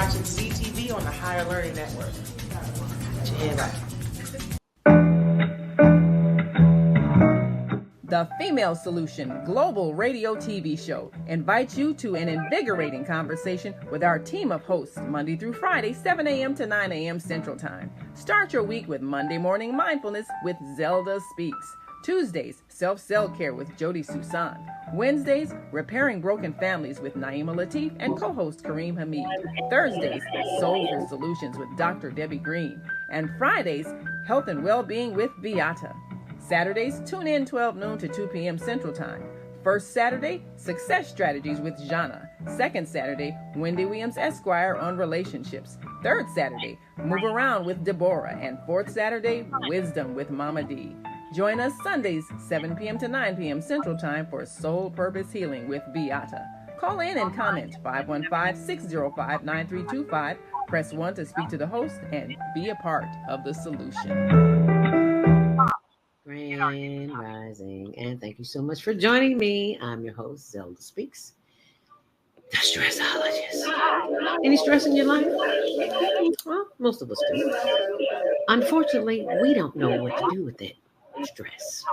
watching CTV on the Higher Learning Network. Bye. The Female Solution Global Radio TV Show invites you to an invigorating conversation with our team of hosts Monday through Friday, 7 a.m. to 9 a.m. Central Time. Start your week with Monday Morning Mindfulness with Zelda Speaks. Tuesdays, Self-Cell Care with Jody Susan. Wednesdays, Repairing Broken Families with Naima Latif and co-host Kareem Hamid. Thursdays, Soulful Solutions with Dr. Debbie Green. And Fridays, Health and Wellbeing with Beata. Saturdays, tune in 12 noon to 2 p.m. Central Time. First Saturday, Success Strategies with Jana. Second Saturday, Wendy Williams Esquire on relationships. Third Saturday, Move Around with Deborah. And fourth Saturday, Wisdom with Mama D. Join us Sundays, 7 p.m. to 9 p.m. Central Time for Soul Purpose Healing with Beata. Call in and comment 515-605-9325. Press 1 to speak to the host and be a part of the solution. Grand Rising, and thank you so much for joining me. I'm your host, Zelda Speaks, the stressologist. Any stress in your life? Well, most of us do. Unfortunately, we don't know what to do with it. Stress,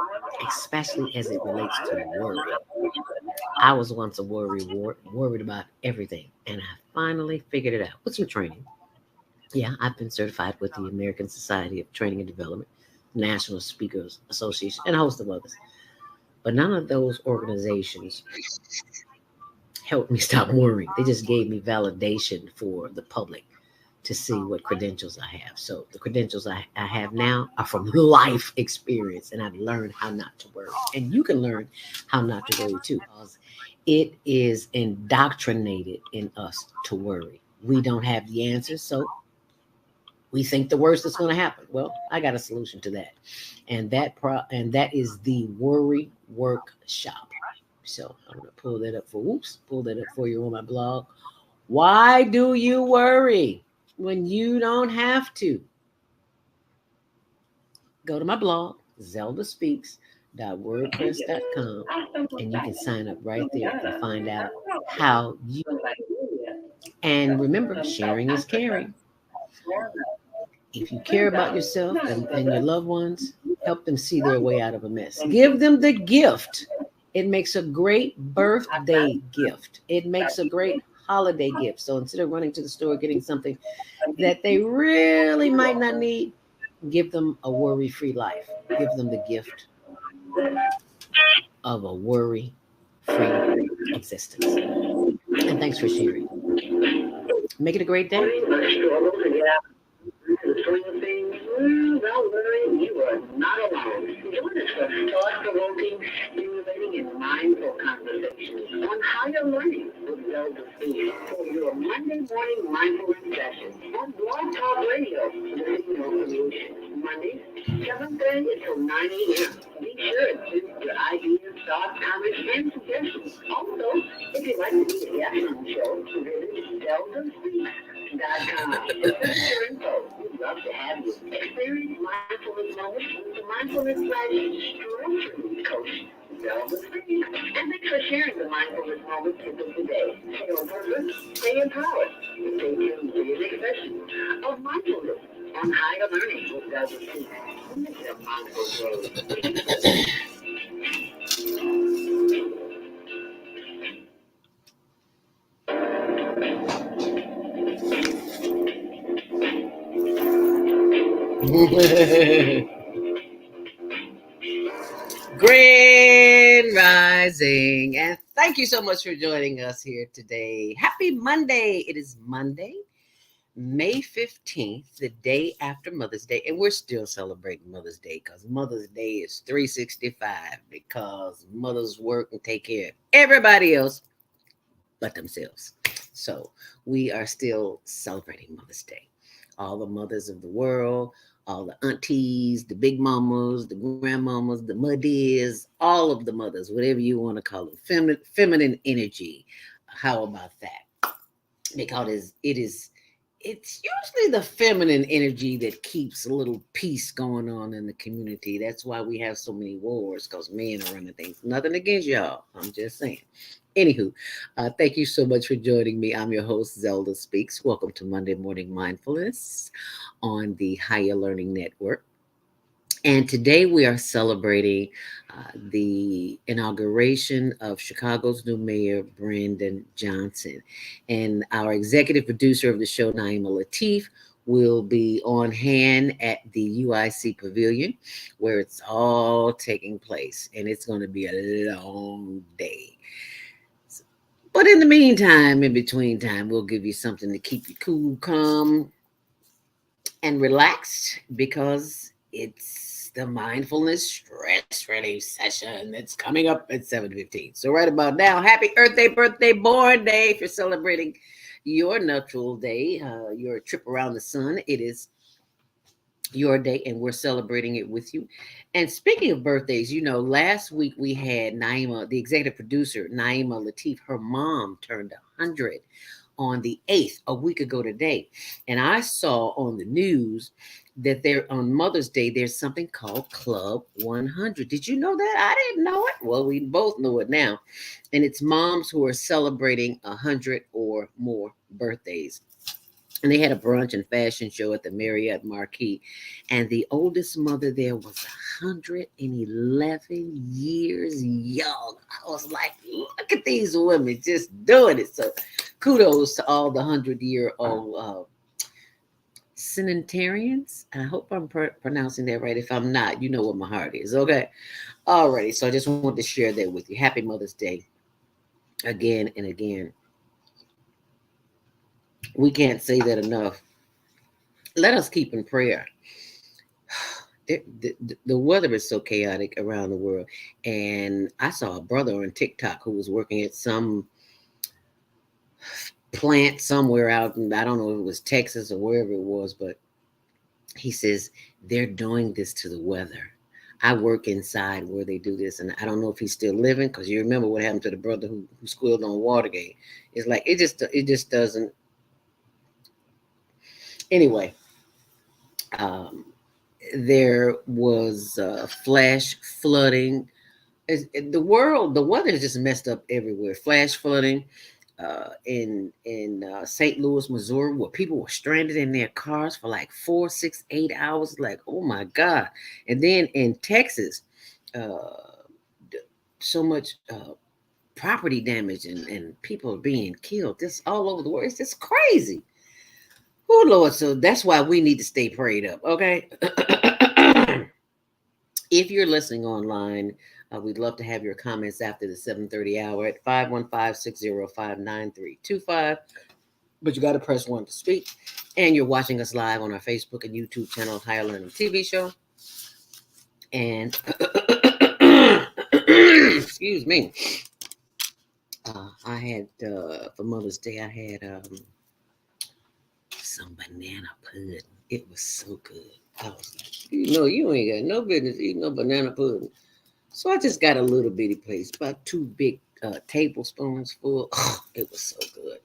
especially as it relates to worry. I was once a worried about everything, and I finally figured it out with some training. Yeah, I've been certified with the American Society of Training and Development, National Speakers Association, and a host of others. But none of those organizations helped me stop worrying. They just gave me validation for the public to see what credentials I have. So the credentials I have now are from life experience, and I've learned how not to worry. And you can learn how not to worry too, because it is indoctrinated in us to worry. We don't have the answers, so we think the worst is going to happen. Well, I got a solution to that, and that is the Worry Workshop. So I'm going to pull that up for you on my blog. Why do you worry when you don't have to? Go to my blog, zeldaspeaks.wordpress.com, and you can sign up right there and find out how you. And remember, sharing is caring. If you care about yourself and your loved ones, help them see their way out of a mess. Give them the gift. It makes a great birthday gift. It makes a great holiday gift. So instead of running to the store getting something that they really might not need, give them a worry-free life. Give them the gift of a worry-free existence. And thanks for sharing. Make it a great day. Don't worry, you are not alone. Join us for thought-provoking, stimulating, and mindful conversations on higher learning with Zelda Speaks for your Monday morning mindfulness session on Blog Talk Radio, the Female Solution. Mondays, 7:30 until 9 a.m. Be sure to send your ideas, thoughts, comments, and suggestions. Also, if you'd like to be a guest on the show, visit ZeldaSpeaks.com. For further info, we'd love to have you. Experience mindfulness moments with the mindfulness/stress coach, Zelda Speaks. And thanks for sharing the mindfulness moments with us today. Stay on purpose, stay empowered, and stay tuned to the next session of mindfulness on higher learning with Zelda Speaks. This is a mindful day. Grand Rising, and thank you so much for joining us here today. Happy Monday. It is Monday, May 15th, the day after Mother's Day, and we're still celebrating Mother's Day because Mother's Day is 365 because mothers work and take care of everybody else but themselves. So we are still celebrating Mother's Day. All the mothers of the world, all the aunties, the big mamas, the grandmamas, the muddies, all of the mothers, whatever you want to call them, feminine energy. How about that? Because it is it's usually the feminine energy that keeps a little peace going on in the community. That's why we have so many wars, because men are running things. Nothing against y'all. I'm just saying. Anywho, thank you so much for joining me. I'm your host, Zelda Speaks. Welcome to Monday Morning Mindfulness on the Higher Learning Network. And today we are celebrating the inauguration of Chicago's new mayor, Brandon Johnson. And our executive producer of the show, Naima Latif, will be on hand at the UIC Pavilion where it's all taking place. And it's going to be a long day. But in the meantime, in between time, we'll give you something to keep you cool, calm, and relaxed, because it's the mindfulness stress relief session that's coming up at 7:15. So right about now, happy Earth Day, birthday, born day. If you're celebrating your natural day, your trip around the sun, it is your day, and we're celebrating it with you. And speaking of birthdays, last week we had Naima, the executive producer, Naima Latif. Her mom turned 100 on the 8th, a week ago today. And I saw on the news that there on Mother's Day, there's something called Club 100. Did you know that? I didn't know it. Well, we both know it now. And it's moms who are celebrating 100 or more birthdays. And they had a brunch and fashion show at the Marriott Marquis. And the oldest mother there was 111 years young. I was like, look at these women just doing it. So kudos to all the 100-year-old centenarians. I hope I'm pronouncing that right. If I'm not, you know what my heart is. Okay. Alrighty. So I just wanted to share that with you. Happy Mother's Day again and again. We can't say that enough. Let us keep in prayer. The weather is so chaotic around the world. And I saw a brother on TikTok who was working at some plant somewhere out, and I don't know if it was Texas or wherever it was, but he says they're doing this to the weather. I work inside where they do this, and I don't know if he's still living, because you remember what happened to the brother who squealed on Watergate. It's like it just doesn't. Anyway, there was flash flooding. The weather is just messed up everywhere. Flash flooding in St. Louis, Missouri, where people were stranded in their cars for like 4, 6, 8 hours. Like, oh my God. And then in Texas, so much property damage and people being killed. This all over the world. It's just crazy. Oh, Lord. So that's why we need to stay prayed up. Okay. If you're listening online, we'd love to have your comments after the 7:30 hour at 515-605-9325. But you got to press 1 to speak. And you're watching us live on our Facebook and YouTube channel, Higher Learning TV Show. And excuse me. I had, for Mother's Day, I had some banana pudding. It was so good. I was like, you ain't got no business eating no banana pudding. So I just got a little bitty place, about 2 big tablespoons full. Oh, it was so good.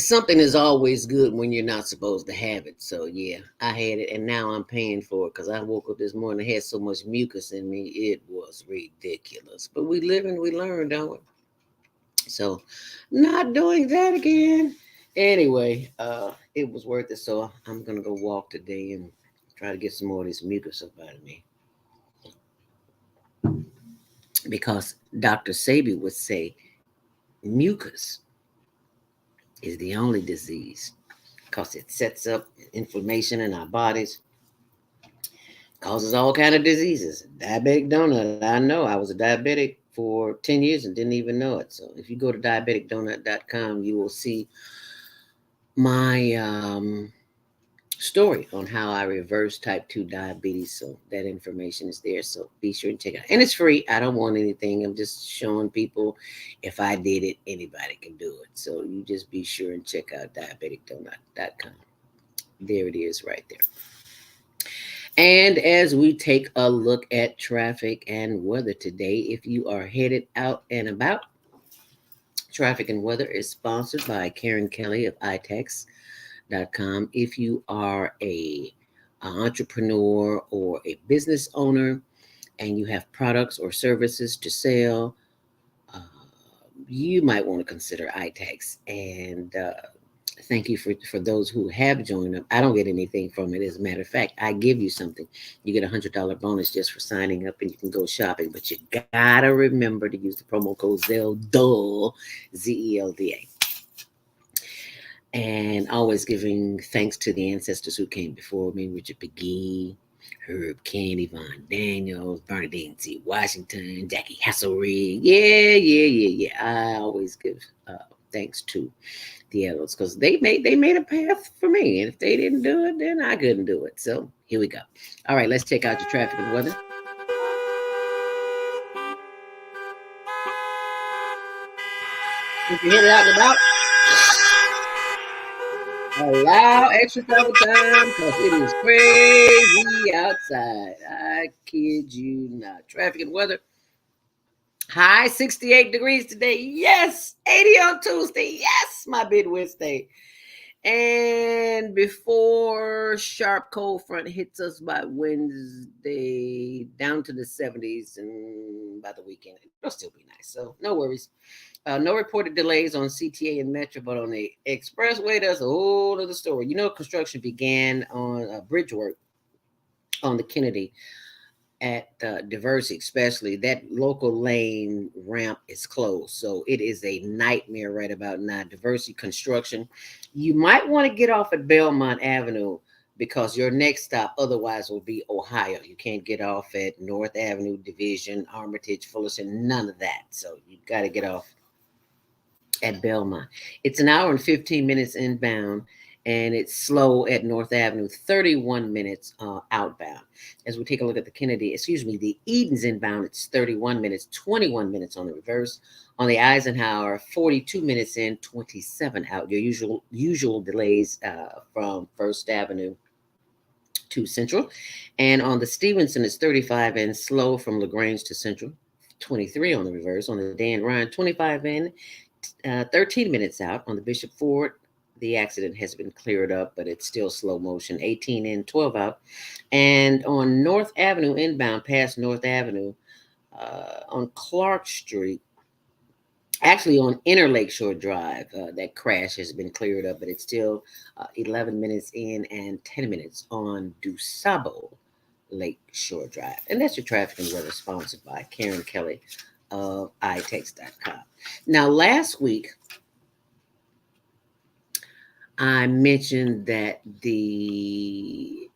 Something is always good when you're not supposed to have it. So yeah, I had it, and now I'm paying for it, because I woke up this morning, had so much mucus in me. It was ridiculous. But we live and we learn, don't we? So not doing that again. Anyway, it was worth it. So I'm going to go walk today and try to get some more of this mucus up out of me. Because Dr. Sabi would say mucus is the only disease, because it sets up inflammation in our bodies, causes all kind of diseases. Diabetic donut. I know I was a diabetic for 10 years and didn't even know it. So if you go to diabeticdonut.com, you will see my story on how I reversed type 2 diabetes. So that information is there. So be sure to check it out. And it's free. I don't want anything. I'm just showing people, if I did it, anybody can do it. So you just be sure and check out diabeticdonut.com. There it is right there. And as we take a look at traffic and weather today, if you are headed out and about, traffic and weather is sponsored by Karen Kelly of iTex. If you are an entrepreneur or a business owner and you have products or services to sell, uh, you might want to consider iTax. And thank you for those who have joined up. I don't get anything from it. As a matter of fact, I give you something. You get $100 bonus just for signing up, and you can go shopping. But you gotta remember to use the promo code ZELDA, ZELDA. And always giving thanks to the ancestors who came before me: Richard McGee, Herb Kennedy, Von Daniels, Bernadine T. Washington, Jackie Hasselrig. Yeah. I always give thanks to the others because they made a path for me. And if they didn't do it, then I couldn't do it. So here we go. All right, let's check out your traffic and weather. If you hit it out and about, allow extra travel time because it is crazy outside. I kid you not. Traffic and weather. High 68 degrees today. Yes. 80 on Tuesday. Yes. My bid Wednesday. And before sharp cold front hits us by Wednesday, down to the 70s, and by the weekend, it'll still be nice. So no worries. No reported delays on CTA and Metro, but on the expressway, there's a whole other story. You know, construction began on bridge work on the Kennedy at Diversity, especially. That local lane ramp is closed. So it is a nightmare right about now. Diversity construction. You might want to get off at Belmont Avenue because your next stop otherwise will be Ohio. You can't get off at North Avenue, Division, Armitage, Fullerton, none of that. So you got to get off at Belmont. It's an hour and 15 minutes inbound, and it's slow at North Avenue, 31 minutes outbound. As we take a look at the the Edens inbound, it's 31 minutes, 21 minutes on the reverse. On the Eisenhower, 42 minutes in, 27 out. Your usual delays from First Avenue to Central. And on the Stevenson, it's 35 in, slow from LaGrange to Central, 23 on the reverse. On the Dan Ryan, 25 in, 13 minutes out. On the Bishop Ford, the accident has been cleared up, but it's still slow motion, 18 in, 12 out. And on North Avenue inbound, past North Avenue, on Clark Street, actually on Inner Lakeshore Drive, that crash has been cleared up, but it's still 11 minutes in and 10 minutes on DuSable Lakeshore Drive. And that's your traffic and weather, sponsored by Karen Kelly of iText.com. Now, last week, I mentioned that we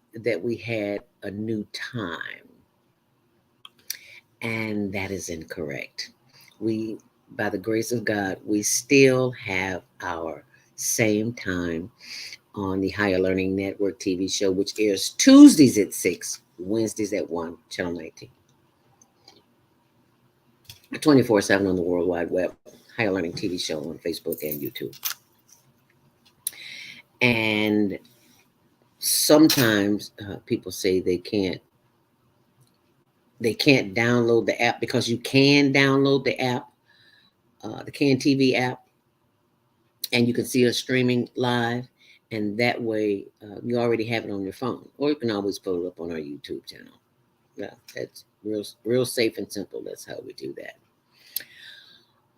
had a new time, and that is incorrect. We, by the grace of God, we still have our same time on the Higher Learning Network TV show, which airs Tuesdays at 6, Wednesdays at 1, Channel 19. 24/7 on the World Wide Web, Higher Learning TV show on Facebook and YouTube. And sometimes people say they can't download the app, because you can download the app, the CAN TV app, and you can see us streaming live. And that way you already have it on your phone, or you can always pull it up on our YouTube channel. Yeah, that's real safe and simple. That's how we do that.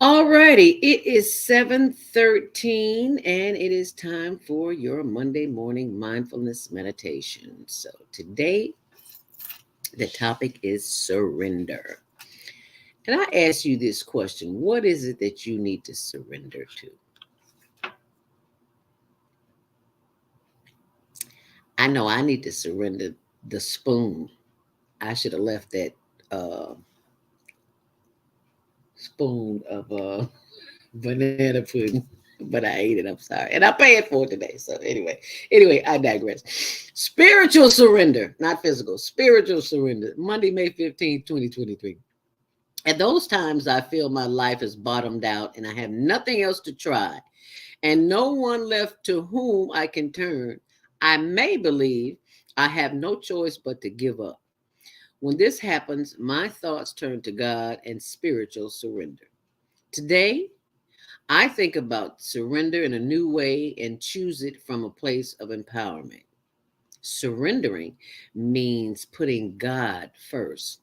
All righty, it is 7:13, and it is time for your Monday morning mindfulness meditation. So today, the topic is surrender. And I ask you this question: what is it that you need to surrender to? I know I need to surrender the spoon. I should have left that spoon of banana pudding, but I ate it. I'm sorry. And I paid for it today. So anyway, I digress. Spiritual surrender, not physical, spiritual surrender. Monday, May 15th, 2023. At those times, I feel my life is bottomed out and I have nothing else to try and no one left to whom I can turn. I may believe I have no choice but to give up. When this happens, my thoughts turn to God and spiritual surrender. Today, I think about surrender in a new way and choose it from a place of empowerment. Surrendering means putting God first.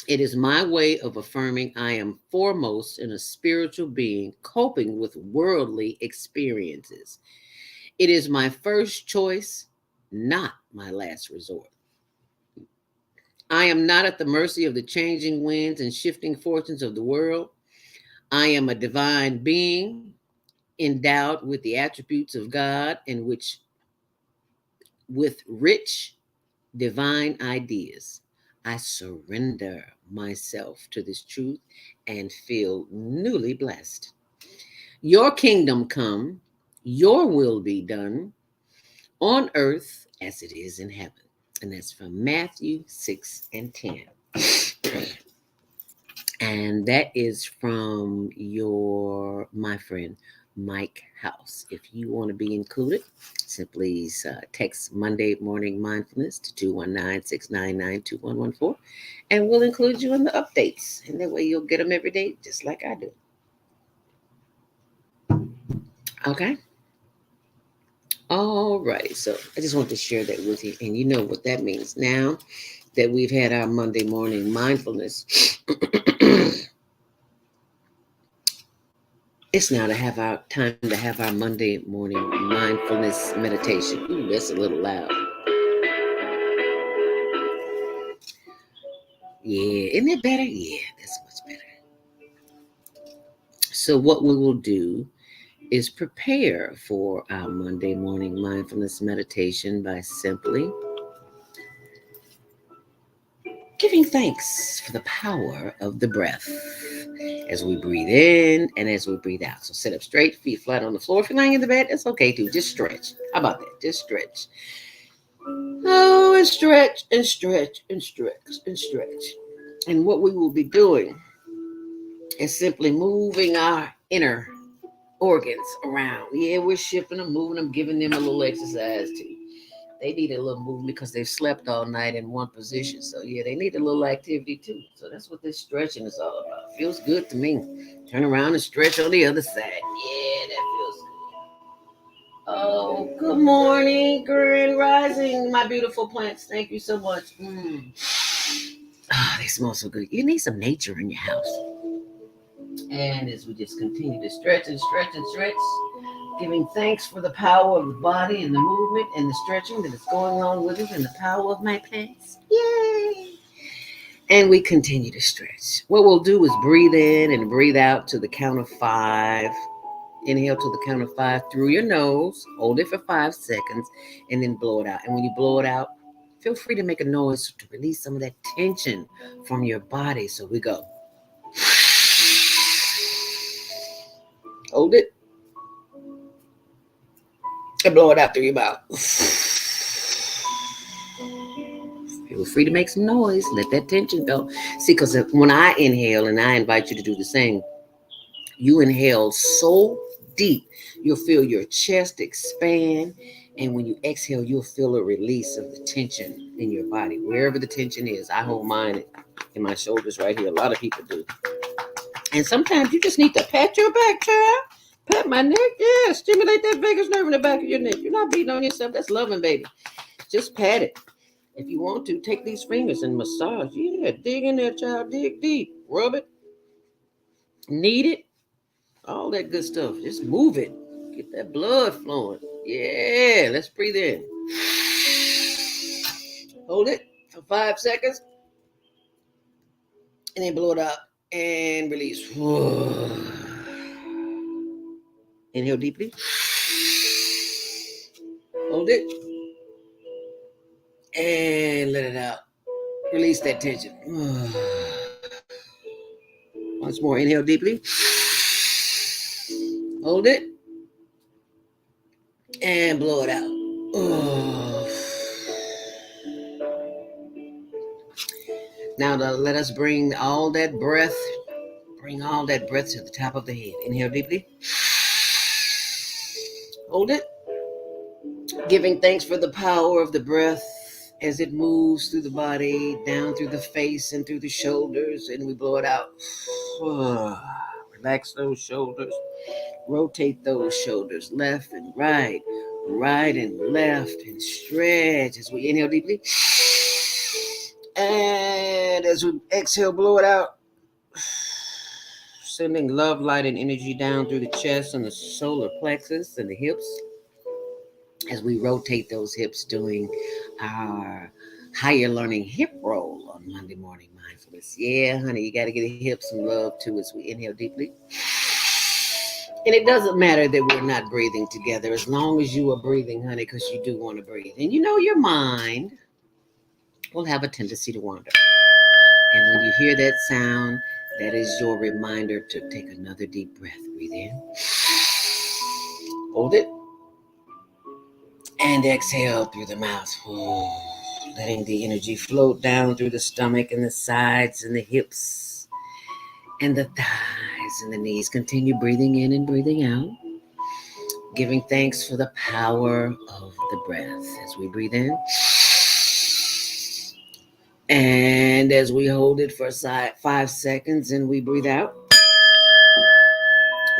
It is my way of affirming I am foremost in a spiritual being coping with worldly experiences. It is my first choice, not my last resort. I am not at the mercy of the changing winds and shifting fortunes of the world. I am a divine being endowed with the attributes of God and which with rich divine ideas. I surrender myself to this truth and feel newly blessed. Your kingdom come, your will be done on earth as it is in heaven. And that's from Matthew 6 and 10. And that is from my friend, Mike House. If you want to be included, simply text Monday Morning Mindfulness to 219-699-2114, and we'll include you in the updates. And that way you'll get them every day, just like I do. Okay? All righty. So I just want to share that with you. And you know what that means now that we've had our Monday Morning Mindfulness. It's now to have our time to have our Monday morning mindfulness meditation. Ooh, that's a little loud. Yeah, isn't it better? Yeah, that's much better. So what we will do is prepare for our Monday morning mindfulness meditation by simply giving thanks for the power of the breath as we breathe in and as we breathe out. So sit up straight, feet flat on the floor. If you're lying in the bed, it's okay too. Just stretch. How about that? Just stretch. Oh, and stretch and stretch and stretch and stretch. And what we will be doing is simply moving our inner organs around. Yeah, we're shifting them, moving them, giving them a little exercise too. They need a little movement because they've slept all night in one position. So yeah, they need a little activity too. So that's what this stretching is all about. Feels good to me. Turn around and stretch on the other side. Yeah, that feels good. Oh, good morning, Grand Rising, my beautiful plants. Thank you so much. They smell so good. You need some nature in your house. And as we just continue to stretch and stretch and stretch, giving thanks for the power of the body and the movement and the stretching that is going along with it and the power of my plants. Yay! And we continue to stretch. What we'll do is breathe in and breathe out to the count of 5. Inhale to the count of 5 through your nose. Hold it for 5 seconds and then blow it out. And when you blow it out, feel free to make a noise to release some of that tension from your body. So we go. Hold it. And blow it out through your mouth. Feel free to make some noise. Let that tension go. See, because when I inhale, and I invite you to do the same, you inhale so deep, you'll feel your chest expand. And when you exhale, you'll feel a release of the tension in your body, wherever the tension is. I hold mine in my shoulders right here. A lot of people do. And sometimes you just need to pat your back, child. Pat my neck. Yeah, stimulate that vagus nerve in the back of your neck. You're not beating on yourself. That's loving, baby. Just pat it. If you want to, take these fingers and massage. Yeah, dig in there, child. Dig deep. Rub it. Knead it. All that good stuff. Just move it. Get that blood flowing. Yeah, let's breathe in. Hold it for 5 seconds. And then blow it out. And release. Inhale deeply. Hold it. And let it out. Release that tension. Once more. Inhale deeply. Hold it. And blow it out. Now let us bring all that breath to the top of the head. Inhale deeply. Hold it. Giving thanks for the power of the breath as it moves through the body, down through the face and through the shoulders, and we blow it out. Relax those shoulders. Rotate those shoulders left and right, right and left, and stretch as we inhale deeply. And as we exhale, blow it out. Sending love, light, and energy down through the chest and the solar plexus and the hips. As we rotate those hips, doing our higher learning hip roll on Monday Morning Mindfulness. Yeah, honey, you got to get the hips some love too as we inhale deeply. And it doesn't matter that we're not breathing together as long as you are breathing, honey, because you do want to breathe. And you know your mind will have a tendency to wander. And when you hear that sound, that is your reminder to take another deep breath. Breathe in. Hold it. And exhale through the mouth. Letting the energy float down through the stomach and the sides and the hips and the thighs and the knees. Continue breathing in and breathing out. Giving thanks for the power of the breath as we breathe in. And as we hold it for 5 seconds and we breathe out.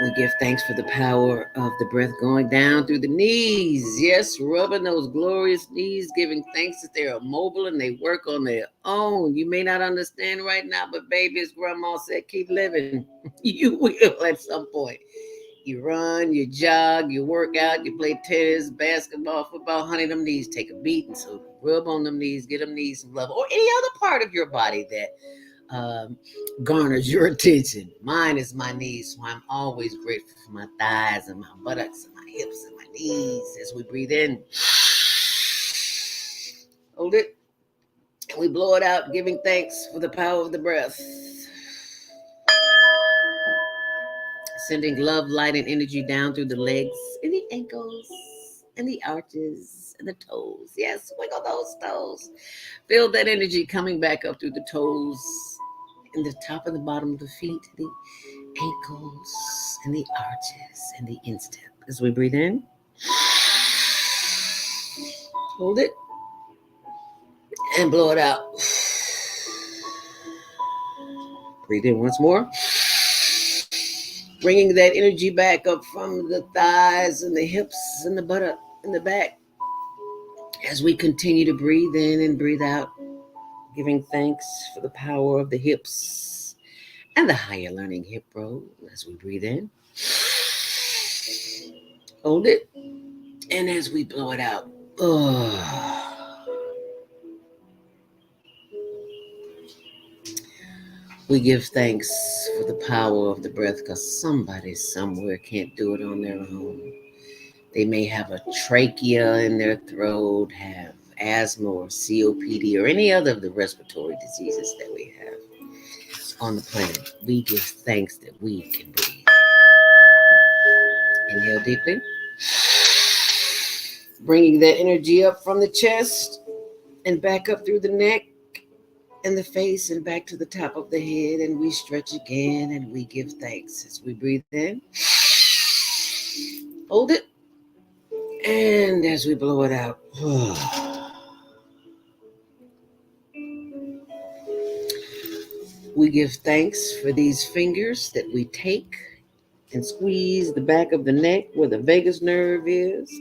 We give thanks for the power of the breath going down through the knees. Yes, rubbing those glorious knees, giving thanks that they are mobile and they work on their own. You may not understand right now, but baby, as grandma said, keep living. You will at some point. You run, you jog, you work out, you play tennis, basketball, football. Honey, them knees take a beating. So rub on them knees, get them knees some love. Or any other part of your body that garners your attention. Mine is my knees, so I'm always grateful for my thighs and my buttocks and my hips and my knees as we breathe in. Hold it. And we blow it out, giving thanks for the power of the breath. Sending love, light, and energy down through the legs and the ankles and the arches and the toes. Yes, wiggle those toes. Feel that energy coming back up through the toes and the top and the bottom of the feet, the ankles and the arches and the instep. As we breathe in, hold it, and blow it out. Breathe in once more. Bringing that energy back up from the thighs and the hips and the buttock and the back. As we continue to breathe in and breathe out, giving thanks for the power of the hips and the higher learning hip roll as we breathe in. Hold it. And as we blow it out. We give thanks for the power of the breath because somebody somewhere can't do it on their own. They may have a trachea in their throat, have asthma or COPD or any other of the respiratory diseases that we have on the planet. We give thanks that we can breathe. Inhale deeply. Bringing that energy up from the chest and back up through the neck and the face and back to the top of the head. And we stretch again and we give thanks as we breathe in. Hold it. And as we blow it out. We give thanks for these fingers that we take and squeeze the back of the neck where the vagus nerve is.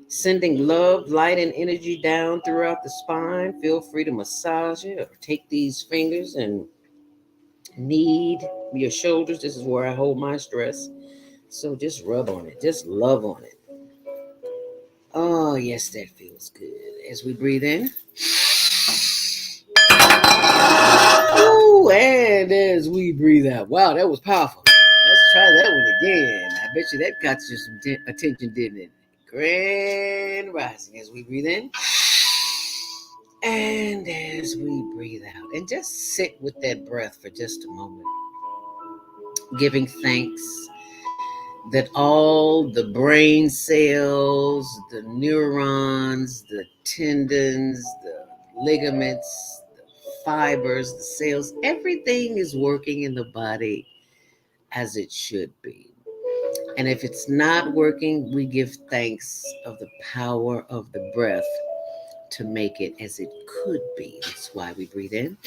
Sending love, light, and energy down throughout the spine. Feel free to massage it or take these fingers and knead your shoulders. This is where I hold my stress. So just rub on it. Just love on it. Oh, yes, that feels good. As we breathe in. Ooh, and as we breathe out. Wow, that was powerful. Let's try that one again. I bet you that got you some attention, didn't it? Grand rising as we breathe in. And as we breathe out. And just sit with that breath for just a moment. Giving thanks that all the brain cells, the neurons, the tendons, the ligaments, the fibers, the cells, everything is working in the body as it should be. And if it's not working, we give thanks of the power of the breath to make it as it could be. That's why we breathe in.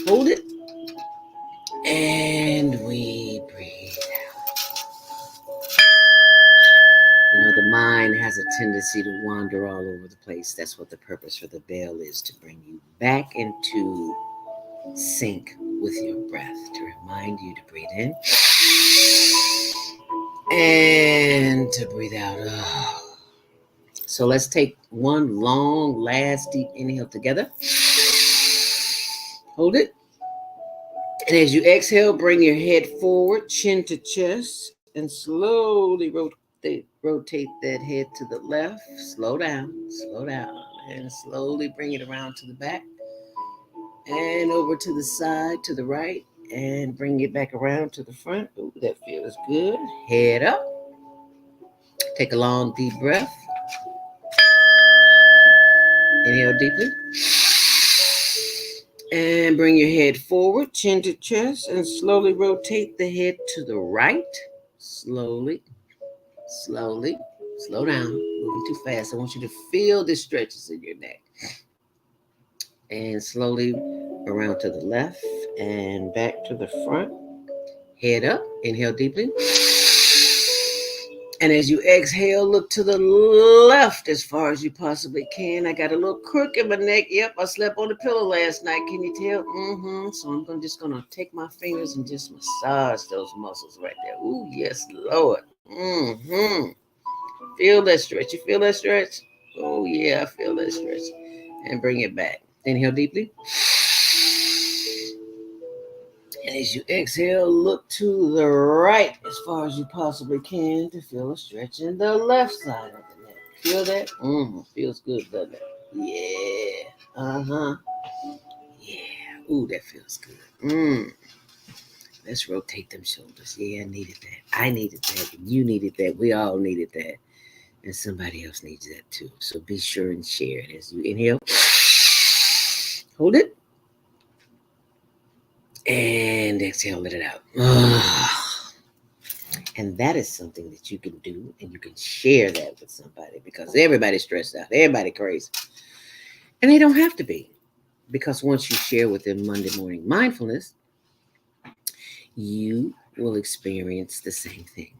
Hold it. And tendency to wander all over the place. That's what the purpose for the bell is, to bring you back into sync with your breath, to remind you to breathe in and to breathe out. So let's take one long, last deep inhale together. Hold it. And as you exhale, bring your head forward, chin to chest, and slowly rotate that head to the left. Slow down, and slowly bring it around to the back and over to the side, to the right, and bring it back around to the front. Ooh, that feels good. Head up. Take a long, deep breath. Inhale deeply. And bring your head forward, chin to chest, and slowly rotate the head to the right. Slowly. Slow down. Moving too fast. I want you to feel the stretches in your neck. And slowly around to the left and back to the front. Head up. Inhale deeply. And as you exhale, look to the left as far as you possibly can. I got a little crook in my neck. Yep, I slept on the pillow last night. Can you tell? So I'm just going to take my fingers and just massage those muscles right there. Ooh, yes, Lord. Feel that stretch. You feel that stretch? Oh, yeah, I feel that stretch. And bring it back. Inhale deeply. And as you exhale, look to the right as far as you possibly can to feel a stretch in the left side of the neck. Feel that? Feels good, doesn't it? Yeah. Yeah. Ooh, that feels good. Let's rotate them shoulders. Yeah, I needed that. I needed that. You needed that. We all needed that. And somebody else needs that too. So be sure and share it. As you inhale, hold it. And exhale, let it out. And that is something that you can do, and you can share that with somebody, because everybody's stressed out. Everybody crazy. And they don't have to be, because once you share with them Monday morning mindfulness, you will experience the same thing.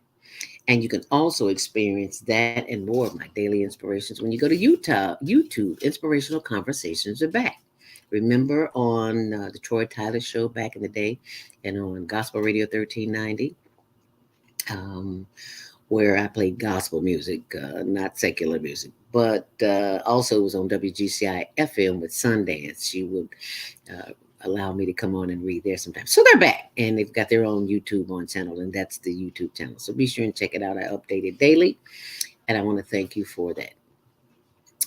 And you can also experience that and more of my daily inspirations when you go to YouTube. Inspirational Conversations are back. Remember on the Troi Tyler Show back in the day, and on Gospel Radio 1390, where I played gospel music, not secular music, but also was on WGCI FM with Sundance. She would allow me to come on and read there sometimes. So they're back, and they've got their own YouTube on channel, and that's the YouTube channel. So be sure and check it out. I update it daily, and I want to thank you for that.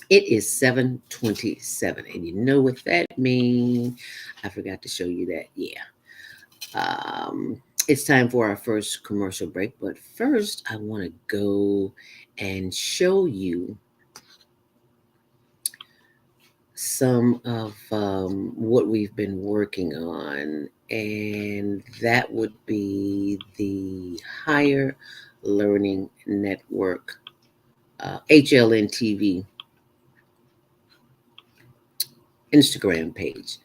It is 7:27, and you know what that means. I forgot to show you that. Yeah. It's time for our first commercial break, but first I want to go and show you some of what we've been working on, and that would be the Higher Learning Network, HLN TV Instagram page.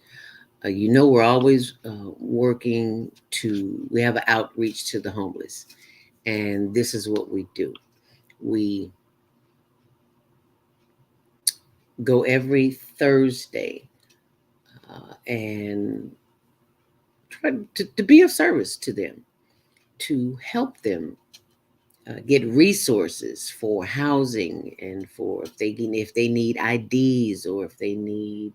We're always working we have an outreach to the homeless, and this is what we do. We go every Thursday and try to be of service to them, to help them get resources for housing, and for if they need IDs, or if they need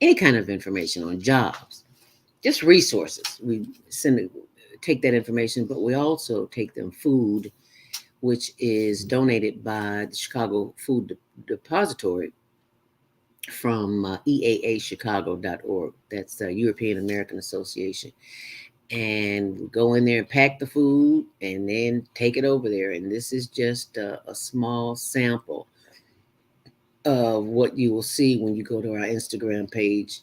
any kind of information on jobs, just resources. We take that information, but we also take them food, which is donated by the Chicago Food Depository from EAAchicago.org. That's the European American Association. And go in there and pack the food and then take it over there. And this is just a small sample of what you will see when you go to our Instagram page,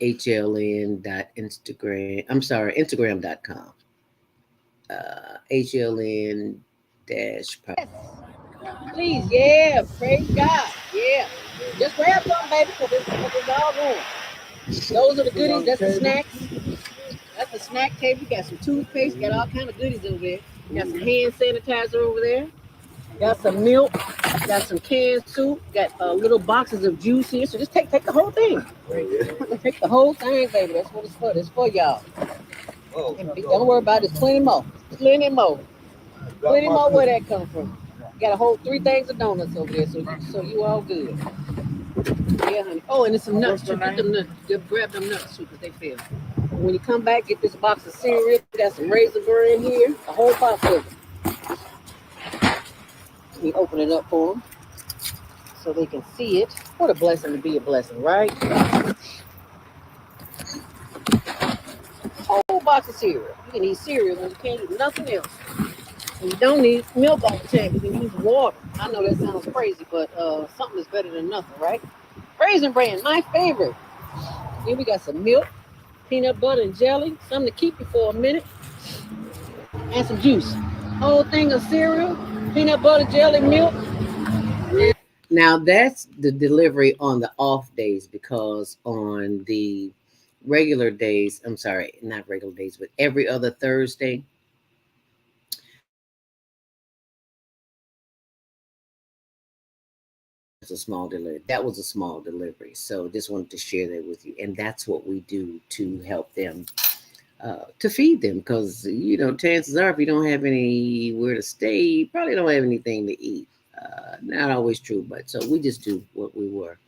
Instagram.com. HLN dash. Please, yeah, praise God, yeah. Just grab some, baby, because it's all going. Those are the goodies. That's the snacks. That's the snack table. You got some toothpaste. Got all kind of goodies over there. You got some hand sanitizer over there. Got some milk. Got some canned soup. Got little boxes of juice here. So just take the whole thing. Take the whole thing, baby. That's what it's for. It's for y'all. Don't worry about it. There's plenty more. Plenty more. Plenty more where that come from. Got a whole 3 things of donuts over there, so you all good. Yeah, honey. Oh, and there's some nuts too. Get them nuts. Just grab them nuts too, because they feel. When you come back, get this box of cereal. Got some raisin bran here. A whole box of it. Let me open it up for them so they can see it. What a blessing to be a blessing, right? Whole box of cereal. You can eat cereal when you can't eat nothing else. And you don't need milk all the time. You can use water. I know that sounds crazy, but something is better than nothing, right? Raisin bran, my favorite. Here we got some milk, peanut butter and jelly, something to keep you for a minute, and some juice. Whole thing of cereal, peanut butter, jelly, milk. Now that's the delivery on the off days, because on the regular days, I'm sorry, not regular days, but every other Thursday, a small delivery. That was a small delivery. So just wanted to share that with you. And that's what we do to help them, to feed them. Because, chances are if you don't have anywhere to stay, you probably don't have anything to eat. Not always true, but so we just do what we were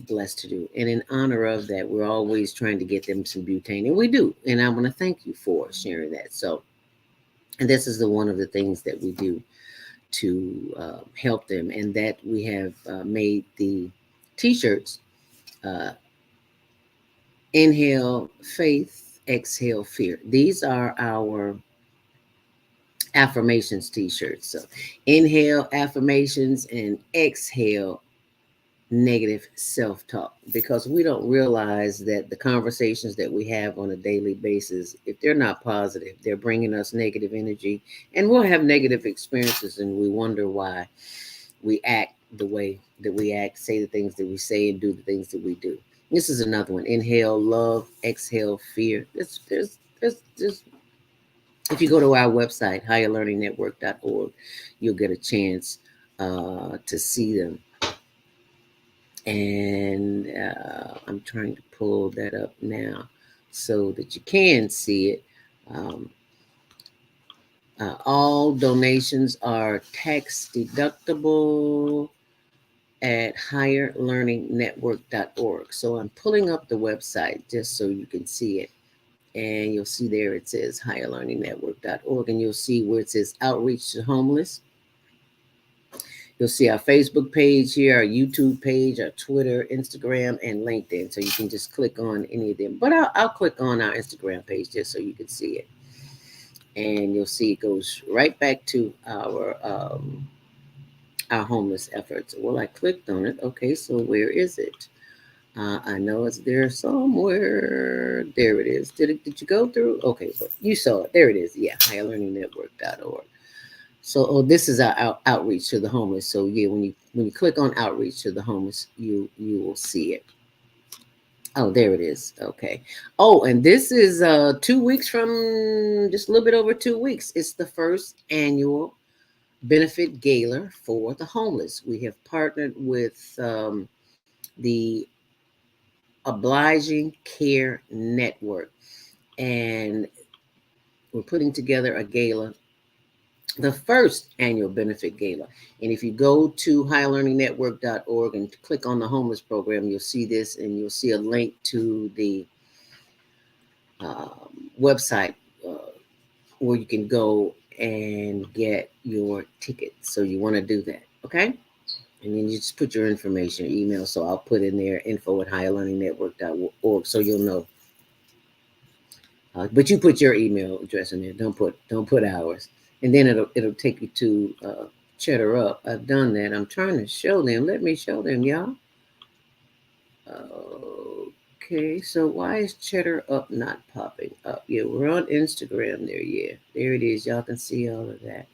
blessed to do. And in honor of that, we're always trying to get them some butane. And we do. And I want to thank you for sharing that. So, and this is one of the things that we do to help them, and that we have made the t-shirts, inhale faith, exhale fear. These are our affirmations t-shirts. So inhale affirmations and exhale negative self-talk, because we don't realize that the conversations that we have on a daily basis, if they're not positive, they're bringing us negative energy, and we'll have negative experiences, and we wonder why we act the way that we act, say the things that we say, and do the things that we do. This is another one. Inhale love, exhale fear. There's if you go to our website, higherlearningnetwork.org, you'll get a chance to see them. And I'm trying to pull that up now so that you can see it. All donations are tax deductible at higherlearningnetwork.org. So I'm pulling up the website just so you can see it. And you'll see there it says higherlearningnetwork.org, and you'll see where it says outreach to homeless. You'll see our Facebook page here, our YouTube page, our Twitter, Instagram, and LinkedIn. So you can just click on any of them. But I'll click on our Instagram page just so you can see it. And you'll see it goes right back to our homeless efforts. Well, I clicked on it. Okay, so where is it? I know it's there somewhere. There it is. Did you go through? Okay, but you saw it. There it is. Yeah, higherlearningnetwork.org. So, this is our outreach to the homeless. So, yeah, when you click on outreach to the homeless, you will see it. Oh, there it is. Okay. Oh, and this is 2 weeks from, just a little bit over 2 weeks. It's the first annual benefit gala for the homeless. We have partnered with the Obliging Care Network, and we're putting together a gala, the first annual benefit gala. And if you go to higherlearningnetwork.org and click on the homeless program, you'll see this, and you'll see a link to the website where you can go and get your ticket. So you want to do that, okay? And then you just put your information, your email. So I'll put in there info@higherlearningnetwork.org, so you'll know. But you put your email address in there. Don't put ours. And then it'll take you to Cheddar Up. I've done that. I'm trying to show them. Let me show them, y'all. Okay, so why is Cheddar Up not popping up? Yeah, we're on Instagram there. Yeah, there it is. Y'all can see all of that.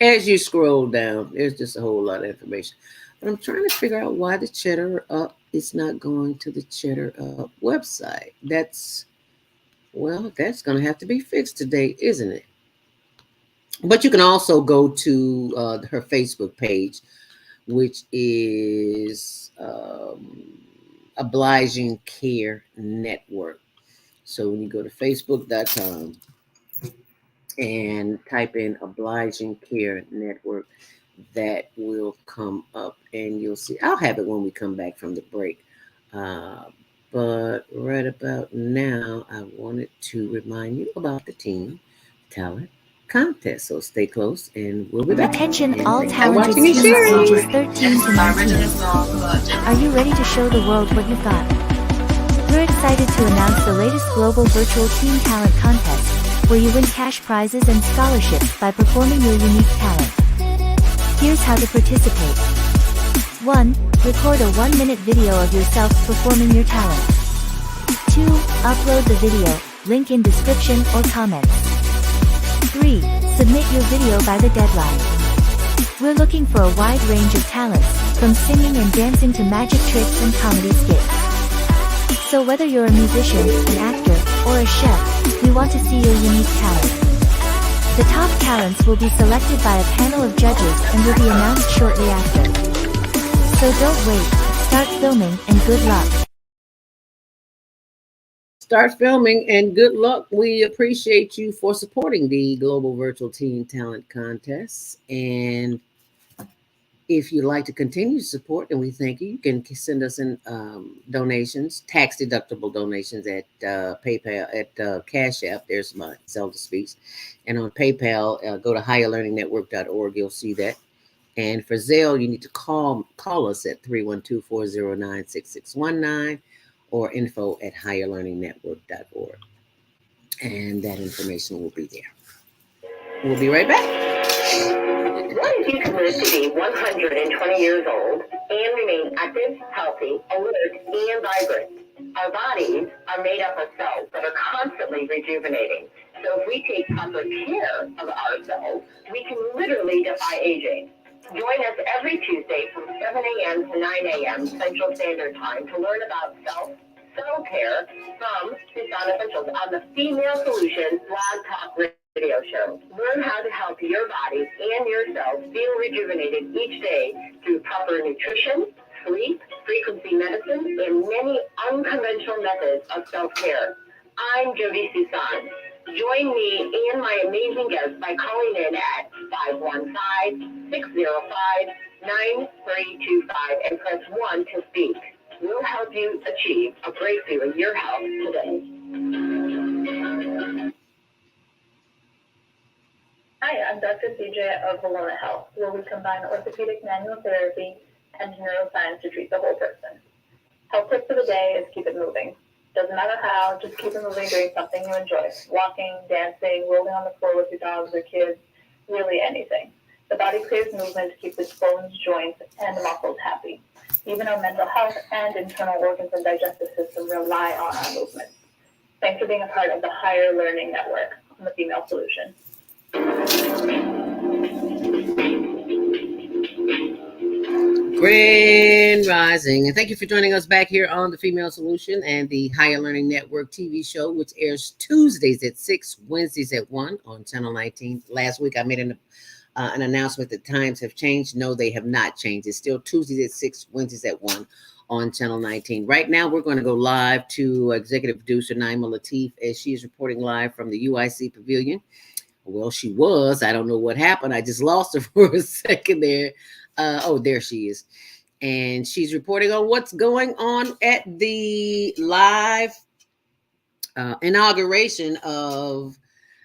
As you scroll down, there's just a whole lot of information. But I'm trying to figure out why the Cheddar Up is not going to the Cheddar Up website. That's going to have to be fixed today, isn't it? But you can also go to her Facebook page, which is Obliging Care Network. So when you go to facebook.com and type in Obliging Care Network, that will come up and you'll see. I'll have it when we come back from the break. But right about now, I wanted to remind you about the Teen Talent Contest. So stay close and we'll be back. Attention and all thanks for talented watching and teens sharing. ages 13 to 19. Are you ready to show the world what you've got? We're excited to announce the latest global virtual teen talent contest, where you win cash prizes and scholarships by performing your unique talent. Here's how to participate. 1. Record a 1-minute video of yourself performing your talent. 2. Upload the video, link in description or comments. 3. Submit your video by the deadline. We're looking for a wide range of talents, from singing and dancing to magic tricks and comedy skits. So whether you're a musician, an actor, or a chef, we want to see your unique talent. The top talents will be selected by a panel of judges and will be announced shortly after. So don't wait, start filming and good luck. Start filming and good luck. We appreciate you for supporting the Global Virtual Teen Talent Contest. And if you'd like to continue to support, and we thank you, you can send us in donations, tax-deductible donations at PayPal, at Cash App. There's my Zelda Speaks. And on PayPal, go to higherlearningnetwork.org. You'll see that. And for Zelle, you need to call us at 312-409-6619 or info@higherlearningnetwork.org. And that information will be there. We'll be right back. What if you could live to be 120 years old and remain active, healthy, alert, and vibrant? Our bodies are made up of cells that are constantly rejuvenating. So if we take proper care of ourselves, we can literally defy aging. Join us every Tuesday from 7 a.m. to 9 a.m. Central Standard Time to learn about self-care from Susan Essentials on the Female Solution Blog Talk Radio Show. Learn how to help your body and yourself feel rejuvenated each day through proper nutrition, sleep, frequency medicine, and many unconventional methods of self-care. I'm Jody Susan. Join me and my amazing guests by calling in at 515-605-9325 and press 1 to speak. We'll help you achieve a breakthrough in your health today. Hi, I'm Dr. CJ of Valona Health, where we combine orthopedic manual therapy and neuroscience to treat the whole person. Health tip for the day is keep it moving. Doesn't matter how, just keep it moving doing something you enjoy. Walking, dancing, rolling on the floor with your dogs or kids, really anything. The body craves movement to keep its bones, joints, and muscles happy. Even our mental health and internal organs and digestive system rely on our movement. Thanks for being a part of the Higher Learning Network on the Female Solution. Grand Rising, and thank you for joining us back here on the Female Solution and the Higher Learning Network TV show, which airs Tuesdays at 6, Wednesdays at 1 on Channel 19. Last week I made an announcement that times have changed. No, they have not changed. It's still Tuesdays at 6, Wednesdays at 1 on Channel 19. Right now we're going to go live to executive producer Naima Latif as she is reporting live from the UIC Pavilion. Well, she was. I don't know what happened. I just lost her for a second there. Oh, there she is. And she's reporting on what's going on at the live inauguration of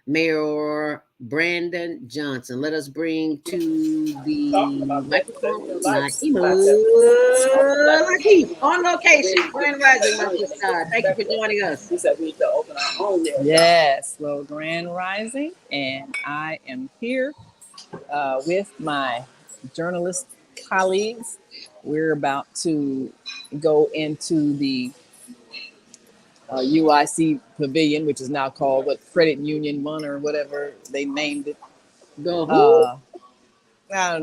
Mayor Brandon Johnson. Let us bring to the microphone Naima Latif on location. Grand Rising, my sister. Thank you for joining us. Yes, well, Grand Rising, and I am here with my journalist colleagues. We're about to go into the UIC Pavilion, which is now called Credit Union 1 or whatever they named it. I don't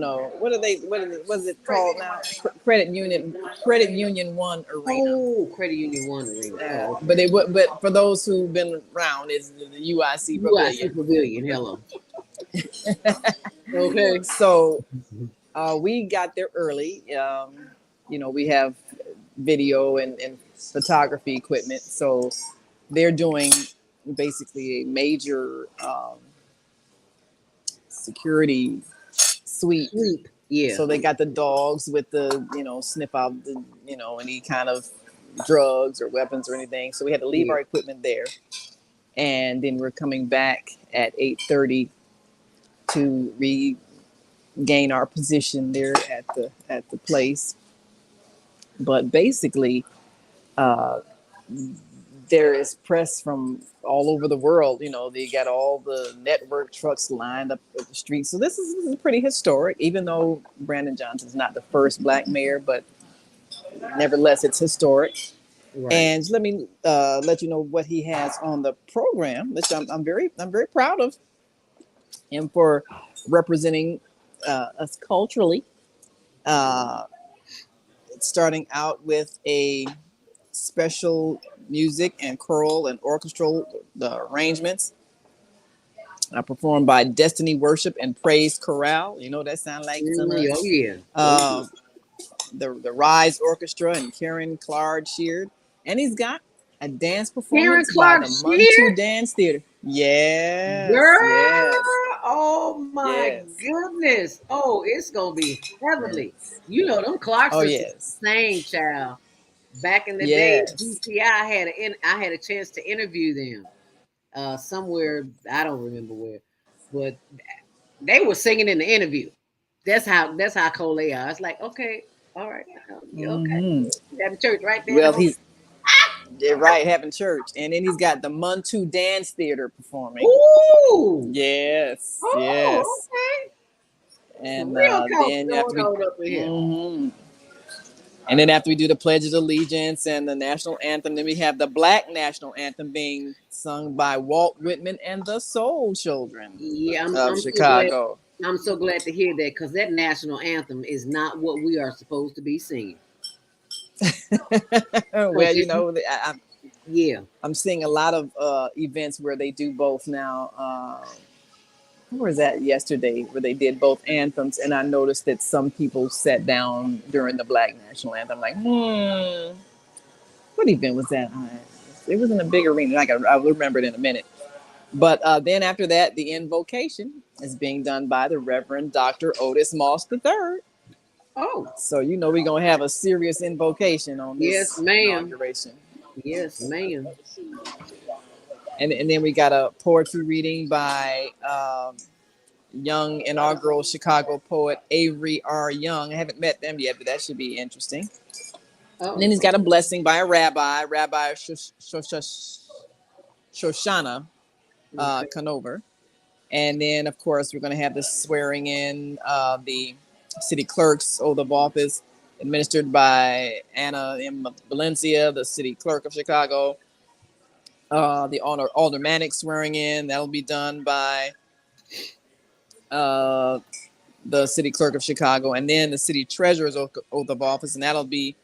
know. What is it called now? Credit Union 1 Arena. Oh, Credit Union 1 Arena. But for those who've been around, it's the UIC Pavilion. UIC Pavilion. Hello. Okay. So we got there early. We have video and photography equipment. So they're doing basically a major security sweep. Yeah. So they got the dogs with the, sniff out the, any kind of drugs or weapons or anything. So we had to leave our equipment there. And then we're coming back at 8:30 to regain our position there at the place. But basically, there is press from all over the world. They got all the network trucks lined up at the street. So this is pretty historic, even though Brandon Johnson's not the first Black mayor, but nevertheless, it's historic. Right. And let me let you know what he has on the program, which I'm very proud of him for representing us culturally. Starting out with a special music and choral and orchestral arrangements performed by Destiny Worship and Praise Chorale. That sounds like the Rise Orchestra and Karen Clark Sheard. And he's got a dance performance by the Muntu Dance Theater. Yes. Girl, yes. Oh my goodness. Oh, it's gonna be heavenly. Them Clarks sang, child. Back in the day, GCI I had a chance to interview them somewhere, I don't remember where, but they were singing in the interview. That's how cool they are. It's like, okay, all right, okay, having church right there. Well, he's having church, and then he's got the Muntu Dance Theater performing. Ooh, yes, okay. And then and then after we do the Pledge of Allegiance and the national anthem, then we have the Black national anthem being sung by Walt Whitman and the Soul Children of Chicago. I'm so glad to hear that, because that national anthem is not what we are supposed to be singing. Well, I'm seeing a lot of events where they do both now. Where was that yesterday, where they did both anthems, and I noticed that some people sat down during the Black national anthem. Like, what event was that? It was in a big arena. I'll remember it in a minute. But then after that, the invocation is being done by the Reverend Dr. Otis Moss III. Oh, so we're gonna have a serious invocation on this inauguration. Yes, ma'am. And then we got a poetry reading by young inaugural Chicago poet Avery R. Young. I haven't met them yet, but that should be interesting. Oh. And then he's got a blessing by a Rabbi Shoshana Conover. And then, of course, we're going to have the swearing in of the city clerk's oath of office administered by Anna M. Valencia, the city clerk of Chicago. The aldermanic swearing in, that'll be done by the city clerk of Chicago, and then the city treasurer's oath of office, and that'll be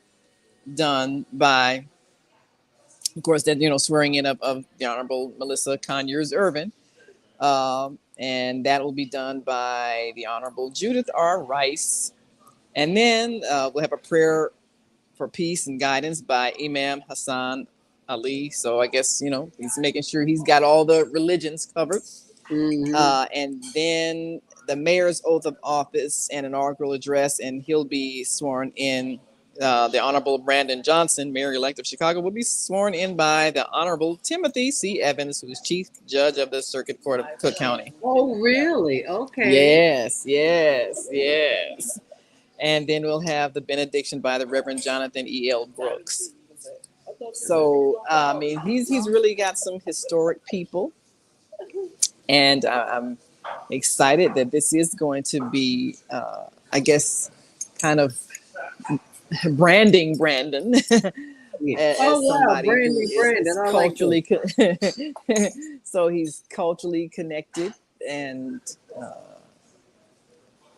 done by, of course, that swearing in of the Honorable Melissa Conyers Irvin, and that will be done by the Honorable Judith R. Rice, and then we'll have a prayer for peace and guidance by Imam Hassan Ali. So I guess, he's making sure he's got all the religions covered. Mm-hmm. And then the mayor's oath of office and inaugural address, and he'll be sworn in. The Honorable Brandon Johnson, Mayor-elect of Chicago, will be sworn in by the Honorable Timothy C. Evans, who is Chief Judge of the Circuit Court of Cook County. Oh, really? Okay. Yes. And then we'll have the benediction by the Reverend Jonathan E. L. Brooks. So, he's really got some historic people. And I'm excited that this is going to be, I guess, kind of branding Brandon. As somebody Brandon. Culturally, so he's culturally connected and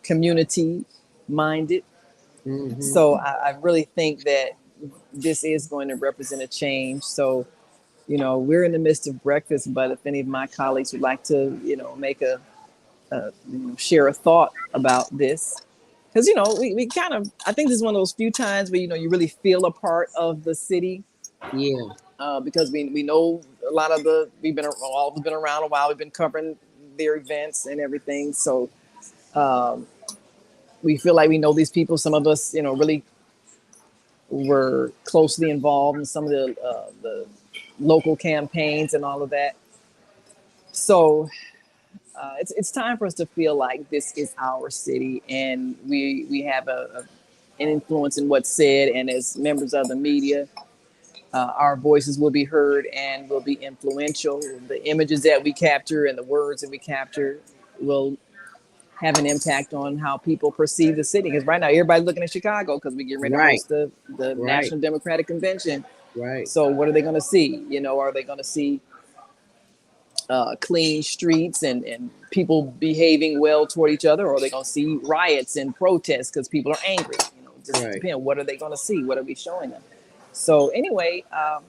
community minded. Mm-hmm. So I really think that this is going to represent a change. So, we're in the midst of breakfast, but if any of my colleagues would like to, make a share a thought about this. Because, we kind of, I think this is one of those few times where, you really feel a part of the city. Yeah. Because we know a lot of we've all been around a while. We've been covering their events and everything. So we feel like we know these people. Some of us, really were closely involved in some of the local campaigns and all of that. So it's time for us to feel like this is our city, and we have an influence in what's said. And as members of the media, our voices will be heard and will be influential. The images that we capture and the words that we capture will have an impact on how people perceive the city. Because right now, everybody's looking at Chicago because we get ready to host the National Democratic Convention. Right. So what are they going to see? Are they going to see clean streets and people behaving well toward each other, or are they going to see riots and protests because people are angry? Just depend. What are they going to see? What are we showing them? So anyway, I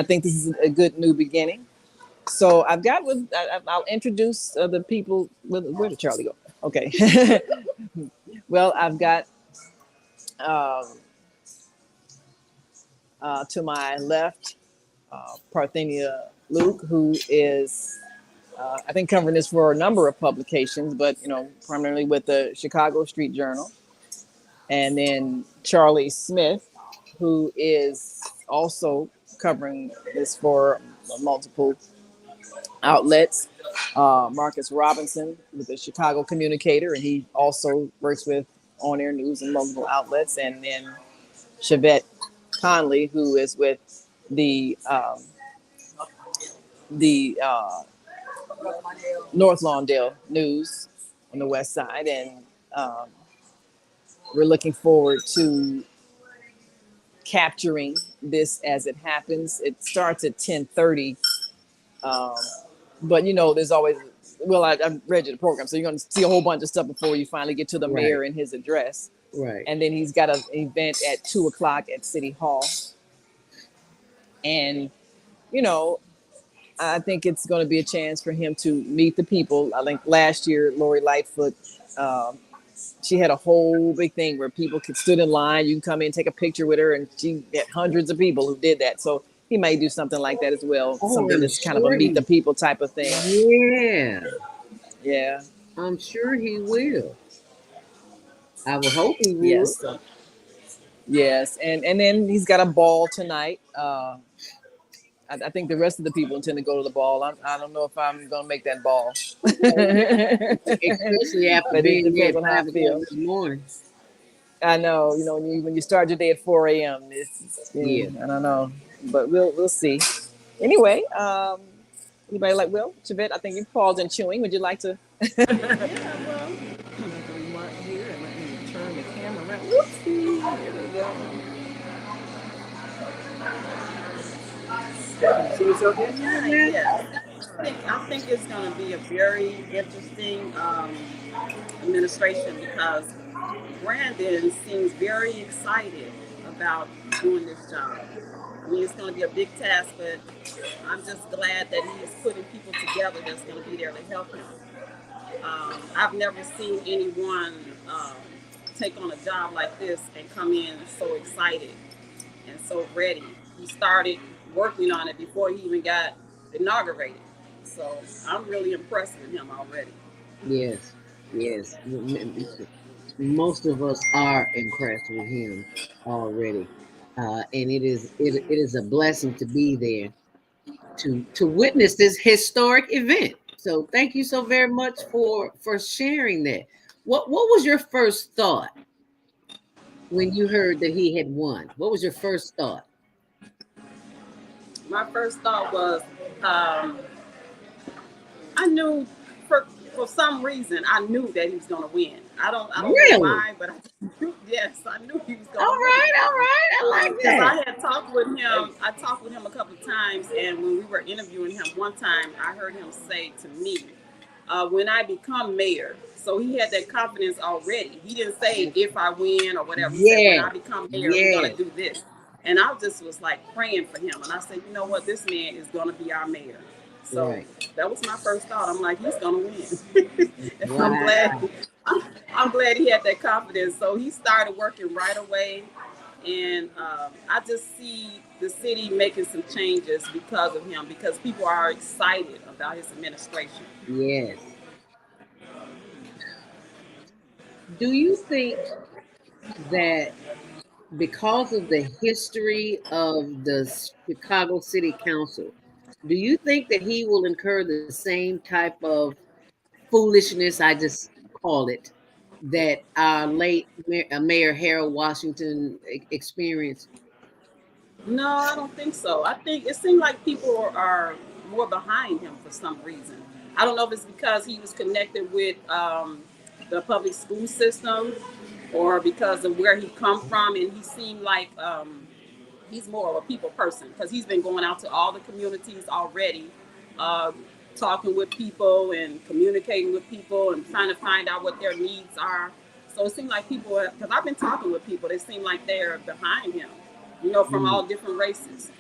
think this is a good new beginning. So I'll introduce the people. Where did Charlie go? Okay. Well, I've got to my left, Parthenia Luke, who is, I think, covering this for a number of publications, but, primarily with the Chicago Street Journal. And then Charlie Smith, who is also covering this for multiple outlets. Marcus Robinson with the Chicago Communicator, and he also works with on-air news and multiple outlets. And then Chevette Conley, who is with the North Lawndale News on the west side. And we're looking forward to capturing this as it happens. It starts at 10:30. But there's always, I've read you the program, so you're going to see a whole bunch of stuff before you finally get to the mayor and his address. Right. And then he's got an event at 2:00 at City Hall. And, I think it's going to be a chance for him to meet the people. I think last year, Lori Lightfoot, she had a whole big thing where people stood in line. You can come in, take a picture with her, and she had hundreds of people who did that. So he may do something like that as well. Something that's kind of a meet the people type of thing. Yeah. Yeah. I'm sure he will. I would hope he will. Yes. Yes. And then he's got a ball tonight. I think the rest of the people intend to go to the ball. I don't know if I'm going to make that ball. Especially after being there at 5 in the morning. I know, when you start your day at 4 a.m., I don't know, but we'll see. Anyway, anybody like Will? Chevette, I think you paused and chewing. Would you like to? Yeah, well, I'm going to remark here and let me turn the camera around. Whoopsie. Here we go. Yeah. I think it's going to be a very interesting administration because Brandon seems very excited about doing this job. I mean, it's going to be a big task, but I'm just glad that he's putting people together that's going to be there to help him. I've never seen anyone take on a job like this and come in so excited and so ready. He started working on it before he even got inaugurated. So I'm really impressed with him already. Yes. Most of us are impressed with him already. And it is a blessing to be there to witness this historic event. So thank you so very much for sharing that. What was your first thought when you heard that he had won? What was your first thought? My first thought was, I knew for some reason I knew that he was going to win. I don't really? know why, but I knew he was going to win. All right, I like that. I had talked with him. I talked with him a couple of times, and when we were interviewing him one time, I heard him say to me, "When I become mayor." So he had that confidence already. He didn't say if I win or whatever. He said, when I become mayor, we're going to do this. And I just was like praying for him. And I said, you know what? This man is going to be our mayor. So Right. that was my first thought. I'm like, he's gonna win. And Wow. I'm glad he had that confidence. So he started working right away. And I just see the city making some changes because of him, because people are excited about his administration. Yes. Do you think that because of the history of the Chicago City Council, do you think that he will incur the same type of foolishness, I just call it, that our late Mayor Harold Washington experienced? No, I don't think so. I think it seemed like people are more behind him for some reason. I don't know if it's because he was connected with the public school system, or because of where he come from, and he seemed like he's more of a people person, because he's been going out to all the communities already, uh, talking with people and communicating with people and trying to find out what their needs are. So it seemed like people, because I've been talking with people, they seem like they're behind him, from all different races.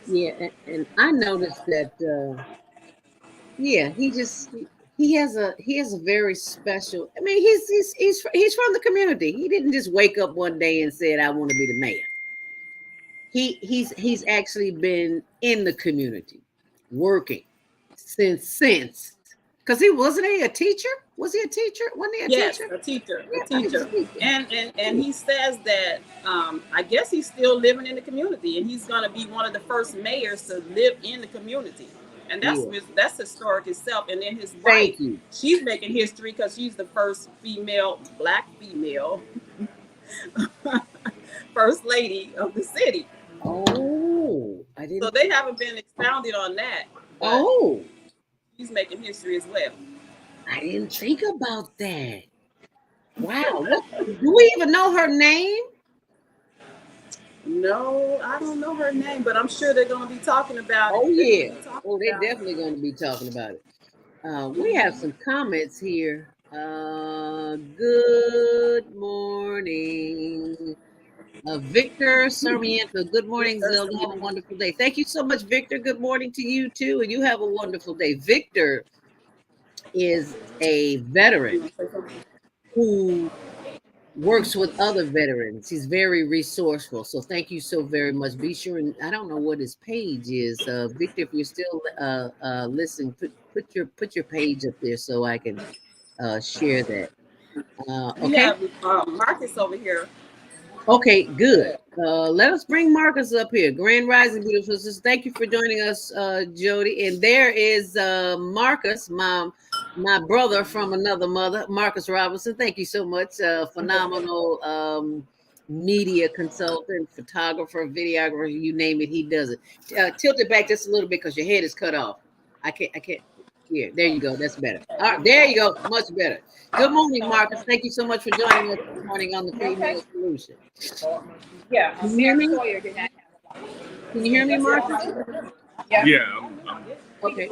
Yeah, and I noticed that. Yeah, he has a very special. I mean, he's from the community. He didn't just wake up one day and said, "I want to be the mayor." He's actually been in the community, working since. Because he wasn't he a teacher? Was he a teacher? Wasn't he a Yes, teacher? a teacher, Yeah, a teacher. And he says that I guess he's still living in the community, and he's going to be one of the first mayors to live in the community. And that's historic itself. And then his wife, she's making history because she's the first black female first lady of the city. Oh, I didn't. So they haven't been expounded on that. Oh, he's making history as well. I didn't think about that. Wow. Do we even know her name? No, I don't know her name, but I'm sure they're going to be talking about it. Oh, yeah. Oh, they're definitely going to be talking about it. We have some comments here. Good morning. Victor Sarmiento. Good morning, Zelda. Have a wonderful day. Thank you so much, Victor. Good morning to you, too. And you have a wonderful day. Victor is a veteran who works with other veterans. He's very resourceful. So thank you so very much. Be sure, and I don't know what his page is. Victor, if you're still listening, put your page up there so I can share that. Okay. We have Marcus over here. Okay, good. Let us bring Marcus up here. Grand Rising, beautiful sisters. Thank you for joining us, Jody. And there is Marcus, my brother from another mother, Marcus Robinson. Thank you so much. Phenomenal media consultant, photographer, videographer, you name it, he does it. Tilt it back just a little bit because your head is cut off. I can't. Here, there you go. That's better. All right, there you go. Much better. Good morning, Marcus. Thank you so much for joining us this morning on the Female Solution. Yeah, Can you hear me? Can you hear me, Marcus? Yeah. Okay.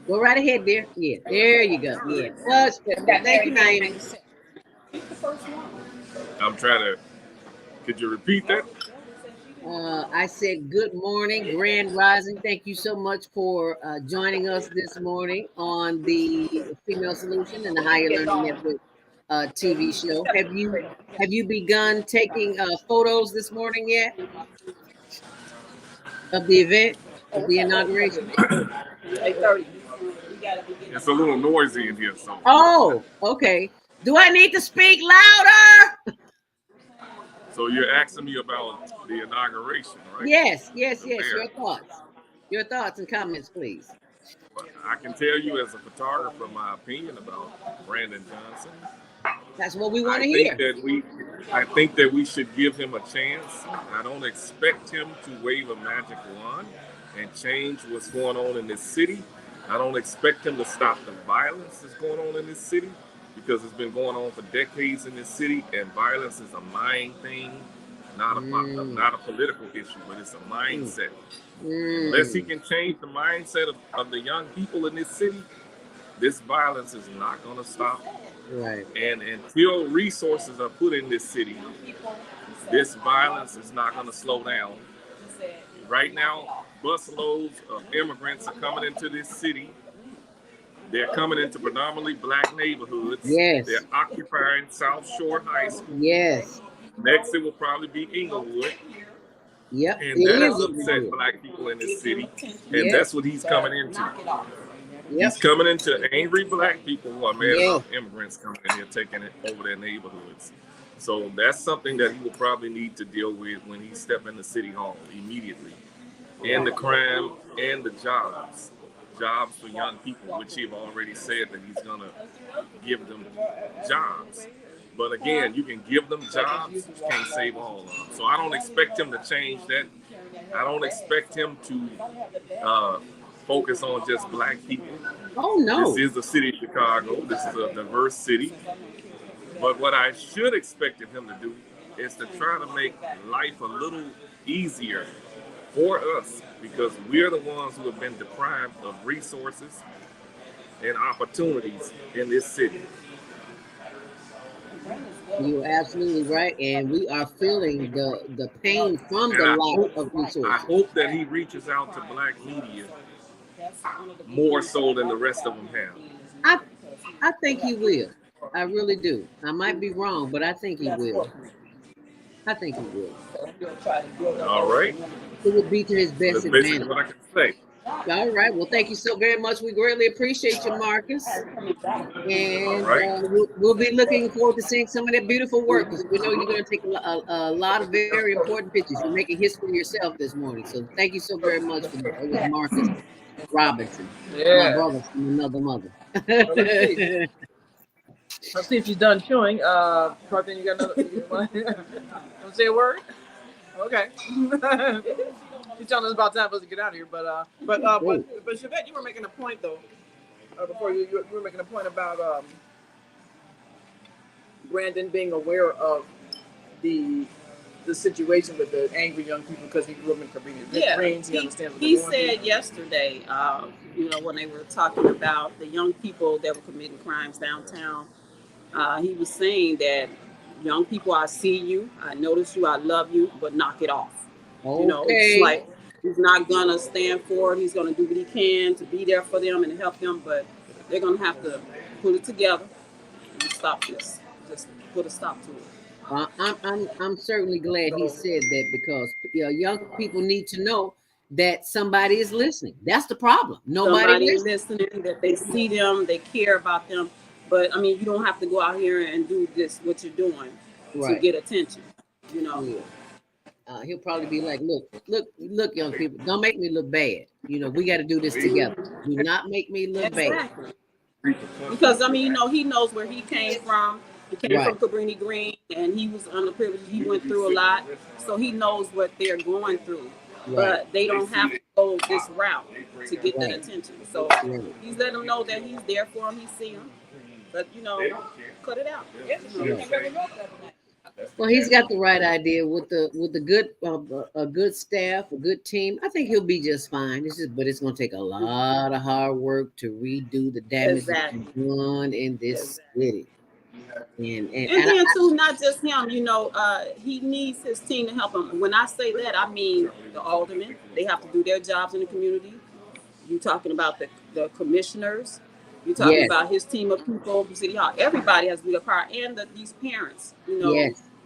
Go right ahead, dear. Yeah, there you go. Yeah. Much better. Thank you, Naomi. I'm trying to. Could you repeat that? I said good morning, Grand Rising. Thank you so much for joining us this morning on the Female Solution and the Higher Learning Network TV show. Have you begun taking photos this morning yet of the event, of the inauguration? 8:30. It's a little noisy in here, so. Oh, okay. Do I need to speak louder? So you're asking me about the inauguration, right? Yes. Your thoughts and comments, please. I can tell you as a photographer my opinion about Brandon Johnson. That's what we want to hear. I think that we should give him a chance. I don't expect him to wave a magic wand and change what's going on in this city. I don't expect him to stop the violence that's going on in this city, because it's been going on for decades in this city, and violence is a mind thing, not a political issue, but it's a mindset. Unless he can change the mindset of the young people in this city, this violence is not going to stop. Right. And until resources are put in this city, this violence is not going to slow down. Right now, busloads of immigrants are coming into this city. They're coming into predominantly black neighborhoods. Yes. They're occupying South Shore High School. Yes. Next, it will probably be Inglewood. Yep. And that has upset black people in this city. And that's what he's coming into. Yep. He's coming into angry black people who are mad about immigrants coming in here taking it over their neighborhoods. So that's something that he will probably need to deal with when he steps into City Hall immediately. And the crime and the jobs for young people, which he've already said that he's going to give them jobs. But again, you can give them jobs, you can't save all of them. So I don't expect him to change that. I don't expect him to focus on just black people. Oh, no. This is the city of Chicago. This is a diverse city. But what I should expect of him to do is to try to make life a little easier for us, because we're the ones who have been deprived of resources and opportunities in this city. You're absolutely right, and we are feeling the pain from the lack of resources. I hope that he reaches out to black media more so than the rest of them have. I think he will. I really do. I might be wrong, but I think he will. I think he will. All right. It would be to his best That's basically advantage. what I can say. All right. Well, thank you so very much. We greatly appreciate you, Marcus. And we'll be looking forward to seeing some of that beautiful work, because we know you're going to take a lot of very important pictures. You're making history yourself this morning. So thank you so very much for that. It was Marcus Robinson, my brother from another mother. Let's see if she's done chewing. Carthen, you got another? Don't say a word. Okay. She's telling us about time for us to get out of here, but Chevette, you were making a point though. Before you were making a point about Brandon being aware of the situation with the angry young people because he grew up in Cabrini Greens. He understands what he said yesterday, when they were talking about the young people that were committing crimes downtown, he was saying that young people, I see you, I notice you, I love you, but knock it off. Okay. You know, it's like he's not gonna stand for it. He's gonna do what he can to be there for them and to help them, but they're gonna have to put it together and stop this. Just put a stop to it. I'm certainly glad he said that, because young people need to know that somebody is listening. That's the problem. Nobody is listening, that they see them, they care about them. But I mean, you don't have to go out here and do this, what you're doing, to get attention. You know. Yeah. He'll probably be like, look, young people, don't make me look bad. You know, we got to do this together. Do not make me look bad. Because I mean, he knows where he came from. He came from Cabrini Green, and he was underprivileged. He went through a lot, so he knows what they're going through. But they don't have to go this route to get that attention. So he's letting them know that he's there for them. He see them, but cut it out. Well, he's got the right idea with the good a good staff, a good team. I think he'll be just fine. But it's going to take a lot of hard work to redo the damage that's done in this city. And then too, not just him. He needs his team to help him. When I say that, I mean the aldermen. They have to do their jobs in the community. You're talking about the commissioners. You're talking about his team of people from City Hall. Everybody has to do their part, and these parents,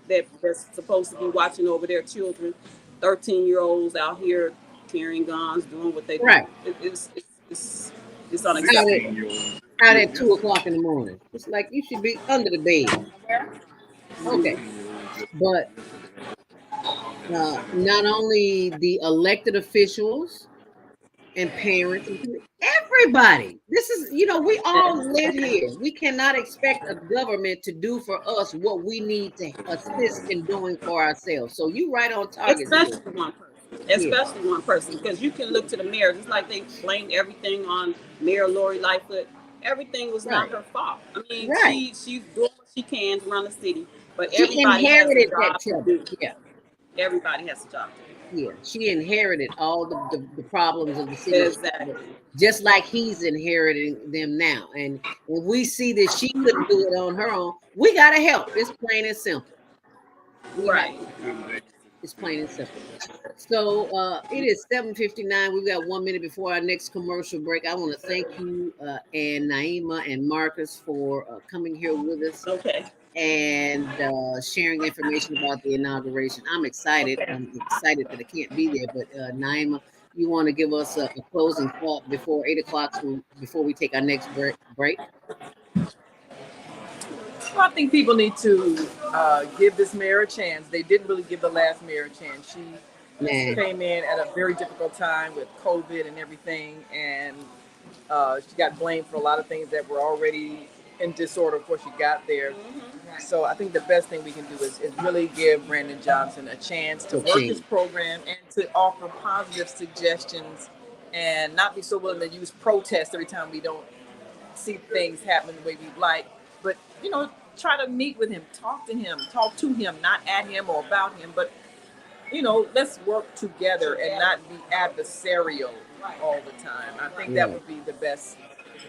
that's supposed to be watching over their children. 13-year-olds out here carrying guns, doing what they do. It's unacceptable. Out at 2:00 in the morning. It's like you should be under the bed. Okay. But not only the elected officials and parents, everybody. This is, we all live here. We cannot expect a government to do for us what we need to assist in doing for ourselves. So you right on target. Especially one person, because you can look to the mayor. It's like they blamed everything on Mayor Lori Lightfoot. Everything was not her fault. I mean, she's doing what she can to run the city, but everybody inherited has a job to do. Yeah, everybody has a job to do. Yeah, she inherited all the problems of the city, just like he's inheriting them now. And when we see that she couldn't do it on her own, we gotta help. It's plain and simple. Right. It's plain and simple. So it is 7:59. We've got 1 minute before our next commercial break. I want to thank you and Naima and Marcus for coming here with us Okay. and sharing information about the inauguration. I'm excited. I'm excited that I can't be there, but Naima, you want to give us a closing thought before 8 o'clock, before we take our next break? Well, I think people need to give this mayor a chance. They didn't really give the last mayor a chance. She came in at a very difficult time with COVID and everything, and she got blamed for a lot of things that were already in disorder before she got there. So I think the best thing we can do is really give Brandon Johnson a chance to work his program and to offer positive suggestions and not be so willing to use protest every time we don't see things happen the way we'd like. But, you know, try to meet with him, talk to him, not at him or about him, but, you know, let's work together and not be adversarial all the time. I think that would be the best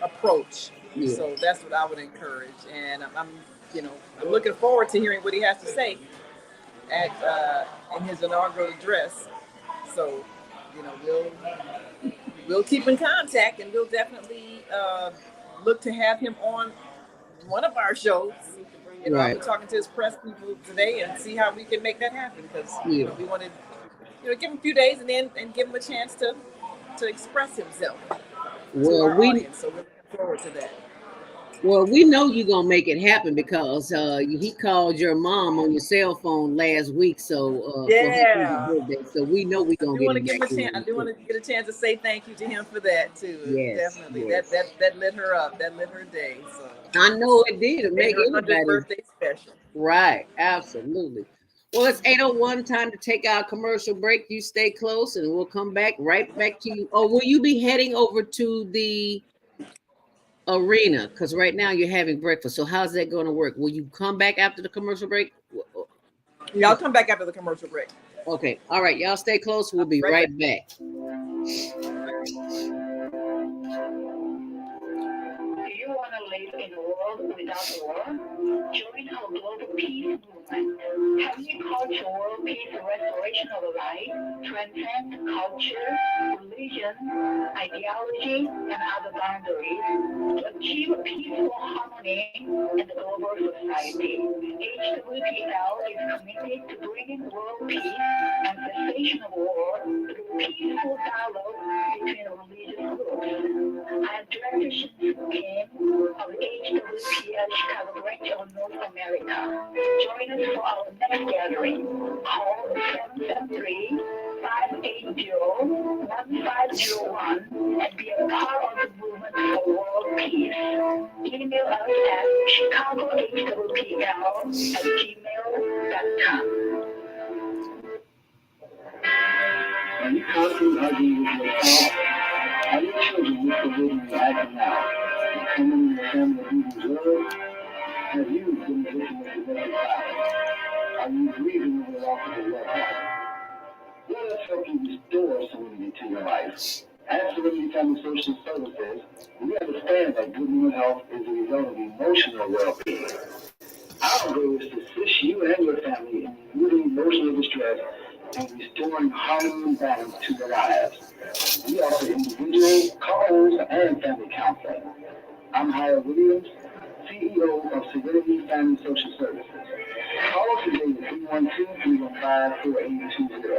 approach. So that's what I would encourage. And I'm looking forward to hearing what he has to say in his inaugural address. So, you know, we'll keep in contact, and we'll definitely look to have him on one of our shows. You know, I'll be talking to his press people today and see how we can make that happen, because we want to, give him a few days and give him a chance to express himself to our audience. So we're looking forward to that. Well, we know you're going to make it happen because he called your mom on your cell phone last week. So, for birthday, so we know we're going to get him back in. I do want to get a chance to say thank you to him for that, too. Yes, definitely. Yes. That lit her up. That lit her day. So I know it did. It made everybody's birthday special. Right. Absolutely. Well, it's 8:01, time to take our commercial break. You stay close and we'll come right back to you. Oh, will you be heading over to the arena? Because right now you're having breakfast. So how's that going to work? Will you come back after the commercial break? Yeah, I'll come back after the commercial break. Okay. All right. Y'all stay close. We'll be right back. Do you want to live in a world without war? Join our global peace movement. Having culture, world peace, and restoration of life transcend culture, religion, ideology, and other boundaries to achieve peaceful harmony in the global society. HWPL is committed to bringing world peace and cessation of war through peaceful dialogue between religious groups. I am Director Shinsu Kim of HWPL Chicago branch of North America. Join us for our next gathering. Call 773-580-1501 and be a part of the movement for world peace. Email us at chicagohwpl@gmail.com. Are you constantly arguing with yourself? Are your children with the way you're acting now? Becoming the family you deserve? Have you been the victim of domestic violence? Are you grieving over the loss of a loved one? Let us help you restore serenity to your life. At Serenity Family Social Services, we understand that good mental health is a result of emotional well-being. Our goal is to assist you and your family in removing emotional distress and restoring harmony and balance to their lives. We offer individual, couples, and family counseling. I'm Howard Williams, CEO of Serenity Family Social Services. Call us today at 312-315-4820.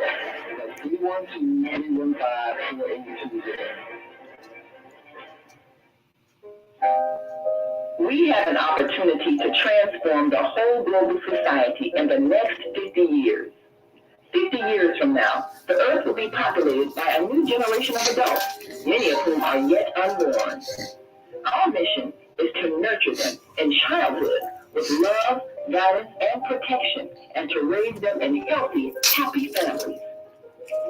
That's 312-315-4820. We have an opportunity to transform the whole global society in the next 50 years. 50 years from now, the earth will be populated by a new generation of adults, many of whom are yet unborn. Our mission is to nurture them in childhood with love, guidance, and protection, and to raise them in healthy, happy families.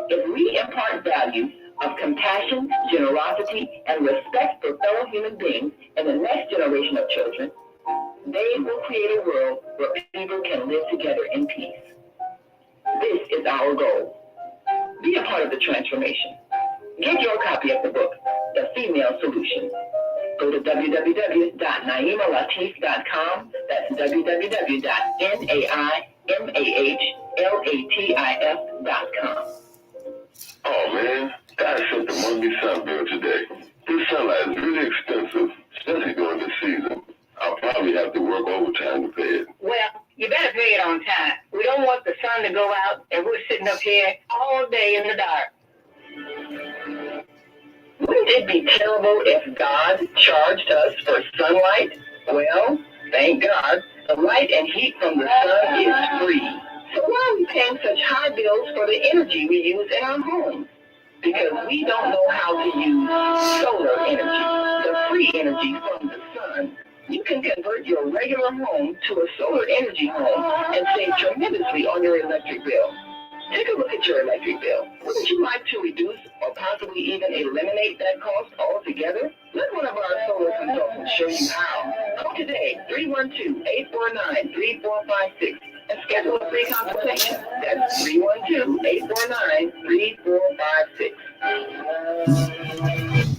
If we impart values of compassion, generosity, and respect for fellow human beings in the next generation of children, they will create a world where people can live together in peace. This is our goal. Be a part of the transformation. Get your copy of the book, The Female Solution. Go to www.naimalatif.com. That's www.naimalatif.com. latif.com. Oh man, gotta set the Monday sun bill today. This sunlight is really expensive, especially during this season. I'll probably have to work overtime to pay it. Well, you better pay it on time. We don't want the sun to go out and we're sitting up here all day in the dark. Wouldn't it be terrible if God charged us for sunlight? Well, thank God, the light and heat from the sun is free. So why are we paying such high bills for the energy we use in our homes? Because we don't know how to use solar energy, the free energy from the sun. You can convert your regular home to a solar energy home and save tremendously on your electric bill. Take a look at your electric bill. Wouldn't you like to reduce or possibly even eliminate that cost altogether? Let one of our solar consultants show you how. Call today, 312-849-3456, and schedule a free consultation. That's 312-849-3456.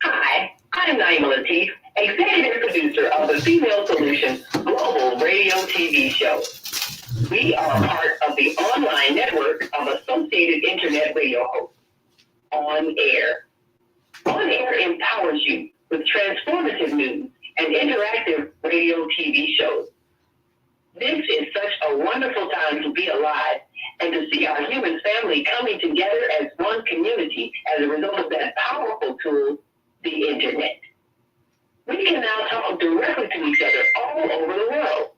Hi, I'm Naima Latif, executive producer of the Female Solution Global Radio TV show. We are part of the online network of associated internet radio hosts. On Air. On Air empowers you with transformative news and interactive radio TV shows. This is such a wonderful time to be alive and to see our human family coming together as one community as a result of that powerful tool, the internet. We can now talk directly to each other all over the world.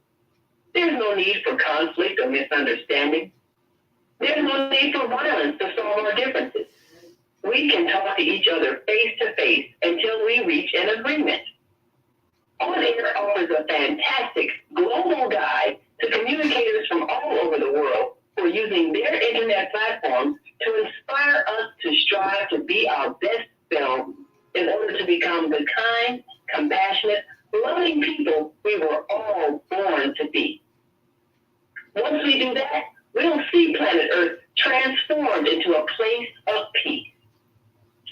There's no need for conflict or misunderstanding. There's no need for violence to solve our differences. We can talk to each other face to face until we reach an agreement. On Air offers a fantastic global guide to communicators from all over the world who are using their internet platforms to inspire us to strive to be our best selves in order to become the kind, compassionate, loving people we were all born to be. Once we do that, we'll see planet Earth transformed into a place of peace.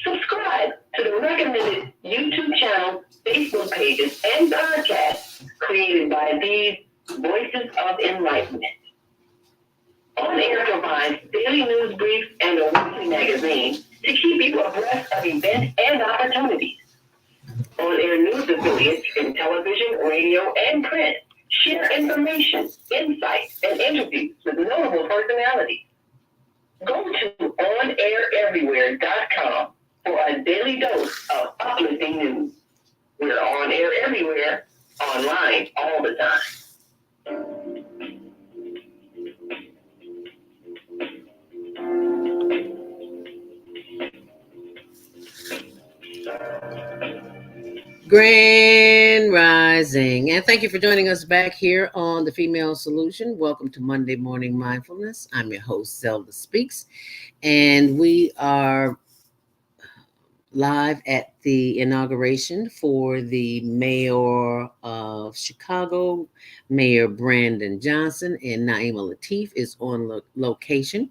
Subscribe to the recommended YouTube channels, Facebook pages, and podcasts created by these Voices of Enlightenment. On Air provides daily news briefs and a weekly magazine to keep you abreast of events and opportunities. On Air news affiliates in television, radio, and print share information, insights, and interviews with notable personalities. Go to onaireverywhere.com for a daily dose of uplifting news. We're on air everywhere, online all the time. Grand Rising, and thank you for joining us back here on the Female Solution. Welcome to Monday Morning Mindfulness. I'm your host, Zelda Speaks, and we are live at the inauguration for the mayor of Chicago, Mayor Brandon Johnson, and Naima Latif is on location,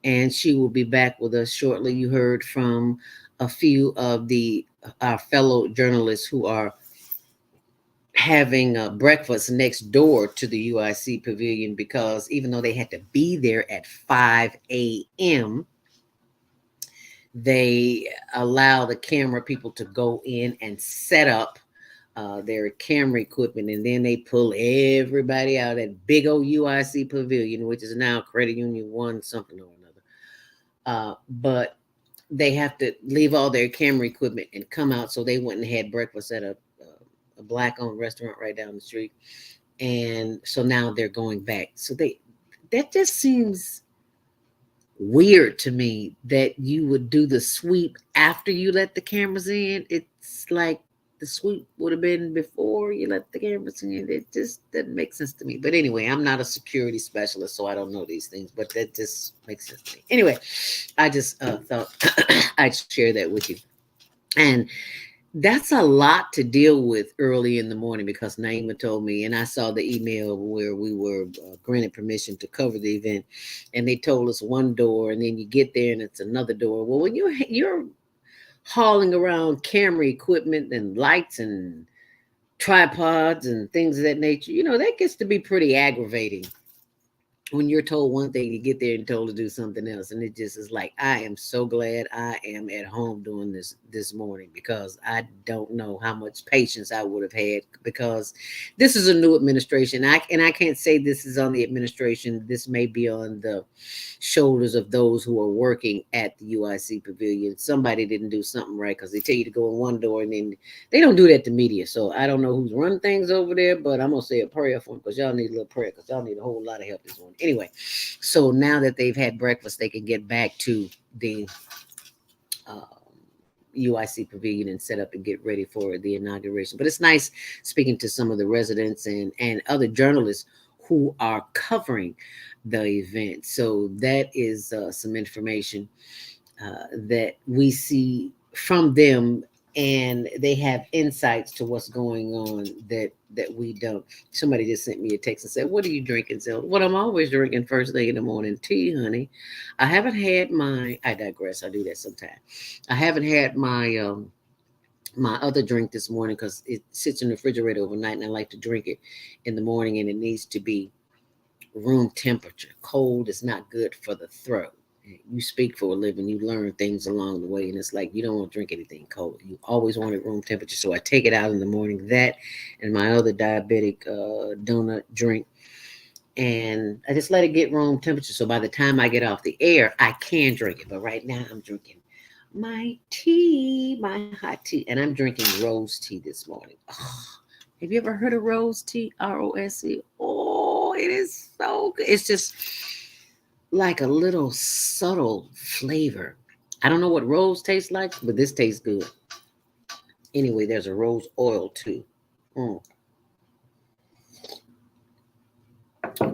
and she will be back with us shortly. You heard from a few of our fellow journalists who are having breakfast next door to the UIC Pavilion, because even though they had to be there at 5 a.m., they allow the camera people to go in and set up their camera equipment, and then they pull everybody out at big old UIC Pavilion, which is now Credit Union 1 something or another. But they have to leave all their camera equipment and come out. So they went and had breakfast at a Black-owned restaurant right down the street. And so now they're going back. So that just seems weird to me that you would do the sweep after you let the cameras in. It's like the sweep would have been before you let the cameras in. It just doesn't make sense to me. But anyway, I'm not a security specialist, so I don't know these things, but that just makes sense to me. Anyway, I just thought I'd share that with you. And that's a lot to deal with early in the morning, because Naima told me, and I saw the email where we were granted permission to cover the event, and they told us one door, and then you get there and it's another door. Well, when you're hauling around camera equipment and lights and tripods and things of that nature, that gets to be pretty aggravating. when you're told one thing, you get there and told to do something else, and it just is like, I am so glad I am at home doing this morning, because I don't know how much patience I would have had, because this is a new administration. I can't say this is on the administration. This may be on the shoulders of those who are working at the UIC Pavilion. Somebody didn't do something right, because they tell you to go in one door and then they don't do that to media. So I don't know who's running things over there, but I'm gonna say a prayer for them, because y'all need a little prayer, because y'all need a whole lot of help this morning. Anyway, so now that they've had breakfast, they can get back to the uh, UIC Pavilion and set up and get ready for the inauguration. But it's nice speaking to some of the residents and other journalists who are covering the event. So that is some information that we see from them, and they have insights to what's going on that we don't. Somebody just sent me a text and said, "What are you drinking, Zelda?" What I'm always drinking first thing in the morning, tea, honey. I haven't had my. I digress. I do that sometimes. I haven't had my my other drink this morning, because it sits in the refrigerator overnight, and I like to drink it in the morning, and it needs to be room temperature. Cold is not good for the throat. You speak for a living, you learn things along the way, and it's like you don't want to drink anything cold. You always want it room temperature. So I take it out in the morning, that and my other diabetic donut drink, and I just let it get room temperature. So by the time I get off the air, I can drink it. But right now I'm drinking my tea, my hot tea, and I'm drinking rose tea this morning. Oh, have you ever heard of rose tea? ROSE. Oh, it is so good. It's just like a little subtle flavor. I don't know what rose tastes like, but this tastes good. Anyway, there's a rose oil too.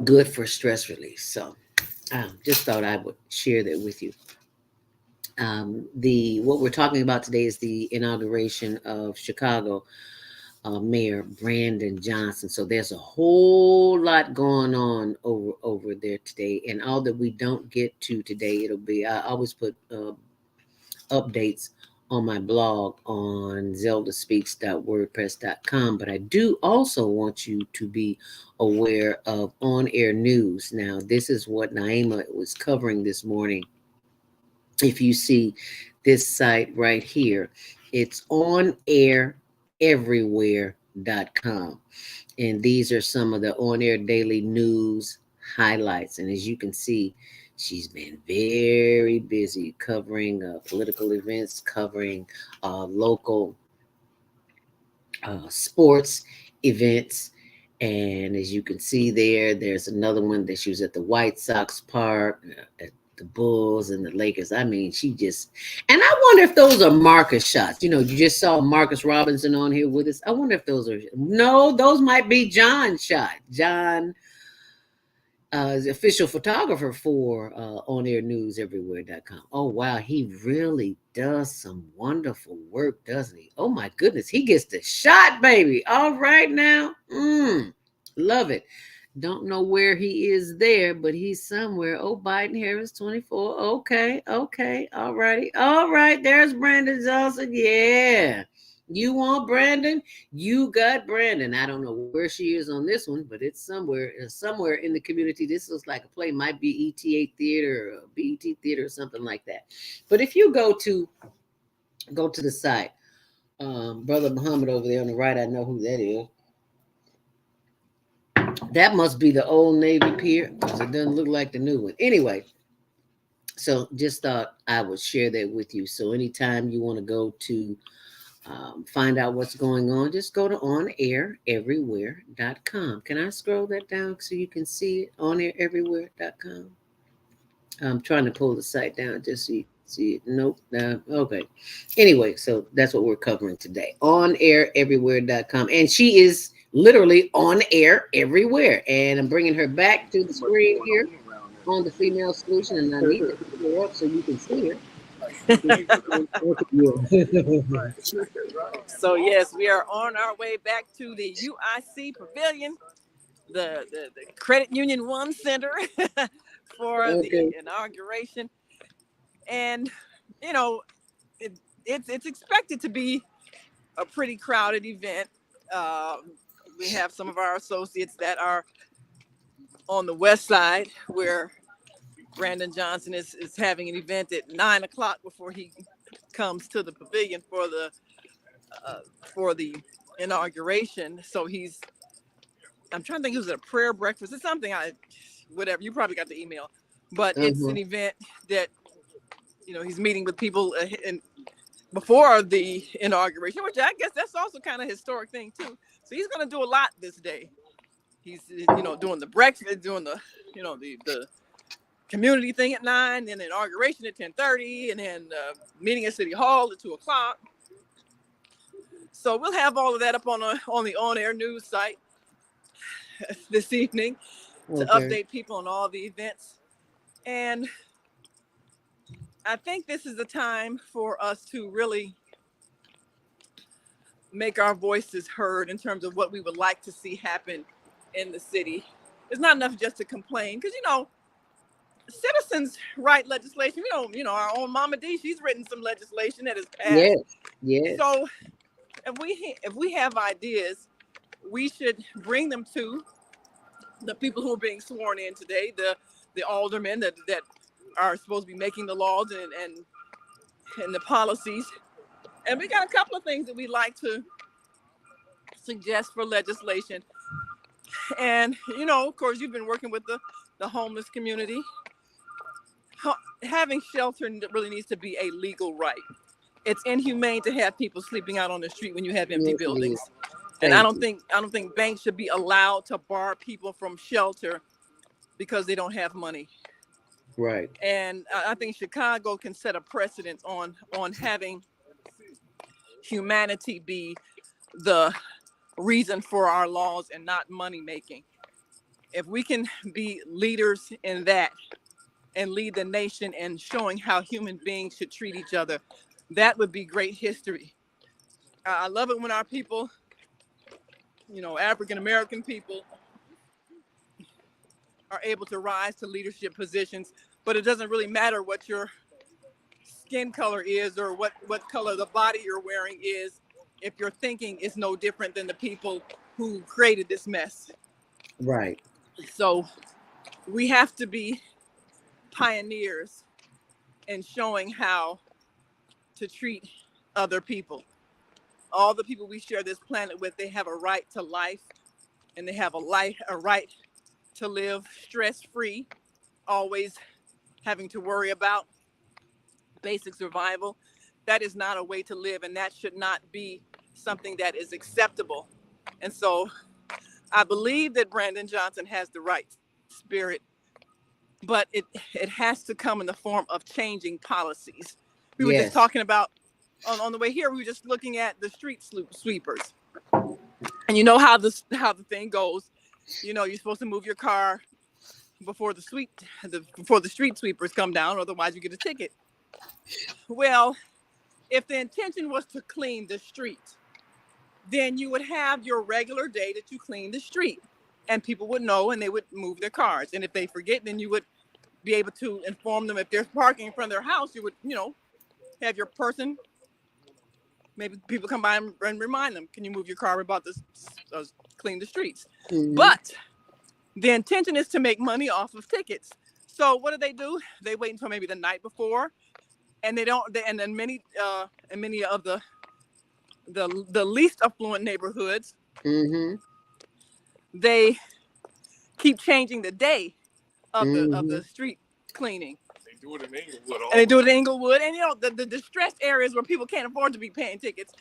Good for stress relief. So just thought I would share that with you. What we're talking about today is the inauguration of Chicago Mayor Brandon Johnson. So there's a whole lot going on over there today, and all that we don't get to today, I always put updates on my blog on zeldaspeaks.wordpress.com, but I do also want you to be aware of on-air news. Now, this is what Naima was covering this morning. If you see this site right here, it's onaireverywhere.com. And these are some of the on-air daily news highlights. And as you can see, she's been very busy covering political events, covering local sports events. And as you can see there's another one that she was at the White Sox park, at the Bulls and the Lakers. I mean, she just, and I wonder if those are Marcus shots. You know, you just saw Marcus Robinson on here with us. I wonder if those are, no, those might be John's shot. John is the official photographer for onairenews.everywhere.com. Oh, wow. He really does some wonderful work, doesn't he? Oh, my goodness. He gets the shot, baby. All right now. Love it. Don't know where he is there, but he's somewhere. Oh, Biden Harris 24. Okay. All righty. All right. There's Brandon Johnson. Yeah. You want Brandon? You got Brandon. I don't know where she is on this one, but it's somewhere in the community. This looks like a play. Might be ETA Theater or BET Theater or something like that. But if you go to the site, Brother Muhammad over there on the right, I know who that is. That must be the old Navy Pier, because it doesn't look like the new one. Anyway, so just thought I would share that with you. So anytime you want to go to find out what's going on, just go to onaireverywhere.com. Can I scroll that down so you can see it? Onaireverywhere.com. I'm trying to pull the site down just so you see it. Nope. Okay. Anyway, so that's what we're covering today. Onaireverywhere.com. And she is literally on air everywhere. And I'm bringing her back to the screen here on the Female Solution. And I need to put her up so you can see her. So yes, we are on our way back to the UIC Pavilion, the Credit Union One Center for the inauguration, and you know it's expected to be a pretty crowded event. We have some of our associates that are on the west side where Brandon Johnson is having an event at 9 o'clock before he comes to the pavilion for the inauguration. So I'm trying to think, it was a prayer breakfast or something. Whatever, you probably got the email, but it's an event that, he's meeting with people before the inauguration, which I guess that's also kind of a historic thing too. So he's going to do a lot this day. He's, doing the breakfast, doing the, the community thing at 9, then the inauguration at 10:30, and then meeting at City Hall at 2 o'clock. So we'll have all of that up on the on-air news site this evening to update people on all the events. And I think this is the time for us to really make our voices heard in terms of what we would like to see happen in the city. It's not enough just to complain, because citizens write legislation. Our own Mama D, she's written some legislation that has passed. Yes. So if we have ideas, we should bring them to the people who are being sworn in today, the aldermen that are supposed to be making the laws and the policies. And we got a couple of things that we'd like to suggest for legislation. And, of course, you've been working with the homeless community. Having shelter really needs to be a legal right. It's inhumane to have people sleeping out on the street when you have empty buildings. And I don't think banks should be allowed to bar people from shelter because they don't have money. Right. And I think Chicago can set a precedent on having humanity be the reason for our laws and not money making. If we can be leaders in that and lead the nation in showing how human beings should treat each other, that would be great history. I love it when our people, African-American people, are able to rise to leadership positions, but it doesn't really matter what your skin color is or what color the body you're wearing is if your thinking is no different than the people who created this mess. Right. So we have to be pioneers in showing how to treat other people. All the people we share this planet with, they have a right to life, and they have a right to live stress-free, always having to worry about basic survival. That is not a way to live, and that should not be something that is acceptable. And so I believe that Brandon Johnson has the right spirit, but it has to come in the form of changing policies. We were just talking about, on the way here, we were just looking at the street sweepers. And you know how the thing goes. You're supposed to move your car before the street sweepers come down, otherwise you get a ticket. Well, if the intention was to clean the street, then you would have your regular day that you clean the street, and people would know and they would move their cars. And if they forget, then you would be able to inform them. If they're parking in front of their house, you would, have your person, maybe people come by and remind them, can you move your car about this, clean the streets? Mm-hmm. But the intention is to make money off of tickets. So what do? They wait until maybe the night before, and they don't. And then many of the least affluent neighborhoods, mm-hmm. they keep changing the day of the street cleaning. They do it in Inglewood. And they do it in Inglewood, and the distressed areas where people can't afford to be paying tickets,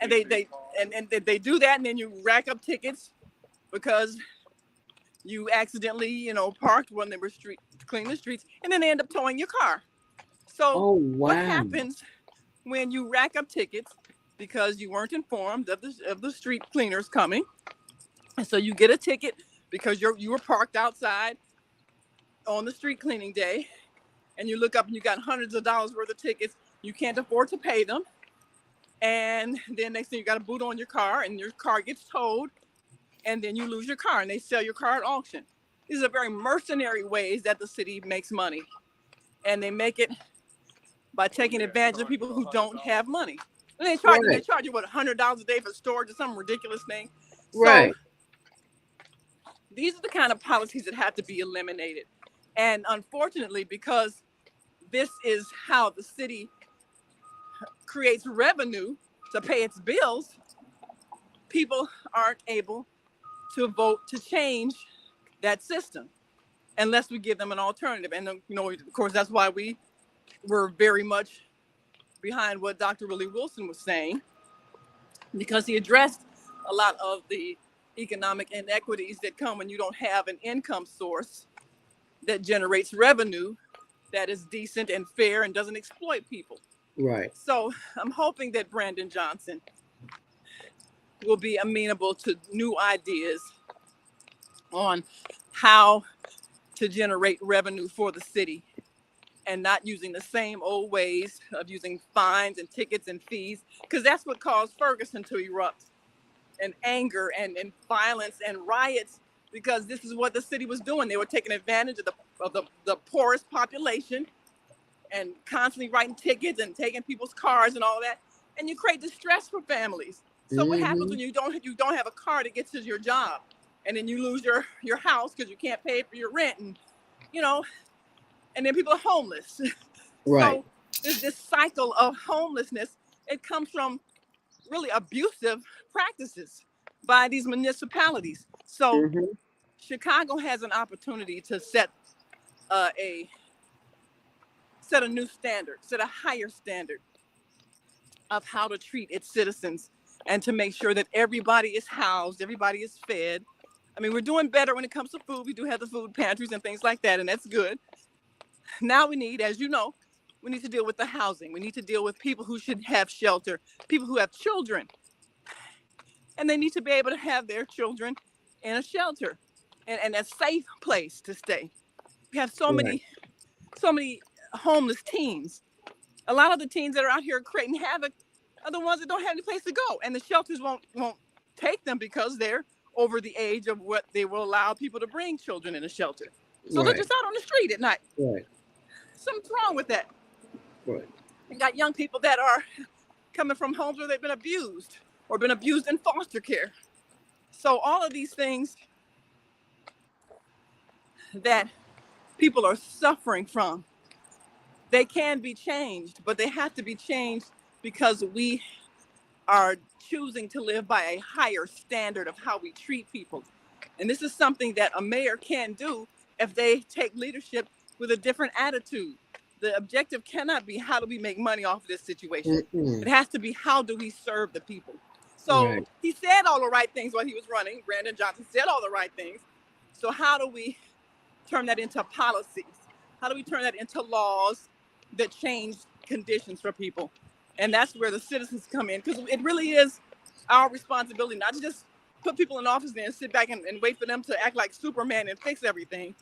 and they do that, and then you rack up tickets because you accidentally parked when they were cleaning the streets, and then they end up towing your car. So what happens when you rack up tickets because you weren't informed of the street cleaners coming, and so you get a ticket because you were parked outside on the street cleaning day, and you look up and you got hundreds of dollars worth of tickets. You can't afford to pay them, and then next thing you got a boot on your car, and your car gets towed, and then you lose your car, and they sell your car at auction. These are very mercenary ways that the city makes money, and they make it by taking advantage of people who don't have money. And they charge you what, $100 a day for storage or some ridiculous thing. Right. So These are the kind of policies that have to be eliminated. And unfortunately, because this is how the city creates revenue to pay its bills, people aren't able to vote to change that system unless we give them an alternative. And, of course, that's why we were very much behind what Dr. Willie Wilson was saying, because he addressed a lot of the economic inequities that come when you don't have an income source that generates revenue that is decent and fair and doesn't exploit people. Right. So I'm hoping that Brandon Johnson will be amenable to new ideas on how to generate revenue for the city and not using the same old ways of using fines and tickets and fees, because that's what caused Ferguson to erupt, and anger and violence and riots, because this is what the city was doing. They were taking advantage of the poorest population and constantly writing tickets and taking people's cars and all that. And you create distress for families. So what happens when you don't have a car to get to your job, and then you lose your house because you can't pay for your rent, and and then people are homeless. Right. So there's this cycle of homelessness. It comes from really abusive practices by these municipalities. So Chicago has an opportunity to set a new standard, set a higher standard of how to treat its citizens, and to make sure that everybody is housed, everybody is fed. I mean, we're doing better when it comes to food. We do have the food pantries and things like that, and that's good. Now we need, as you know, we need to deal with the housing. We need to deal with people who should have shelter, people who have children, and they need to be able to have their children in a shelter and a safe place to stay. We have so many homeless teens. A lot of the teens that are out here creating havoc are the ones that don't have any place to go, and the shelters won't take them because they're over the age of what they will allow people to bring children in a shelter. So they're just out on the street at night. Right. Something's wrong with that. Right. You got young people that are coming from homes where they've been abused or been abused in foster care. So all of these things that people are suffering from, they can be changed, but they have to be changed because we are choosing to live by a higher standard of how we treat people. And this is something that a mayor can do if they take leadership with a different attitude. The objective cannot be how do we make money off of this situation. It has to be how do we serve the people. So he said all the right things while he was running. Brandon Johnson said all the right things. So how do we turn that into policies? How do we turn that into laws that change conditions for people? And that's where the citizens come in, because it really is our responsibility not to just put people in office there and sit back and wait for them to act like Superman and fix everything.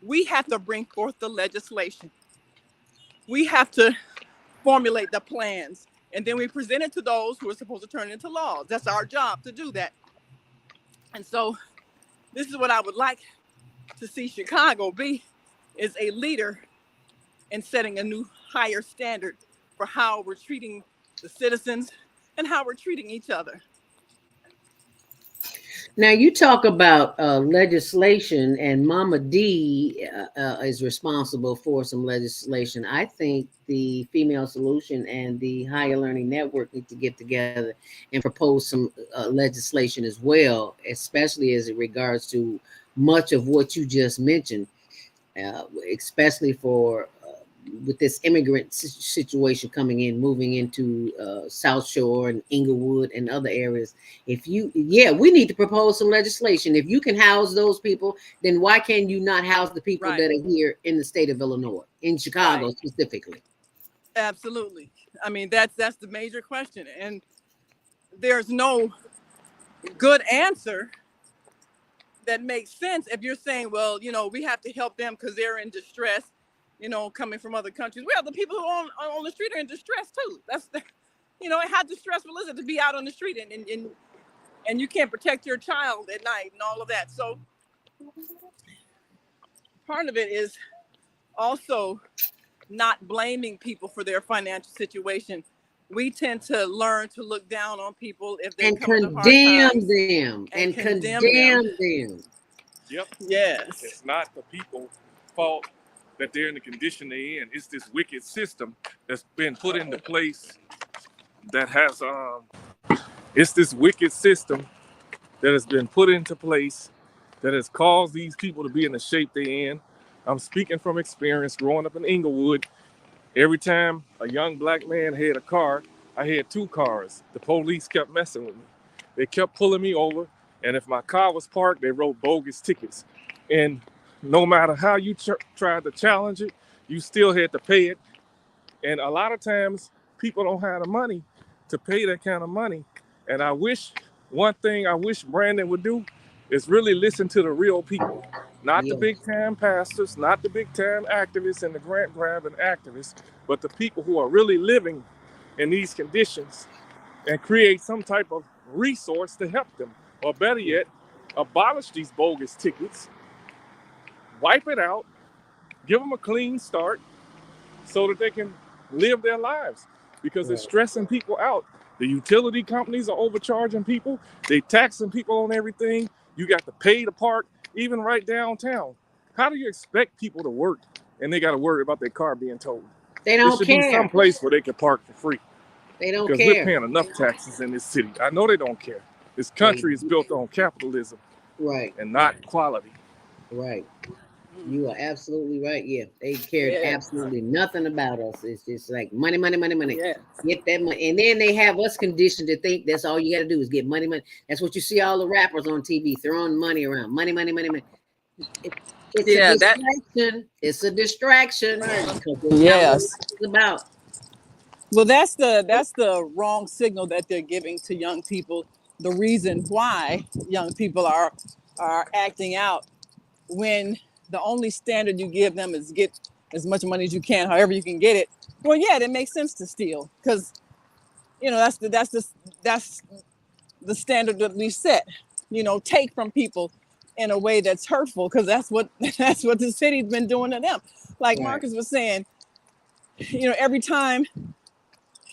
We have to bring forth the legislation. We have to formulate the plans, and then we present it to those who are supposed to turn it into laws. That's our job to do that. And so this is what I would like to see Chicago be, is a leader in setting a new higher standard for how we're treating the citizens and how we're treating each other. Now you talk about legislation, and Mama D is responsible for some legislation. I think the Female Solution and the Higher Learning Network need to get together and propose some legislation as well, especially as it regards to much of what you just mentioned, especially for with this immigrant situation coming in, moving into South Shore and Inglewood and other areas. We need to propose some legislation. If you can house those people, then why can you not house the people that are here in the state of Illinois, in Chicago specifically? Absolutely. I mean, that's the major question. And there's no good answer that makes sense if you're saying, well, we have to help them because they're in distress, coming from other countries. Well, the people who are on the street are in distress too. That's how distressful is it to be out on the street and you can't protect your child at night and all of that. So part of it is also not blaming people for their financial situation. We tend to learn to look down on people if they come to hard times and condemn them. Yep. Yes. It's not the people's fault that they're in the condition they're in. It's this wicked system that's been put into place that has it's this wicked system that has been put into place that has caused these people to be in the shape they're in. I'm speaking from experience growing up in Inglewood. Every time a young black man had a car, I had 2 cars. The police kept messing with me. They kept pulling me over, and if my car was parked, they wrote bogus tickets. And no matter how you tried to challenge it, you still had to pay it. And a lot of times, people don't have the money to pay that kind of money. And one thing I wish Brandon would do is really listen to the real people. Not the big time pastors, not the big time activists and the grant grabbing activists, but the people who are really living in these conditions and create some type of resource to help them. Or better yet, abolish these bogus tickets, wipe it out, give them a clean start so that they can live their lives, because it's stressing people out. The utility companies are overcharging people. They taxing people on everything. You got to pay to park, even right downtown. How do you expect people to work and they got to worry about their car being towed? They don't there should care. be some place where they can park for free. They don't because care. we're paying enough taxes in this city. I know they don't care. This country is built on capitalism, right, and not quality. Right. You are absolutely right. Yeah, they cared absolutely nothing about us. It's just like money, money, money, money. Yeah. Get that money, and then they have us conditioned to think that's all you got to do is get money, money. That's what you see all the rappers on TV throwing money around. Money, money, money, money. It's a distraction. It's a distraction. Yes. It's about. Well, that's the wrong signal that they're giving to young people. The reason why young people are acting out, when the only standard you give them is get as much money as you can, however you can get it. Well, yeah, it makes sense to steal, because that's the standard that we set. Take from people in a way that's hurtful, because that's what the city's been doing to them. Like Marcus was saying, every time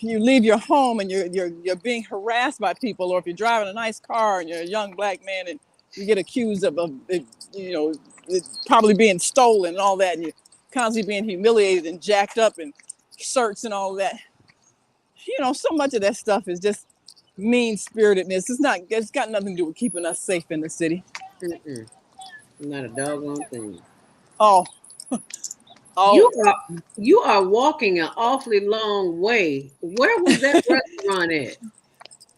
you leave your home and you're being harassed by people, or if you're driving a nice car and you're a young black man and you get accused of probably being stolen and all that, and you're constantly being humiliated and jacked up and searched and all that. So much of that stuff is just mean-spiritedness. It's got nothing to do with keeping us safe in the city. Not a doggone thing. Oh. You are walking an awfully long way. Where was that restaurant at?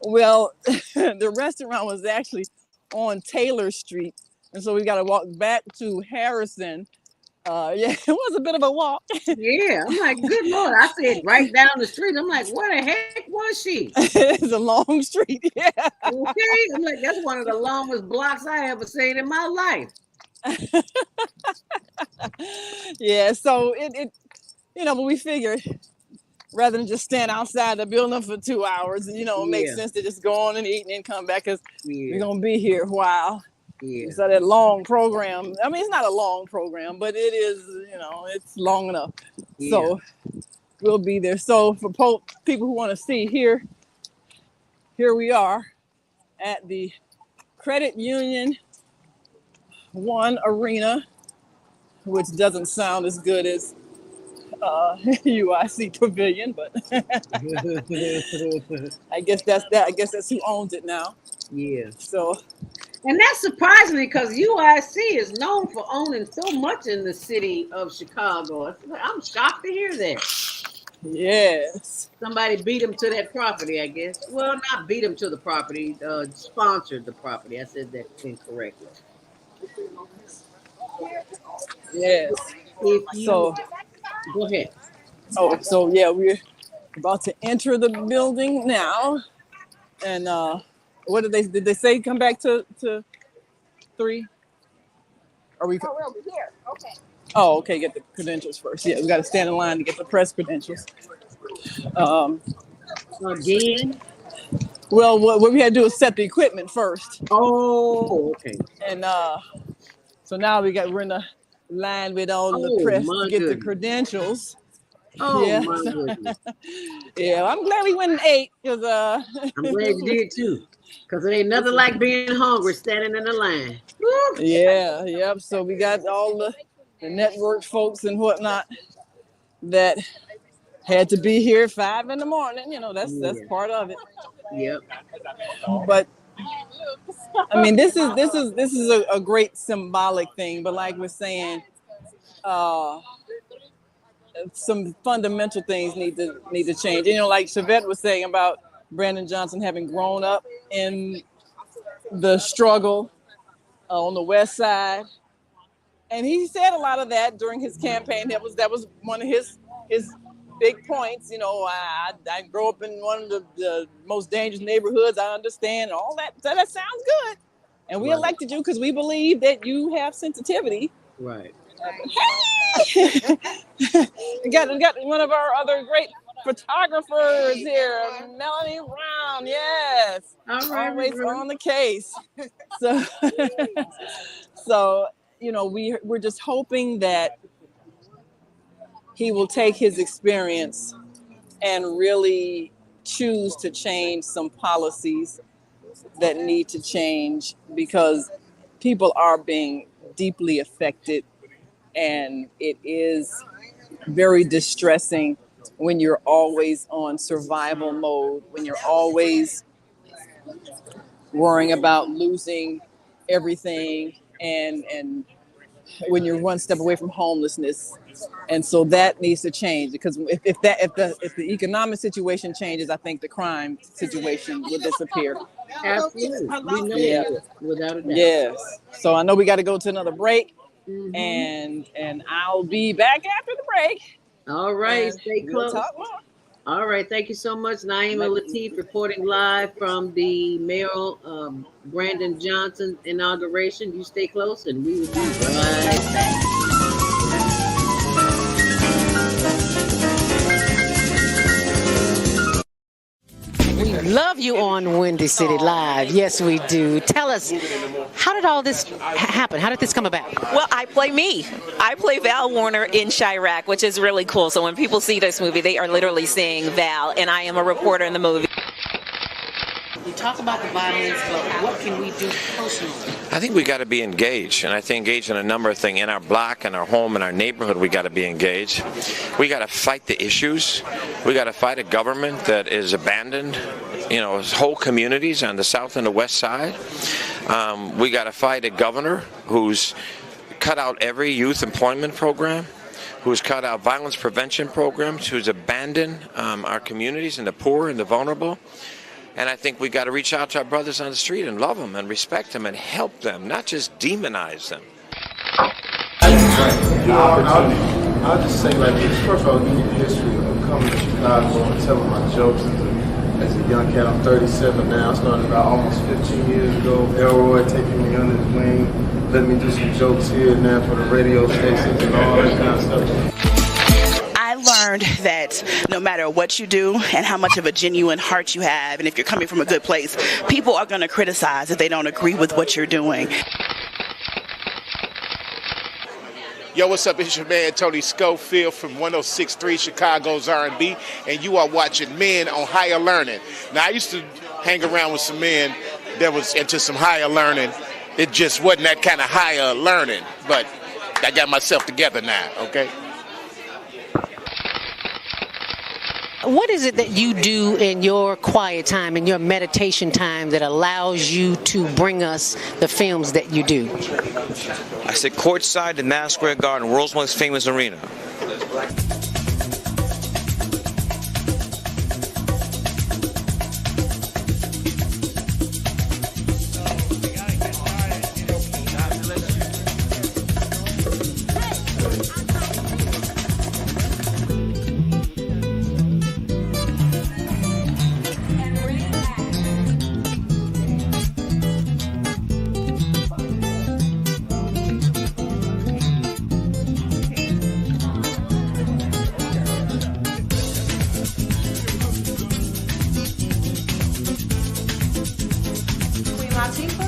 Well, the restaurant was actually on Taylor Street, and so we got to walk back to Harrison. It was a bit of a walk. Yeah, I'm like, good Lord. I said right down the street. I'm like, where the heck was she? It's a long street. Yeah. Okay. I'm like, that's one of the longest blocks I ever seen in my life. Yeah, so but we figured rather than just stand outside the building for 2 hours, it makes sense to just go on and eat and then come back, because we're gonna be here a while. Yeah. So that long program, I mean, it's not a long program, but it is, it's long enough. Yeah. So we'll be there. So for people who want to see, here we are at the Credit Union 1 Arena, which doesn't sound as good as UIC Pavilion, but I guess that's that. I guess that's who owns it now. Yeah. So, and that's surprising, because UIC is known for owning so much in the city of Chicago. I'm shocked to hear that. Yes. Somebody beat him to that property, I guess. Well, not beat him to the property, sponsored the property. I said that incorrectly. Yes. So go ahead. Oh, so yeah, we're about to enter the building now. And what did they say? Come back to 3? Are we? Oh, we'll be here. Okay. Oh, okay. Get the credentials first. Yeah, we got to stand in line to get the press credentials. Again. Well, what we had to do is set the equipment first. Oh, okay. And so now we're in the line with all the press to get the credentials. Oh, yeah. my goodness. Yeah, I'm glad we went in 8, because I'm glad you did too. Because it ain't nothing like being hungry, standing in the line. Woo! Yeah, yep. So we got all the network folks and whatnot that had to be here 5 a.m. You know, that's part of it. Yep. But I mean, this is a great symbolic thing. But like we're saying, some fundamental things need to change. You know, like Chevette was saying about Brandon Johnson having grown up in the struggle on the West Side, and he said a lot of that during his campaign. That was one of his big points. You know, I grew up in one of the most dangerous neighborhoods. I understand all that. So that sounds good, and we elected you because we believe that you have sensitivity. Right. we got one of our other great photographers here, Melanie Brown. Yes, always on the case. So you know, we're just hoping that he will take his experience and really choose to change some policies that need to change, because people are being deeply affected, and it is very distressing when you're always on survival mode, when you're always worrying about losing everything, and when you're one step away from homelessness. And so that needs to change, because if the economic situation changes, I think the crime situation will disappear. Absolutely. We know that, without a doubt. Yes. So I know we got to go to another break, and I'll be back after the break. All right, stay close. We'll talk more. All right, thank you so much, Naima Latif, reporting live from the mayoral Brandon Johnson inauguration. You stay close, and we will be right back. We love you on Windy City Live. Yes, we do. Tell us, how did all this happen? How did this come about? Well, I play me. I play Val Warner in Chirac, which is really cool. So when people see this movie, they are literally seeing Val, and I am a reporter in the movie. You talk about the violence, but what can we do personally? I think we got to be engaged, and I think engaged in a number of things. In our block, in our home, in our neighborhood, we got to be engaged. We got to fight the issues. We got to fight a government that is abandoned, you know, whole communities on the south and the west side. We got to fight a governor who's cut out every youth employment program, who's cut out violence prevention programs, who's abandoned our communities and the poor and the vulnerable. And I think we got to reach out to our brothers on the street and love them and respect them and help them, not just demonize them. I'll just say like this. First of all, give you the history of coming to Chicago and telling my jokes as a young cat. I'm 37 now. I started about almost 15 years ago. Elroy taking me under his wing, letting me do some jokes here and there for the radio stations and all that kind of stuff. I learned that no matter what you do and how much of a genuine heart you have, and if you're coming from a good place, people are going to criticize if they don't agree with what you're doing. Yo, what's up? It's your man Tony Schofield from 106.3 Chicago's R&B, and you are watching Men on Higher Learning. Now, I used to hang around with some men that was into some higher learning. It just wasn't that kind of higher learning, but I got myself together now, okay? What is it that you do in your quiet time, in your meditation time, that allows you to bring us the films that you do? I sit courtside in Madison Square Garden, world's most famous arena.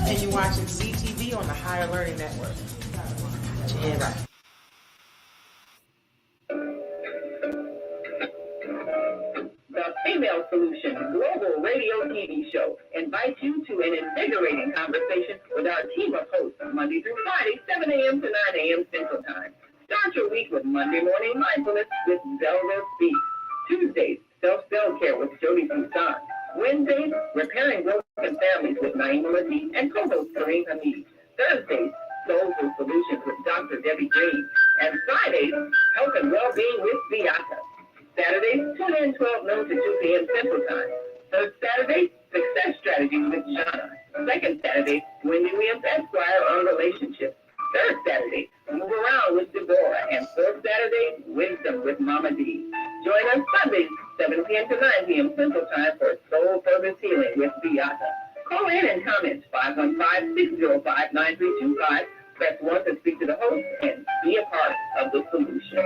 And you're watching CTV on the Higher Learning Network. Yeah, right. The Female Solution Global Radio TV Show invites you to an invigorating conversation with our team of hosts Monday through Friday, 7 a.m. to 9 a.m. Central Time. Start your week with Monday Morning Mindfulness with Zelda Speaks. Tuesdays, Self-Care with Jody Toussaint. Wednesdays, Repairing Broken Families with Naima Latif and co-host Kareem Hamid. Thursdays, Soulful Solutions with Dr. Debbie Green. And Fridays, Health and Wellbeing with Beata. Saturdays, tune in 12 noon to 2 p.m. Central Time. Third Saturday, Success Strategies with Shauna. Second Saturday, Wendy Williams Esquire on relationships. Third Saturday, Move Around with Deborah. And fourth Saturday, Wisdom with Mama D. Join us Sundays, 7 p.m. to 9 p.m. Central Time for Soul Purpose Healing with Beata. Call in and comment 515-605-9325. Press 1 to speak to the host and be a part of the solution.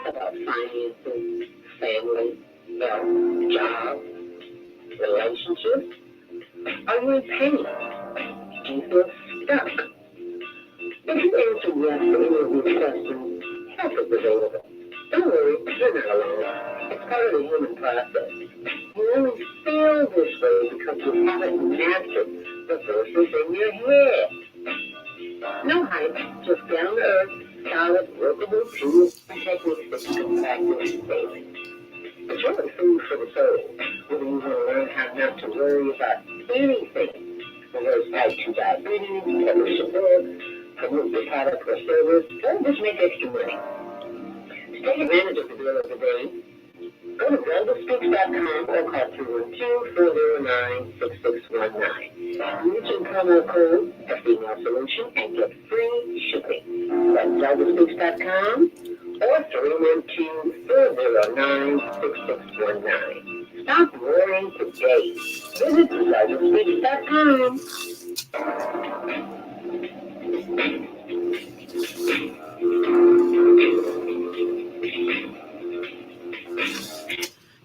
About finances, family, health, job, relationships? Are you in pain? Do you feel stuck? If you answer yes to any of these questions, help is available. Don't worry, you're not alone. It's part of the human process. You only feel this way because you haven't mastered the voices in your head. No hype, just down to earth, solid, workable tools and techniques that you can practice daily. It's really food for the soul, whether you want to learn how not to worry about anything, whether it's type 2 diabetes, publish a book, promote your product or service, or just make extra money. To take advantage of the deal of the day, go to zelderspeaks.com or call 212-409-6619. Use your promo code for Female Solution and get free shipping. That's zelderspeaks.com or 312-409-6619. Stop worrying today. Visit zelderspeaks.com.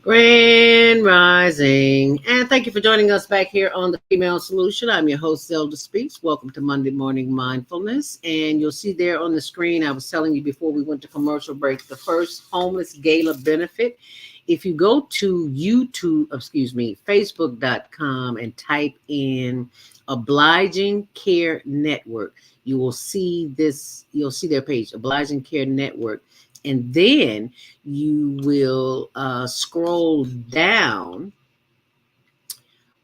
Grand Rising, and thank you for joining us back here on the Female Solution. I'm your host, Zelda Speaks. Welcome to Monday Morning Mindfulness, and you'll see there on the screen, I was telling you before we went to commercial break, the first homeless gala benefit. If you go to Facebook.com and type in Obliging Care Network, you will see this, you'll see their page, Obliging Care Network. And then you will scroll down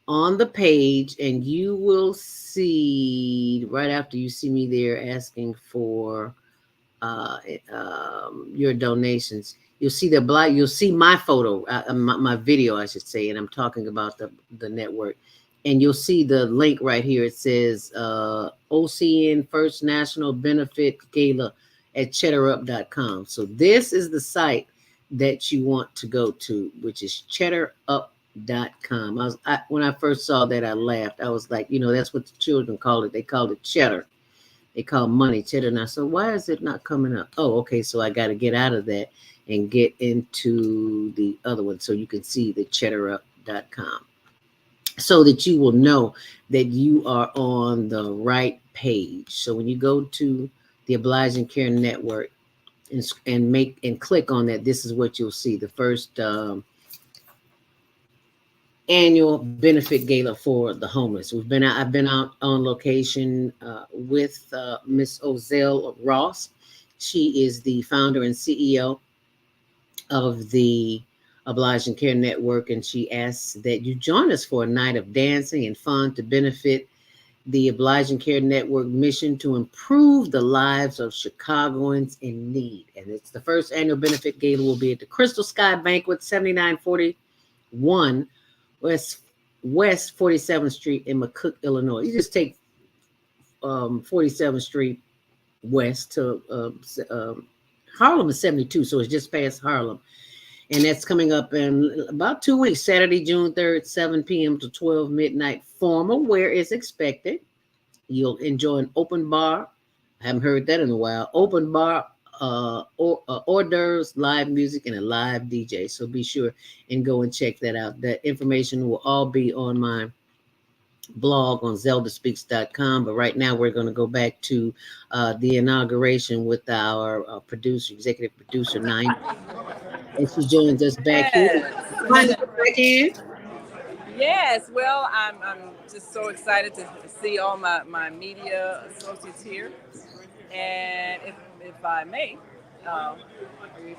on the page and you will see, right after you see me there asking for your donations, you'll see you'll see my photo, my video, I should say, and I'm talking about the network. And you'll see the link right here. It says OCN First National Benefit Gala at cheddarup.com. So this is the site that you want to go to, which is cheddarup.com. When I first saw that, I laughed. I was like, that's what the children call it. They call it cheddar. They call money cheddar. And I said, why is it not coming up? Oh, okay. So I got to get out of that and get into the other one so you can see the cheddarup.com so that you will know that you are on the right page. So when you go to the Obliging Care Network and click on that, this is what you'll see. The first annual benefit gala for the homeless. I've been out on location with Miss Ozell Ross. She is the founder and CEO of the Obliging Care Network, and she asks that you join us for a night of dancing and fun to benefit the Obliging Care Network mission to improve the lives of Chicagoans in need. And it's the first annual benefit gala will be at the Crystal Sky Banquet, 7941 West 47th Street in McCook, Illinois. You just take 47th Street west to Harlem is 72, so it's just past Harlem. And that's coming up in about 2 weeks, Saturday, June 3rd, 7 p.m. to 12 midnight. Formal wear is expected. You'll enjoy an open bar. I haven't heard that in a while. Open bar, hors d'oeuvres, live music, and a live DJ. So be sure and go and check that out. That information will all be on my blog on zeldaspeaks.com. But right now we're going to go back to the inauguration with our executive producer, Naima. And she joins us back here. Finally back in. Yes, well, I'm just so excited to see all my media associates here. And if I may, maybe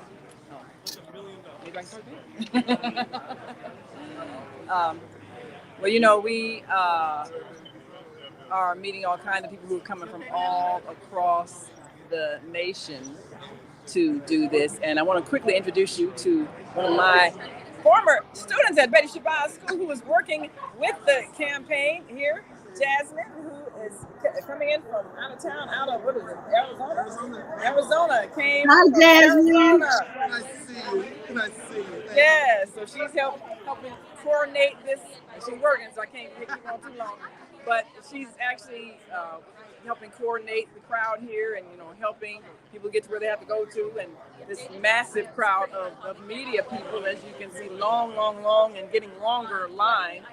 I can start there. Well, you know, we are meeting all kinds of people who are coming from all across the nation to do this. And I want to quickly introduce you to one of my former students at Betty Shabazz School who was working with the campaign here, Jasmine, who is coming in from out of town, out of, what is it, Arizona? Arizona, came Hi, from Jasmine. Arizona. Nice to see you. Nice to see you. Yeah, so she's helping coordinate this. She's working, so I can't keep on too long. But she's actually helping coordinate the crowd here, and helping people get to where they have to go to, and this massive crowd of media people, as you can see, long, and getting longer line.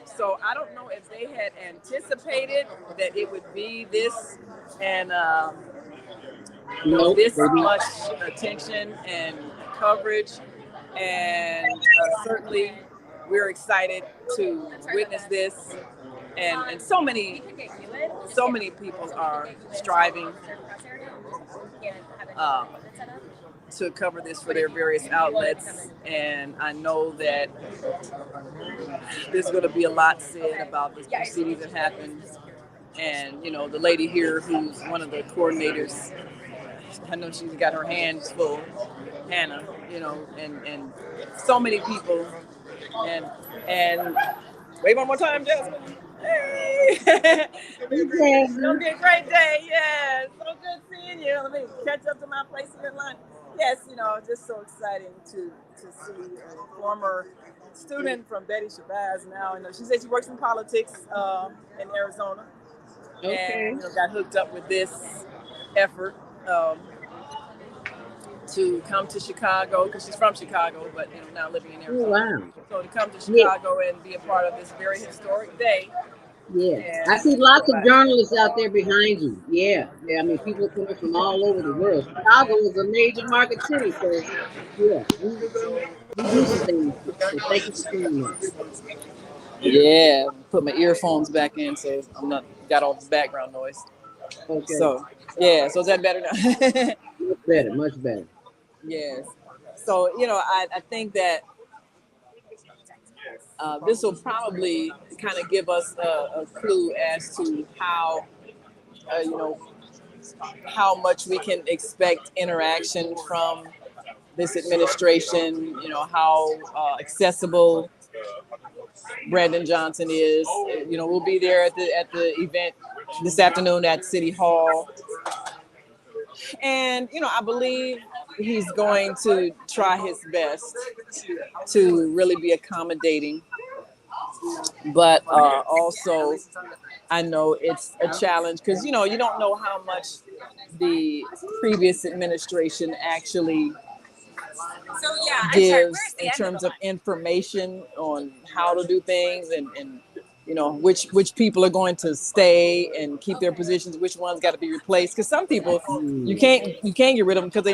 So I don't know if they had anticipated that it would be this and this much attention and coverage, and certainly we're excited to witness this. And so many people are striving to cover this for their various outlets, and I know that there's going to be a lot said about the proceedings that happened. And the lady here, who's one of the coordinators, I know she's got her hands full, Hannah. And so many people, and wait one more time, Jasmine. Hey! It's gonna be a great day. Yeah, so good seeing you. Let me catch up to my place here in line. Yes, just so exciting to see a former student from Betty Shabazz now. She said she works in politics in Arizona, and got hooked up with this effort to come to Chicago, because she's from Chicago, but now living in Arizona. Oh, wow. So to come to Chicago and be a part of this very historic day. Yeah, I see lots of journalists out there behind you. Yeah. I mean, people coming from all over the world. Chicago is a major market city, so yeah, we do some things. So thank you for doing that. Yeah, put my earphones back in so I'm not got all the background noise. Okay. So yeah, so is that better now? Much better. Yes. So I think that this will probably kind of give us a clue as to how, how much we can expect interaction from this administration, how accessible Brandon Johnson is. We'll be there at the event this afternoon at City Hall. And, I believe he's going to try his best to really be accommodating. But also, I know it's a challenge because, you don't know how much the previous administration actually gives in terms of information on how to do things, and which people are going to stay and keep their positions, which ones got to be replaced. Because some people you can't get rid of them because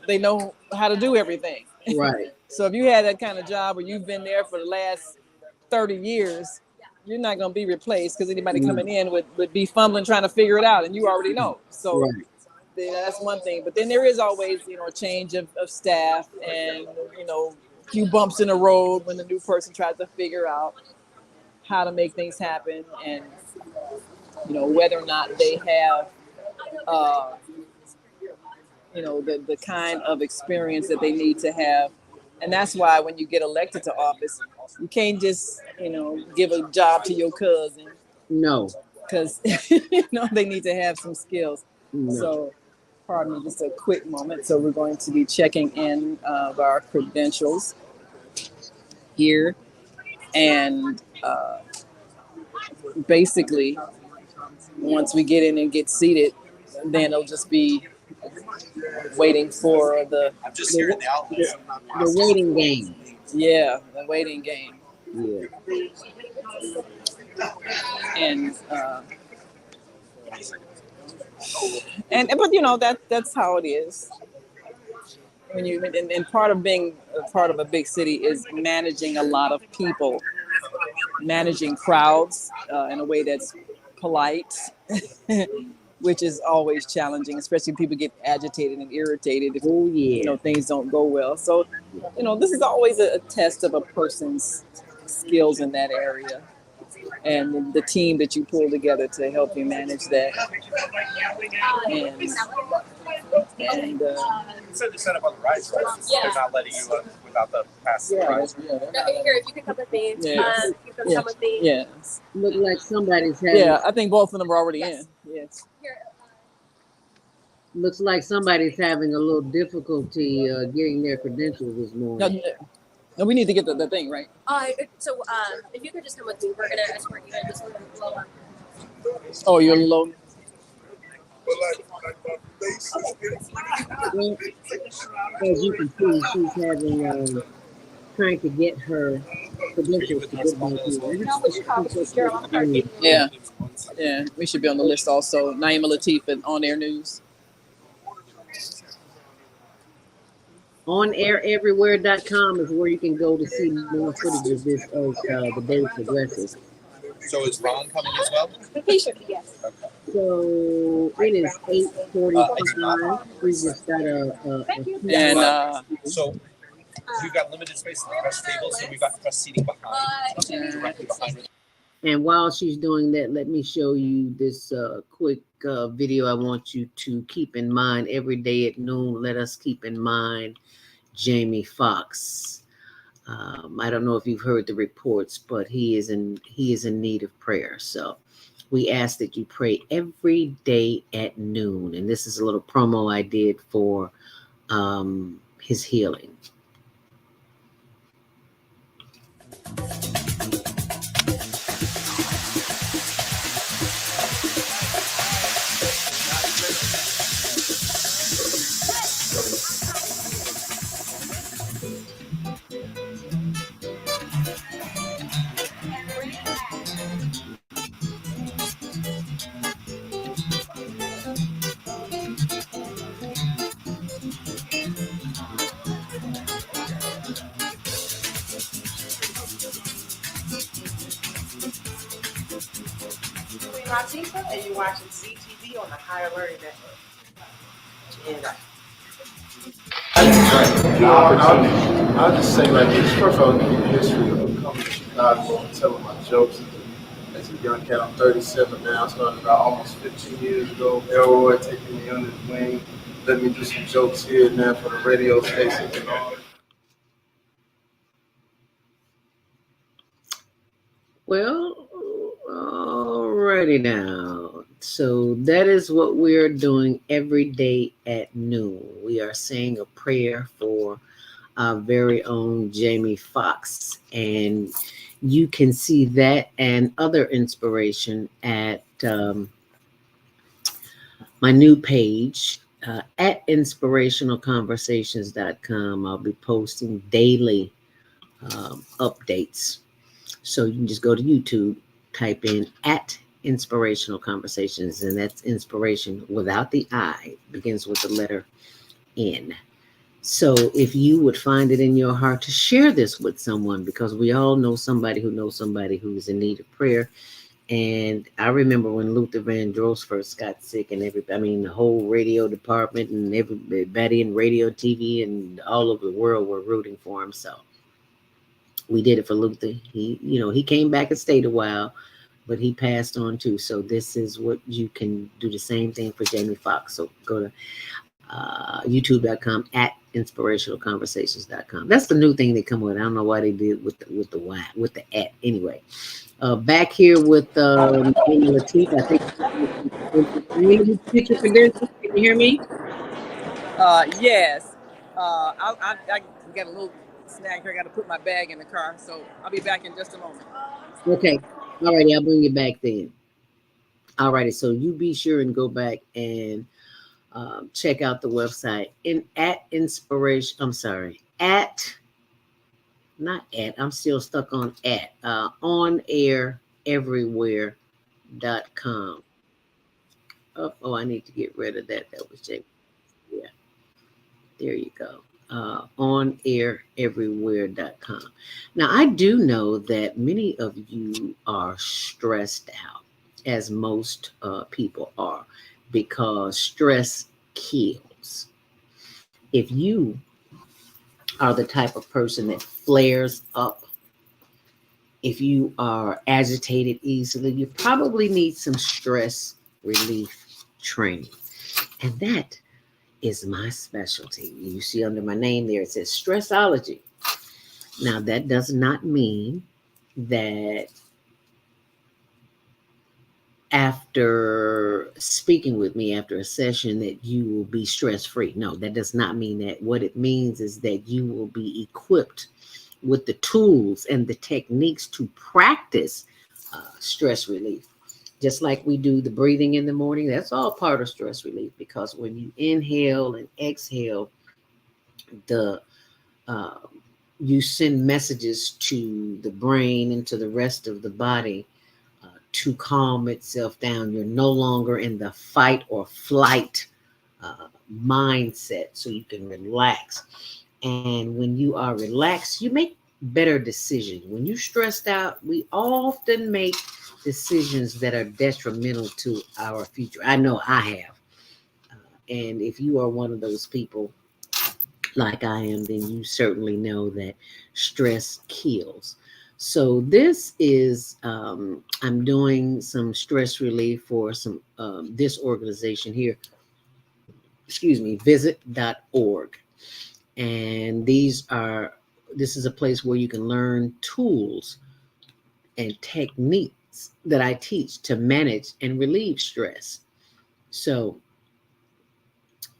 they know how to do everything. Right. So if you had that kind of job where you've been there for the last 30 years, you're not going to be replaced because anybody coming in would be fumbling trying to figure it out, and you already know. So that's one thing. But then there is always, a change of staff, and, a few bumps in the road when the new person tries to figure out how to make things happen, and, whether or not they have, the kind of experience that they need to have. And that's why when you get elected to office, you can't just, give a job to your cousin. No. Because, they need to have some skills. No. So, pardon me, just a quick moment. So we're going to be checking in of our credentials here. And basically, once we get in and get seated, then it'll just be waiting for the waiting game. Yeah, the waiting game. Yeah. And but that's how it is. and part of being a part of a big city is managing a lot of people, managing crowds in a way that's polite, which is always challenging, especially when people get agitated and irritated if things don't go well. So, this is always a test of a person's skills in that area, and the team that you pull together to help you manage that. And you said to set up on the right, right? They're not letting you without the pass. Yeah. Here, if you can come with me. Yes. You can come with me. Yes. Look like somebody's having. Yeah, I think both of them are already in. Yes. Looks like somebody's having a little difficulty getting their credentials this morning. No, we need to get the thing right. So if you could just come with me, we're gonna escort you in just a little lower. Oh, you're low. Well, as you can see, she's having trying to get her credentials to get back here. Yeah, we should be on the list also. Naima Latif at On Air News. OnAirEverywhere.com is where you can go to see more footage of this as the day progresses. So is Ron coming as well? He should be, yes. So it is 8:45. We just got a so we've got limited space in the press table, so we've got press seating behind, directly behind. And while she's doing that, let me show you this quick video. I want you to keep in mind every day at noon. Let us keep in mind Jamie Foxx. I don't know if you've heard the reports, but he is in need of prayer. So we ask that you pray every day at noon. And this is a little promo I did for his healing. And you're watching CTV on the Higher Learning Network. I'll just say like this. First of all, give you the history of coming to Chicago and telling my jokes. As a young cat, I'm 37 now. I started about almost 15 years ago. Elroy taking me under his wing, let me do some jokes here and there for the radio stations and all. Well, alrighty now. So that is what we're doing every day at noon. We are saying a prayer for our very own Jamie Foxx. And you can see that and other inspiration at my new page at NSpirationalConversations.com. I'll be posting daily updates. So you can just go to YouTube, type in at Inspirational Conversations, and that's inspiration without the I. It begins with the letter N. So if you would find it in your heart to share this with someone, because we all know somebody who's in need of prayer. And I remember when Luther Vandross first got sick, and the whole radio department and everybody in radio, TV, and all over the world were rooting for him. So we did it for Luther. He came back and stayed a while, but he passed on too. So this is what you can do, the same thing for Jamie Foxx. So go to youtube.com at inspirationalconversations.com. That's the new thing they come with. I don't know why they did with the Y, with the at. Anyway, back here with Latif. I think you pick your credentials. Can you hear me? Yes. I got a little snag here. I got to put my bag in the car, so I'll be back in just a moment. Okay. All righty. I'll bring you back then. All righty. So you be sure and go back and check out the website I'm still stuck on OnAirEverywhere.com. Oh, I need to get rid of that. That was Jake. Yeah. There you go. onaireverywhere.com. Now, I do know that many of you are stressed out, as most people are, because stress kills. If you are the type of person that flares up, if you are agitated easily, you probably need some stress relief training. And that is my specialty. You see under my name there, it says Stressology. Now, that does not mean that after speaking with me after a session that you will be stress-free. No, that does not mean that. What it means is that you will be equipped with the tools and the techniques to practice stress relief. Just like we do the breathing in the morning, that's all part of stress relief, because when you inhale and exhale, you send messages to the brain and to the rest of the body to calm itself down. You're no longer in the fight or flight mindset, so you can relax. And when you are relaxed, you make better decisions. When you're stressed out, we often make decisions that are detrimental to our future. I know I have. And if you are one of those people like I am, then you certainly know that stress kills. So this is, I'm doing some stress relief for some this organization here, visit.org. And this is a place where you can learn tools and techniques that I teach to manage and relieve stress. So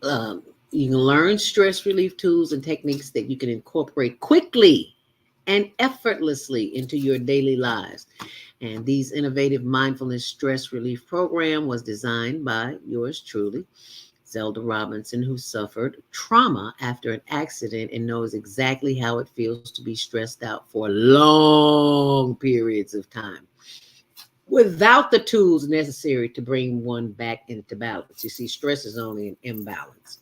you can learn stress relief tools and techniques that you can incorporate quickly and effortlessly into your daily lives. And these innovative mindfulness stress relief program was designed by yours truly, Zelda Robinson, who suffered trauma after an accident and knows exactly how it feels to be stressed out for long periods of time without the tools necessary to bring one back into balance. You see, stress is only an imbalance.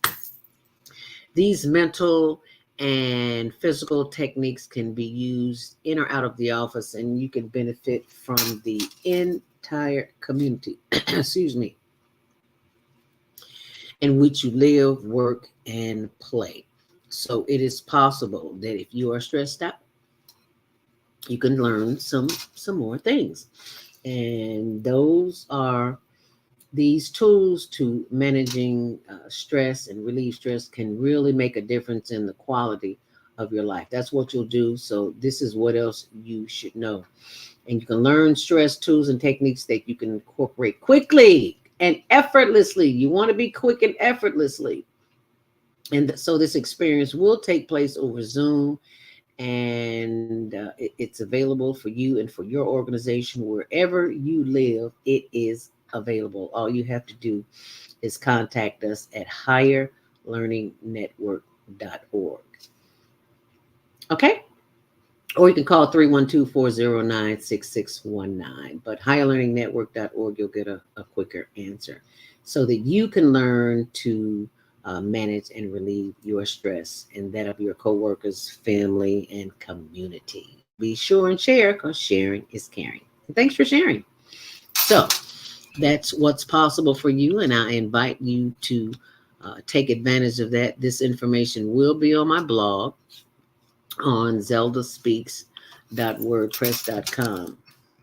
These mental and physical techniques can be used in or out of the office, and you can benefit from the entire community, in which you live, work, and play. So it is possible that if you are stressed out, you can learn some more things. And those are these tools to managing stress and relieve stress can really make a difference in the quality of your life. That's what you'll do. So this is what else you should know. And you can learn stress tools and techniques that you can incorporate quickly and effortlessly. You want to be quick and effortlessly. And so this experience will take place over Zoom, and it's available for you and for your organization wherever you live. It is available. All you have to do is contact us at higherlearningnetwork.org. Okay? Or you can call 312-409-6619. But higherlearningnetwork.org, you'll get a quicker answer so that you can learn to manage and relieve your stress and that of your coworkers, family, and community. Be sure and share, because sharing is caring. And thanks for sharing. So that's what's possible for you, and I invite you to take advantage of that. This information will be on my blog on zeldaspeaks.wordpress.com.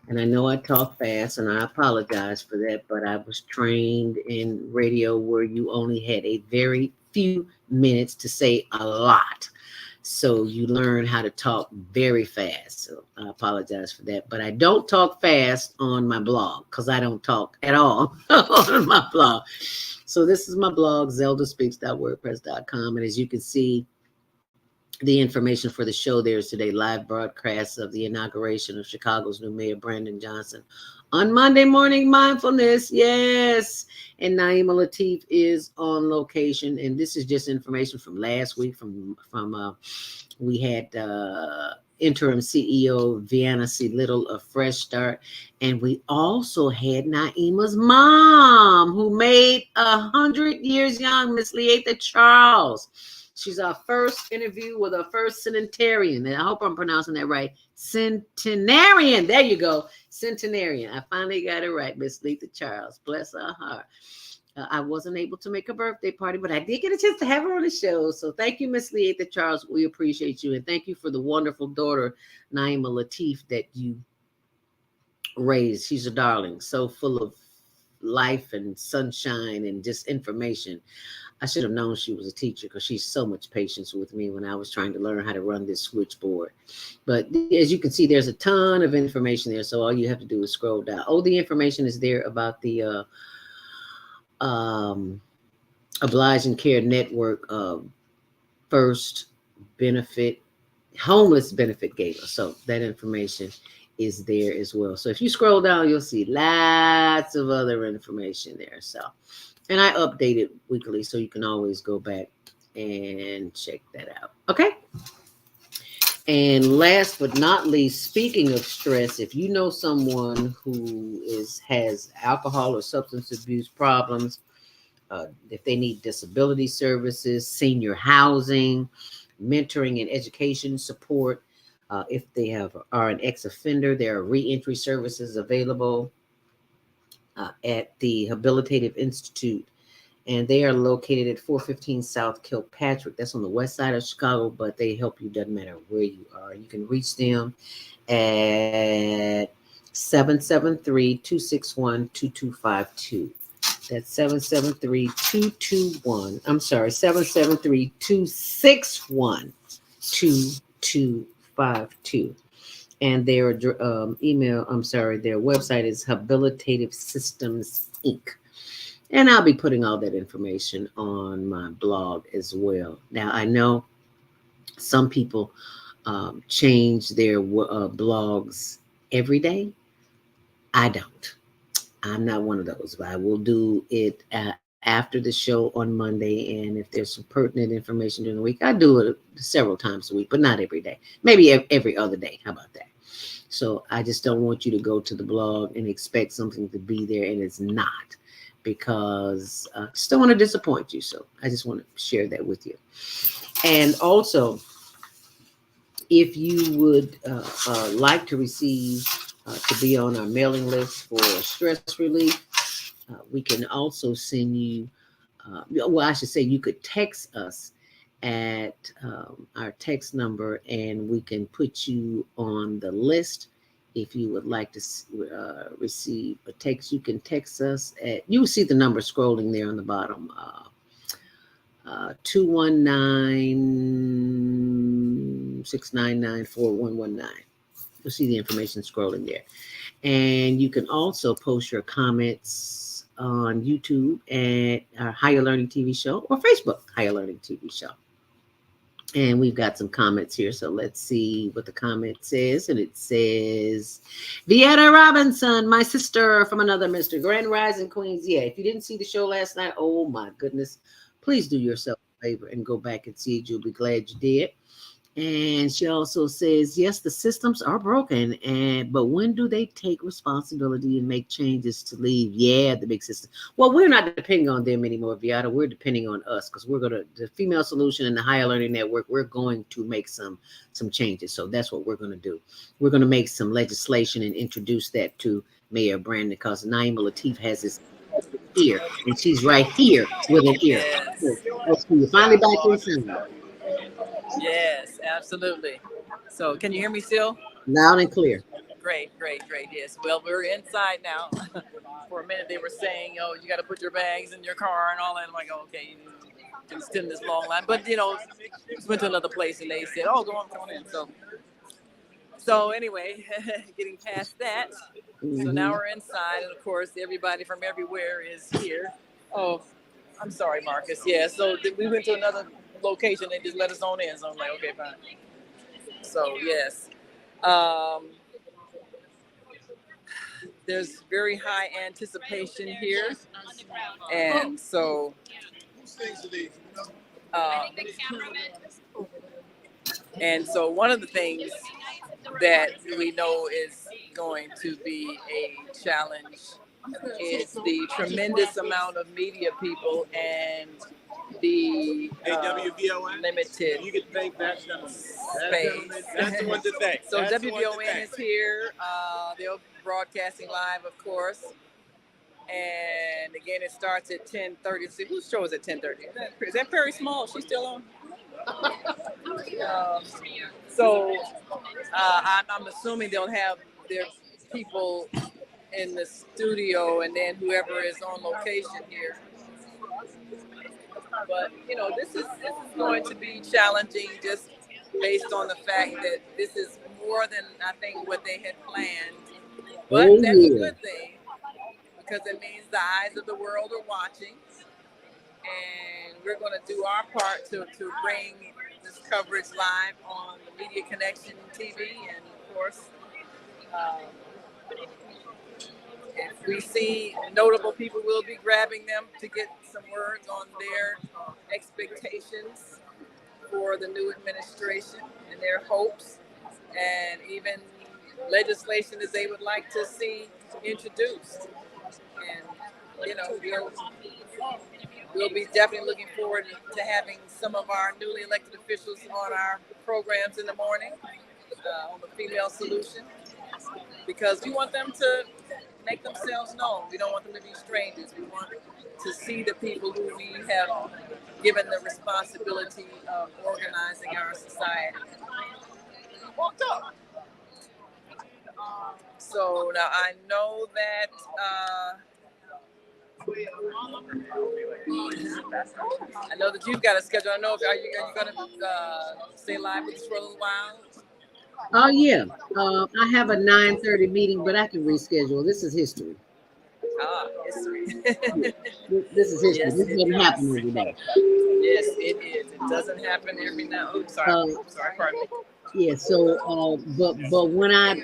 And I know I talk fast, and I apologize for that, but I was trained in radio where you only had a very few minutes to say a lot. So you learn how to talk very fast. So I apologize for that. But I don't talk fast on my blog, because I don't talk at all on my blog. So this is my blog, zeldaspeaks.wordpress.com. And as you can see, the information for the show there is today, live broadcast of the inauguration of Chicago's new mayor, Brandon Johnson, on Monday morning mindfulness. Yes. And Naima Latif is on location. And this is just information from last week we had interim CEO Vienna C. Little of Fresh Start. And we also had Naima's mom, who made 100 years young, Miss Leatha Charles. She's our first interview with our first centenarian. And I hope I'm pronouncing that right. Centenarian. There you go. Centenarian. I finally got it right. Miss Letha Charles. Bless her heart. I wasn't able to make a birthday party, but I did get a chance to have her on the show. So thank you, Miss Letha Charles. We appreciate you. And thank you for the wonderful daughter, Naima Latif, that you raised. She's a darling. So full of life and sunshine and just information. I should have known she was a teacher because she's so much patience with me when I was trying to learn how to run this switchboard. But as you can see, there's a ton of information there. So all you have to do is scroll down. Oh, the information is there about the Obliging Care Network first benefit, homeless benefit gala. So that information is there as well. So if you scroll down, you'll see lots of other information there. So, and I update it weekly, so you can always go back and check that out. Okay. And last but not least, speaking of stress, if you know someone who has alcohol or substance abuse problems, if they need disability services, senior housing, mentoring and education support, if they are an ex-offender, there are reentry services available at the Habilitative Institute, and they are located at 415 South Kilpatrick. That's on the west side of Chicago, but they help you, doesn't matter where you are. You can reach them at 773-261-2252. That's 773-221. I'm sorry, 773-261-2252. And their their website is Habilitative Systems Inc. And I'll be putting all that information on my blog as well. Now, I know some people change their blogs every day. I don't. I'm not one of those, but I will do it after the show on Monday. And if there's some pertinent information during the week, I do it several times a week, but not every day. Maybe every other day. How about that? So I just don't want you to go to the blog and expect something to be there and it's not, because I just don't want to disappoint you. So I just want to share that with you. And also, if you would like to receive, to be on our mailing list for stress relief, we can also send you, well, I should say you could text us at our text number and we can put you on the list. If you would like to receive a text, you can text us at, you will see the number scrolling there on the bottom, 219-699-4119. You'll see the information scrolling there. And you can also post your comments on YouTube at our Higher Learning TV show or Facebook Higher Learning TV show. And we've got some comments here. So let's see what the comment says. And it says, Vieta Robinson, my sister from another Mr. Grand Rising Queens. Yeah, if you didn't see the show last night, oh my goodness, please do yourself a favor and go back and see it. You'll be glad you did. And she also says, yes, the systems are broken, but when do they take responsibility and make changes to leave? Yeah, the big system. Well, we're not depending on them anymore, Viata. We're depending on us, because we're going to, the Female Solution and the Higher Learning Network, we're going to make some changes. So that's what we're going to do. We're going to make some legislation and introduce that to Mayor Brandon, because Naima Latif has this ear, and she's right here with an ear. Yes. So you're finally back inside. Yes, absolutely. So can you hear me still? Loud and clear. Great. Yes. Well, we're inside now. For a minute, they were saying, oh, you got to put your bags in your car and all that. I'm like, oh, okay, you can stand this long line. But, you know, just went to another place and they said, oh, go on in. So anyway, getting past that. So now we're inside. And, of course, everybody from everywhere is here. Oh, I'm sorry, Marcus. Yeah, so we went to another location. They just let us on in. So I'm like, okay, fine. So, yes. There's very high anticipation here. And so, one of the things that we know is going to be a challenge is the tremendous amount of media people and the WVON? limited You can thank that gentleman. That space. gentleman, that's the one to thank. So That's the one to WVON thank. is here. They're broadcasting live, of course. And again, it starts at 10:30. See, whose show is at 10:30? Is that Perry Small? She's still on? I'm assuming they'll have their people in the studio and then whoever is on location here. But this is going to be challenging just based on the fact that this is more than I think what they had planned. But that's a good thing because it means the eyes of the world are watching, and we're going to do our part to bring this coverage live on the Media Connection TV, and of course, if we see notable people, we'll be grabbing them to get some words on their expectations for the new administration and their hopes, and even legislation that they would like to see introduced. And we'll be definitely looking forward to having some of our newly elected officials on our programs in the morning on the Female Solution, because we want them to make themselves known. We don't want them to be strangers. We want to see the people who we have given the responsibility of organizing our society. So now I know that you've got a schedule. I know. Are you going to stay live with us for a little while? Oh yeah. I have a 9:30 meeting, but I can reschedule. This is history. History. This is history. Yes, this doesn't happen every day. Yes, it is. It doesn't happen every now. Oh, sorry. Pardon me. Yeah. So, but when I,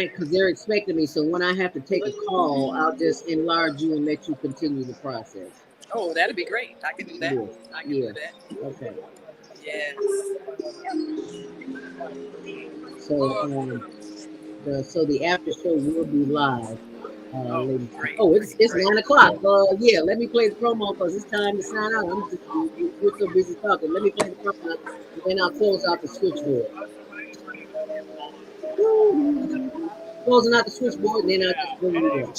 because they're expecting me, so when I have to take a call, I'll just enlarge you and let you continue the process. Oh, that'd be great. I can do that. Yeah. I can do that. Okay. Yes. So the after show will be live. Great. It's 9 o'clock. Yeah, let me play the promo because it's time to sign out. We're so busy talking. Let me play the promo and then I'll close out the switchboard. Closing out the switchboard and then I'll just bring you in.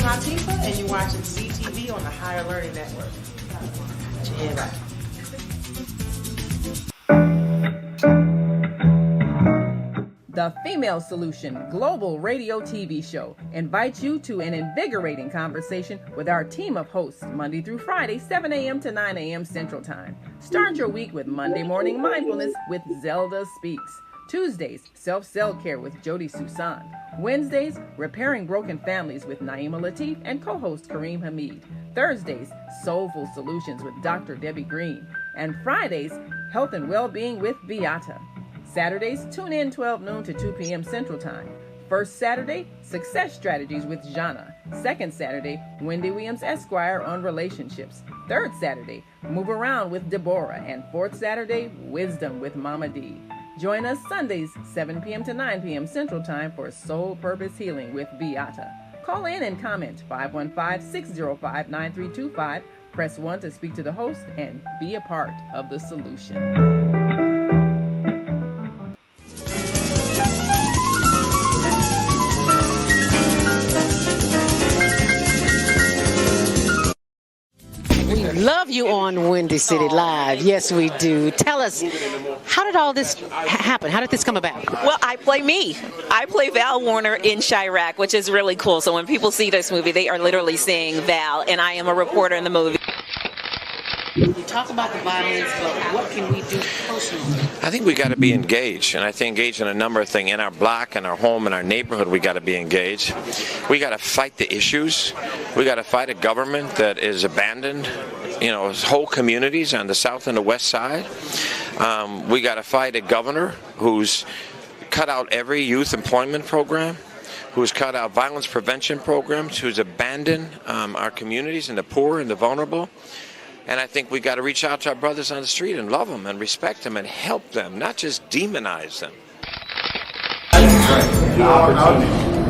Latifah, and you're watching CTV on the Higher Learning Network. Check out. The Female Solution Global Radio TV Show invites you to an invigorating conversation with our team of hosts Monday through Friday, 7 a.m. to 9 a.m. Central Time. Start your week with Monday Morning Mindfulness with Zelda Speaks. Tuesdays, Self-Cell Care with Jody Susan. Wednesdays, Repairing Broken Families with Naima Latif and co-host Kareem Hamid. Thursdays, Soulful Solutions with Dr. Debbie Green. And Fridays, Health and Wellbeing with Beata. Saturdays, tune in 12 noon to 2 p.m. Central Time. First Saturday, Success Strategies with Jana. Second Saturday, Wendy Williams Esquire on relationships. Third Saturday, Move Around with Deborah. And fourth Saturday, Wisdom with Mama D. Join us Sundays, 7 p.m. to 9 p.m. Central Time for Soul Purpose Healing with Beata. Call in and comment 515-605-9325. Press 1 to speak to the host and be a part of the solution. Love you on Windy City Live. Yes, we do. Tell us, how did all this happen? How did this come about? Well, I play me. I play Val Warner in Chirac, which is really cool. So when people see this movie, they are literally seeing Val, and I am a reporter in the movie. You talk about the violence, but what can we do personally? I think we got to be engaged, and I think engaged in a number of things. In our block, in our home, in our neighborhood, we got to be engaged. We got to fight the issues. We got to fight a government that is abandoned, whole communities on the south and the west side. We got to fight a governor who's cut out every youth employment program, who's cut out violence prevention programs, who's abandoned our communities and the poor and the vulnerable. And I think we got to reach out to our brothers on the street and love them and respect them and help them, not just demonize them.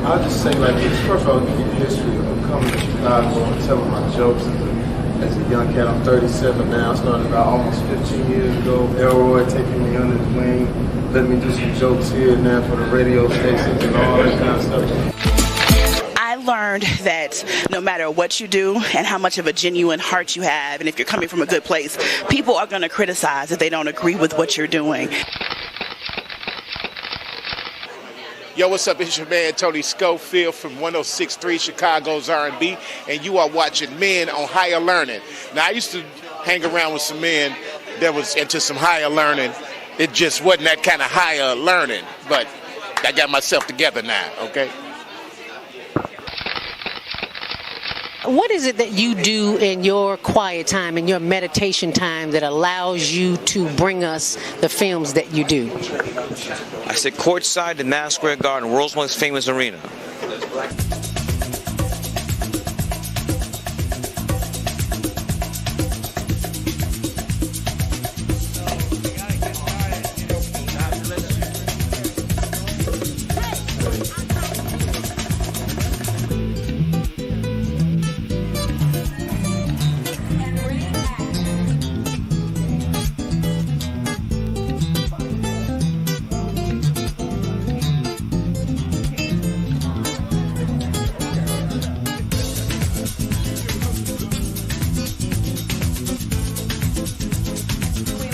I'll just say like this. First of all, give you the history of coming to Chicago and telling my jokes as a young cat. I'm 37 now. Started about almost 15 years ago. Elroy taking me under his wing, letting me do some jokes here and there for the radio stations and all that kind of stuff. I learned that no matter what you do and how much of a genuine heart you have, and if you're coming from a good place, people are going to criticize if they don't agree with what you're doing. Yo, what's up? It's your man, Tony Schofield from 106.3 Chicago's R&B, and you are watching Men on Higher Learning. Now, I used to hang around with some men that was into some higher learning. It just wasn't that kind of higher learning, but I got myself together now, okay? What is it that you do in your quiet time, in your meditation time, that allows you to bring us the films that you do? I sit courtside in Madison Square Garden, world's most famous arena.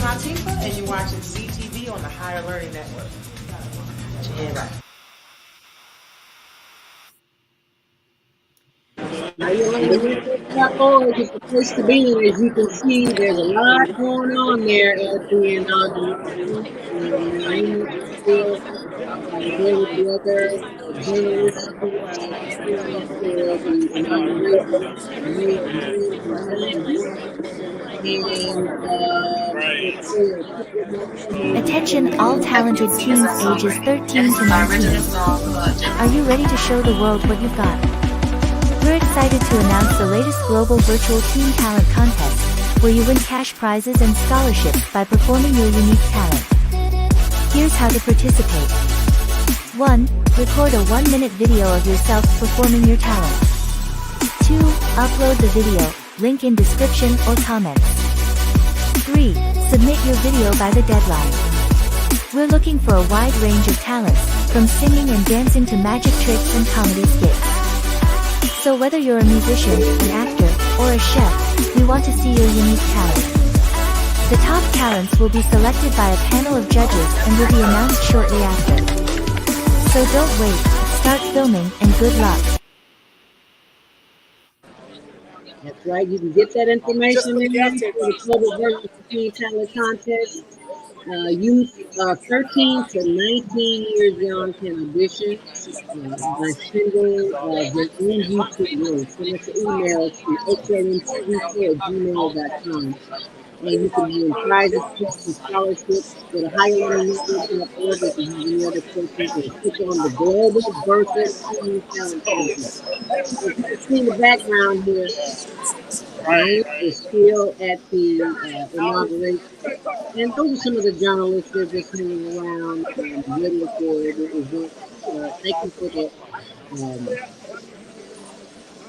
Latifah, and you're watching CTV on the Higher Learning Network. Check out. Chicago is the place to be, and as you can see, there's a lot going on there at the inauguration. There with the other journalists who Attention all talented teens ages 13 to 19. Are you ready to show the world what you've got? We're excited to announce the latest global virtual teen talent contest, where you win cash prizes and scholarships by performing your unique talent. Here's how to participate. 1. Record a 1-minute video of yourself performing your talent. 2. Upload the video, link in description or comments. 3. Submit your video by the deadline. We're looking for a wide range of talents, from singing and dancing to magic tricks and comedy skits. So whether you're a musician, an actor, or a chef, we want to see your unique talent. The top talents will be selected by a panel of judges and will be announced shortly after. So don't wait, start filming, and good luck. That's right. You can get that information in for the Global Virtual Teen Talent Contest. Youth 13 to 19 years young can audition by sending their own YouTube link. Send us an email to hlmtvc@gmail.com. And you can win prizes, tips, and scholarships for the Higher Learning Network.org. If you have any other questions, or click on the Global Virtual Teen Talent Contest. So you can see in the background here, Ryan is still at the inauguration. And those are some of the journalists that are just hanging around waiting for the event. Thank you for the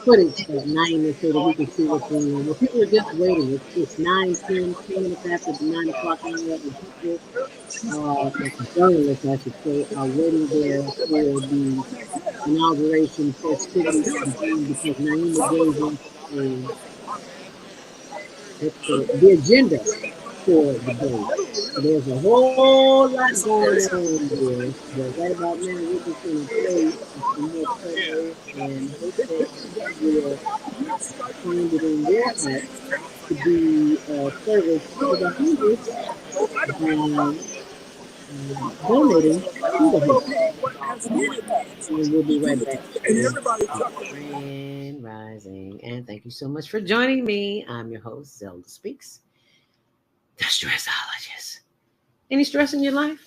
footage at 9 so that we can see what's going on. Well, people are just waiting. It's 9, 10 minutes after the 9 o'clock hour, and people, the journalists, I should say, are waiting there for the inauguration festivities to begin because Naima gave us the agenda for the day. So there's a whole lot going on there, but right about now we're just going to play some more promos and hope that you will find it in your heart to be service to the homeless by donating to the homeless. And we'll be right back. And rising, and thank you so much for joining me. I'm your host, Zelda Speaks, the stressologist. Any stress in your life?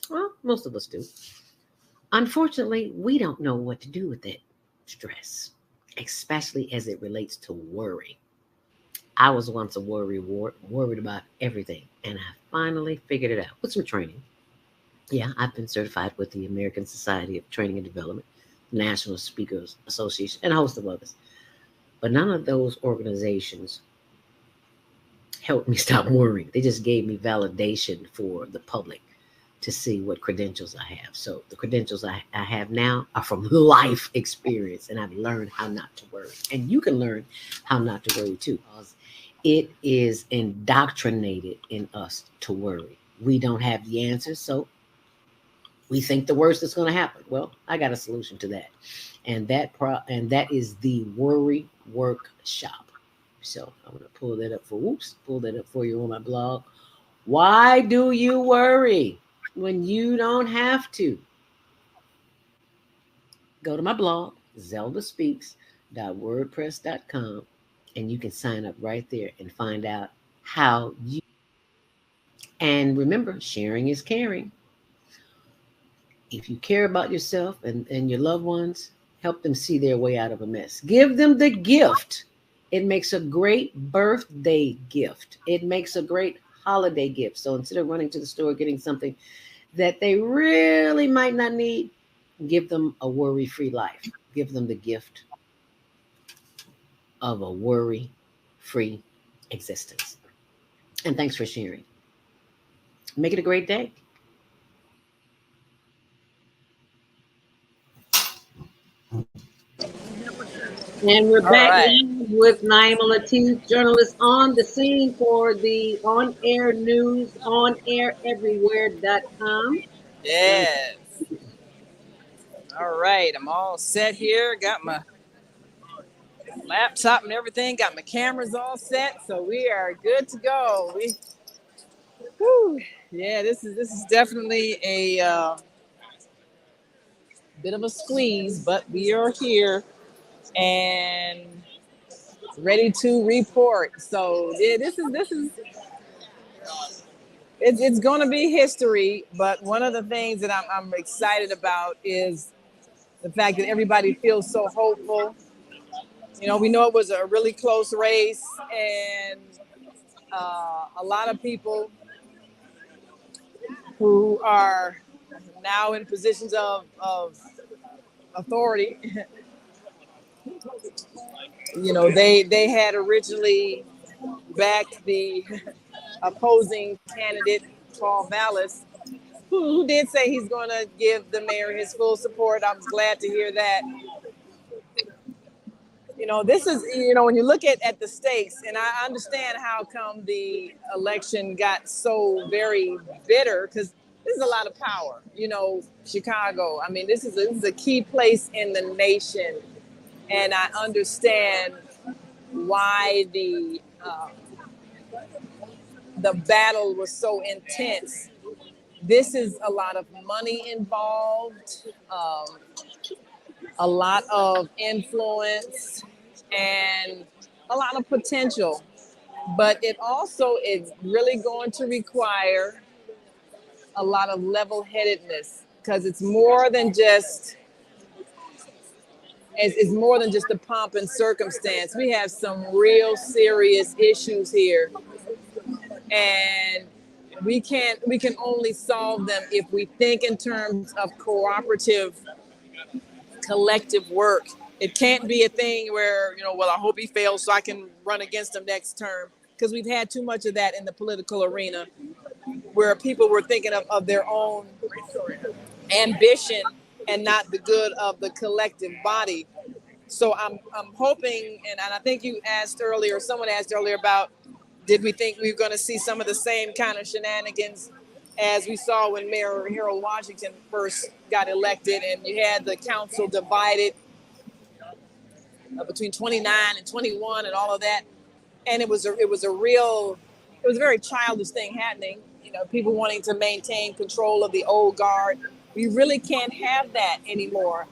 Well, most of us do. Unfortunately, we don't know what to do with that stress, especially as it relates to worry. I was once a worried about everything, and I finally figured it out with some training. Yeah, I've been certified with the American Society of Training and Development, National Speakers Association, and a host of others. But none of those organizations helped me stop worrying. They just gave me validation for the public to see what credentials I have. So the credentials I have now are from life experience, and I've learned how not to worry. And you can learn how not to worry too, because it is indoctrinated in us to worry. We don't have the answers, so we think the worst is going to happen. Well, I got a solution to that, and that is the Worry Workshop. So I'm going to pull that up for you on my blog. Why do you worry when you don't have to? Go to my blog, zeldaspeaks.wordpress.com, and you can sign up right there and find out how you. And remember, sharing is caring. If you care about yourself and your loved ones, help them see their way out of a mess. Give them the gift. It makes a great birthday gift. It makes a great holiday gift. So instead of running to the store getting something that they really might not need, give them a worry-free life. Give them the gift of a worry-free existence. And thanks for sharing. Make it a great day. And we're back with Naima Latif, journalist on the scene for the on-air news, onaireverywhere.com. Yes. All right, I'm all set here. Got my laptop and everything. Got my cameras all set, so we are good to go. Yeah, this is definitely a bit of a squeeze, but we are here and ready to report. So yeah, it's going to be history. But one of the things that I'm excited about is the fact that everybody feels so hopeful. You know, we know it was a really close race, and a lot of people who are now in positions of authority. You know, they had originally backed the opposing candidate, Paul Vallis, who did say he's going to give the mayor his full support. I'm glad to hear that. this is, when you look at the stakes, and I understand how come the election got so very bitter, because this is a lot of power. Chicago, I mean, this is a key place in the nation, and I understand why the battle was so intense. This is a lot of money involved, a lot of influence, and a lot of potential. But it also is really going to require a lot of level-headedness, because it's more than just the pomp and circumstance. We have some real serious issues here, and we can only solve them if we think in terms of cooperative, collective work. It can't be a thing where, well, I hope he fails so I can run against him next term, because we've had too much of that in the political arena, where people were thinking of their own ambition and not the good of the collective body. So I'm hoping, and I think someone asked earlier about, did we think we were going to see some of the same kind of shenanigans as we saw when Mayor Harold Washington first got elected, and you had the council divided between 29 and 21 and all of that. And it was a very childish thing happening. People wanting to maintain control of the old guard. We really can't have that anymore.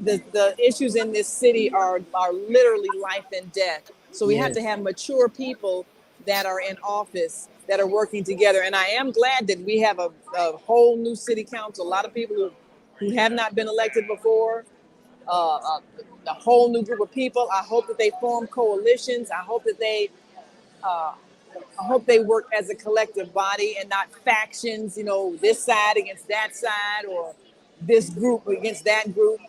The issues in this city are literally life and death. So we have to have mature people that are in office, that are working together. And I am glad that we have a whole new city council, a lot of people who have not been elected before, a whole new group of people. I hope that they form coalitions. I hope that they work as a collective body and not factions, this side against that side, or this group against that group,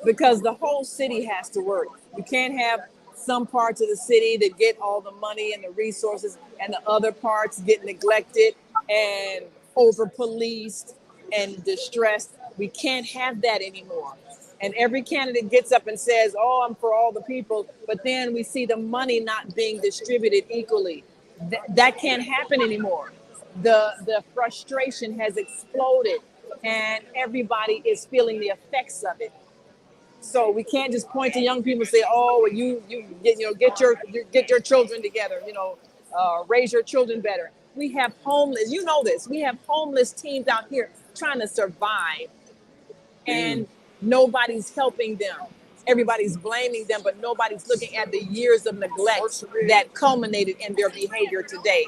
because the whole city has to work. You can't have some parts of the city that get all the money and the resources, and the other parts get neglected and over-policed and distressed. We can't have that anymore. And every candidate gets up and says, oh, I'm for all the people, but then we see the money not being distributed equally. That can't happen anymore. The frustration has exploded, and everybody is feeling the effects of it. So we can't just point to young people and say, oh, you get your children together, raise your children better. We have homeless, we have homeless teens out here trying to survive, and nobody's helping them. Everybody's blaming them, but nobody's looking at the years of neglect that culminated in their behavior today.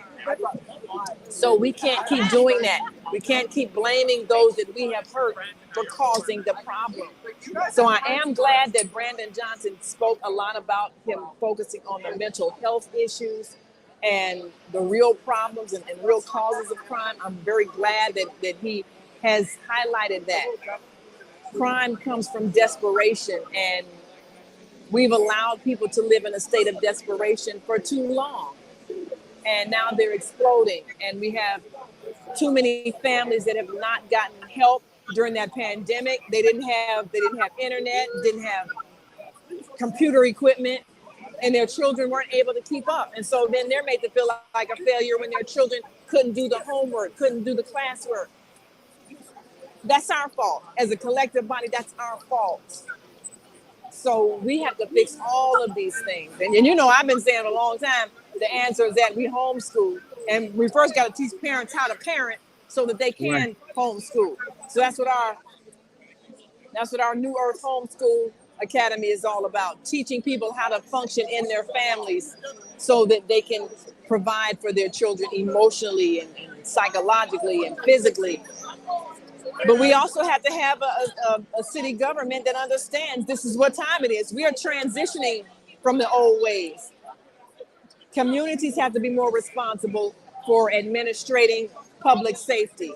So we can't keep doing that. We can't keep blaming those that we have hurt for causing the problem. So I am glad that Brandon Johnson spoke a lot about him focusing on the mental health issues and the real problems and real causes of crime. I'm very glad that he has highlighted that. Crime comes from desperation, and we've allowed people to live in a state of desperation for too long. And now they're exploding, and we have too many families that have not gotten help during that pandemic. They didn't have internet, didn't have computer equipment, and their children weren't able to keep up. And so then they're made to feel like a failure when their children couldn't do the homework, couldn't do the classwork. That's our fault. As a collective body, that's our fault. So we have to fix all of these things. And I've been saying a long time, the answer is that we homeschool. And we first got to teach parents how to parent so that they can homeschool. So that's what our New Earth Homeschool Academy is all about, teaching people how to function in their families so that they can provide for their children emotionally and psychologically and physically. But we also have to have a city government that understands this is what time it is. We are transitioning from the old ways. Communities have to be more responsible for administrating public safety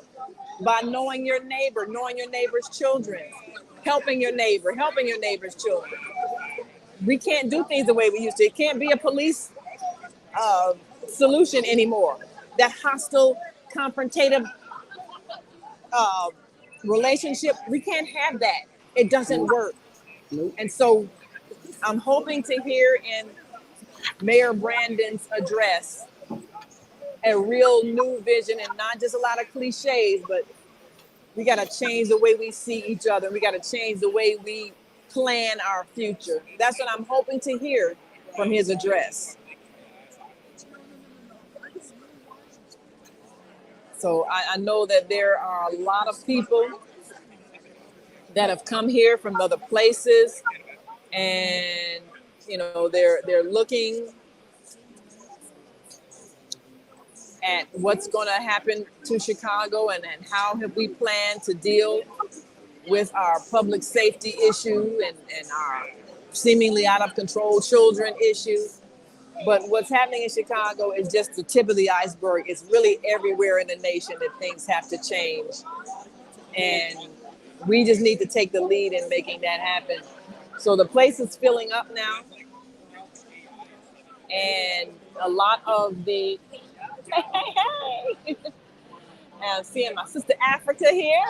by knowing your neighbor, knowing your neighbor's children, helping your neighbor's children. We can't do things the way we used to. It can't be a police solution anymore. That hostile, confrontative relationship, we can't have that. It doesn't work. And so I'm hoping to hear in Mayor Brandon's address a real new vision and not just a lot of cliches, but we got to change the way we see each other. We got to change the way we plan our future. That's what I'm hoping to hear from his address. So I know that there are a lot of people that have come here from other places, and they're looking at what's going to happen to Chicago and how have we planned to deal with our public safety issue and our seemingly out of control children issue. But what's happening in Chicago is just the tip of the iceberg. It's really everywhere in the nation that things have to change. And we just need to take the lead in making that happen. So the place is filling up now. And a lot of the... I'm seeing my sister Africa here.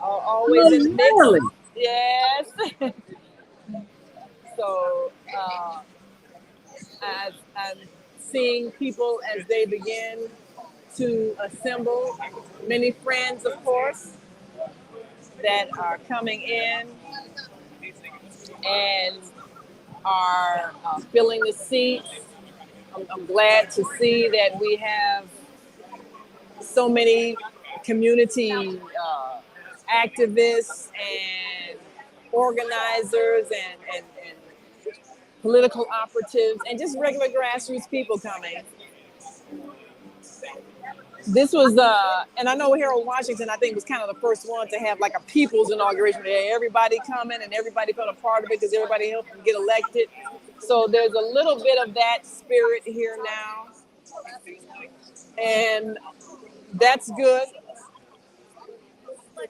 Always in the mix. Yes. So I'm seeing people as they begin to assemble. Many friends, of course, that are coming in and are filling the seats. I'm glad to see that we have so many community activists and organizers and political operatives and just regular grassroots people coming. This was, and I know Harold Washington, I think, was kind of the first one to have like a people's inauguration. Everybody coming and everybody felt a part of it because everybody helped them get elected. So there's a little bit of that spirit here now. And that's good.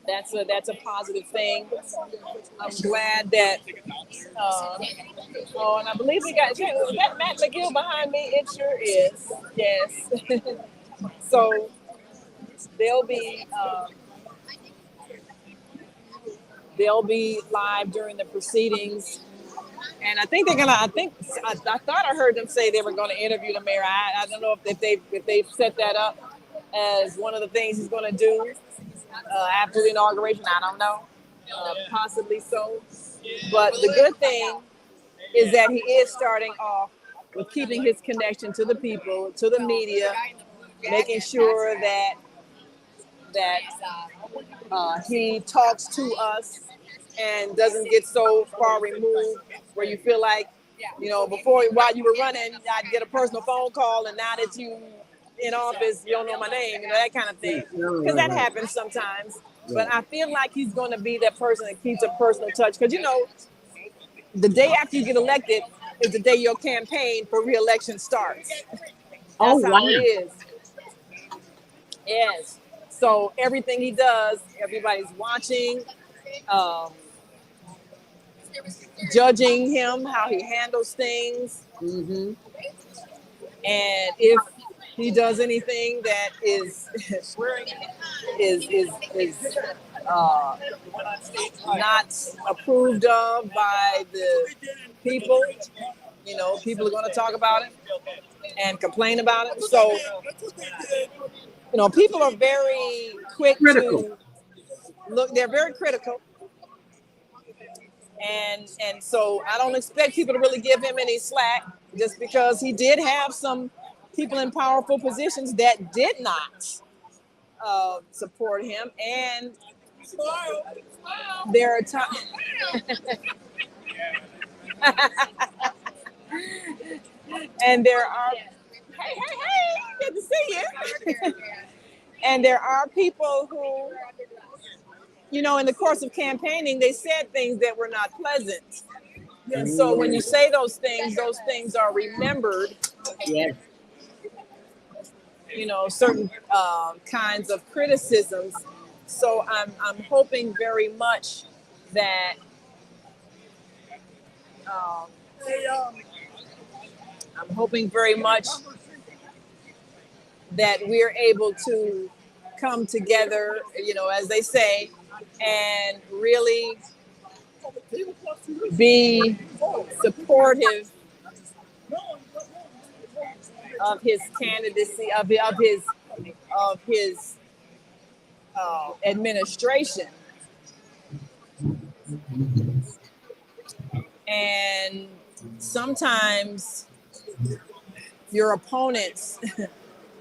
That's a positive thing. I'm glad that, and I believe we got, is that Matt McGill behind me? It sure is, yes. So they'll be live during the proceedings. And I think I thought I heard them say they were going to interview the mayor. I don't know if they've set that up as one of the things he's going to do after the inauguration. I don't know, possibly so. But the good thing is that he is starting off with keeping his connection to the people, to the media, making sure that he talks to us and doesn't get so far removed where you feel like, before, while you were running, I'd get a personal phone call, and now that you in office, you don't know my name, that kind of thing. Because that happens sometimes. But I feel like he's going to be that person that keeps a personal touch. Because, the day after you get elected is the day your campaign for re-election starts. That's how it is. Yes. So everything he does, everybody's watching, judging him, how he handles things. Mm-hmm. And if he does anything that is not approved of by the people, people are going to talk about it and complain about it. So, people are very quick to look. They're very critical. And so I don't expect people to really give him any slack, just because he did have some people in powerful positions that did not support him. And there are times and there are hey, good to see you. And there are people who, in the course of campaigning, they said things that were not pleasant. And so when you say those things are remembered. Yes. Certain kinds of criticisms. So I'm hoping very much that we're able to come together, as they say, and really be supportive of his candidacy, of his administration. And sometimes your opponents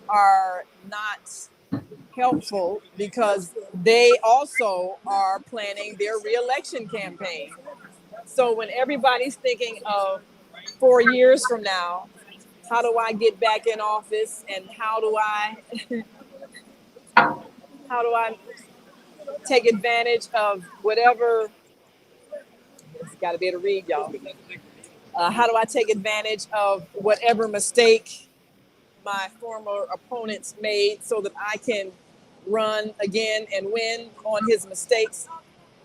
are not helpful because they also are planning their reelection campaign. So when everybody's thinking of 4 years from now, how do I get back in office, and how do I take advantage of whatever? It's got to be able to read, y'all. How do I take advantage of whatever mistake my former opponents made so that I can run again and win on his mistakes?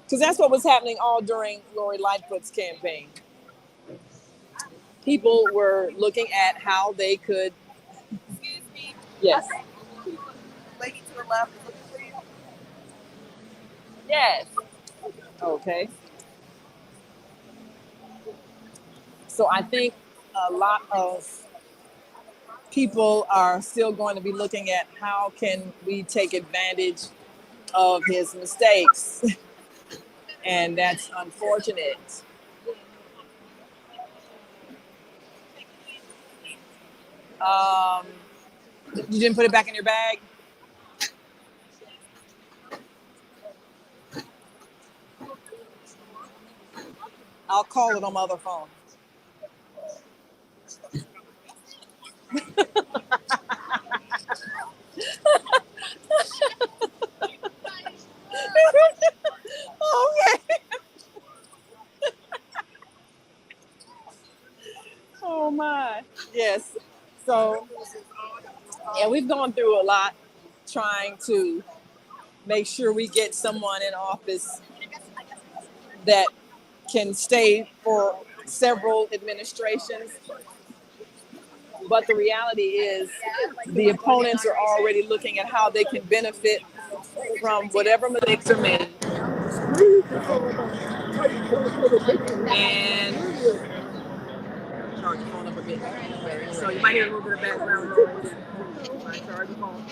Because that's what was happening all during Lori Lightfoot's campaign. People were looking at how they could. Excuse me. Yes. Lady to the left. Yes. Okay. So I think a lot of people are still going to be looking at how can we take advantage of his mistakes. And that's unfortunate. You didn't put it back in your bag? I'll call it on my other phone. Okay. Oh my. Yes. So, yeah, we've gone through a lot trying to make sure we get someone in office that can stay for several administrations. But the reality is the opponents are already looking at how they can benefit from whatever mistakes are made. And charge your phone up a bit. So you might hear a little bit of background noise. I charge your phone.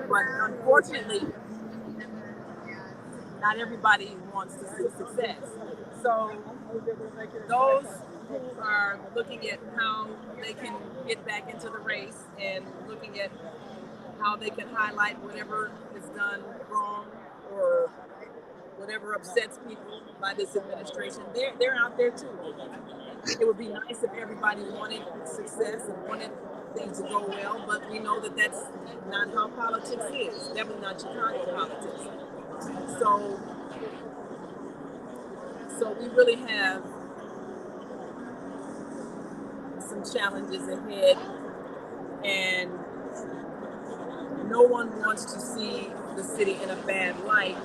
But unfortunately, not everybody wants to see success. So those who are looking at how they can get back into the race and looking at how they can highlight whatever is done wrong or whatever upsets people by this administration, they're out there too. It would be nice if everybody wanted success and wanted things to go well, but we know that that's not how politics is. Definitely not Chicago politics. So we really have some challenges ahead, and no one wants to see the city in a bad light,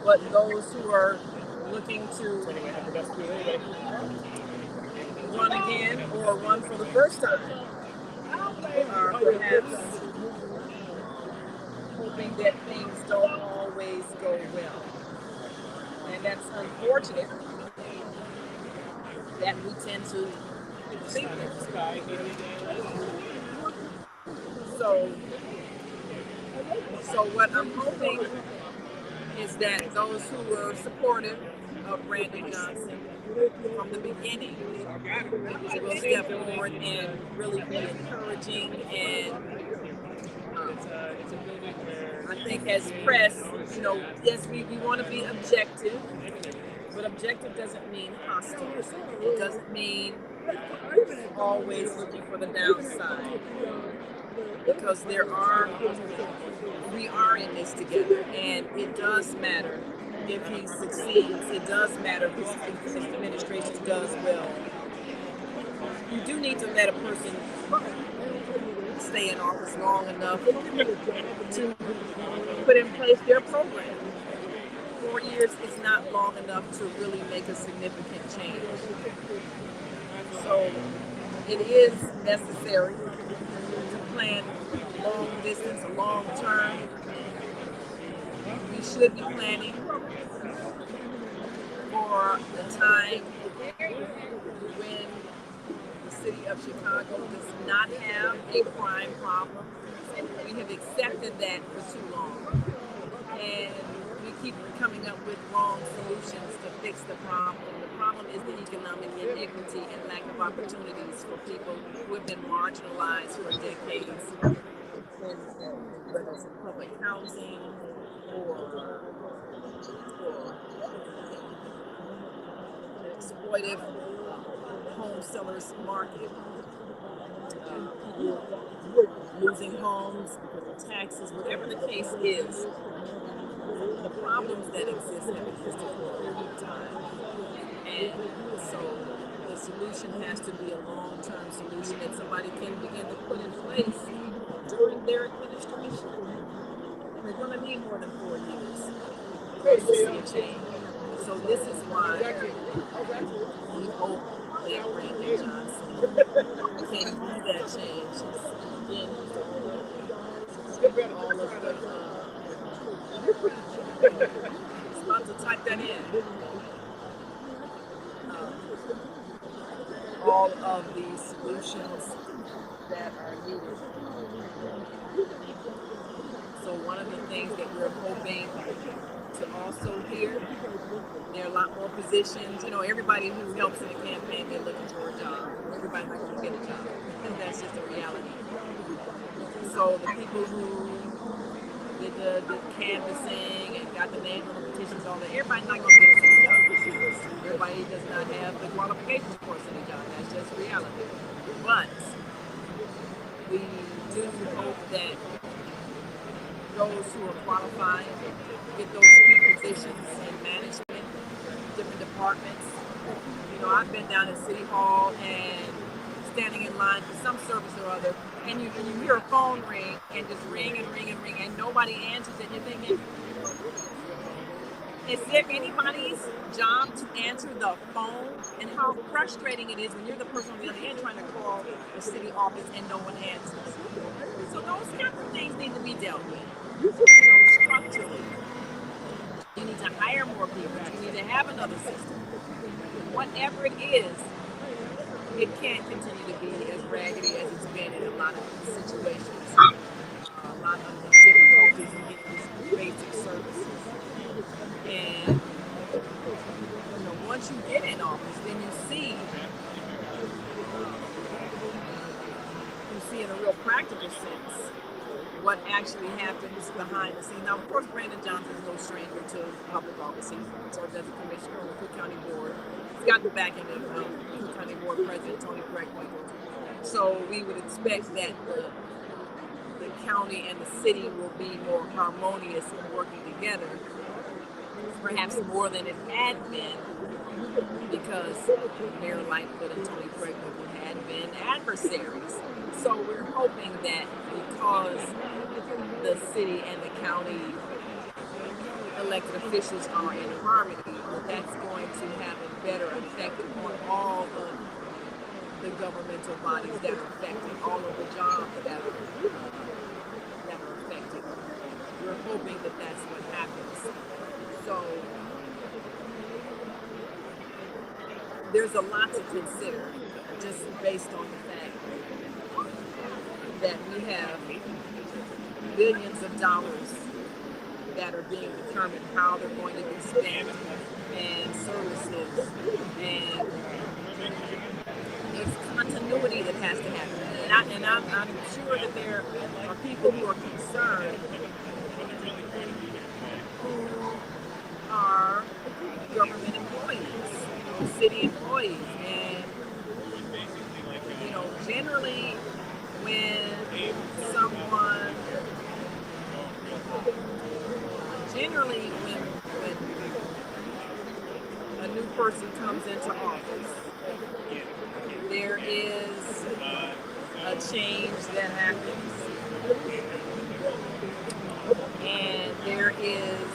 but those who are looking to run again or run for the first time are perhaps hoping that things don't always go well. And that's unfortunate that we tend to think that. So what I'm hoping is that those who were supportive of Brandon Johnson from the beginning will step forward and really be encouraging. And I think as press, yes, we want to be objective, but objective doesn't mean hostile. It doesn't mean always looking for the downside, because we are in this together, and it does matter if he succeeds. It does matter if his administration does well. You do need to let a person stay in office long enough to put in place their program. 4 years is not long enough to really make a significant change. So it is necessary to plan long distance, long term. We should be planning for the time when the city of Chicago does not have a crime problem. We have accepted that for too long. And we keep coming up with wrong solutions to fix the problem. The problem is the economic inequity and lack of opportunities for people who have been marginalized for decades, whether it's in public housing or the exploitive home sellers market, people losing homes because of taxes, whatever the case is. The problems that exist have existed for a long time. And so the solution has to be a long-term solution that somebody can begin to put in place during their administration. And they're going to need more than 4 years to see a change. So this is why we hope that Brandon Johnson can do that change. Again, all of the it's about to type that in. All of the solutions that are needed. So one of the things that we're hoping to also hear, there are a lot more positions. You know, everybody who helps in the campaign, they're looking for a job. Everybody's not going to get a job. And that's just a reality. So the people who did the canvassing and got the name on the petitions, all that, everybody's not going to get a single job. Everybody does not have the qualifications for a single job. That's just reality. But we do hope that those who are qualified get those key positions in management, different departments. You know, I've been down at City Hall and standing in line for some service or other, and you hear a phone ring and just ring and ring and ring, and nobody answers it. You're thinking, is there anybody's job to answer the phone? And how frustrating it is when you're the person on the other end trying to call the city office and no one answers. So those kinds of things need to be dealt with. You know, structurally. You need to hire more people. You need to have another system. Whatever it is, it can't continue to be as raggedy as it's been in a lot of situations. A lot of the difficulties in getting these basic services. And you know, once you get in office, then you see in a real practical sense what actually happens behind the scenes. Now, of course, Brandon Johnson is no stranger to public office. He served as a commissioner on the Cook County Board. He's got the backing of Cook County Board President Tony Preckwinkle. So we would expect that the county and the city will be more harmonious in working together, perhaps more than it had been, because Mayor Lightfoot and Tony Preckwinkle had been adversaries. So we're hoping that because the city and the county elected officials are in harmony, that's going to have a better effect on all of the governmental bodies that are affected, all of the jobs that are affected. We're hoping that that's what happens. So there's a lot to consider, just based on the fact that we have billions of dollars that are being determined how they're going to be spent, and services, and there's continuity that has to happen. And I'm sure that there are people who are concerned who are government employees, city employees, and you know, generally when a new person comes into office, there is a change that happens, and there is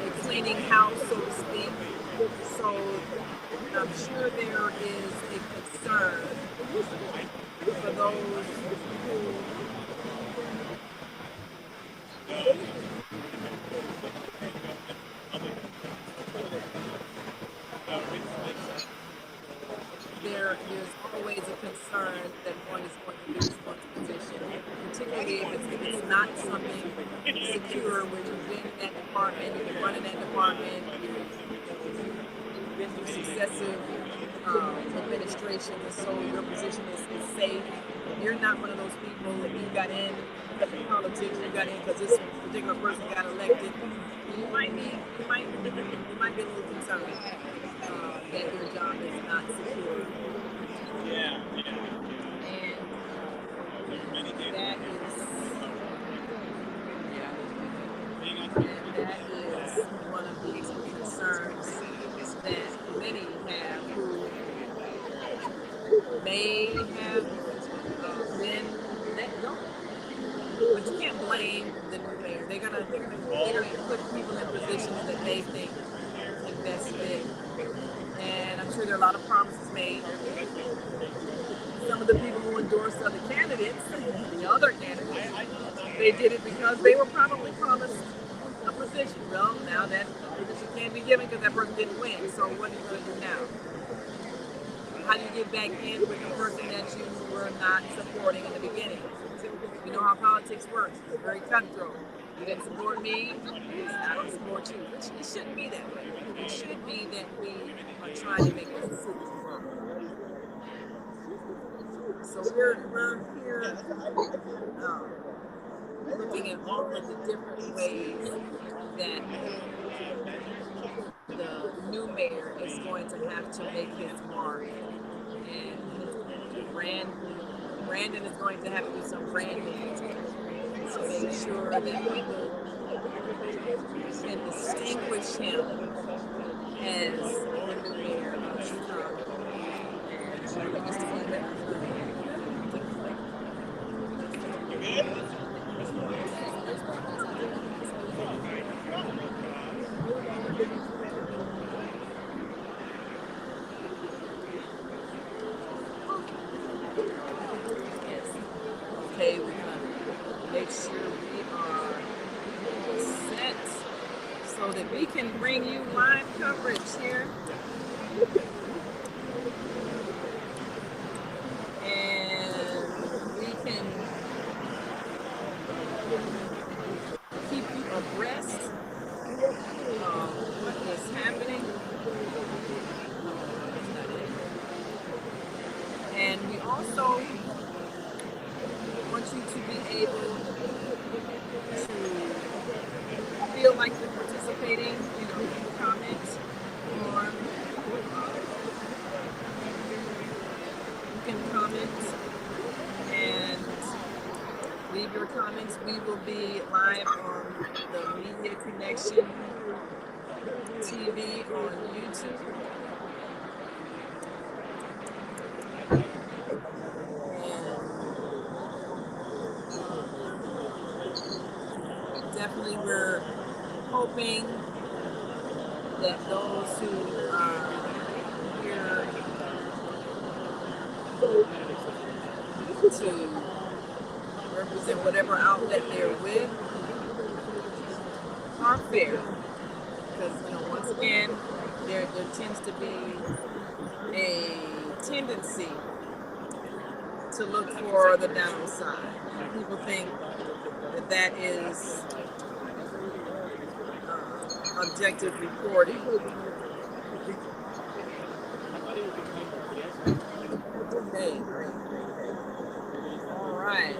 a cleaning house, so to speak. So I'm sure there is a concern for those who there's always a concern that one is going to lose one's position, particularly if it's not something secure where you've been in that department, you've been running that department, you've been through successive administrations, so your position is safe. You're not one of those people that you got in because of politics, you got in because this particular person got elected. You might be a little concerned that your job is not secure. And that is one of these concerns that many have who may have been let go. But you can't blame the new mayor. They're gonna put people in positions that they think best fit. And I'm sure there are a lot of promises made. Some of the people who endorsed other candidates, the other candidates, they did it because they were probably promised a position. Well, now that position can't be given because that person didn't win. So what are you going to do now? How do you get back in with the person that you were not supporting in the beginning? You know how politics works. It's very cutthroat. You didn't support me, I don't support you. It shouldn't be that way. It should be that we are trying to make this city grow. So we're here looking at all of the different ways that the new mayor is going to have to make his mark. And Brandon is going to have to do some branding to make sure that people can distinguish him as the new mayor of Chicago. Okay, we're gonna make sure we are set so that we can bring you live coverage here. And we can keep you abreast of what is happening. And we also want you to be able to feel like you're participating, you can comment on, you can comment and leave your comments. We will be live on the Media Connection TV on YouTube. Definitely, we're hoping that those who are here to represent whatever outlet they're with are fair. Because, once again, there tends to be a tendency to look for the downside. People think that is objective reporting. Okay, great. All right.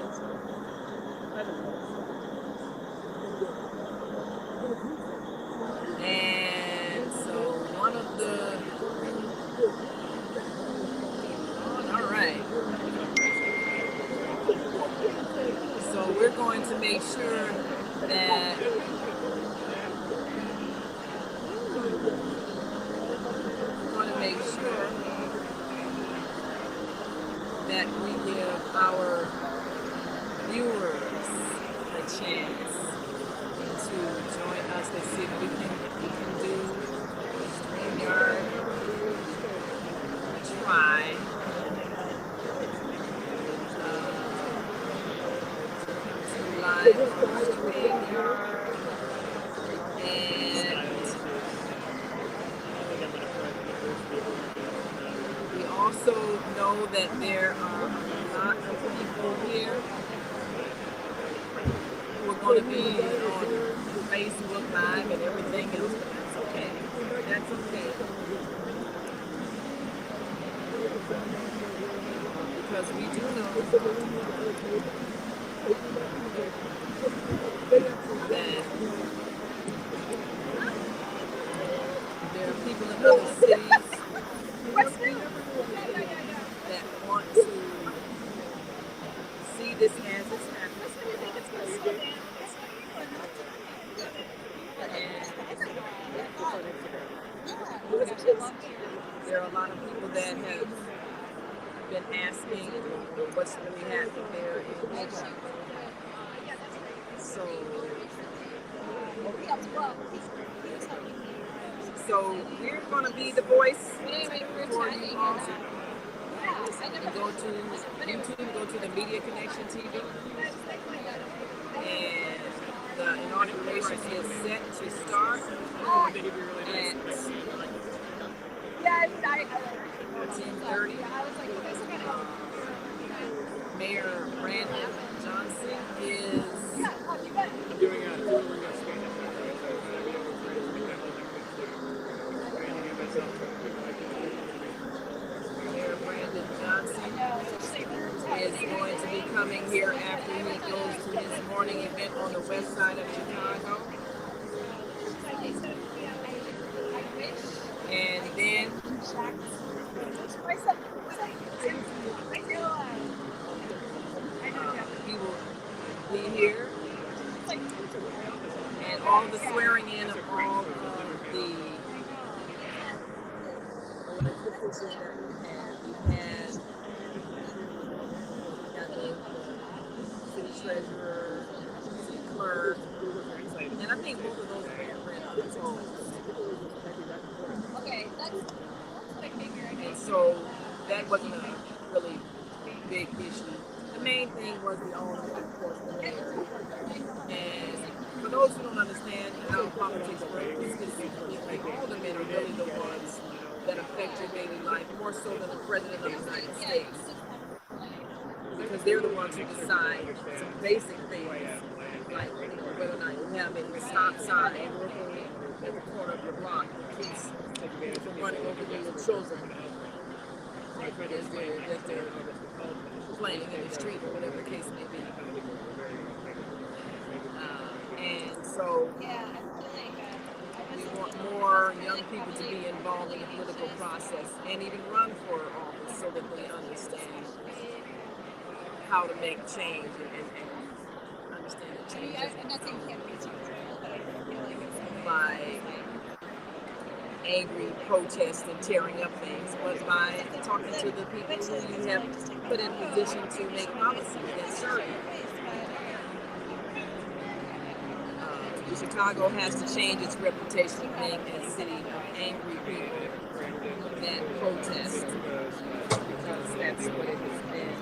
And so one of the, all right. So we're going to make sure that we give our viewers a chance to join us. Let's see if we can do StreamYard Try. Live on StreamYard. And we also know that there are a lot of people here who are going to be on Facebook Live and everything else, but that's okay. That's okay. Because we do know that there are people in other cities that want to see this as it's happening. There are a lot of people that have been asking what's really happening there in Michigan. So we're going to be the voice for you all. Go to YouTube, go to the Media Connection TV, and the inauguration is set to start at 10:30. Mayor Brandon Johnson is going to be coming here after he goes to his morning event on the west side of Chicago. And then he will be here. And all the swearing in of all of the elected officials that we have. We had the city treasurer, city clerk, and I think both of those are read on the phone. Okay, that's what I figured. And so that wasn't a really big issue. The main thing was the owner, of course, the mayor. And for those who don't understand how politics works, like all the men are really the ones that affect your daily life more so than the president of the United States. Because they're the ones who decide some basic things, like whether or not you have a stop sign working at the corner of your block in case from running over your children as they're playing in the street or whatever the case may be. And so we want more young people to be involved in the political process and even run for office so that they understand how to make change and understand the change by angry protest and tearing up things, but by talking to the people who you have put in position to make policies that serve you. Chicago has to change its reputation of being a city of angry people that protest, because that's what it has been.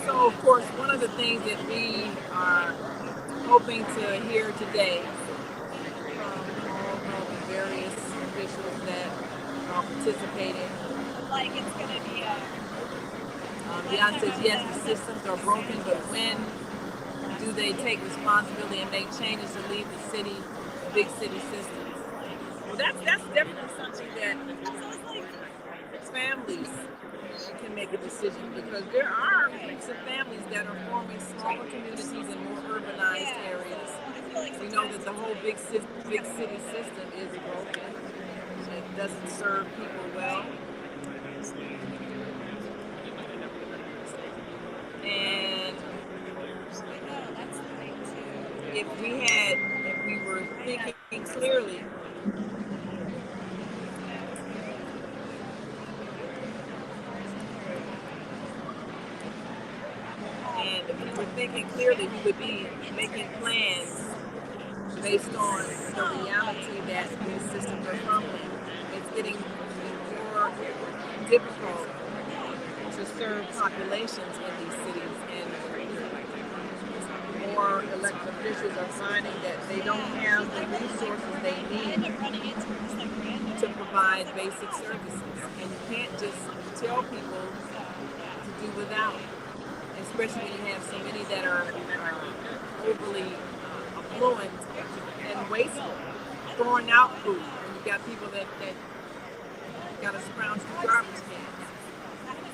So, of course, one of the things that we are hoping to hear today from all of the various officials that are participating. Like it's going to be Beyonce says, yes, the systems are broken, but when do they take responsibility and make changes to leave the city, the big city systems? Well, that's definitely something that families can make a decision, because there are groups of families that are forming smaller communities in more urbanized areas. We know that the whole big city system is broken. It doesn't serve people well. And if we were thinking clearly, and if we were thinking clearly, we would be making plans based on the reality that these systems are crumbling. It's getting more difficult to serve populations in these cities, and more elected officials are finding that they don't have the resources they need to provide basic services. And you can't just tell people to do without, especially when you have so many that are overly affluent and wasteful, throwing out food. And you've got people that got to scrounge through garbage cans.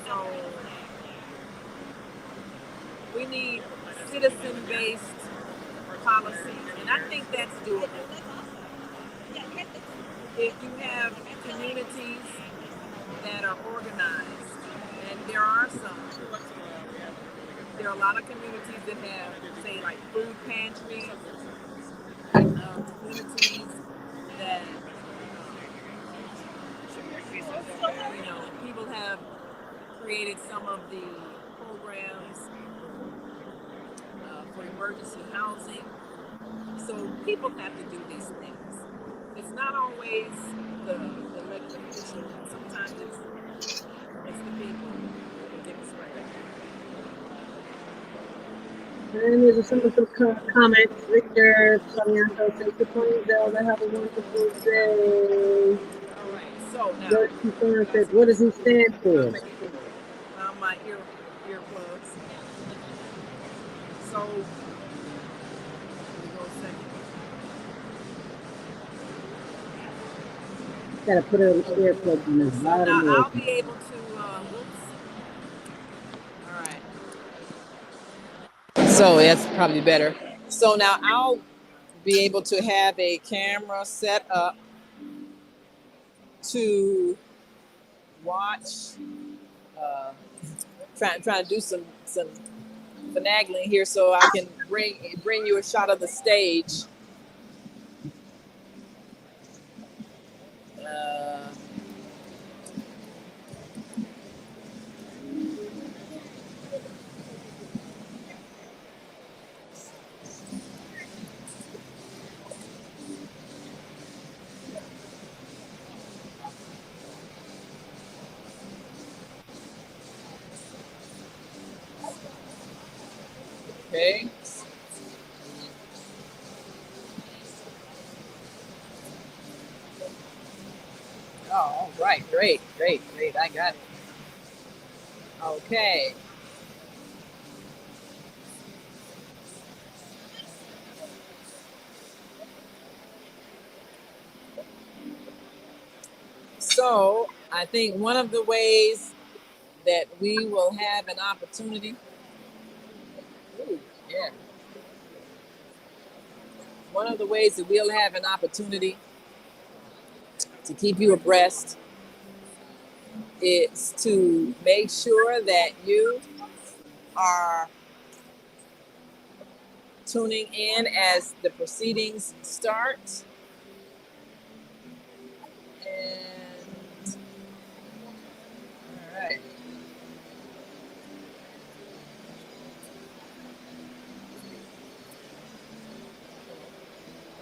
So we need citizen-based policies, and I think that's doable. If you have communities that are organized, and there are some, there are a lot of communities that have, say, like food pantries, communities that, people have created some of the programs for emergency housing. So people have to do these things. It's not always the elected official. Sometimes it's the people that get us right. And there's some comments. Victor Soriano says, "Good morning, Zelda. Have a wonderful day." All right. So now, George Confirm says, "What does he stand for?" My earplugs. So, let me go a second. Gotta put an earplug in his bottom. Now I'll be able to. All right. So that's probably better. So now I'll be able to have a camera set up to watch. Trying to do some finagling here so I can bring you a shot of the stage. Okay. Oh, all right. Great. I got it. Okay. So I think one of the ways that we will have an opportunity. Ooh, yeah. One of the ways that we'll have an opportunity to keep you abreast is to make sure that you are tuning in as the proceedings start. And all right.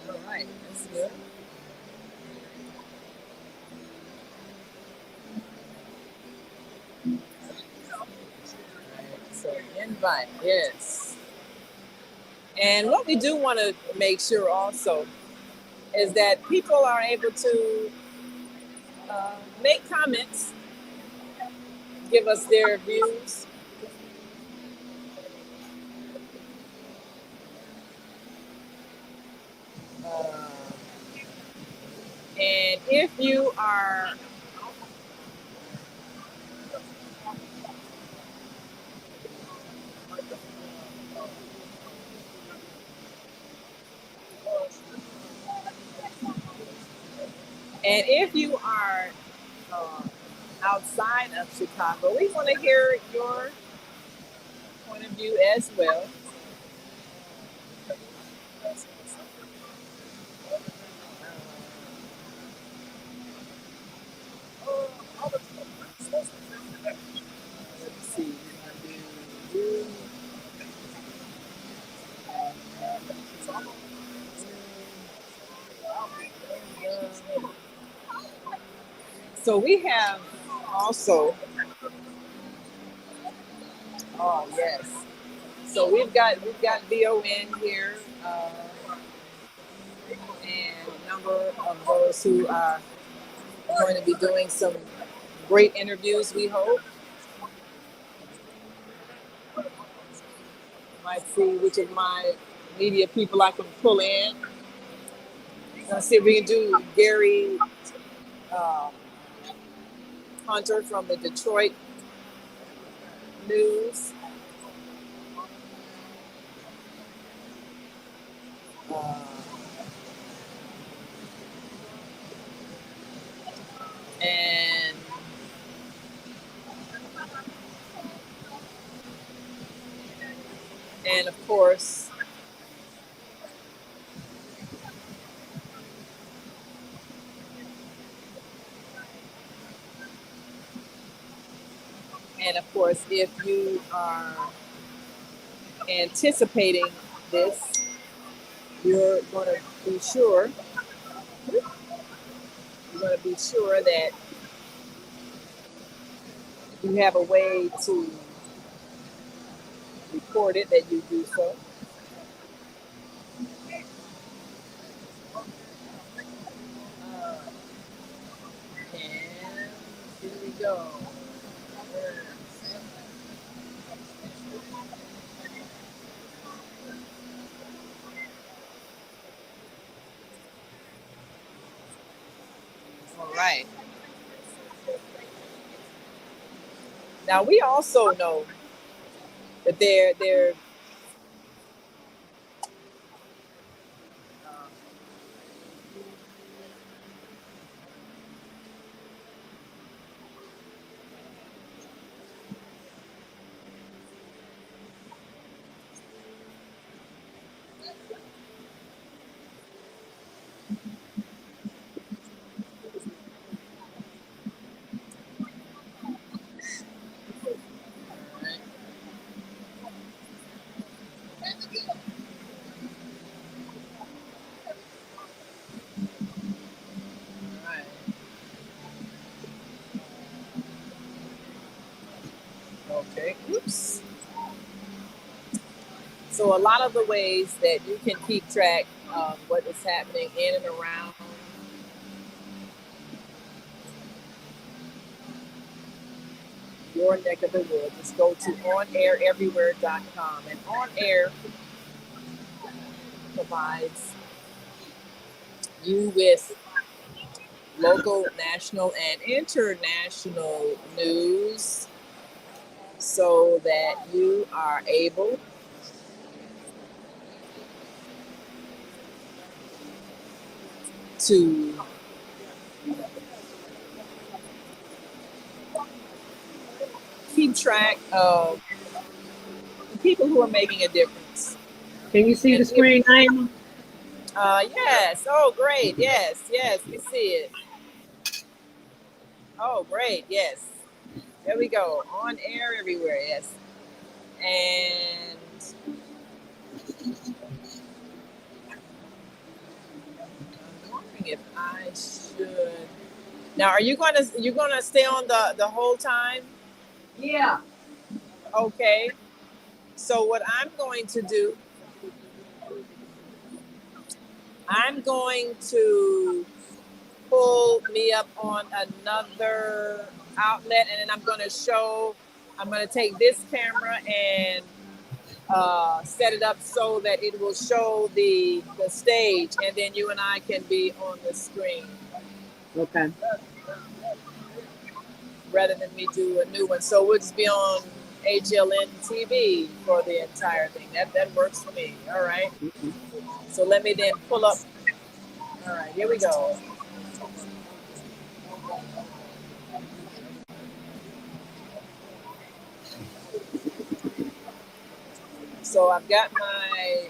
All right, that's good. So invite, yes. And what we do want to make sure also is that people are able to make comments, give us their views. And if you are outside of Chicago, we want to hear your point of view as well. So we have also, oh yes. So we've got VON here, and a number of those who are going to be doing some great interviews, we hope. Might see which of my media people I can pull in. Let's see if we can do Gary Hunter from the Detroit News. And of course, if you are anticipating this, you're going to be sure that you have a way to record it, that you do so. And here we go. All right. Now we also know that they're okay. Oops. So a lot of the ways that you can keep track of what is happening in and around your neck of the woods, just go to onaireverywhere.com. And On Air provides you with local, national, and international news so that you are able to keep track of the people who are making a difference. Can you see the screen, Naima? Yes. Oh, great. Yes. We see it. Oh, great. Yes. There we go. On air everywhere. Yes. And I'm wondering if I should. Now, are you gonna stay on the whole time? Yeah. Okay. So what I'm going to do, I'm going to pull me up on another outlet, and then I'm going to take this camera and set it up so that it will show the stage, and then you and I can be on the screen. Okay. Rather than me do a new one. So we'll just be on HLN TV for the entire thing. That works for me. All right. Mm-hmm. So let me then pull up. All right, here we go. So I've got my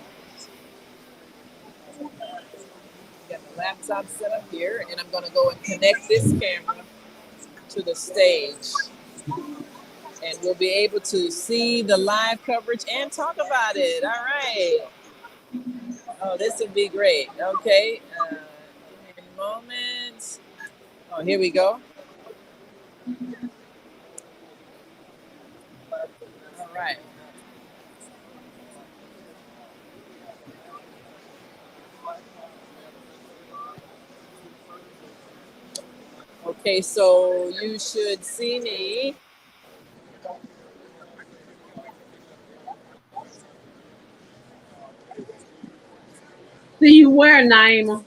laptop set up here, and I'm going to go and connect this camera to the stage. And we'll be able to see the live coverage and talk about it. All right. Oh, this would be great. Okay. Give me a moment. Oh, here we go. All right. Okay, so you should see me. See you where, Naima?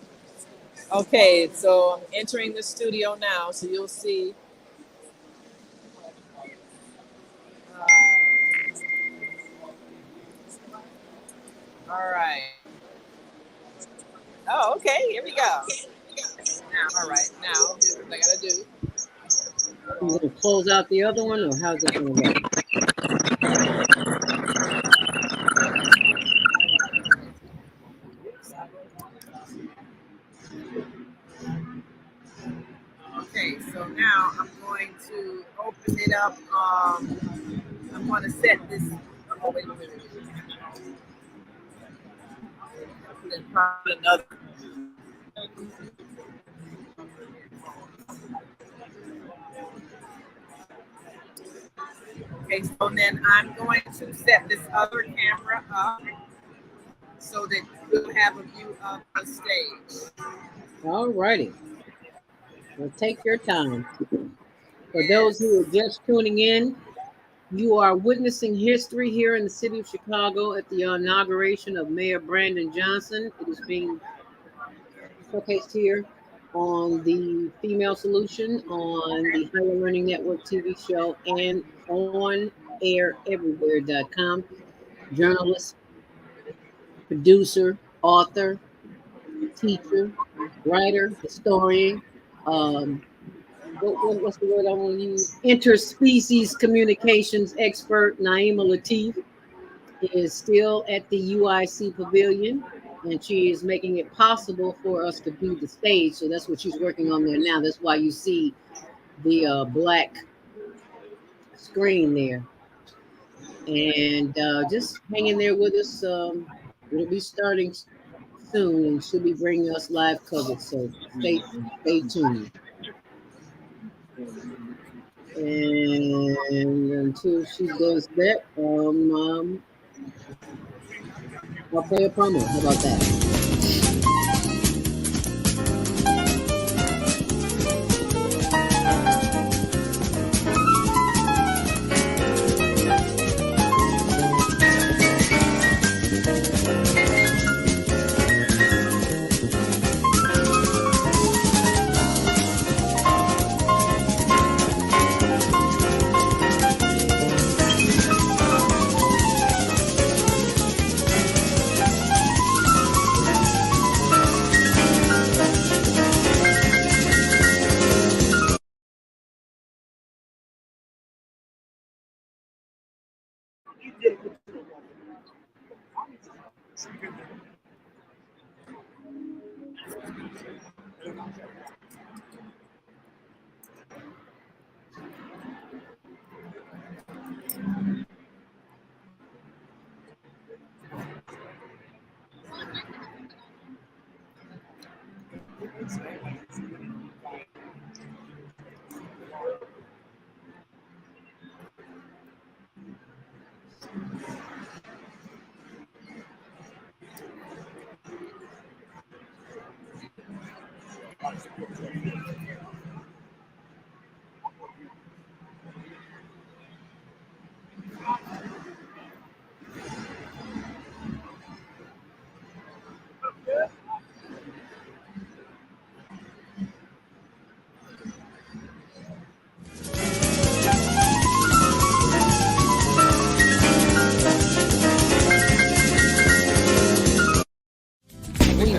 Okay, so I'm entering the studio now, so you'll see. All right. Oh, okay, here we go. Now, all right, now, here's what I gotta do. You gonna close out the other one, or how's it gonna go? Okay, so now I'm going to open it up. I'm going to set this. Oh, wait a minute. Then probably another. Okay, so then I'm going to set this other camera up so that we'll have a view of the stage. All righty. Well, take your time. For those who are just tuning in, you are witnessing history here in the city of Chicago at the inauguration of Mayor Brandon Johnson. It is being showcased here on the Female Solution, on the Higher Learning Network TV show, and on aireverywhere.com. Journalist, producer, author, teacher, writer, historian, what's the word I want to use? Interspecies communications expert Naima Latif is still at the UIC Pavilion, and she is making it possible for us to view the stage. So that's what she's working on there now. That's why you see the black screen there. And just hang in there with us. It'll be starting soon, and she'll be bringing us live coverage. So stay tuned. And until she does that, I'll play a promo. How about that?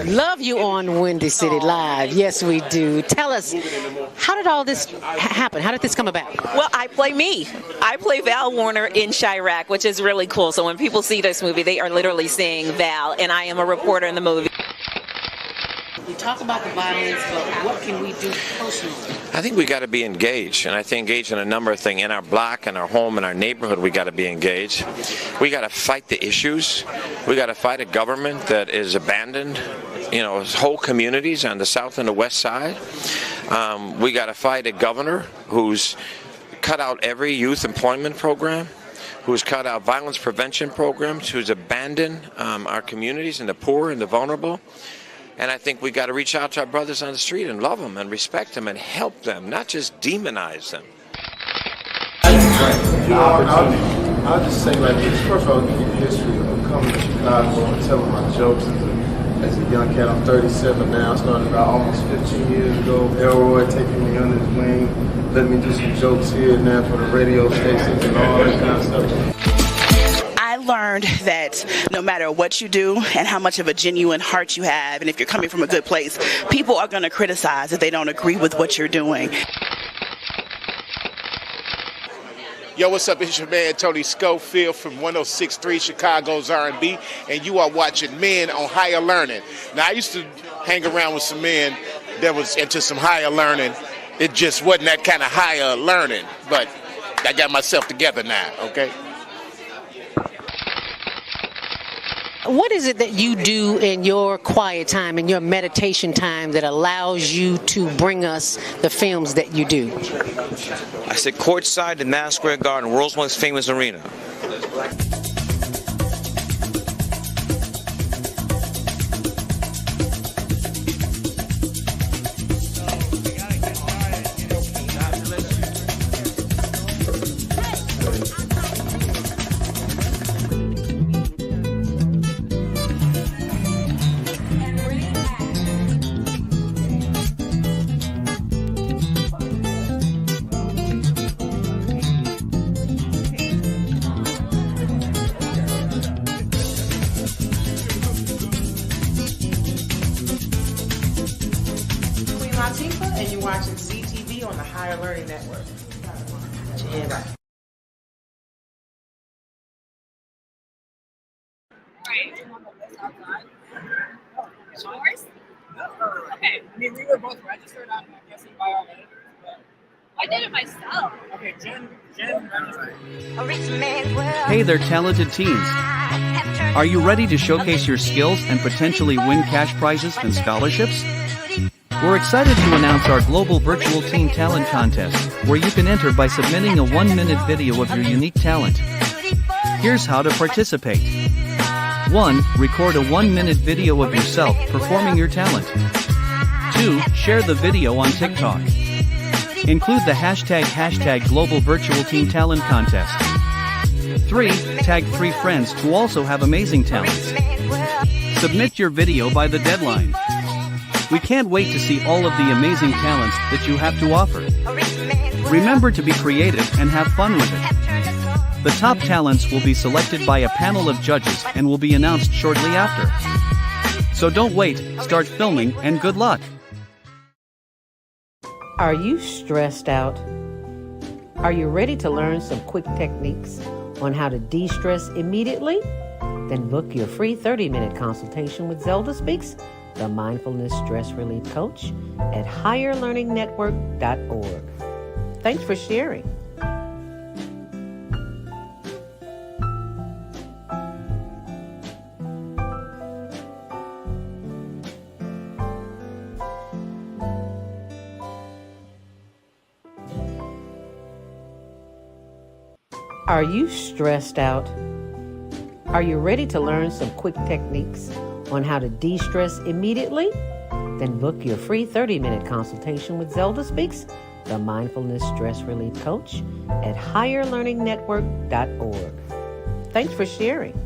Love you on Windy City Live. Yes, we do. Tell us, how did all this happen? How did this come about? Well, I play me. I play Val Warner in Chirac, which is really cool. So when people see this movie, they are literally seeing Val, and I am a reporter in the movie. We talk about the violence, but what can we do personally? I think we got to be engaged, and I think engaged in a number of things. In our block, in our home, in our neighborhood, we got to be engaged. We got to fight the issues. We got to fight a government that is abandoned, whole communities on the south and the west side. We got to fight a governor who's cut out every youth employment program, who's cut out violence prevention programs, who's abandoned our communities and the poor and the vulnerable. And I think we got to reach out to our brothers on the street and love them and respect them and help them, not just demonize them. I'll just say like this. First of all, give you the history of coming to Chicago and telling my jokes as a young cat. I'm 37 now. I started about almost 15 years ago. Elroy taking me under his wing, letting me do some jokes here and there for the radio stations and all that kind of stuff. I learned that no matter what you do and how much of a genuine heart you have, and if you're coming from a good place, people are going to criticize if they don't agree with what you're doing. Yo, what's up? It's your man Tony Schofield from 106.3 Chicago's R&B, and you are watching Men on Higher Learning. Now, I used to hang around with some men that was into some higher learning. It just wasn't that kind of higher learning, but I got myself together now, okay? What is it that you do in your quiet time, in your meditation time, that allows you to bring us the films that you do? I sit courtside in Madison Square Garden, world's most famous arena. And you're watching CTV on the Higher Learning Network. Yeah. Okay, I mean, we were both registered, I'm guessing, by our editors, but I did it myself. Okay, Jen registered. Hey there, talented teens. Are you ready to showcase your skills and potentially win cash prizes and scholarships? We're excited to announce our global virtual teen talent contest, where you can enter by submitting a 1-minute video of your unique talent. Here's how to participate. 1. Record a 1-minute video of yourself performing your talent. 2. Share the video on TikTok. Include the hashtag Global Virtual Teen Talent Contest. 3. Tag 3 friends who also have amazing talents. Submit your video by the deadline. We can't wait to see all of the amazing talents that you have to offer. Remember to be creative and have fun with it. The top talents will be selected by a panel of judges and will be announced shortly after. So don't wait, start filming, and good luck. Are you stressed out? Are you ready to learn some quick techniques on how to de-stress immediately? Then book your free 30-minute consultation with Zelda Speaks, the Mindfulness Stress Relief Coach, at higherlearningnetwork.org. Thanks for sharing. Are you stressed out? Are you ready to learn some quick techniques on how to de-stress immediately? Then book your free 30-minute consultation with Zelda Speaks, the Mindfulness Stress Relief Coach, at higherlearningnetwork.org. Thanks for sharing.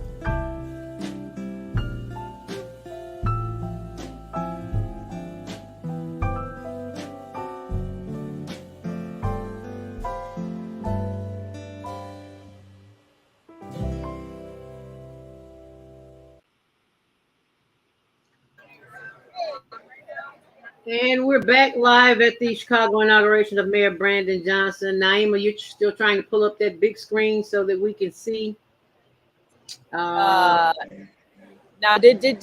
And we're back live at the Chicago inauguration of Mayor Brandon Johnson. Naima, you're still trying to pull up that big screen so that we can see. Now, did you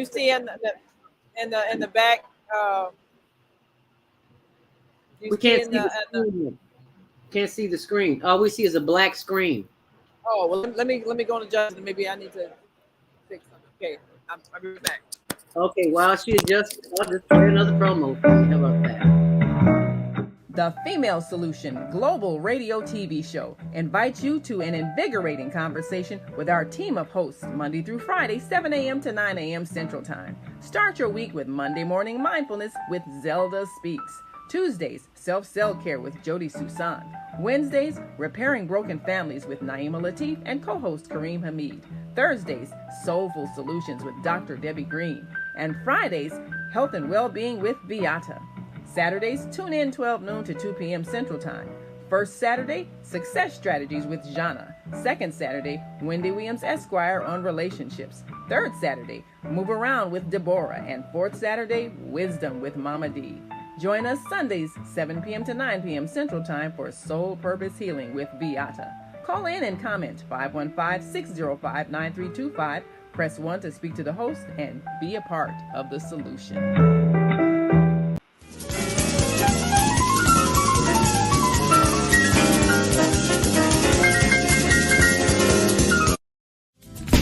see in the back? We can't see the screen. Can't see the screen. All we see is a black screen. Oh well, let me go on adjust. Maybe I need to fix something. Okay, I'll be right back. Okay, while she adjusts, I'll just play another promo for you. How about that? The Female Solution Global Radio TV Show invites you to an invigorating conversation with our team of hosts Monday through Friday, 7 a.m. to 9 a.m. Central Time. Start your week with Monday Morning Mindfulness with Zelda Speaks. Tuesdays, Self-Cell Care with Jody Susan. Wednesdays, Repairing Broken Families with Naima Latif and co-host Kareem Hamid. Thursdays, Soulful Solutions with Dr. Debbie Green. And Fridays, Health and Wellbeing with Beata. Saturdays, tune in 12 noon to 2 p.m. Central Time. First Saturday, Success Strategies with Jana. Second Saturday, Wendy Williams Esquire on relationships. Third Saturday, Move Around with Deborah. And fourth Saturday, Wisdom with Mama D. Join us Sundays, 7 p.m. to 9 p.m. Central Time for Soul Purpose Healing with Beata. Call in and comment 515-605-9325. Press 1 to speak to the host and be a part of the solution.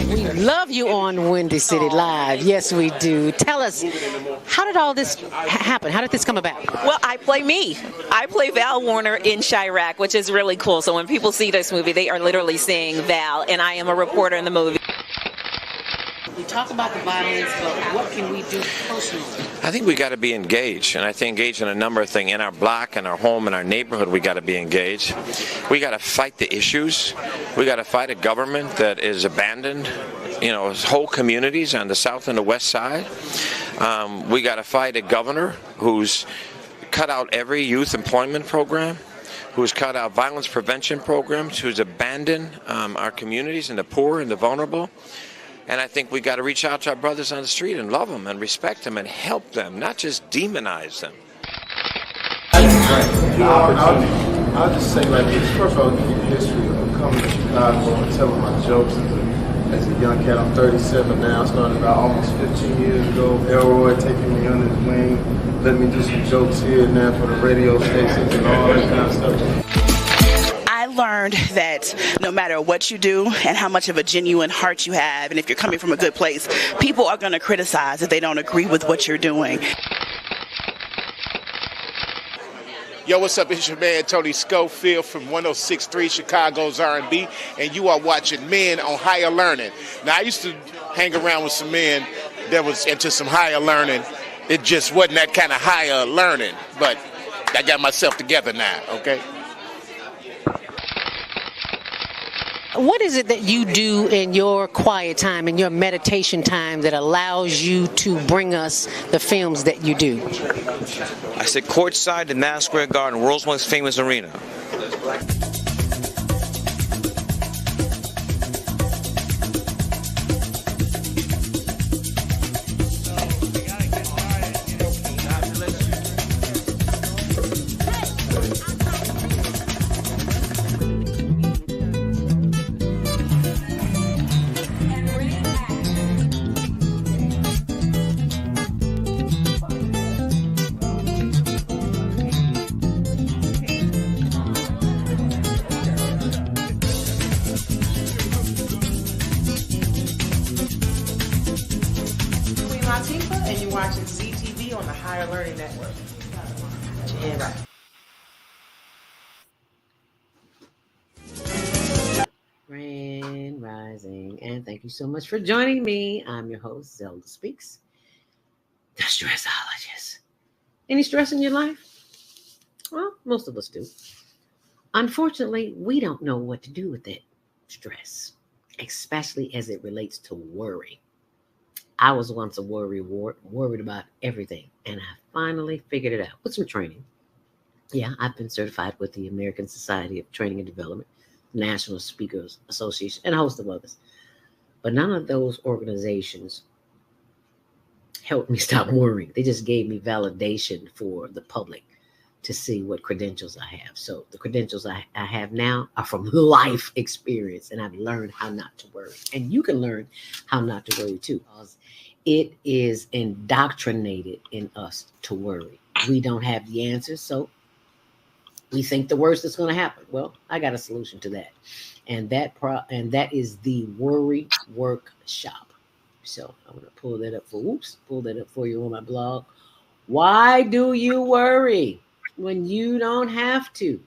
We love you on Windy City Live. Yes, we do. Tell us, how did all this happen? How did this come about? Well, I play me. I play Val Warner in Chirac, which is really cool. So when people see this movie, they are literally seeing Val, and I am a reporter in the movie. We talk about the violence, but what can we do personally? I think we got to be engaged, and I think engaged in a number of things. In our block, in our home, in our neighborhood, we got to be engaged. We got to fight the issues. We got to fight a government that is abandoned, whole communities on the south and the west side. We got to fight a governor who's cut out every youth employment program, who's cut out violence prevention programs, who's abandoned our communities and the poor and the vulnerable. And I think we got to reach out to our brothers on the street and love them and respect them and help them, not just demonize them. I'll just say like this. First of all, give you the history of coming to Chicago and telling my jokes as a young cat. I'm 37 now. I started about almost 15 years ago. Elroy taking me under his wing, letting me do some jokes here and there for the radio stations and all that kind of stuff. I learned that no matter what you do and how much of a genuine heart you have, and if you're coming from a good place, people are going to criticize if they don't agree with what you're doing. Yo, what's up? It's your man Tony Schofield from 106.3 Chicago's R&B, and you are watching Men on Higher Learning. Now, I used to hang around with some men that was into some higher learning. It just wasn't that kind of higher learning, but I got myself together now, okay? What is it that you do in your quiet time, in your meditation time, that allows you to bring us the films that you do? I sit courtside in Madison Square Garden, world's most famous arena. And you're watching ZTV on the Higher Learning Network. Got your head right. Grand Rising, and thank you so much for joining me. I'm your host, Zelda Speaks, the stressologist. Any stress in your life? Well, most of us do. Unfortunately, we don't know what to do with that stress, especially as it relates to worry. I was once a worried about everything, and I finally figured it out with some training. Yeah, I've been certified with the American Society of Training and Development, National Speakers Association, and a host of others. But none of those organizations helped me stop worrying. They just gave me validation for the public to see what credentials I have. So the credentials I have now are from life experience, and I've learned how not to worry. And you can learn how not to worry too, because it is indoctrinated in us to worry. We don't have the answers, so we think the worst is going to happen. Well, I got a solution to that, and that is the Worry Workshop. So I'm going to pull that up for you on my blog. Why do you worry when you don't have to?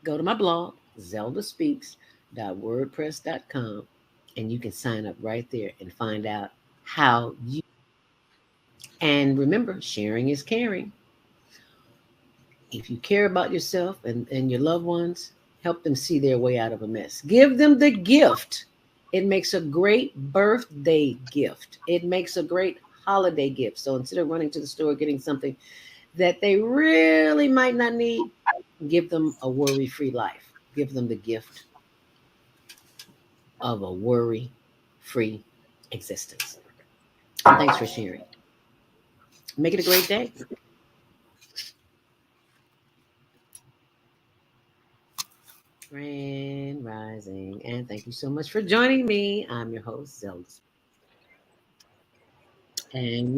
Go to my blog, zeldaspeaks.wordpress.com, and you can sign up right there and find out how you. And remember, sharing is caring. If you care about yourself and your loved ones, help them see their way out of a mess. Give them the gift. It makes a great birthday gift. It makes a great holiday gift. So instead of running to the store getting something that they really might not need, give them a worry-free life. Give them the gift of a worry-free existence. Thanks for sharing. Make it a great day. Grand Rising, and thank you so much for joining me. I'm your host, Zelda. And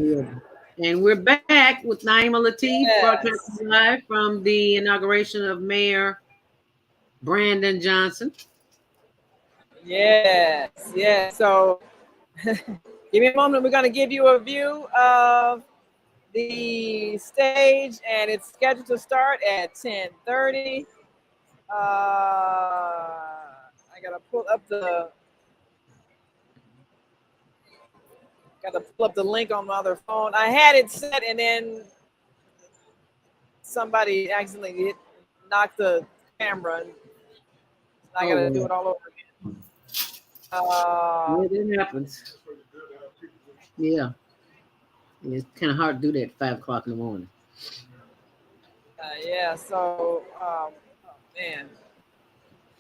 we're back with Naima Latif, broadcasting live from the inauguration of Mayor Brandon Johnson. Yes. So give me a moment. We're going to give you a view of the stage, and it's scheduled to start at 10:30. I gotta pull up the link on my other phone. I had it set, and then somebody accidentally knocked the camera, and I gotta do it all over again. It happens. Yeah. It's kind of hard to do that at 5 o'clock in the morning. Yeah, so, man.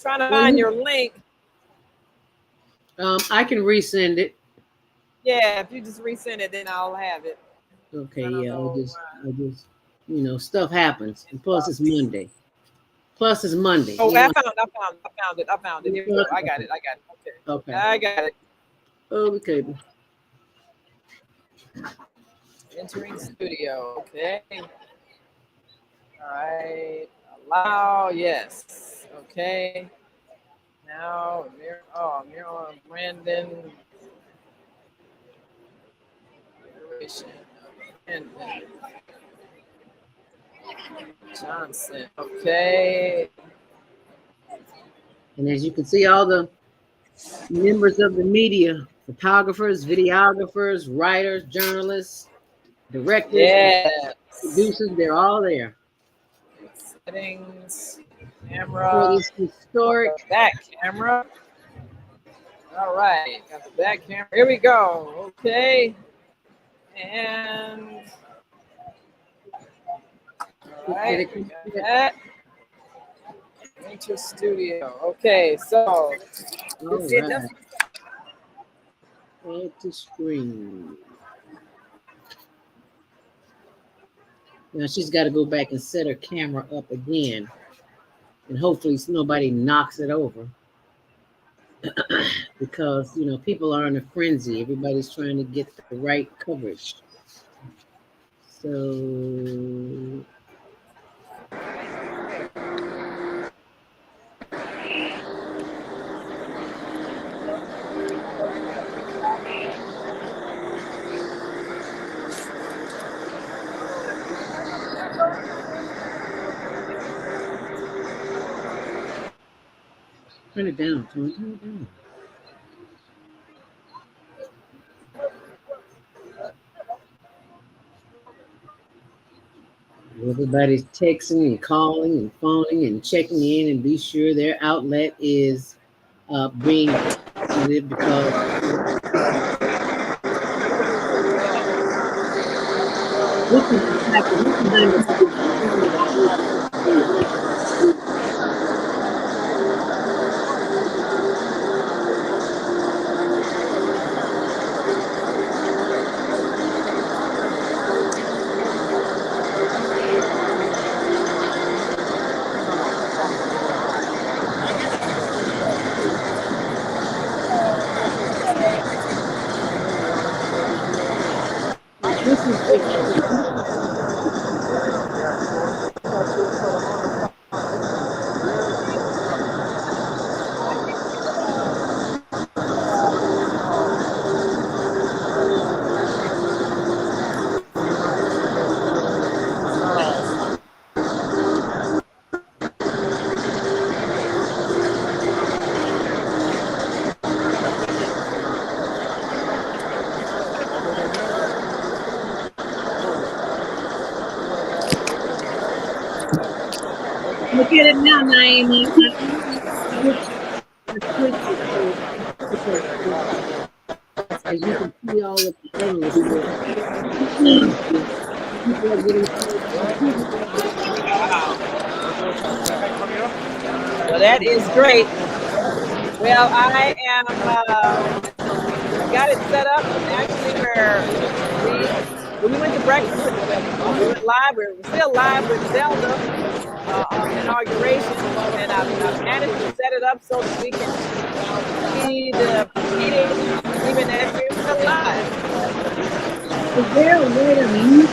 Trying to find your link. I can resend it. Yeah, if you just resend it, then I'll have it. Okay, yeah, I'll just, stuff happens. And plus it's Monday. Oh, I found it. Here we go. I got it. Okay. I got it. Okay. Entering studio. Okay. All right. Allow. Yes. Okay. Now, Brandon. Brandon Johnson. Okay. And as you can see, all the members of the media, photographers, videographers, writers, journalists, directors, producers, they're all there. Settings, camera. For this historic back camera. All right, got the back camera. Here we go. Okay. And all right, we got that. Enter studio. Okay, so let's see right. Add to screen. Now she's got to go back and set her camera up again, and hopefully nobody knocks it over. Because people are in a frenzy. Everybody's trying to get the right coverage. So turn it down. Everybody's texting and calling and phoning and checking in, and be sure their outlet is being positive because this is Look at it now, Naima. As you can see all of the analysts here. People are getting Well, that is great. Well, I am got it set up. Actually, when we went to breakfast, we went live. We're still live with Zelda on inauguration, and I've managed to set it up so that we can see the proceedings even as we're still live. Is there a way to mute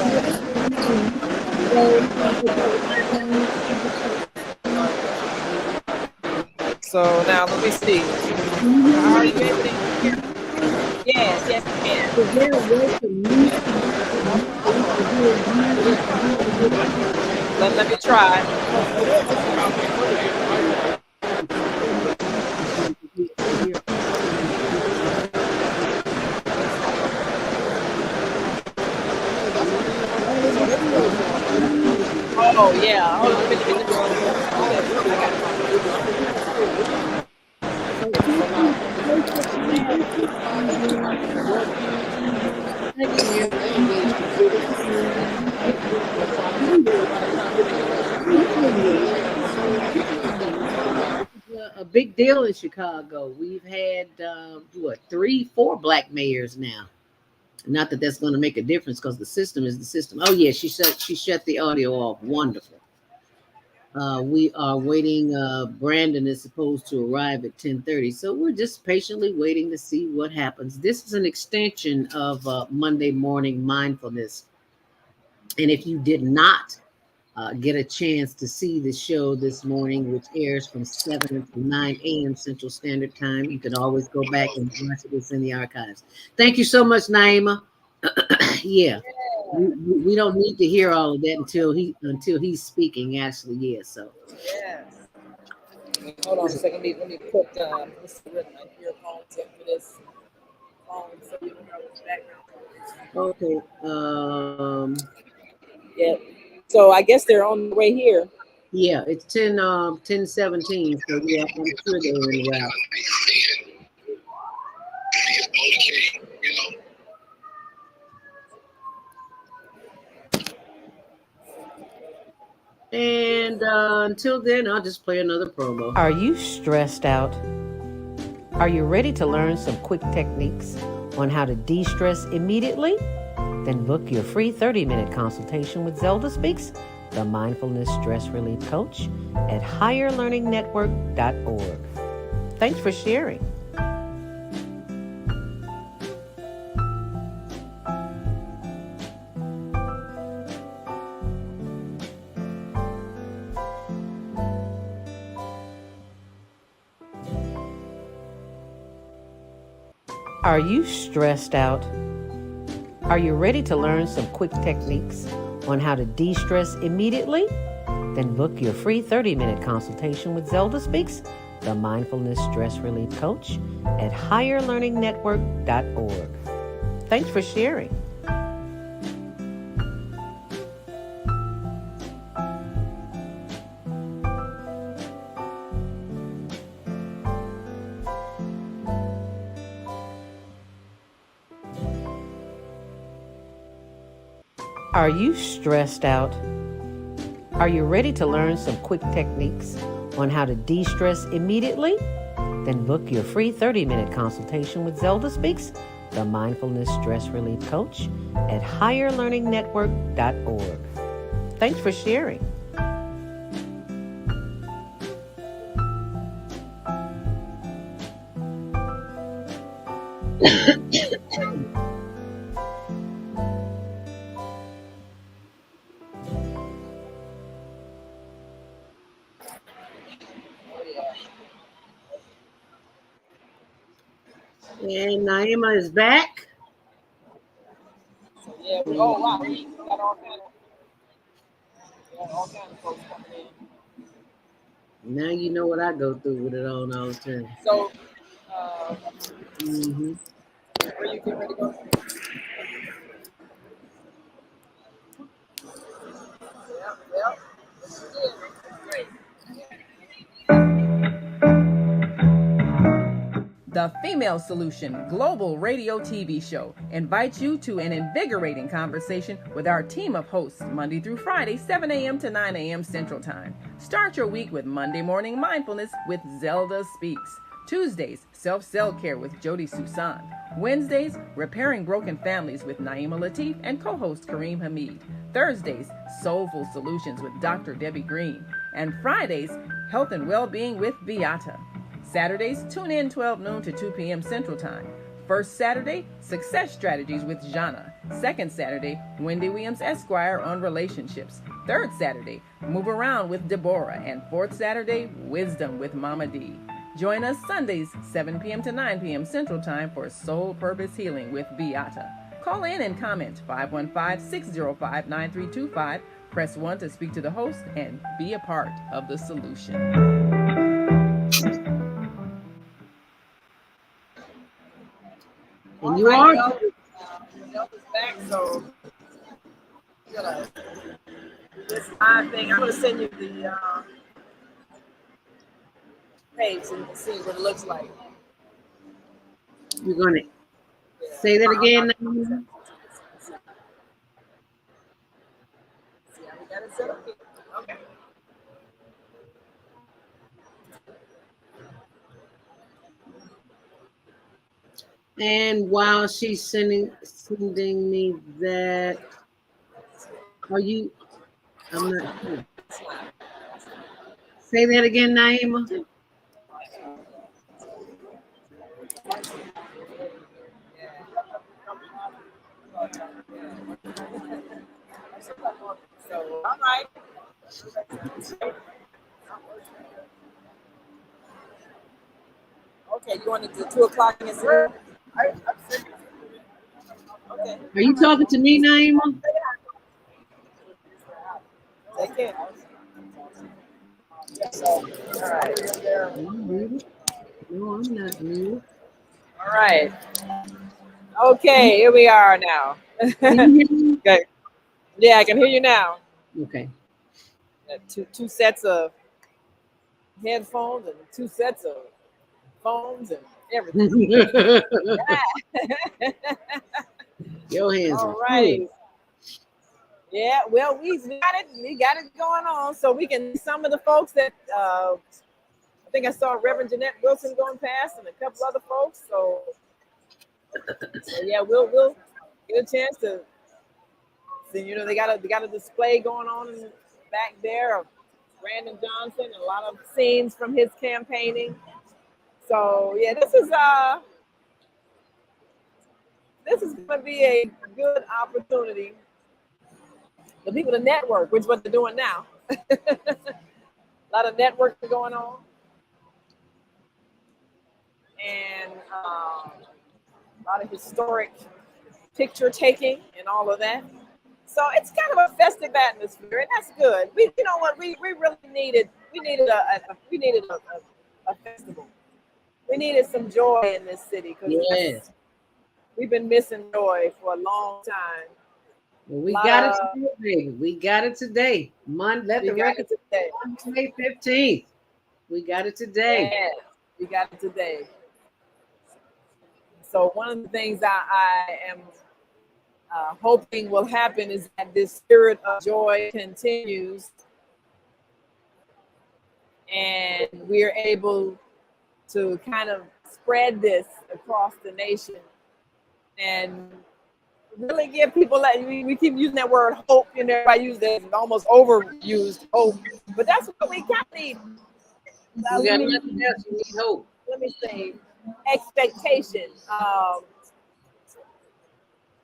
So now let me see. Are you able to hear? Yes, yes, you can. Is there a way to mute? Let me try. Oh yeah. Hold on, let me A big deal in Chicago. We've had 4 black mayors now. Not that that's going to make a difference because the system is the system. Oh yeah, she shut the audio off. Wonderful. We are waiting. Brandon is supposed to arrive at 10:30, so we're just patiently waiting to see what happens. This is an extension of Monday morning mindfulness, and if you did not get a chance to see the show this morning, which airs from 7 to 9 a.m. Central Standard Time, you can always go back and watch it. It's in the archives. Thank you so much, Naima. Yeah, we don't need to hear all of that until he's speaking. Actually, yeah. So. Yes. Hold on a second. Let me put this my earphones in for this phone so we don't have the background. Okay. Yeah. So I guess they're on the way here. Yeah, it's 10:17. So yeah, I'm sure they're en route. And until then, I'll just play another promo. Are you stressed out? Are you ready to learn some quick techniques on how to de-stress immediately? Then book your free 30-minute consultation with Zelda Speaks, the Mindfulness Stress Relief Coach, at higherlearningnetwork.org. Thanks for sharing. Are you stressed out? Are you ready to learn some quick techniques on how to de-stress immediately? Then book your free 30-minute consultation with Zelda Speaks, the Mindfulness Stress Relief Coach, at higherlearningnetwork.org. Thanks for sharing. Are you stressed out? Are you ready to learn some quick techniques on how to de-stress immediately? Then book your free 30-minute consultation with Zelda Speaks, the Mindfulness Stress Relief Coach, at higherlearningnetwork.org. Thanks for sharing. And Naima is back. Yeah. Oh wow. We got all kind of folks coming in. Now you know what I go through with it on all the time. So, Where you getting ready to go? Yep. Great. The Female Solution Global Radio TV Show invites you to an invigorating conversation with our team of hosts Monday through Friday, 7 a.m. to 9 a.m. Central Time. Start your week with Monday Morning Mindfulness with Zelda Speaks. Tuesdays, Self-Cell Care with Jody Susan. Wednesdays, Repairing Broken Families with Naima Latif and co-host Kareem Hamid. Thursdays, Soulful Solutions with Dr. Debbie Green. And Fridays, Health and Well-Being with Beata. Saturdays, tune in 12 noon to 2 p.m. Central Time. First Saturday, Success Strategies with Jana. Second Saturday, Wendy Williams Esquire on relationships. Third Saturday, Move Around with Deborah. And fourth Saturday, Wisdom with Mama D. Join us Sundays, 7 p.m. to 9 p.m. Central Time for Soul Purpose Healing with Beata. Call in and comment 515-605-9325. Press 1 to speak to the host and be a part of the solution. And you are. Zelda's back, so this live thing. I'm gonna send you the page so you can see what it looks like. You're gonna say that again. See how we got it set up here. Okay. And while she's sending me that, I'm not sure. Say that again, Naima. So, all right. Okay, you want to do 2 o'clock in the zero? Okay. Are you talking to me, Naima? Take it. So, all right. No, I'm not muted. All right. Okay, here we are now. Okay. Yeah, I can hear you now. Okay. Two sets of headphones and 2 sets of phones and everything. Your hands all are right. full. Yeah, well, we got it going on, so we can some of the folks that I think I saw Reverend Jeanette Wilson going past and a couple other folks. So yeah, we'll get a chance to see. You know, they got a display going on in the back there of Brandon Johnson and a lot of scenes from his campaigning. So yeah, this is going to be a good opportunity for people to network, which is what they're doing now. A lot of networking going on, and a lot of historic picture taking and all of that. So it's kind of a festive atmosphere, and that's good. You know what? We really needed. We needed a festival. We needed some joy in this city because we've been missing joy for a long time. Well, we got it today, baby. We got it today. Let the record today. May 15th. We got it today. Yeah, we got it today. So one of the things I am hoping will happen is that this spirit of joy continues, and we're able to kind of spread this across the nation and really give people that we keep using that word hope, and everybody uses it and almost overused hope, but that's what we kind of need. We got nothing else. We need hope. Let me say expectation,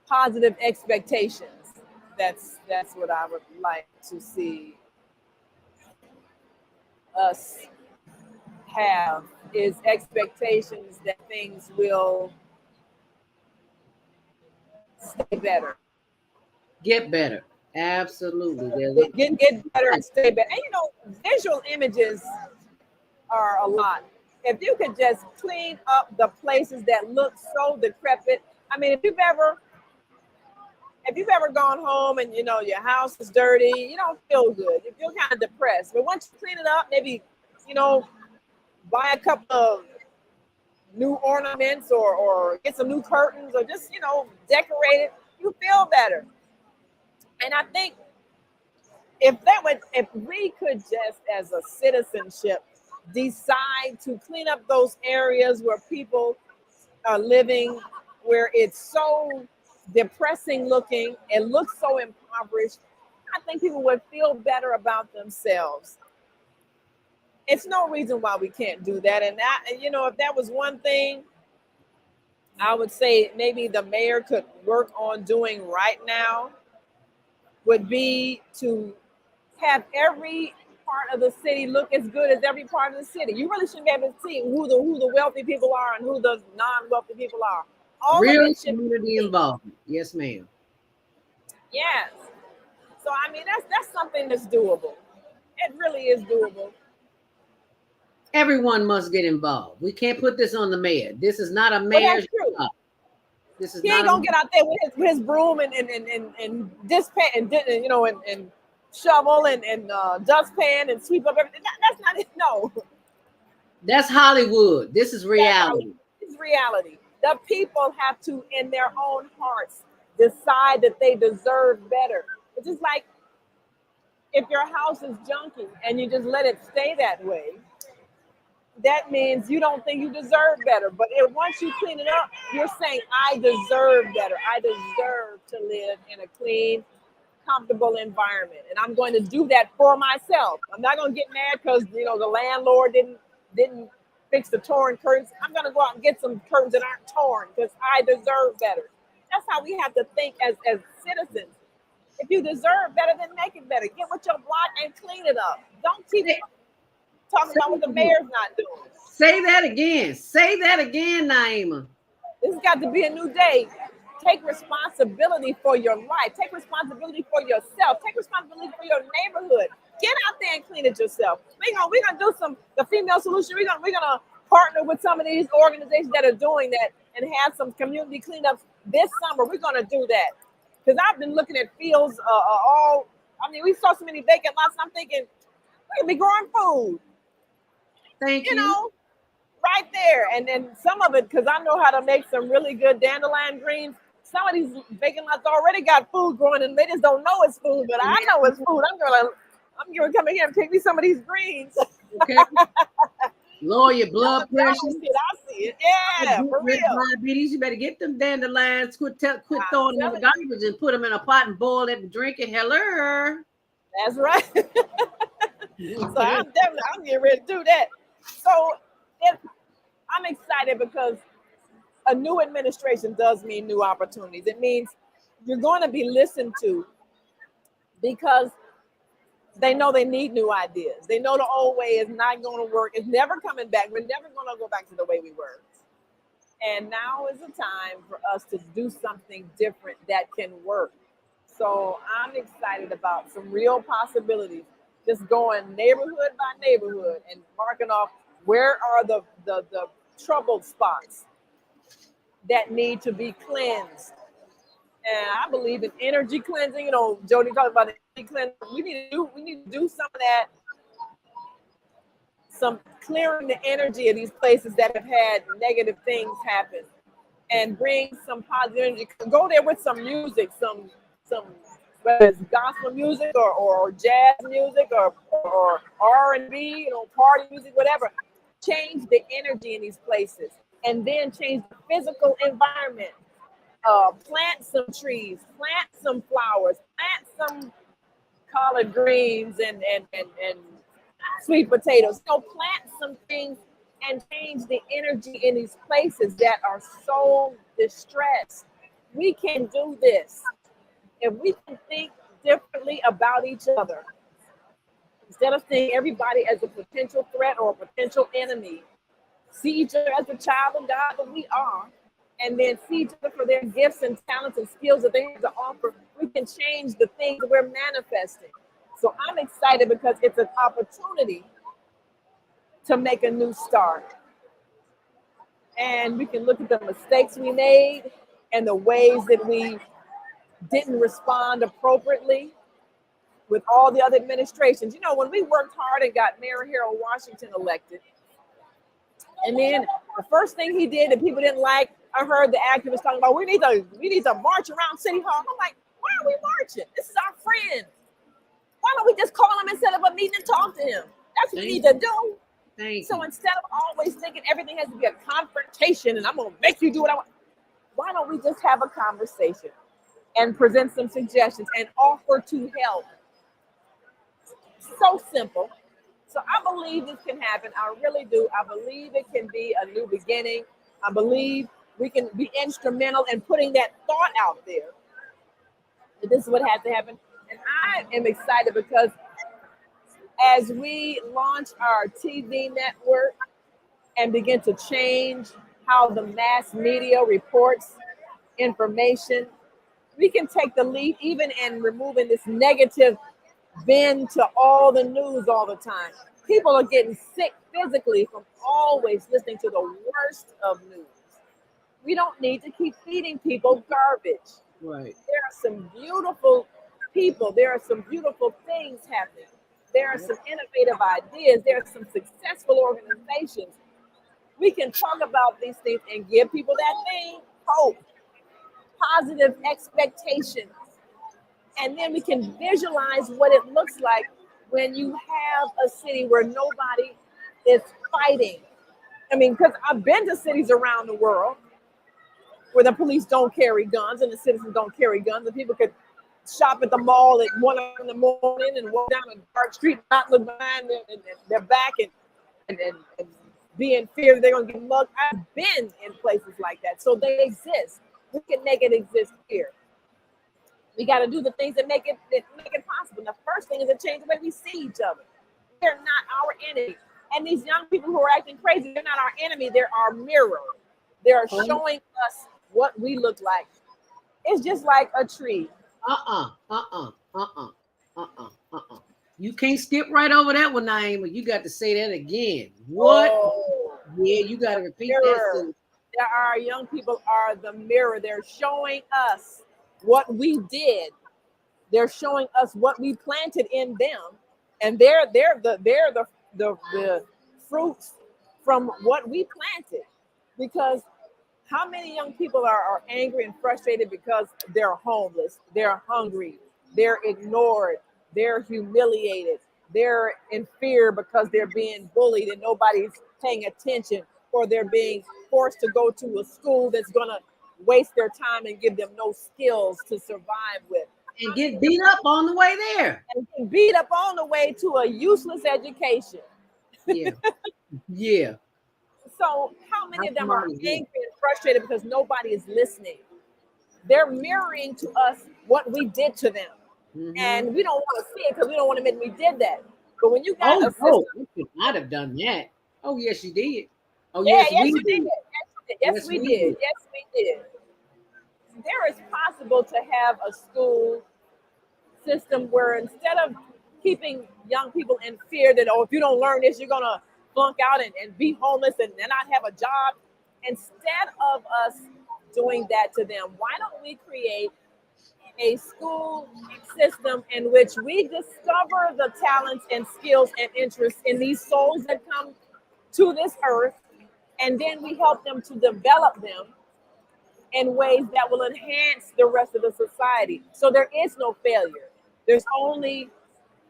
positive expectations. That's what I would like to see us have, is expectations that things will stay better. Get better. Absolutely. Get better and stay better. And you know, visual images are a lot. If you could just clean up the places that look so decrepit. I mean, if you've ever gone home and you know your house is dirty, you don't feel good. You feel kind of depressed. But once you clean it up, maybe, you know, buy a couple of new ornaments or get some new curtains or just, decorate it, you feel better. And I think if we could just as a citizenship decide to clean up those areas where people are living, where it's so depressing looking and looks so impoverished, I think people would feel better about themselves. It's no reason why we can't do that. And that, if that was one thing I would say maybe the mayor could work on doing right now, would be to have every part of the city look as good as every part of the city. You really should be able to see who the wealthy people are and who the non-wealthy people are. All Real community involvement. Yes, ma'am. Yes. So I mean, that's something that's doable. It really is doable. Everyone must get involved. We can't put this on the mayor. This is not a mayor's job. This is he ain't gonna get out there with his broom and dustpan and shovel and dustpan and sweep up everything. That's not it. No. That's Hollywood. This is reality. It's reality. The people have to, in their own hearts, decide that they deserve better. It's just like if your house is junky and you just let it stay that way, that means you don't think you deserve better. But once you clean it up, you're saying, I deserve better. I deserve to live in a clean, comfortable environment. And I'm going to do that for myself. I'm not going to get mad because, the landlord didn't fix the torn curtains. I'm going to go out and get some curtains that aren't torn because I deserve better. That's how we have to think as citizens. If you deserve better, then make it better. Get with your block and clean it up. Don't keep talking about what the mayor's not doing. Say that again. Say that again, Naima. This has got to be a new day. Take responsibility for your life. Take responsibility for yourself. Take responsibility for your neighborhood. Get out there and clean it yourself. We're gonna do the female solution. We're gonna partner with some of these organizations that are doing that and have some community cleanups this summer. We're gonna do that because I've been looking at fields we saw so many vacant lots. I'm thinking we could be growing food. Thank you. Right there. And then some of it, because I know how to make some really good dandelion greens. Some of these vacant lots already got food growing and they just don't know it's food, but I know it's food. I'm gonna come in here and pick me some of these greens. Okay. Lower your blood pressure. I see it. Yeah, for real. Diabetes. You better get them dandelions. Quit throwing them in the garbage and put them in a pot and boil it and drink it. Hello. That's right. So I'm getting ready to do that. So I'm excited because a new administration does mean new opportunities. It means you're going to be listened to because they know they need new ideas. They know the old way is not going to work. It's never coming back. We're never going to go back to the way we were. And now is the time for us to do something different that can work. So I'm excited about some real possibilities. Just going neighborhood by neighborhood and marking off where are the troubled spots that need to be cleansed. And I believe in energy cleansing. Jody talked about energy cleansing. We need to do some of that, some clearing the energy of these places that have had negative things happen, and bring some positive energy. Go there with some music, some whether it's gospel music or jazz music or R&B, party music, whatever. Change the energy in these places, and then change the physical environment. Plant some trees, plant some flowers, plant some collard greens and sweet potatoes. Plant some things and change the energy in these places that are so distressed. We can do this if we can think differently about each other. Instead of seeing everybody as a potential threat or a potential enemy, see each other as a child of God that we are, and then see each other for their gifts and talents and skills that they have to offer. We can change the things that we're manifesting. So I'm excited because it's an opportunity to make a new start. And we can look at the mistakes we made and the ways that we didn't respond appropriately with all the other administrations. When we worked hard and got Mayor Harold Washington elected, And then the first thing he did that people didn't like, I heard the activists talking about, we need to march around City Hall. I'm like, why are we marching? This is our friend. Why don't we just call him and set up a meeting and talk to him? That's what we need to do. So instead of always thinking everything has to be a confrontation and I'm going to make you do what I want, why don't we just have a conversation and present some suggestions and offer to help? So simple. So I believe this can happen. I really do. I believe it can be a new beginning. I believe we can be instrumental in putting that thought out there. That this is what has to happen. And I am excited because as we launch our TV network and begin to change how the mass media reports information, we can take the lead even in removing this negative bend to all the news all the time. People are getting sick physically from always listening to the worst of news. We don't need to keep feeding people garbage. Right. There are some beautiful people. There are some beautiful things happening. There are some innovative ideas. There are some successful organizations. We can talk about these things and give people that thing, hope, positive expectations. And then we can visualize what it looks like when you have a city where nobody is fighting. I mean, because I've been to cities around the world where the police don't carry guns and the citizens don't carry guns, and people could shop at the mall at 1 in the morning and walk down a dark street, not look behind their back and be in fear that they're going to get mugged. I've been in places like that. So they exist. We can make it exist here. We got to do the things that make it possible. And the first thing is to change the way we see each other. They're not our enemy. And these young people who are acting crazy, they're not our enemy. They're our mirror. They're showing us what we look like. It's just like a tree. You can't skip right over that one, Naima. You got to say that again. What? Oh, yeah, you got to repeat mirror. that. Our young people are the mirror. They're showing us what we did. They're showing us what we planted in them, and they're the fruits from what we planted. Because how many young people are angry and frustrated because they're homeless, they're hungry, they're ignored, they're humiliated, they're in fear because they're being bullied and nobody's paying attention, or they're being forced to go to a school that's going to waste their time and give them no skills to survive with. And get beat up on the way there. And get beat up on the way to a useless education. Yeah. Yeah. So how many of them are angry and frustrated because nobody is listening? They're mirroring to us what we did to them. Mm-hmm. And we don't want to see it because we don't want to admit we did that. But when you got we could not have done that. Oh, yes, you did. Oh, yeah, yes, we did. Yes, we did. Yes, we did. There is possible to have a school system where instead of keeping young people in fear that, if you don't learn this, you're going to flunk out and be homeless and not have a job, instead of us doing that to them, why don't we create a school system in which we discover the talents and skills and interests in these souls that come to this earth, and then we help them to develop them in ways that will enhance the rest of the society. So there is no failure. There's only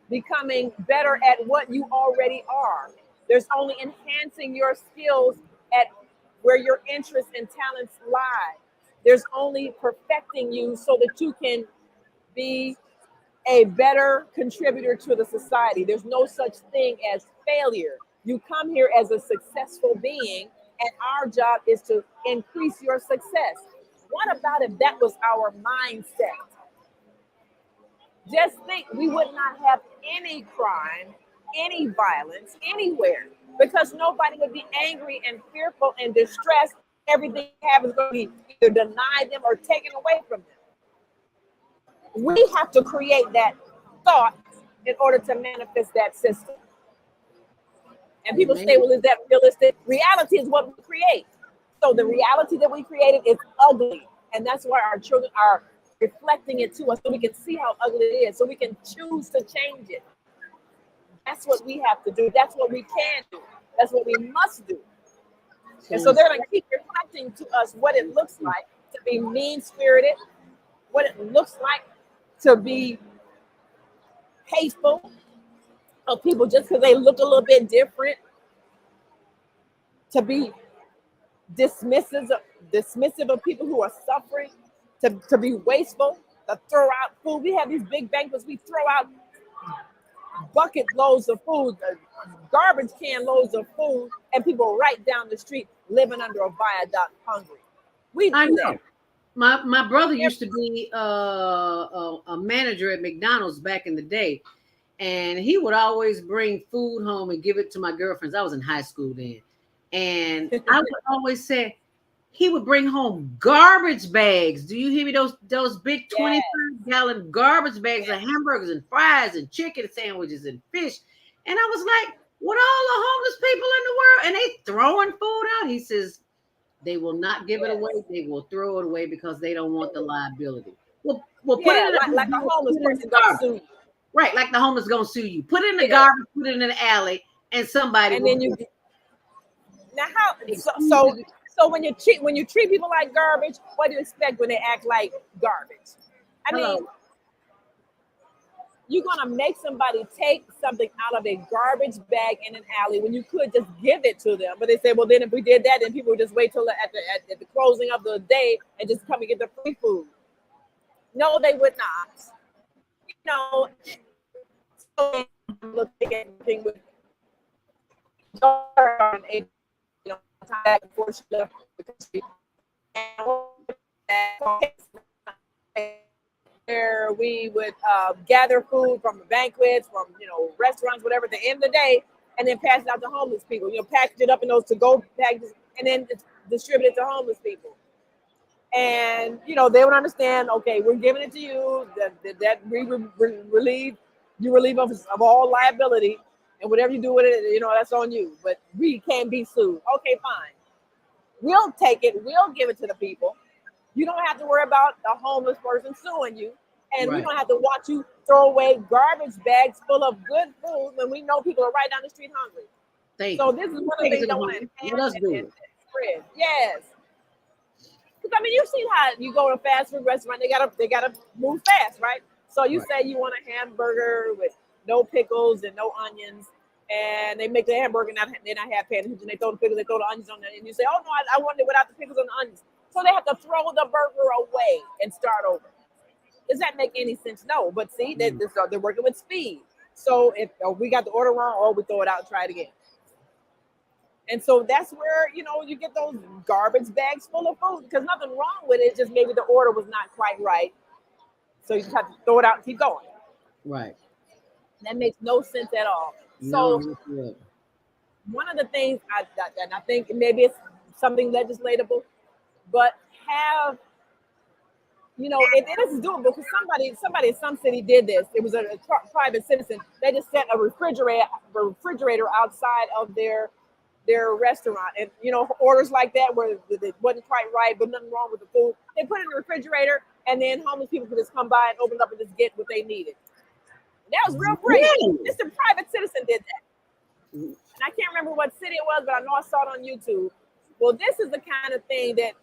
becoming better at what you already are. There's only enhancing your skills at where your interests and talents lie. There's only perfecting you so that you can be a better contributor to the society. There's no such thing as failure. You come here as a successful being, and our job is to increase your success. What about if that was our mindset? Just think, we would not have any crime, any violence anywhere, because nobody would be angry and fearful and distressed. Everything they have is going to be either denied them or taken away from them. We have to create that thought in order to manifest that system. And people say, well, is that realistic? Reality is what we create. So the reality that we created is ugly. And that's why our children are reflecting it to us, so we can see how ugly it is, so we can choose to change it. That's what we have to do. That's what we can do. That's what we must do. And so they're going to keep reflecting to us what it looks like to be mean-spirited, what it looks like to be hateful of people just because they look a little bit different, to be dismissive of people who are suffering, to be wasteful, to throw out food. We have these big banquets, we throw out bucket loads of food, garbage can loads of food, and people right down the street living under a viaduct hungry. I know. My brother used to be a manager at McDonald's back in the day, and he would always bring food home and give it to my girlfriends. I was in high school then, and I would always say he would bring home garbage bags. Do you hear me? Those big 25-gallon garbage bags of hamburgers and fries and chicken sandwiches and fish. And I was like, what all the homeless people in the world? And they throwing food out. He says, they will not give it away. They will throw it away because they don't want the liability. Well put it in like a homeless person gonna sue you. Right, like the homeless gonna sue you. Put it in the garbage, put it in the alley, and somebody. And then you. Now how? So when you treat people like garbage, what do you expect when they act like garbage? I mean, you're gonna make somebody take something out of a garbage bag in an alley when you could just give it to them. But they say, well, then if we did that, then people would just wait till at the closing of the day and just come and get the free food. No, they would not. You know, so looking at everything with back and forth, she left the country. Where we would gather food from the banquets, from restaurants, whatever, at the end of the day, and then pass it out to homeless people. Package it up in those to-go packages, and then distribute it to homeless people. And they would understand. Okay, we're giving it to you. That we relieve us of all liability, and whatever you do with it, that's on you. But we can't be sued. Okay, fine. We'll take it. We'll give it to the people. You don't have to worry about a homeless person suing you. And we don't have to watch you throw away garbage bags full of good food when we know people are right down the street hungry. So this is one of the things I want to enhance and spread. Yes. Because you've seen how you go to a fast food restaurant, they gotta move fast, right? So you say you want a hamburger with no pickles and no onions, and they make the hamburger and they're not half pan, and they throw the pickles, they throw the onions on there, and you say, oh no, I want it without the pickles and the onions. So they have to throw the burger away and start over. Does that make any sense? No, but see, they're working with speed. So if we got the order wrong, or we throw it out and try it again. And so that's where, you get those garbage bags full of food, because nothing wrong with it, just maybe the order was not quite right. So you just have to throw it out and keep going. Right. That makes no sense at all. So one of the things, and I think maybe it's something legislatable, but have, it is doable, because somebody in some city did this. It was a private citizen. They just set a refrigerator outside of their restaurant, and orders like that where it wasn't quite right, but nothing wrong with the food, they put it in the refrigerator, and then homeless people could just come by and open it up and just get what they needed. That was real great. Just a private citizen did that. And I can't remember what city it was, but I know I saw it on YouTube. Well, this is the kind of thing that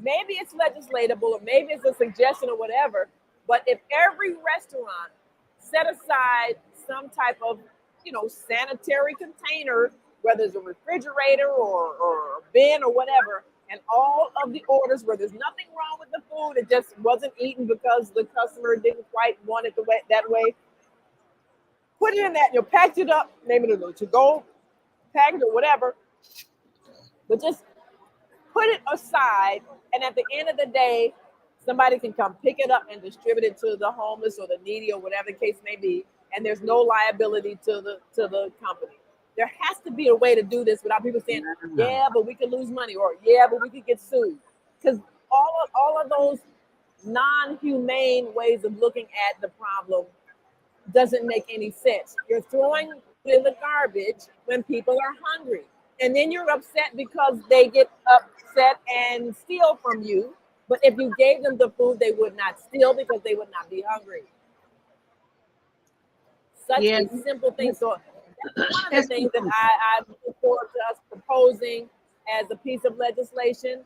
maybe it's legislatable, or maybe it's a suggestion or whatever, but if every restaurant set aside some type of, sanitary container, whether it's a refrigerator or a bin or whatever, and all of the orders where there's nothing wrong with the food, it just wasn't eaten because the customer didn't quite want it that way, put it in that, package it up, maybe to go package or whatever, but just put it aside, and at the end of the day, somebody can come pick it up and distribute it to the homeless or the needy or whatever the case may be, and there's no liability to the company. There has to be a way to do this without people saying, yeah, but we could lose money, or yeah, but we could get sued. Because all of those non-humane ways of looking at the problem doesn't make any sense. You're throwing in the garbage when people are hungry, and then you're upset because they get upset and steal from you. But if you gave them the food, they would not steal because they would not be hungry. Such a simple thing. So that's one of the things that I look forward to us proposing as a piece of legislation.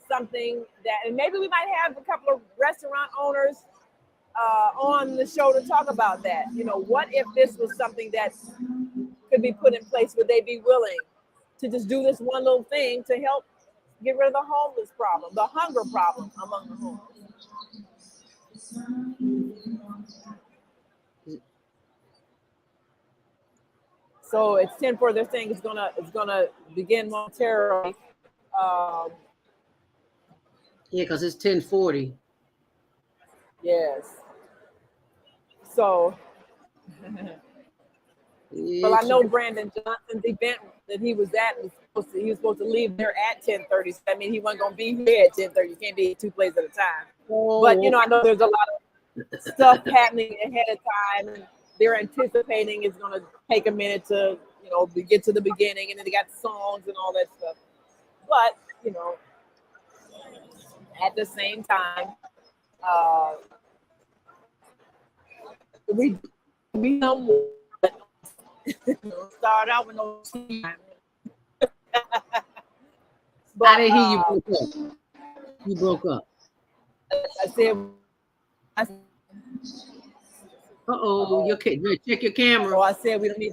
Something that, and maybe we might have a couple of restaurant owners on the show to talk about that. You know, what if this was something that could be put in place? Would they be willing to just do this one little thing to help get rid of the homeless problem, the hunger problem among the homeless? So it's 10 for their thing. It's gonna begin momentarily. Yeah, because it's 10:40. Yes. So, well, I know Brandon Johnson's event that he was at he was supposed to leave there at 10:30. So I mean, he wasn't gonna be here at 10:30. You can't be at two places at a time. But you know, I know there's a lot of stuff happening ahead of time, and they're anticipating it's gonna take a minute to, you know, get to the beginning, and then they got songs and all that stuff. But you know, at the same time, we know start out with no time. But, I didn't hear you broke up. You broke up. I said, check your camera. Oh, I said we don't need.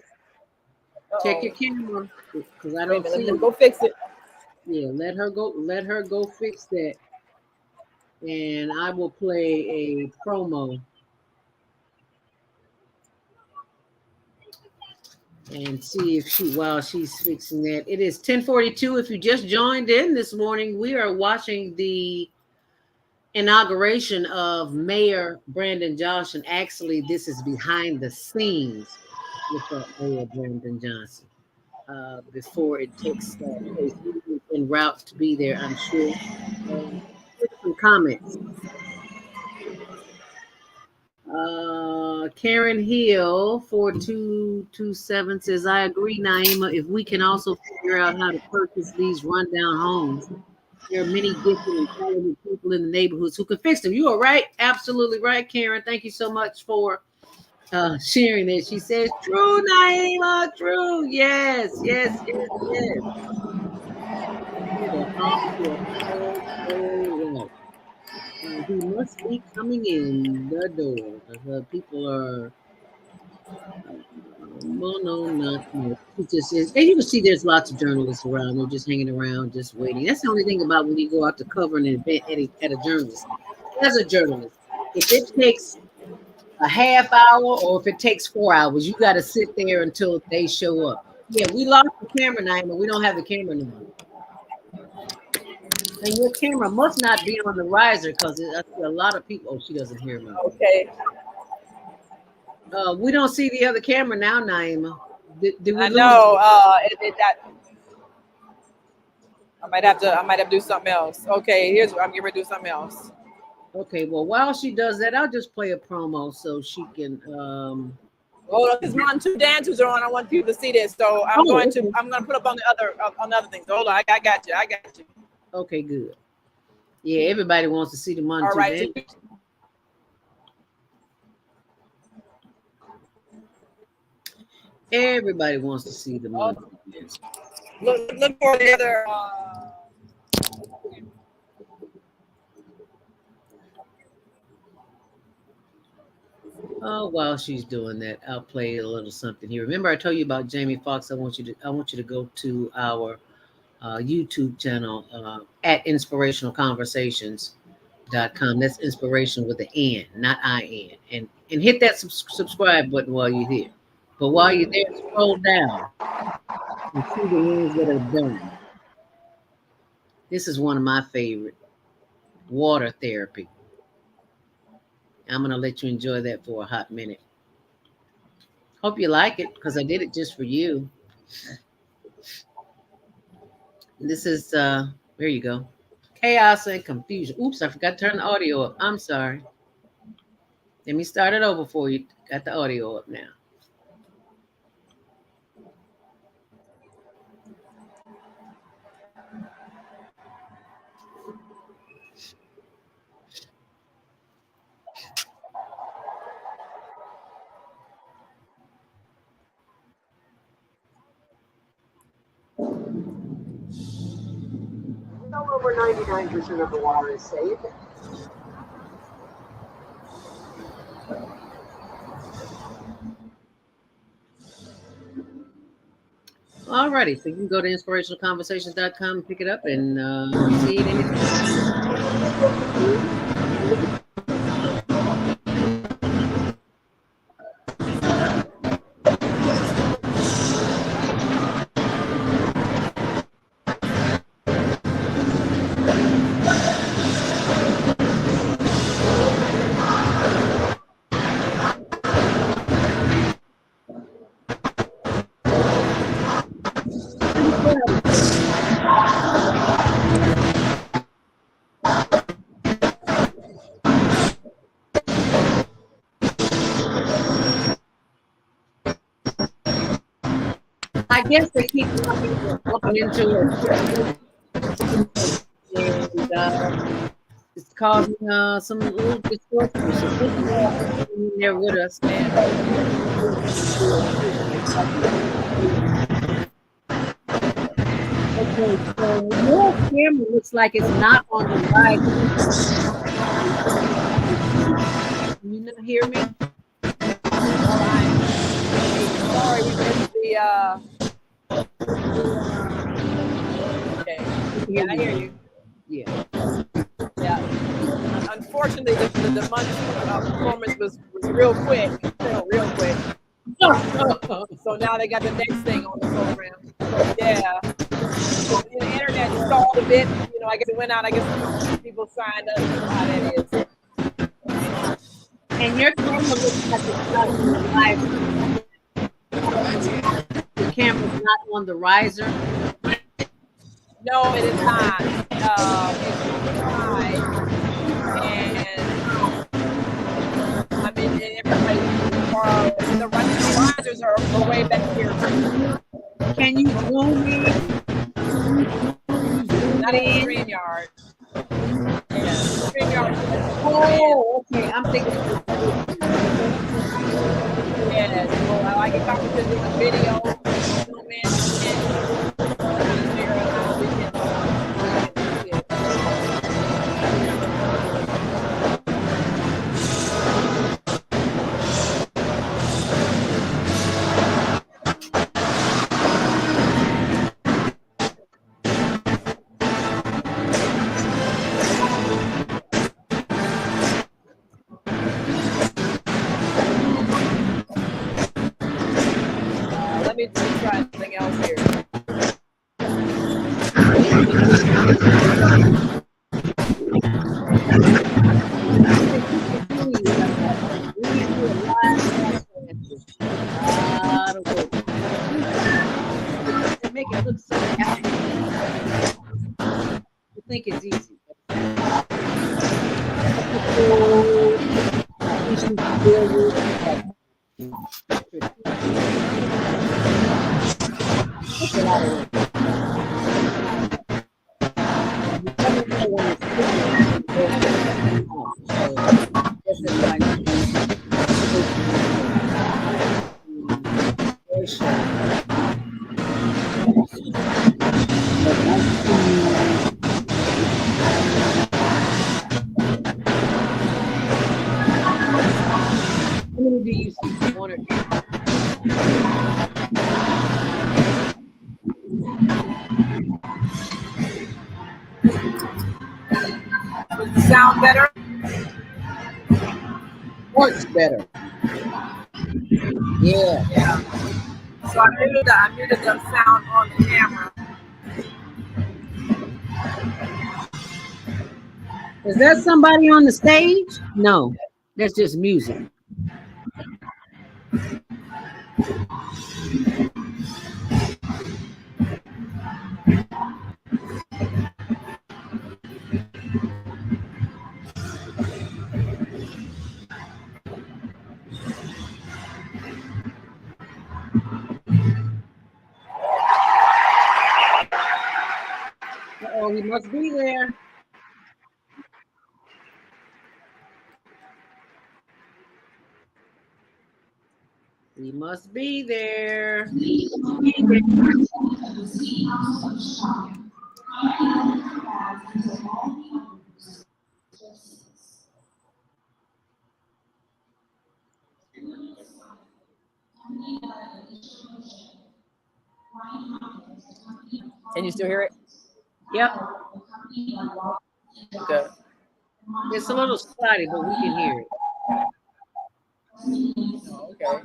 Check your camera, because I don't see. Let me go fix it. Yeah, let her go. Let her go fix that, and I will play a promo. And see if while she's fixing that. It is 10:42. If you just joined in this morning, we are watching the inauguration of Mayor Brandon Johnson. Actually, this is behind the scenes with Mayor Brandon Johnson. Before it takes place, en route to be there, I'm sure. Some comments. Karen Hill 4227 says, I agree, Naima. If we can also figure out how to purchase these rundown homes, there are many gifted and talented people in the neighborhoods who can fix them. You are right, absolutely right, Karen. Thank you so much for sharing it. She says, true, Naima, true. Yes. He must be coming in the door. The people are no. He just is. And you can see there's lots of journalists around. They're just hanging around, just waiting. That's the only thing about when you go out to cover an event at a journalist. As a journalist, if it takes a half hour or if it takes 4 hours, you got to sit there until they show up. Yeah, we lost the camera now, but we don't have the camera anymore. And your camera must not be on the riser because I see a lot of people. Oh, she doesn't hear me. Okay. We don't see the other camera now, Naima. Did we I lose know. I might have to do something else. Okay, I'm getting ready to do something else. Okay, well, while she does that, I'll just play a promo so she can. Well, because my two dancers are on, I want people to see this, so I'm going to put up on the other things. Hold on, I got you. Okay, good. Yeah, everybody wants to see the money. All right. Everybody wants to see the money. Look for the other. Oh, while she's doing that, I'll play a little something here. Remember, I told you about Jamie Foxx. I want you to go to our YouTube channel at Inspirational Conversations.com. That's inspiration with an N, not I-N. And hit that subscribe button while you're here. But while you're there, scroll down and see the ones that are done. This is one of my favorite, water therapy. I'm going to let you enjoy that for a hot minute. Hope you like it because I did it just for you. This is, there you go. Chaos and confusion. Oops, I forgot to turn the audio up. I'm sorry. Let me start it over for you. Got the audio up now. Well over 99% of the water is safe. Alrighty, so you can go to inspirationalconversations.com and pick it up and see it anytime. I guess they keep looking into it. And it's causing some little distortion. So they're with us, man. Okay, so your camera looks like it's not on the right. Can you not hear me? Sorry, we missed the. Okay. Yeah, I hear you. Yeah. Yeah. Unfortunately, the month performance was real quick. Real quick. So now they got the next thing on the program. So, yeah. The internet stalled a bit. I guess it went out. I guess people signed up. How that is. And your camera looks like it's not on the riser. The camera's not on the riser. No, it is not. It's high. And I mean, everybody, the risers are way back here. Can you zoom in? Not in StreamYard. Yeah, StreamYard. Oh, okay. I'm thinking. Yes. Well, I like it talking to the video. Zoom in and figure out how we can see it. Let me try something else here. Make it look so happy. You think it's easy. How many do you see? One or two? Does it sound better? Works better. Yeah. So I muted the sound on the camera. Is there somebody on the stage? No, that's just music. Uh-oh, he must be there. He must be there. Can you still hear it? Yep. Okay. It's a little spotty, but we can hear it. Okay.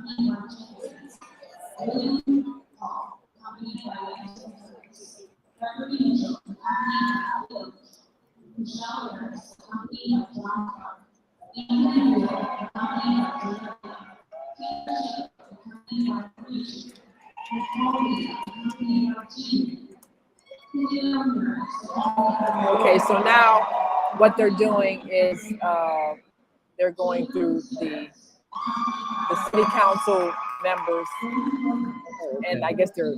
Okay, so now what they're doing is they're going through the city council members, and I guess they're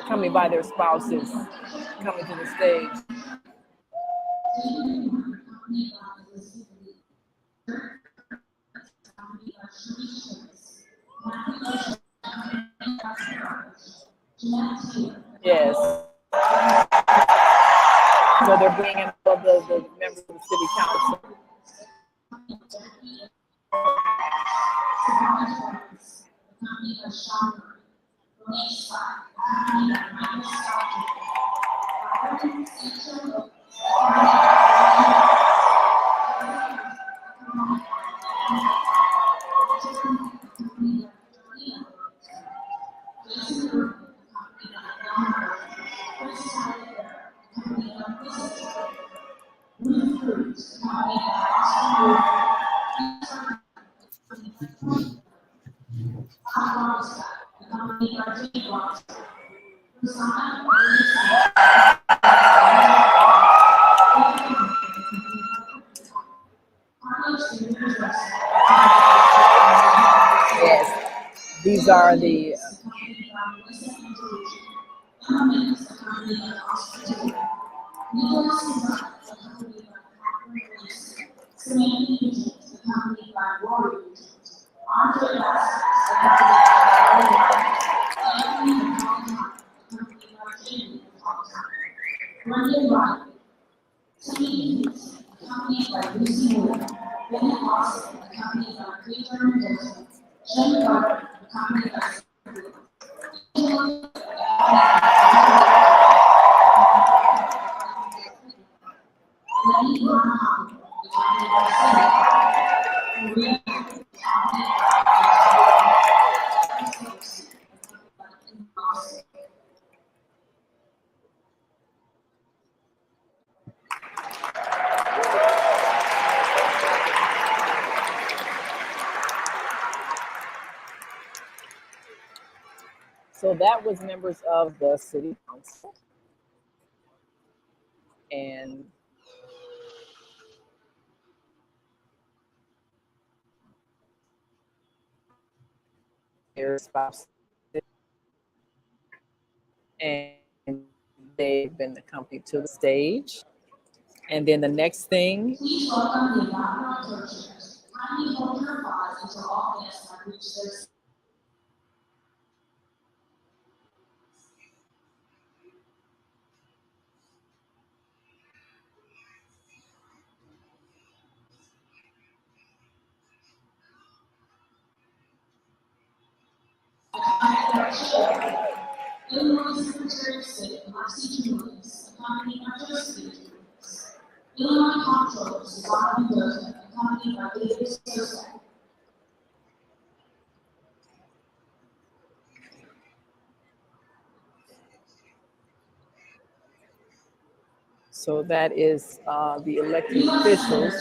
coming by their spouses, coming to the stage. Yes. So they're bringing in all the members of the city council. Yes, these are the So that was members of the city council. And their spouse. And they've been accompanied to the stage. And then the next thing. Please welcome the inaugural churches. Kindly hold your applause until all guests have reached their seats. Illinois Secretary of State, Marcy Julius, accompanied by Joseph Julius. Illinois Comptroller, Susanna Mendoza, accompanied by David Sosa. So that is the elected officials.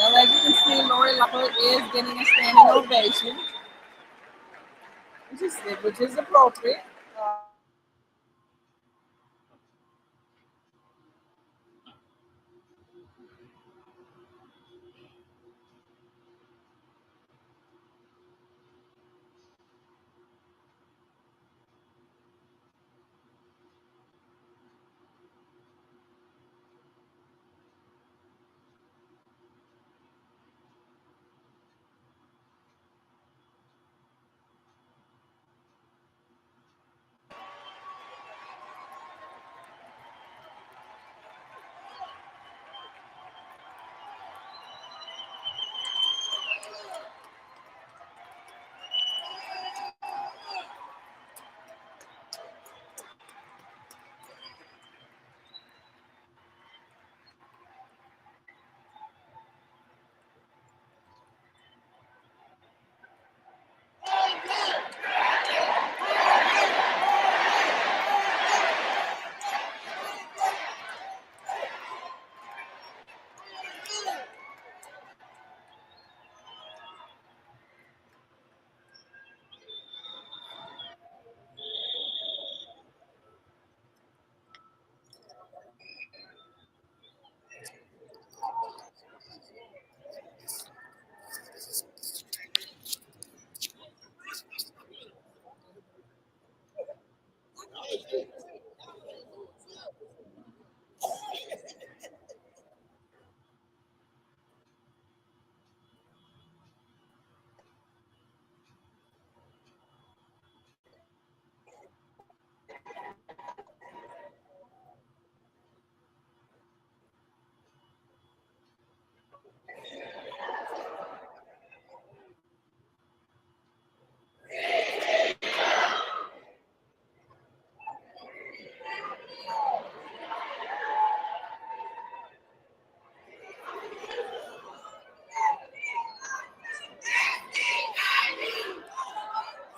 Well, as you can see, Lori Lockwood is getting a standing ovation, which is appropriate.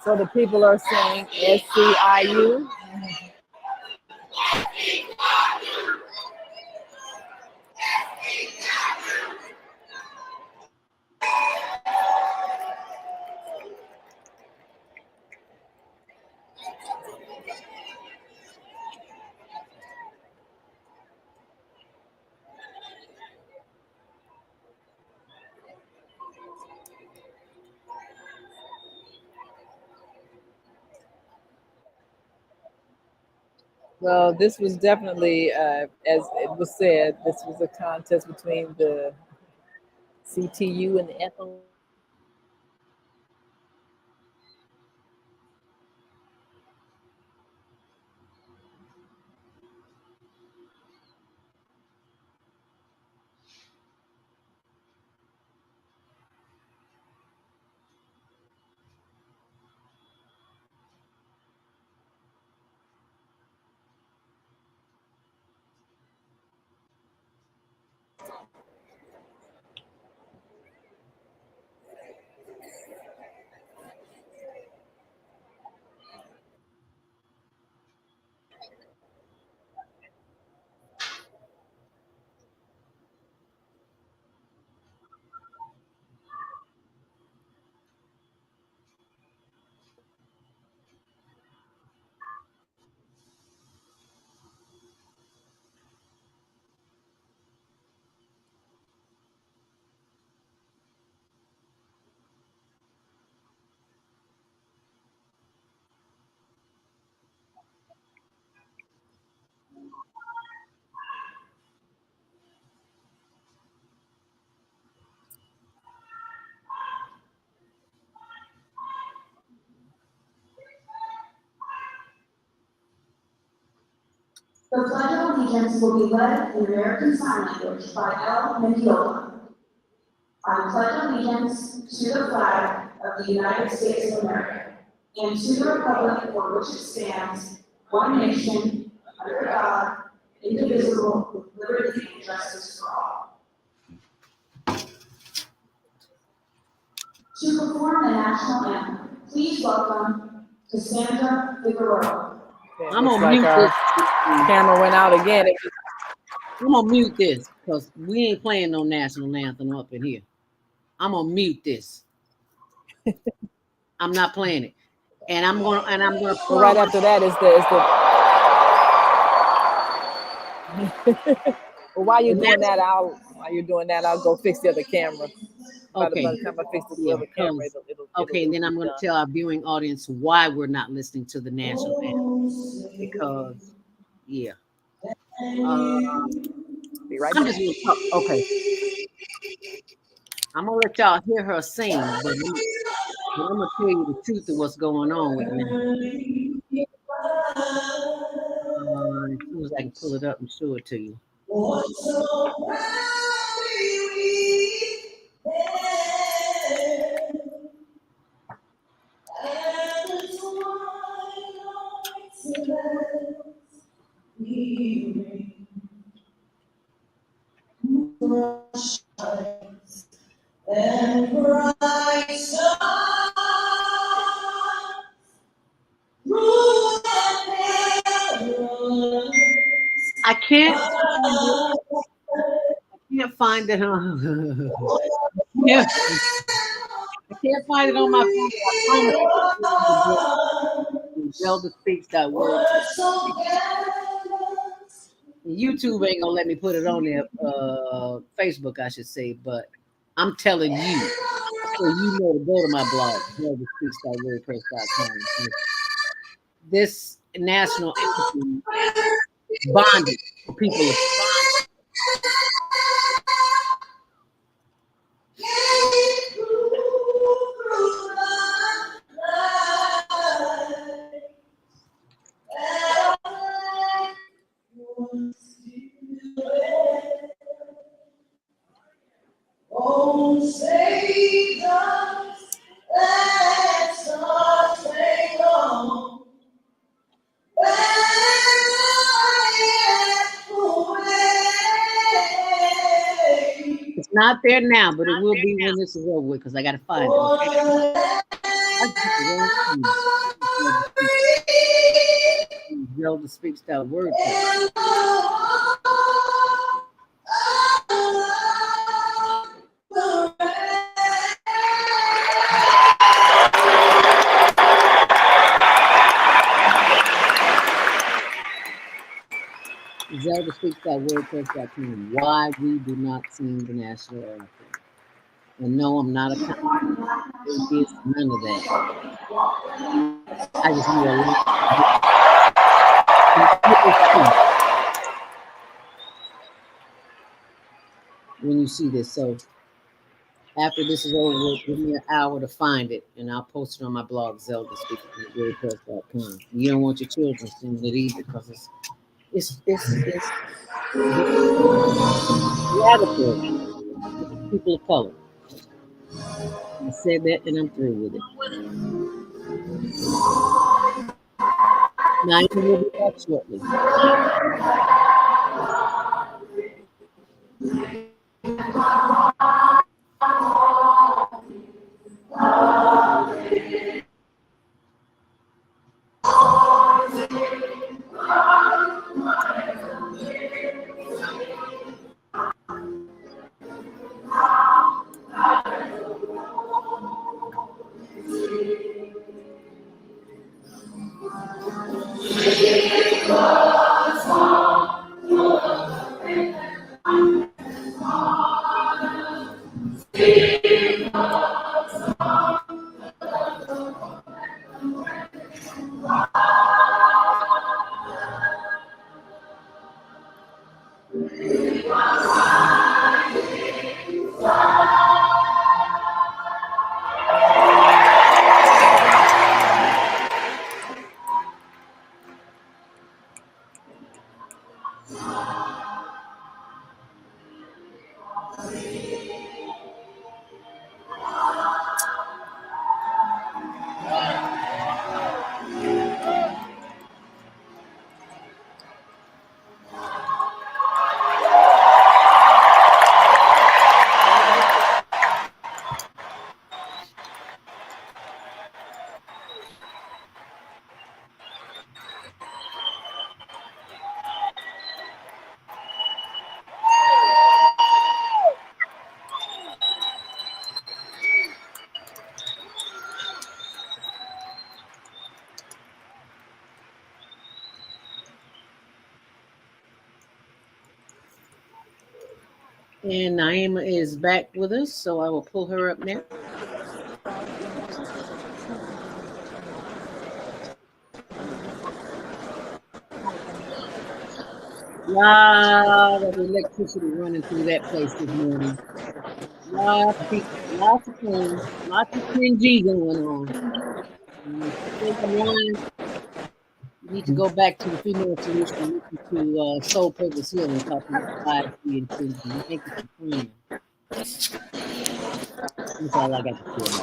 So the people are saying SCIU. Well, this was definitely, as it was said, this was a contest between the CTU and the FO. The Pledge of Allegiance will be led in American Sign Language by L. Mendiola. I pledge allegiance to the flag of the United States of America and to the republic for which it stands, one nation, under God, indivisible, with liberty and justice for all. To perform the national anthem, please welcome Cassandra Figueroa. I'm gonna Like mute our this. camera went out again. I'm gonna mute this because we ain't playing no national anthem up in here. I'm gonna mute this. I'm not playing it, and I'm gonna Well, right after that is the well, while you're doing that, I'll go fix the other camera. Okay. By the time I fix the other camera, okay, and then I'm going to tell our viewing audience why we're not listening to the national anthem. Because, yeah. Be right I'm back. just going to talk. Okay. I'm going to let y'all hear her sing, but I'm going to tell you the truth of what's going on with me. As soon as I can pull it up and show it to you. And bright stars rule I can't find it on. Yeah. I can't find it on my phone. ZeldaSpeaks.word. YouTube ain't gonna let me put it on there. Facebook, I should say, but I'm telling you, so you know to go to my blog, ZeldaSpeaks.wordpress.com. This national anthem bonded people of Oh, Savior, let's not stay long. It's not there now, but it will be when this is over with because I gotta find it. Okay? Zelda speaks that word. Zelda speaks that word test.com. Why we do not sing the national anthem. And no, I'm not a it is none of that. I just knew a lot. When you see this, so after this is over, give me an hour to find it, and I'll post it on my blog, zeldaspeaks.com. You don't want your children seeing it either, because it's radical. People of color. I said that, and I'm through with it. Now, I will be back shortly. And Naima is back with us, so I will pull her up now. Lot of electricity running through that place this morning. Lots of people, lots of things, lots of 10G going on. You need to go back to the female solution, listen to Soul Purpose Healing, talking about 5G and 10G. Thank you for playing. That's all I got to say.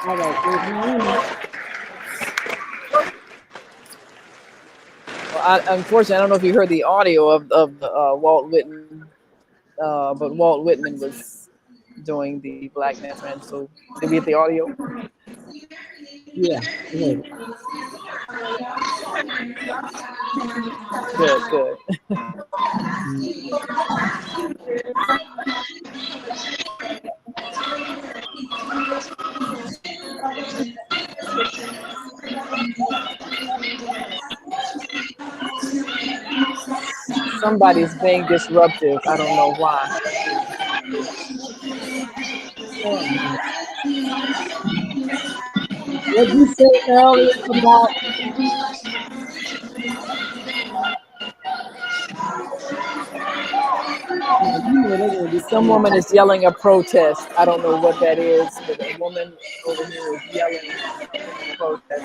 All right, Well, unfortunately, I don't know if you heard the audio of Walt Whitman, but Walt Whitman was doing the Black Mass Man. So did we get the audio? Yeah. Good. Somebody's being disruptive. I don't know why. What did you say earlier about? Some woman is yelling a protest. I don't know what that is, but a woman over here is yelling a protest.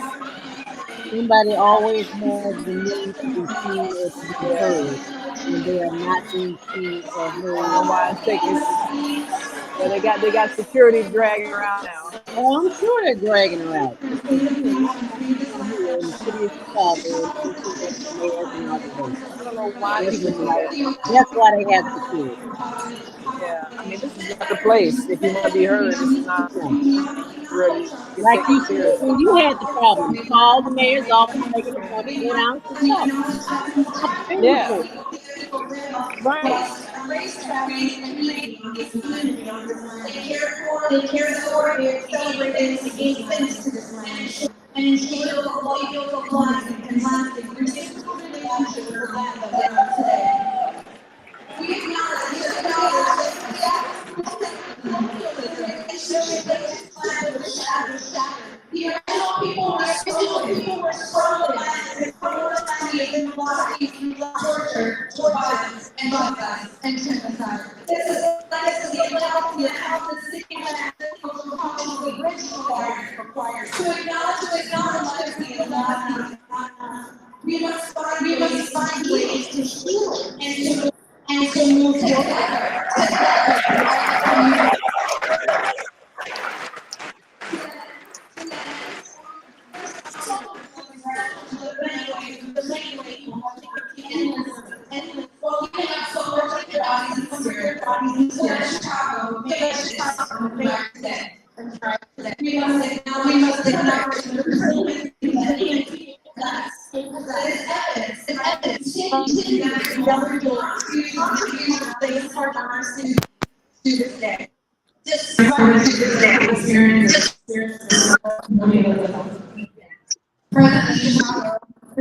Somebody always has the need to be seen or to be heard, when they are not being seen or heard. Why I think yeah, they got security dragging around now. Oh, I'm sure they're dragging around. In the city of Chicago, I don't know why people do that. That's why they have security. Yeah, I mean, this is not the place. If you want to be heard, this is not where you Like you said, when you had the problem, call the mayor's office, make an appointment, go down to the talk. Yeah. Right. They care for it, celebrate it, and gain sense to this land. And ensure the loyal compliance and lasting reciprocal relationship with the land that we are today. We acknowledge the original people were struggling torture, violence, and genocide. This is a legacy of legacy of how the city social cultural original required to acknowledge legacy of legacy. We must find ways to heal it and to move together. We must acknowledge to this day. There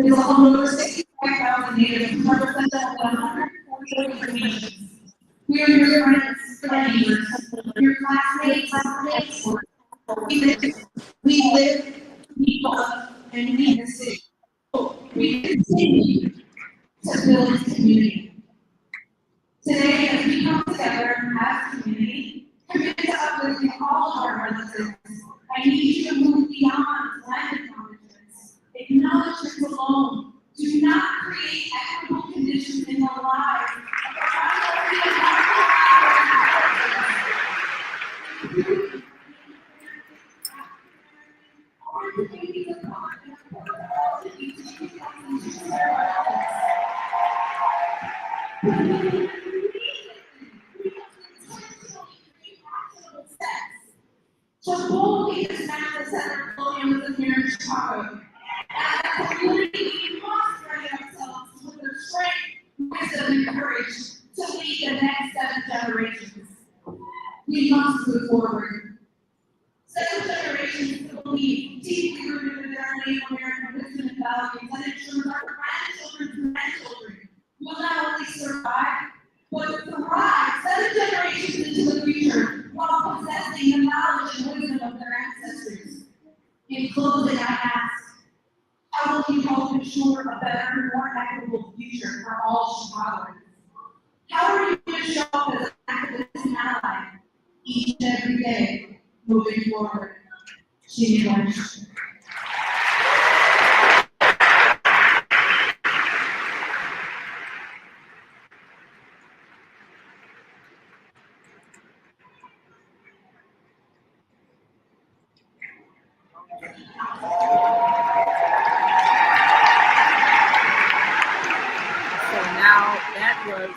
is a home over 65,000 natives who represent 140 nations. We are your friends, neighbors, your classmates. We live, we love, and we the city. We continue to build this community. Today, as we come together as a community, committed to uplifting all of our residents, I need you to move beyond land acknowledgements. Acknowledgements alone do not create equitable conditions in the lives so boldly dismantle Senator Williams here in Chicago. As a community, we must ready ourselves with the strength, wisdom, and courage to lead the next 7 generations. We must move forward. 7 generations to believe, deeply rooted in our Native American wisdom and values, and ensure our grandchildren's grandchildren will not only survive, but thrive 7 generations into the future while possessing the knowledge and wisdom of their ancestors. In closing, I ask, how will you help ensure a better, more equitable future for all Chicagoans? How are you going to show up as an activist and ally each and every day moving forward? She wants. So now that was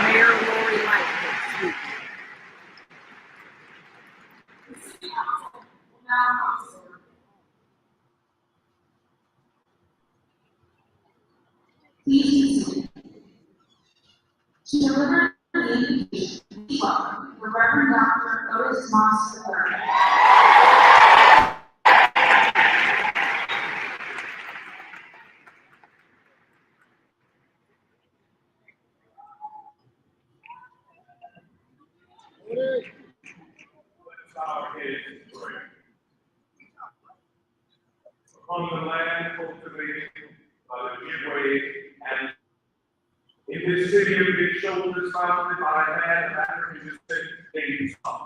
Mayor Lori Lightfoot. To deliver the invitation, we welcome the Reverend Dr. Otis Moss III. Upon the land cultivated by the Ojibwe, and in this city of big shoulders founded by a man of African descent named Tom.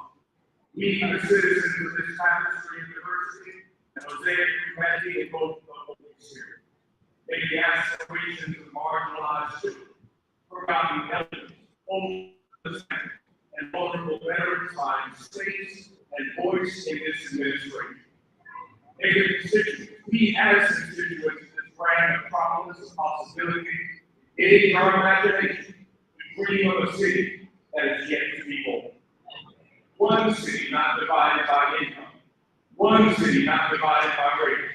We, the citizens of this tapestry university and mosaic humanity invoke the Holy Spirit. May the aspirations of marginalized children, forgotten elders, homeless, and vulnerable veterans find space and voice in this administration. May the constituents, we as constituents, this brand of possibility, engage our imagination to dream of a city that is yet to be born. One city not divided by income. One city not divided by race.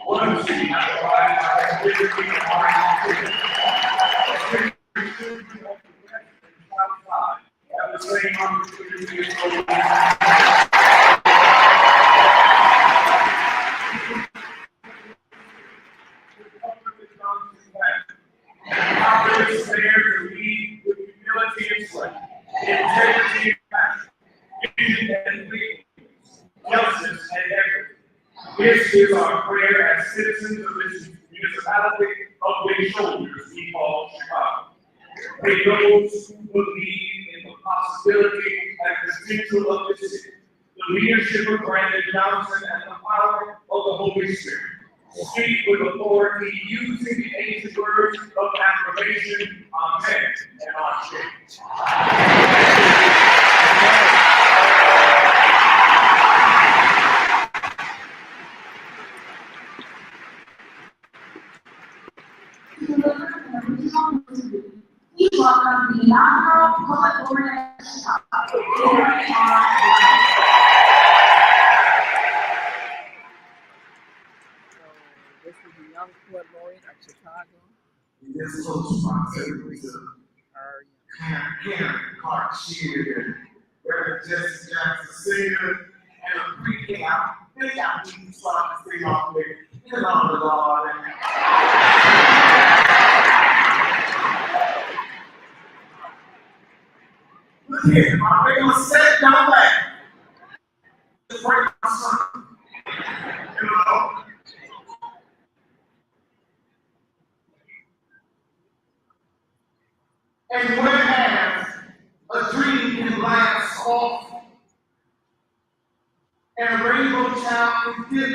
One city not divided by ethnicity and origin. Have the same opportunity as Congress is there to lead with humility and strength, integrity and passion, vision and faithfulness, justice and equity. This is our prayer as citizens of this municipality of Big Shoulders we call Chicago. May those who believe in the possibility and potential of this city, the leadership of Brandon Johnson, and the power of the Holy Spirit, speak with authority using the ancient words of affirmation, amen and ashe. Please welcome the inaugural Public Order of Chicago. This is the young poet laureate of Chicago. It is so responsibility to Karen Clark Shear and Reverend Jesse Jackson Senior and a pre-camp. They got me to start to sing off there. Get on the Lord. Look here, my regular set down back. Just break my son. You know? And whereas a dream can last off, and a rainbow child can dip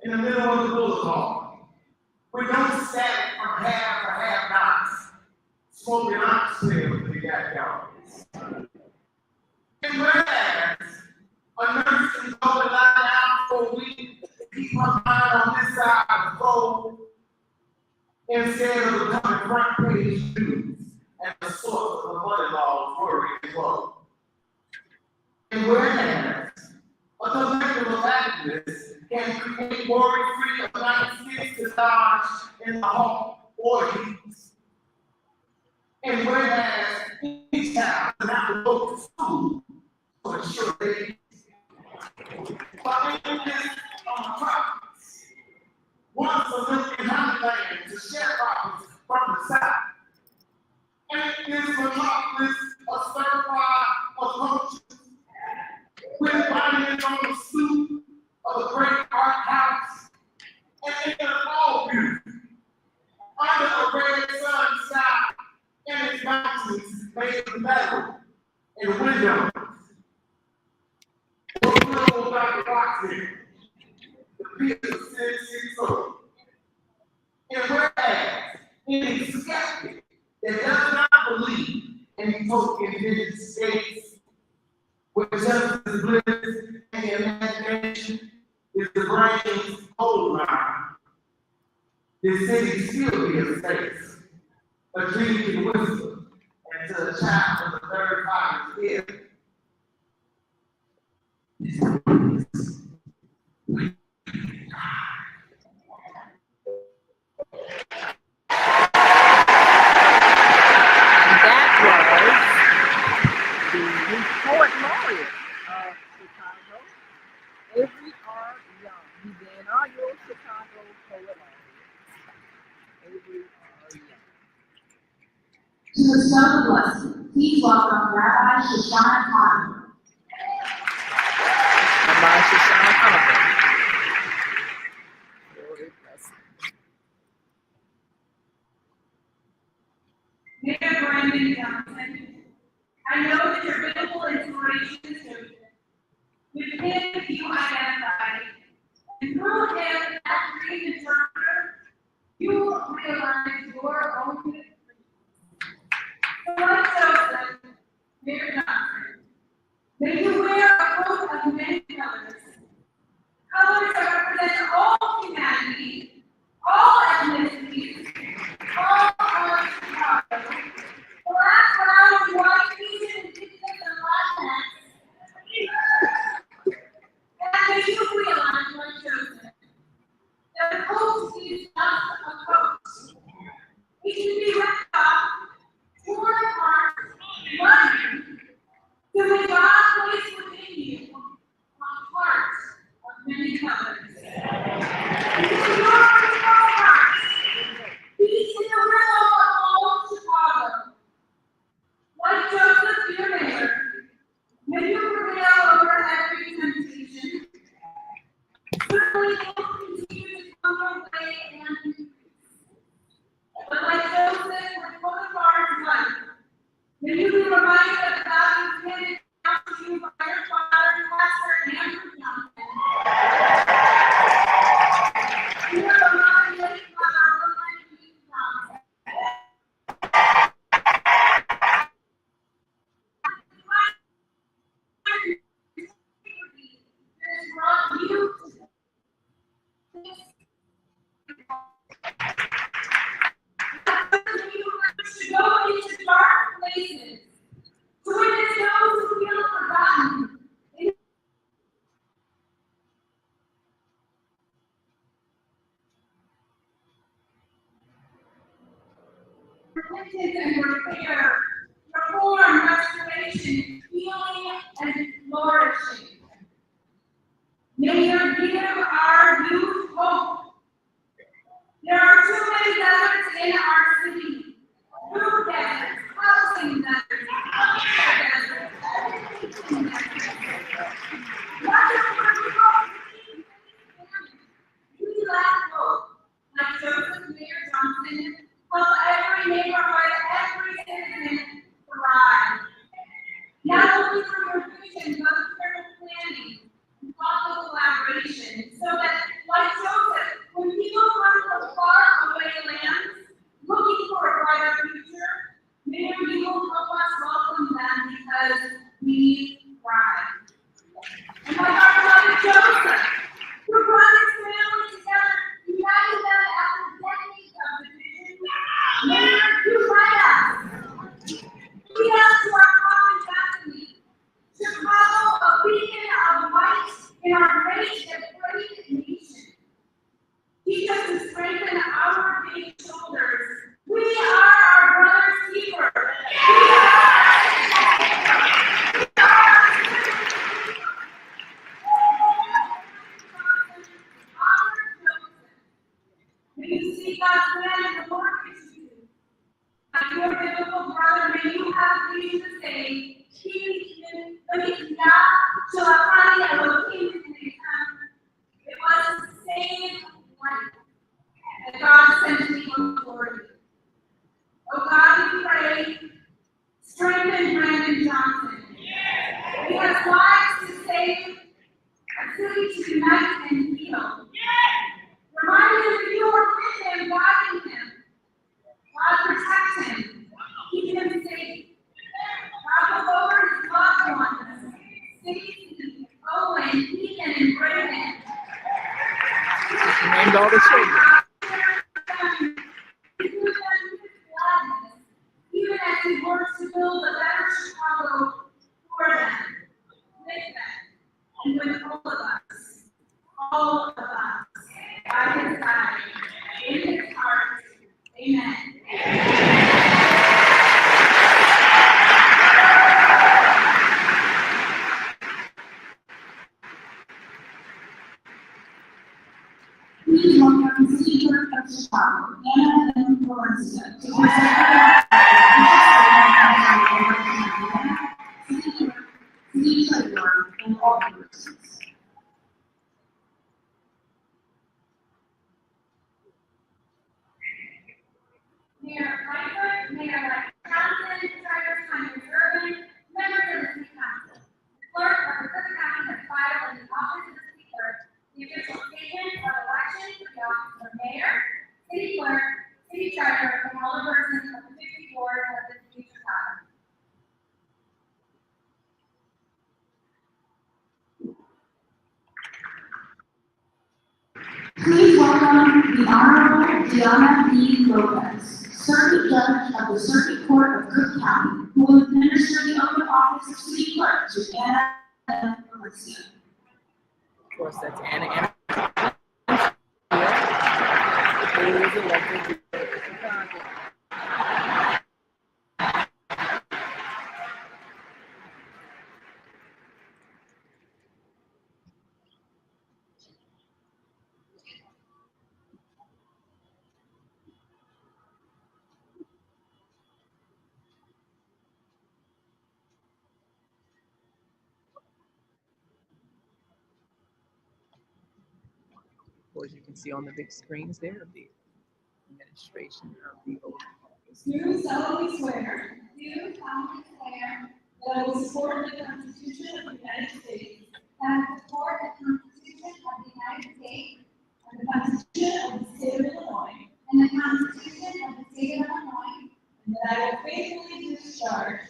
in the middle of the boulevard, we don't static from half or half-nots, smoking oxtails in the backyards. And whereas a nurse can go and lie down for a week to keep her mind on this side of the fold, instead of becoming front page news and the source of the mother-in-law's worry and woe. And whereas a collective of activists can create worry-free nights to dodge in the home or heat. And whereas each child does not go to school to ensure they eat. But in this province, once a living honeyland to share profits from the south. And this monopolist of stir-fry approaches with monuments on the stoop of the great art house, and in an all beauty, under a red sun sky, and its mountains made of metal and windows. What little about the box here? The piece of Sin City Soul. And whereas any skeptic that does not believe in token vision states where justice, bliss, and the imagination is the brain's whole line, this city still be a space, a dream can whisper, and to a child of the third father's ear. Poet laureate of Chicago, Avery R. Young. He's the inaugural Chicago poet laureate. Avery R. Young. To bestow the blessing, please welcome Rabbi Shoshana Conner. Rabbi Shoshana Conner. Mayor Brandon Johnson, I know that your biblical inspiration is chosen. With him, you identify, and through him, that dream interpreter, you realize your own dream. So like Joseph, Mayor Johnson, may you wear a coat of many colors, colors that represent all humanity, all ethnicities, repentance and repair, reform, restoration, healing, and flourishing. Mayor, give our youth hope. There are too many deserts in our city. Food deserts, housing deserts, healthcare deserts. Lots of people. We lack hope. Like Joseph Mayor Johnson, help every neighborhood, every citizen thrive. Now looking for your vision, both careful planning and thoughtful collaboration, so that, like Joseph, when people come from far away lands looking for a brighter future, may you will help us welcome them because we thrive. And like our brother Joseph, who brought his family together, united them after decades of division, may you guide us. Lead us to our common destiny. Chicago, a beacon of light in our great and great nation. Teach us to strengthen our big shoulders. We are our brother's keeper. May you see God's plan in the Lord is you. Like your biblical brother, may you have things to say. It was the same life that God sent me before you. Oh God, we pray, strengthen Brandon Johnson. He has lives to save, a city to unite and heal. Remind him that you are with him, guiding him. God, protect him. Keep him safe. God, look over his loved ones. Stacy, Owen, Ethan, and Brandon. Named all the children. Even as he works to build a better Chicago for them, with them, and with all of us. All of us. By his side, in his heart. Amen. Please welcome the City Clerk of Chicago, Anna M. Valencia, to present City Treasurer and all persons. Mayor Lightfoot, Mayor Johnson, Treasurer Simon Irvin, members of the City Council. The Clerk of the Cook County has filed in the office of the City Clerk the official statement of election for the office of Mayor, City Clerk, City Treasurer, and all the persons of the 50 wards of the City of Chicago. Please welcome the Honorable Diana B. Lopez, Circuit Judge of the Circuit Court of Cook County, who will administer the oath of office of City Clerk to Anna M. Valencia. Of course, that's Anna. Who was elected to Chicago. Of course, you can see on the big screens there the administration of the oath of office. Do solemnly swear. Do solemnly swear that I will support the Constitution of the United States, that I will support the Constitution of the United States, and the Constitution of the State of Illinois, and the Constitution of the State of Illinois, and that I will faithfully discharge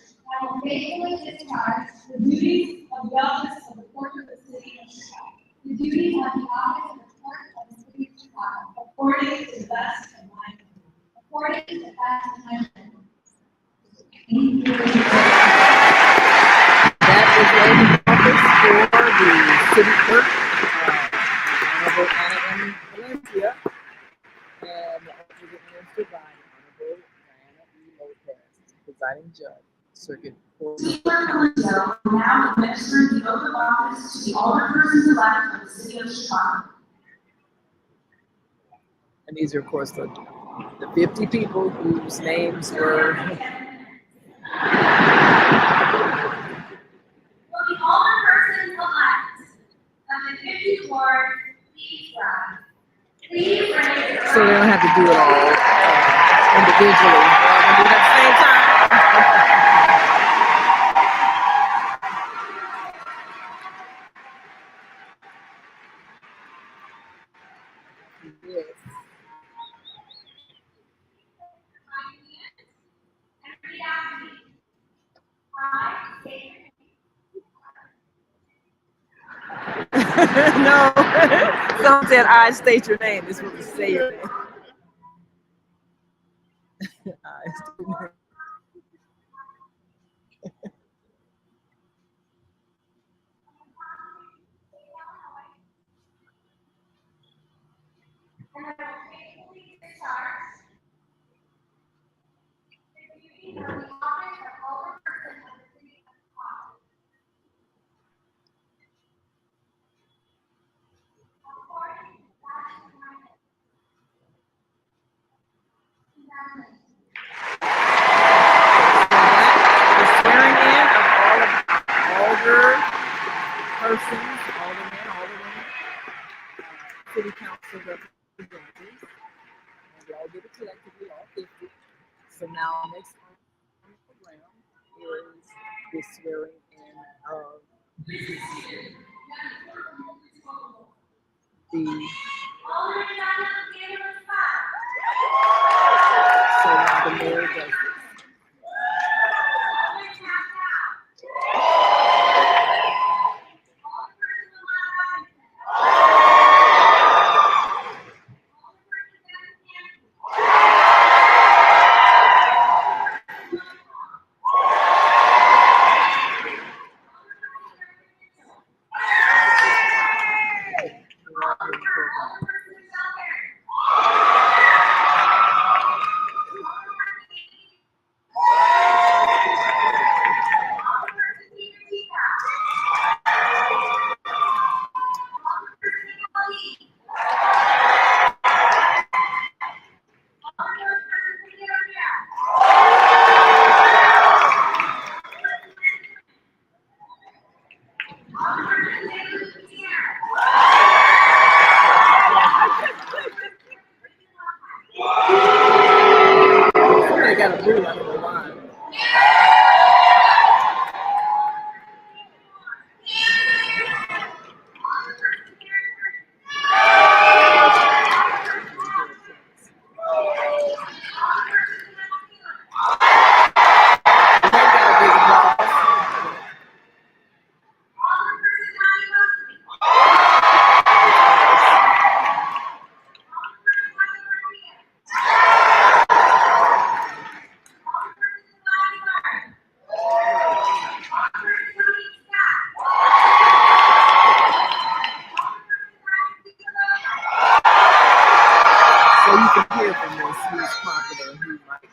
the duties of the office of the Court of the City of Chicago. The duties of the office of the Court of the City of Chicago, according to the best of my ability. According to the best of my ability. Thank you. That is the oath of office for the city clerk, Honorable Anna M. Valencia, and the oath was administered by Honorable Diana E. presiding judge, Circuit Court. Now administering the oath of office to the alderpersons-elect of the city of Chicago. And these are, of course, the 50 people whose names were. Will the alderpersons-elect of the 50th Ward please rise? Please raise. So they don't have to do it all individually. They're going to do it at the same time. Yes. No. Someone said, I state your name. This was to say your name. I state your name. Swearing in of all persons, aldermen, alderwomen, city council representatives, and we all did it collectively, all 50. So now next on the program is the swearing in of the so now the mayor does this. Somebody got a rule, I don't know why. So you can hear from this who's popular and who might be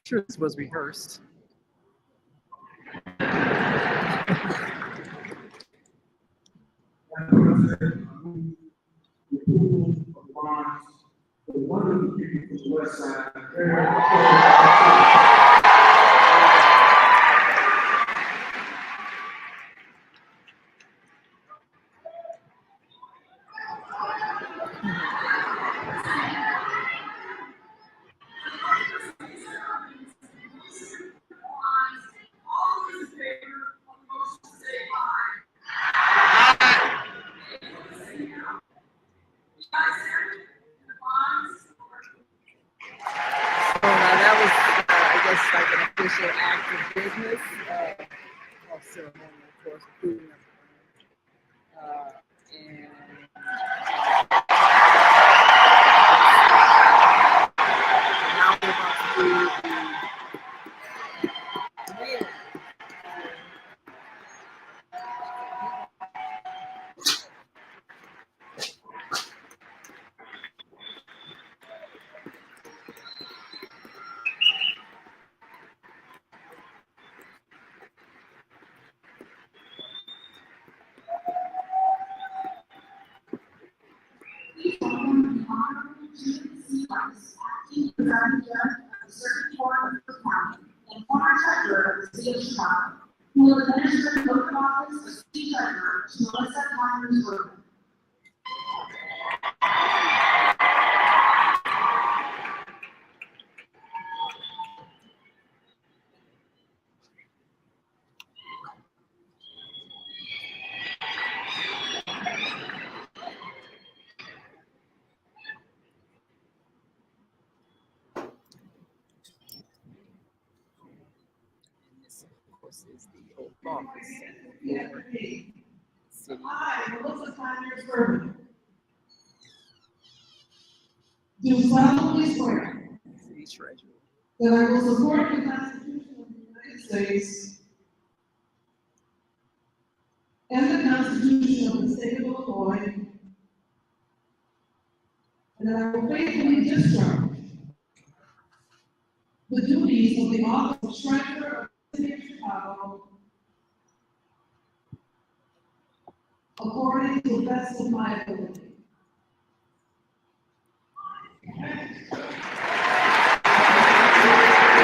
sure this was rehearsed. So now that was, I guess, like an official act of business, of ceremony, of course, including and now we're about to do the mailing. Acting presiding judge of the Circuit Court of Cook County and former treasurer of the city of Chicago, who will administer the oath of office of city treasurer to Melissa Myers Rubin. And this, of course, is the oath of office for the city. I, Melissa Myers Rubin, do solemnly swear City treasurer. that I will support the Constitution of the United States and the Constitution of the State of Illinois, and that I will faithfully discharge the duties of the office of treasurer of the city of Chicago according to the best of my ability.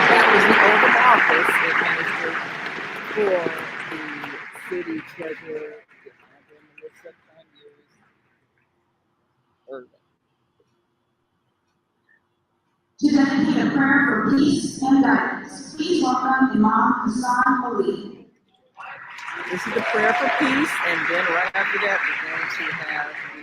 That was the oath of office administered for the city treasurer, Melissa Myers Rubin. To dedicate a prayer for peace and guidance, please welcome Imam Hassan Ali. This is the prayer for peace, and then right after that, we're going to have the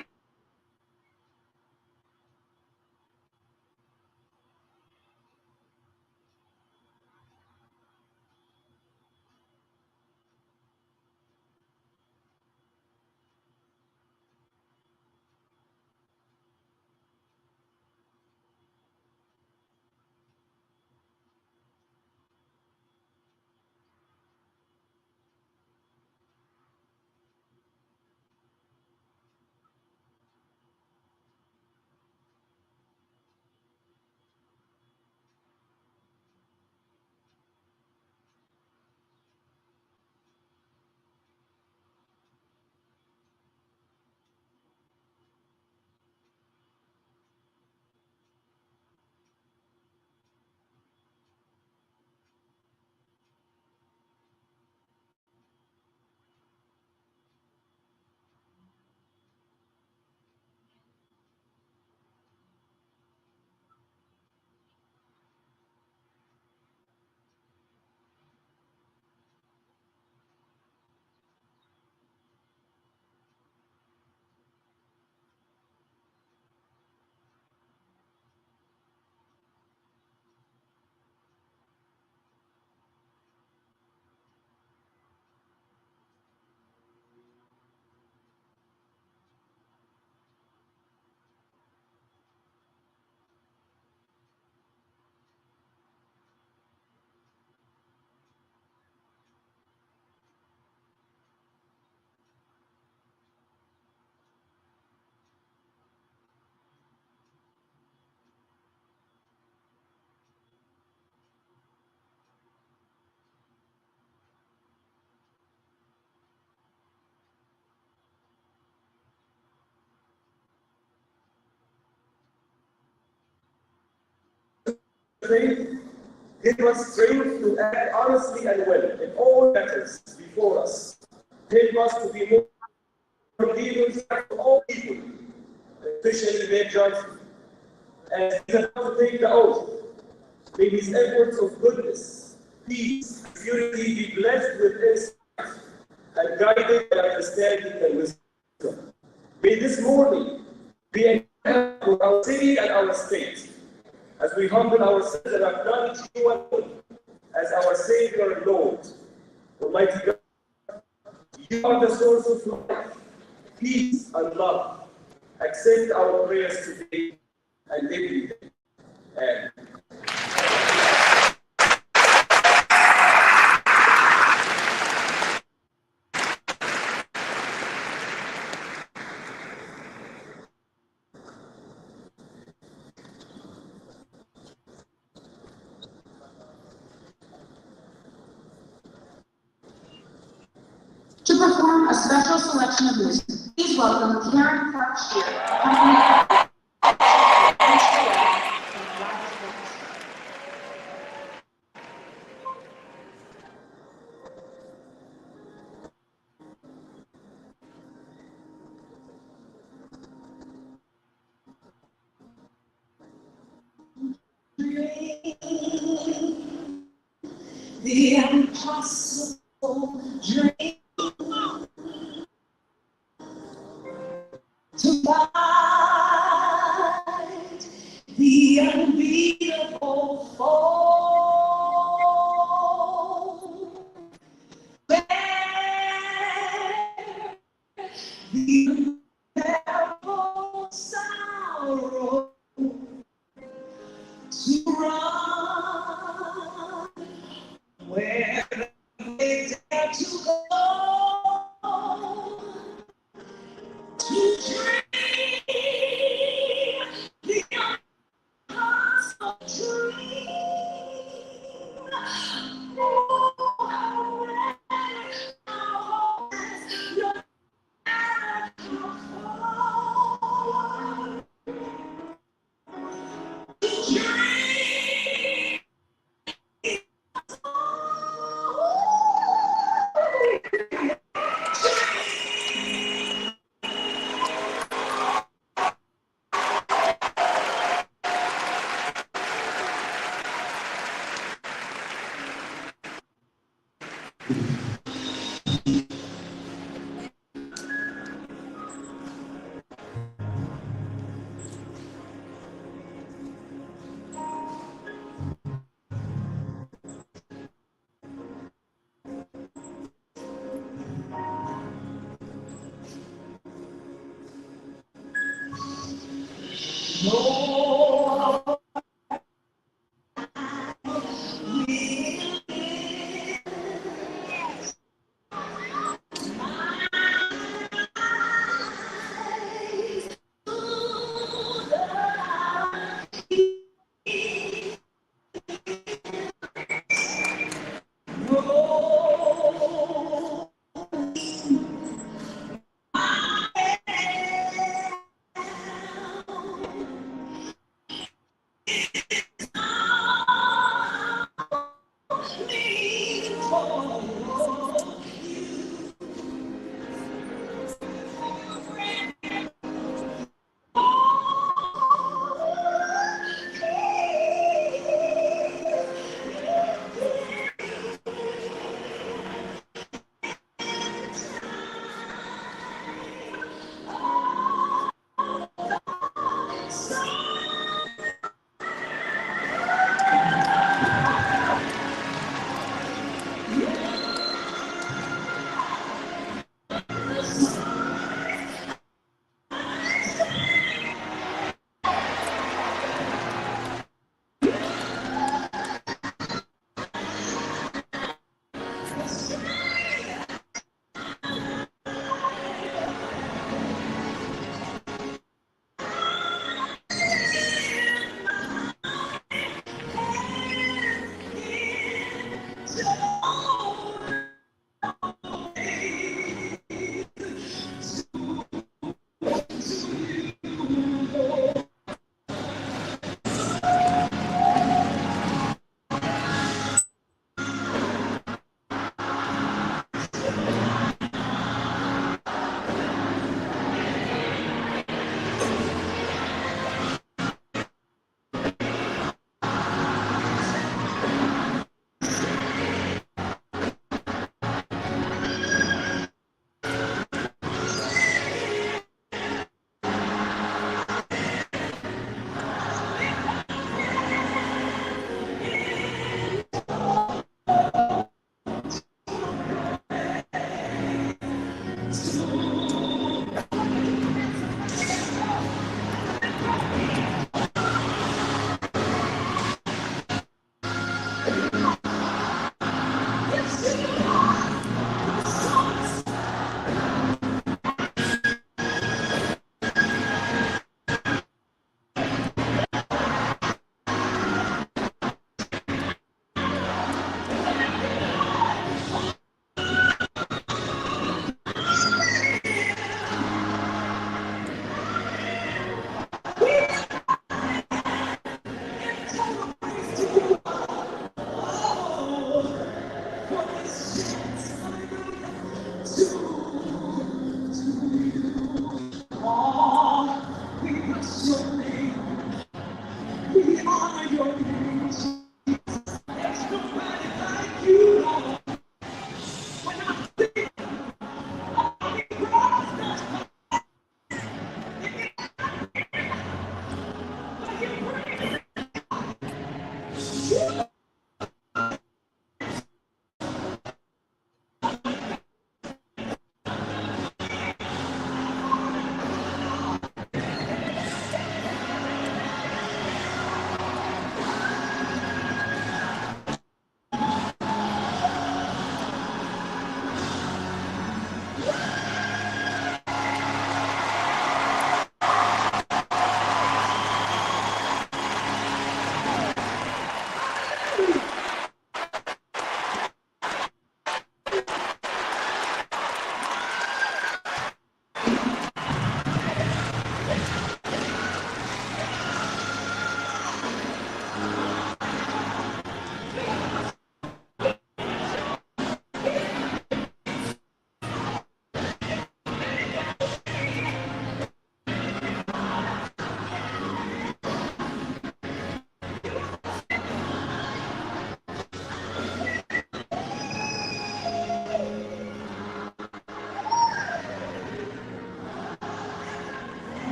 Give us strength to act honestly and well in all matters before us. Help us to be more leaders for all people, especially their judgment. As he is about to take the oath, may his efforts of goodness, peace, and unity be blessed with insight and guided by understanding and wisdom. May this morning be an example for our city and our state, as we humble ourselves and acknowledge you alone as our Savior and Lord. Almighty God, you are the source of life, peace, and love. Accept our prayers today and every day. Amen. To perform a special selection of music, please welcome Karen Park-Shear. The impossible dream to find the unbeatable fall, where the unbearable sorrow to run, where they dare to go, to dream the impossible dream. Oh, how your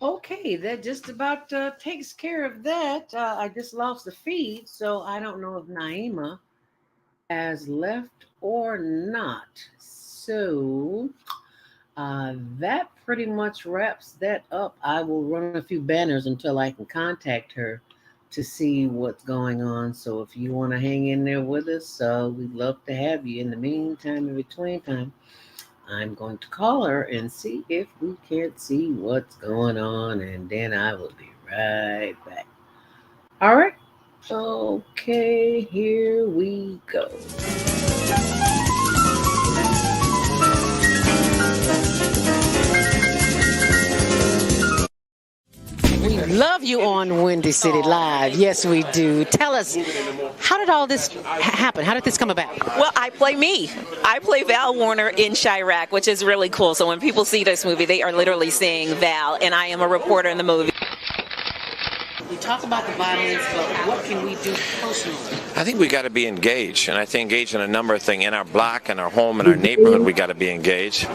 Okay, that just about takes care of that. I just lost the feed, so I don't know if Naima has left or not. So that pretty much wraps that up. I will run a few banners until I can contact her to see what's going on. So if you want to hang in there with us, we'd love to have you. In the meantime, in between time, I'm going to call her and see if we can't see what's going on, and then I will be right back. All right. Okay, here we go. We love you on Windy City Live. Yes, we do. Tell us, how did all this happen? How did this come about? Well, I play me. I play Val Warner in Chirac, which is really cool. So when people see this movie, they are literally seeing Val, and I am a reporter in the movie. We talk about the violence, but what can we do personally? I think we got to be engaged, and I think engaged in a number of things. In our block, in our home, in our neighborhood, we got to be engaged.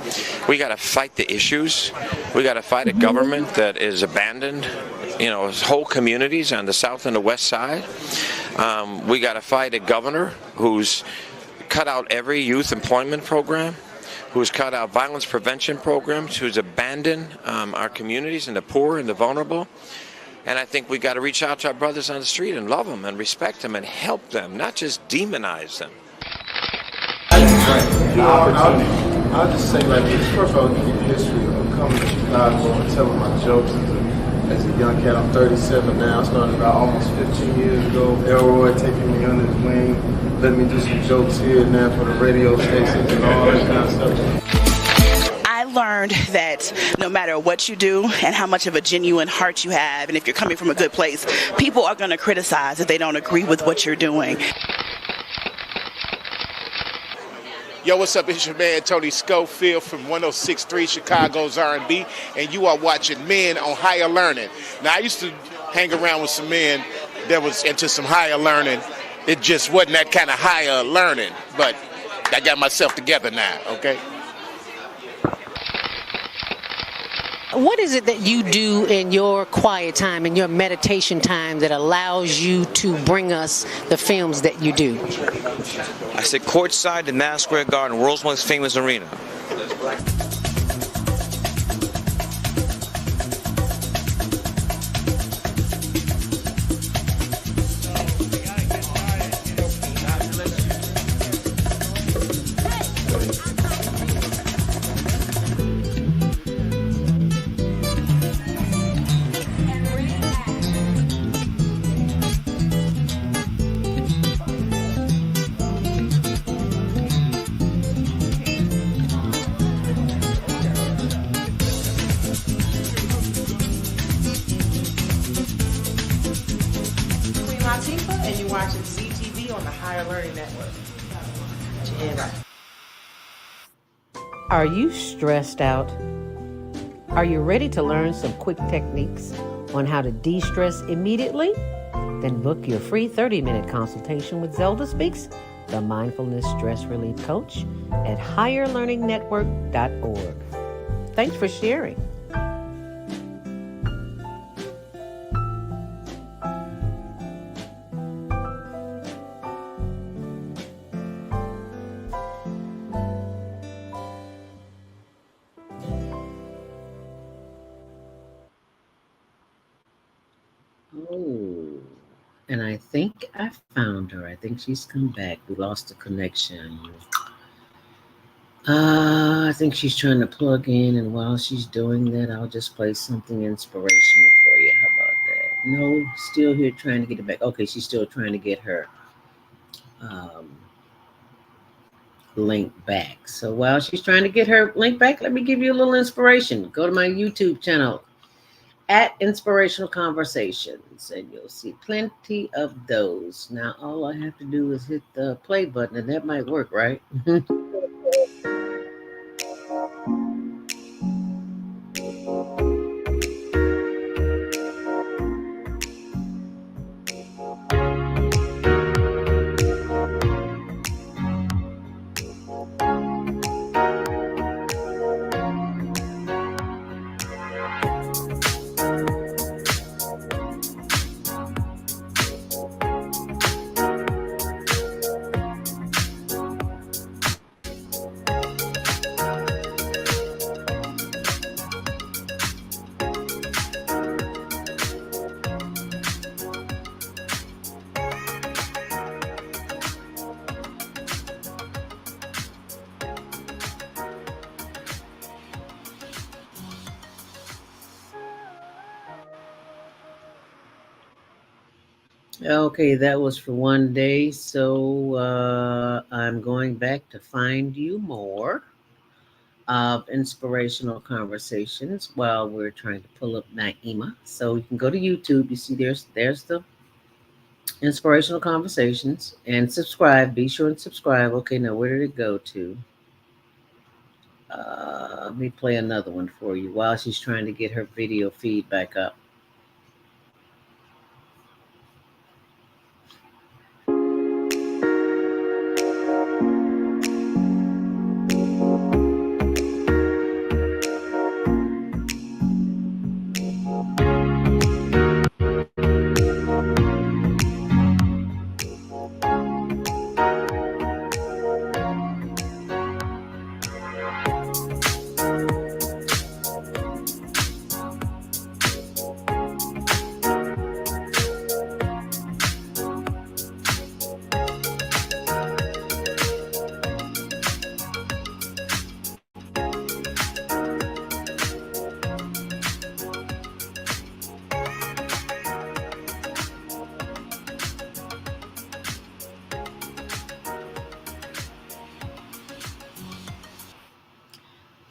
We got to fight the issues. We got to fight a government that is abandoned, whole communities on the south and the west side. We got to fight a governor who's cut out every youth employment program, who's cut out violence prevention programs, who's abandoned our communities and the poor and the vulnerable. And I think we got to reach out to our brothers on the street and love them and respect them and help them, not just demonize them. I'll just say like this. First of all, give you the history of coming to Chicago and telling my jokes as a young cat. I'm 37 now. I started about almost 15 years ago. Elroy taking me under his wing, letting me do some jokes here and there for the radio stations and all that kind of stuff. I learned that no matter what you do and how much of a genuine heart you have, and if you're coming from a good place, people are going to criticize if they don't agree with what you're doing. Yo, what's up? It's your man Tony Schofield from 106.3 Chicago's R&B, and you are watching Men on Higher Learning. Now, I used to hang around with some men that was into some higher learning. It just wasn't that kind of higher learning, but I got myself together now, okay? What is it that you do in your quiet time, in your meditation time, that allows you to bring us the films that you do? I sit courtside in Madison Square Garden, world's most famous arena. And you're watching CTV on the Higher Learning Network. Put your hand up. Are you stressed out? Are you ready to learn some quick techniques on how to de-stress immediately? Then book your free 30-minute consultation with Zelda Speaks, the Mindfulness Stress Relief Coach, at higherlearningnetwork.org. Thanks for sharing. Oh, and I think I found her. I think she's come back. We lost the connection. I think she's trying to plug in, and while she's doing that, I'll just play something inspirational for you. How about that? No, still here trying to get it back. Okay, she's still trying to get her link back. So while she's trying to get her link back, let me give you a little inspiration. Go to my YouTube channel at Inspirational Conversations, and you'll see plenty of those. Now, all I have to do is hit the play button, and that might work, right? Okay, that was for one day. So I'm going back to find you more of Inspirational Conversations while we're trying to pull up Naima. So you can go to YouTube. You see there's the Inspirational Conversations, and subscribe. Be sure and subscribe. Okay, now where did it go to? Let me play another one for you while she's trying to get her video feed back up.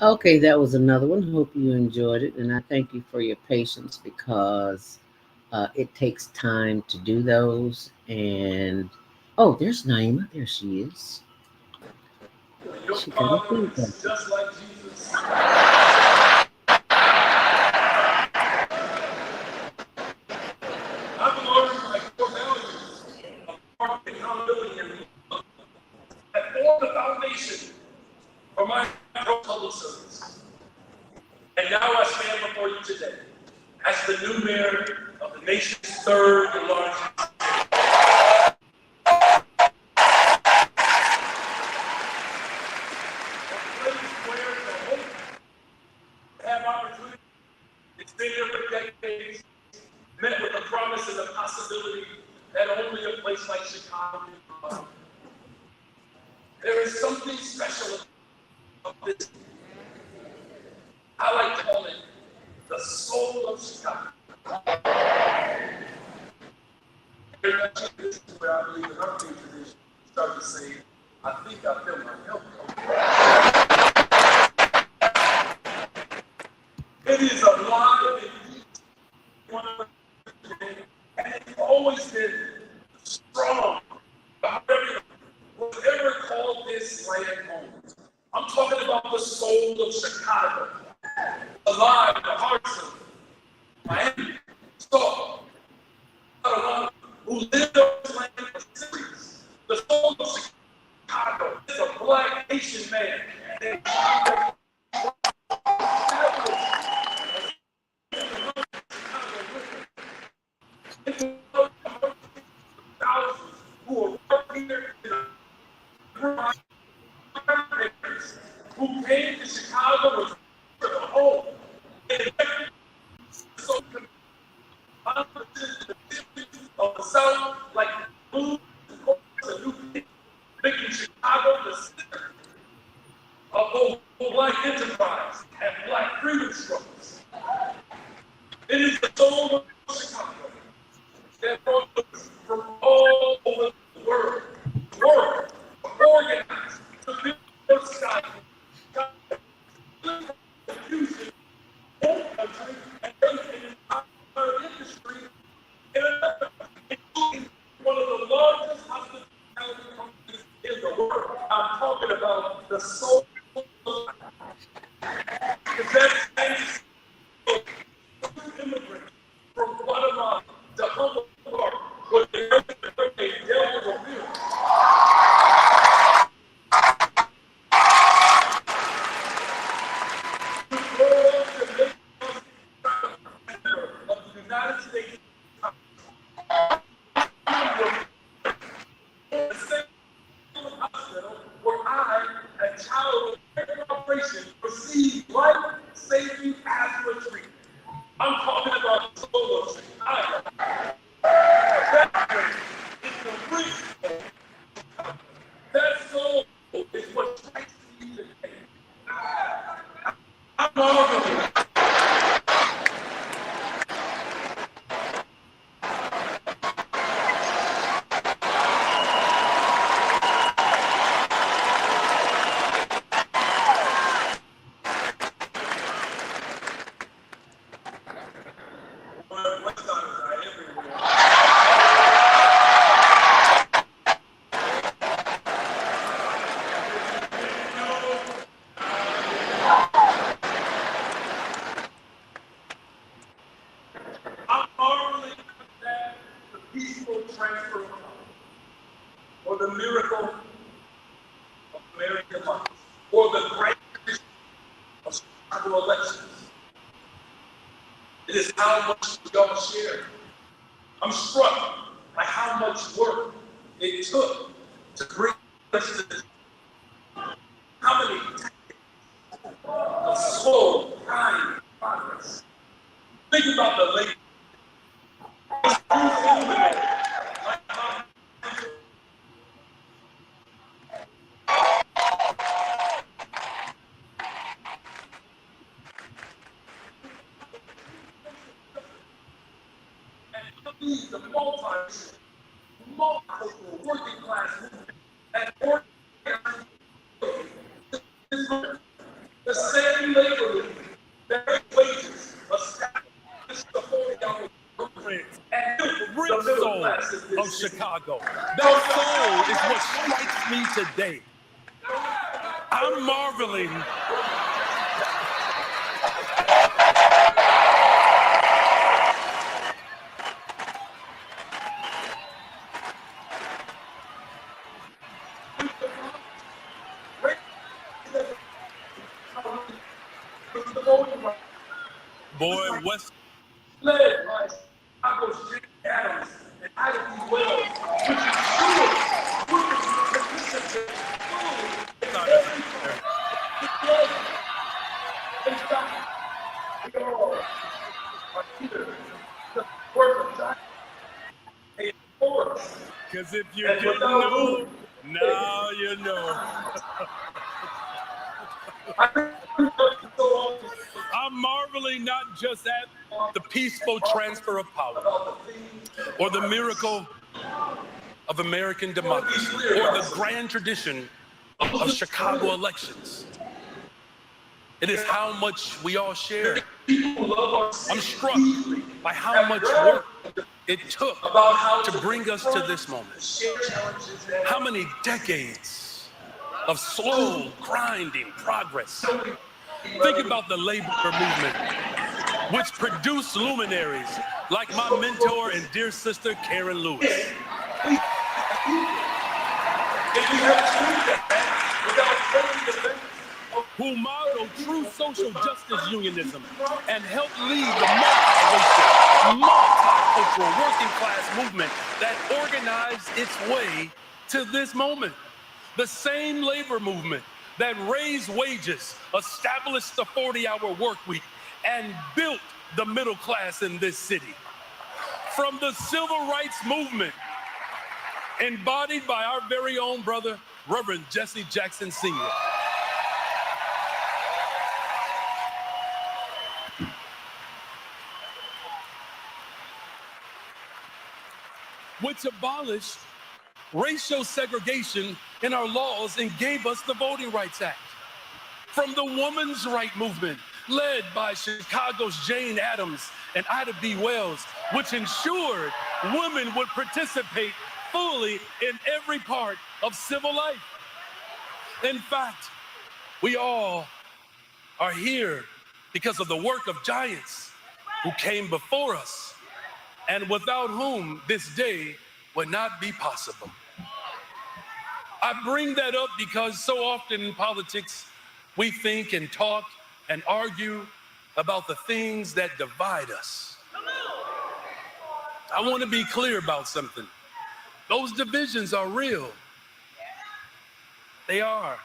Okay, that was another one. Hope you enjoyed it. And I thank you for your patience because it takes time to do those. And, oh, there's Naima. There she is. She got a feedback. Just like Jesus. I've learned my core values of accountability and that form the foundation for my public service. And now I stand before you today as the new mayor of the nation's third and largest city. It's been here for decades, met with the promise and the possibility that only a place like Chicago can provide. There is something special of this. I like to call it the soul of Chicago. This is where I believe in our faith tradition start to say, I think I feel my help. It is alive and deep, and it's always been strong. Whatever called this land home. I'm talking about the soul of Chicago. Alive, the hearts of Miami, so who lived on this land for centuries. The soul of Chicago is a black Asian man. Who are working here who came to Chicago with a home. So of the South, like food, making Chicago the center of both black enterprise and black freedom struggles. It is the soul of Chicago that brought us from all over the world, organized to build Chicago. Confusion, whole country, and our industry, including one of the largest hospitality companies in the world. I'm talking about the soul of immigrants from Guatemala to Humboldt Park, where the earth dealt with a real. Of the United States, the same hospital where I, a child with operation, received life saving asthma treatment. I'm talking about the soul of Chicago. That soul is what strikes me today. I'm marveling. I'm marveling at the peaceful transfer of power, or the miracle of American life, or the great of Chicago elections. It is how much we all share. I'm struck by how much work it took to bring us to this. How many of slow, kind progress. Think about the late. The multiple working class movement and the same labor movement that raised wages, established the 40-hour work week, and the middle class of Chicago. That soul is what strikes me today. I'm marveling. Boy, West. Led by Chicago's Jim Adams and Ida B. Wells, which because if you didn't know, now you know. I'm marveling not just at the peaceful transfer of power or the miracle of American democracy or the grand tradition of Chicago elections. It is how much we all share. I'm struck by how much work it took to bring us to this moment. How many decades of slow, grinding progress. Think about the labor movement, which produced luminaries like my mentor and dear sister, Karen Lewis. Who modeled true social justice unionism and helped lead the multiracial, multicultural working class movement that organized its way to this moment. The same labor movement that raised wages, established the 40-hour work week, and built the middle class in this city. From the civil rights movement, embodied by our very own brother, Reverend Jesse Jackson Sr. Which abolished racial segregation in our laws and gave us the Voting Rights Act. From the women's rights movement, led by Chicago's Jane Addams and Ida B. Wells, which ensured women would participate fully in every part of civil life. In fact, we all are here because of the work of giants who came before us and without whom this day would not be possible. I bring that up because so often in politics, we think and talk and argue about the things that divide us. I want to be clear about something. Those divisions are real. They are.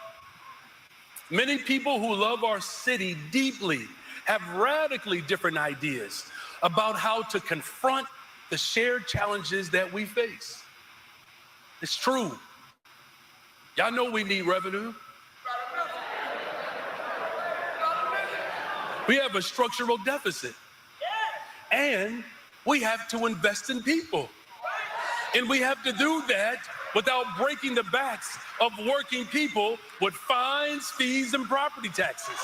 Many people who love our city deeply have radically different ideas about how to confront the shared challenges that we face. It's true. Y'all know we need revenue. We have a structural deficit. And we have to invest in people. And we have to do that without breaking the backs of working people with fines, fees, and property taxes.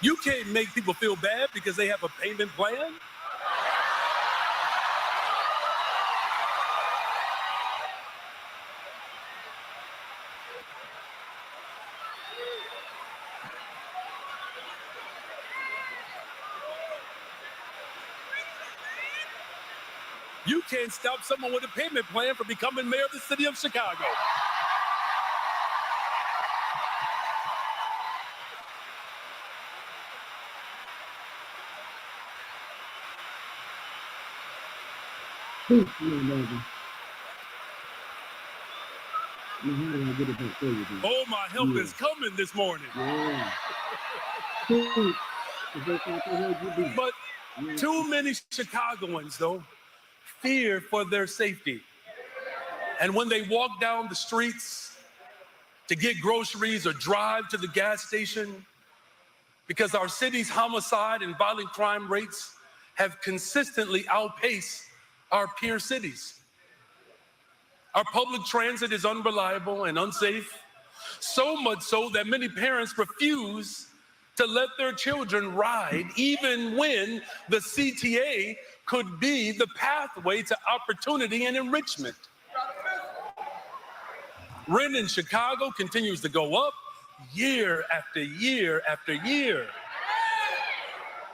You can't make people feel bad because they have a payment plan. You can't stop someone with a payment plan from becoming mayor of the city of Chicago. Oh, my help is coming this morning. But too many Chicagoans, though, fear for their safety. And when they walk down the streets to get groceries or drive to the gas station, because our city's homicide and violent crime rates have consistently outpaced our peer cities. Our public transit is unreliable and unsafe, so much so that many parents refuse to let their children ride, even when the CTA could be the pathway to opportunity and enrichment. Rent in Chicago continues to go up year after year after year,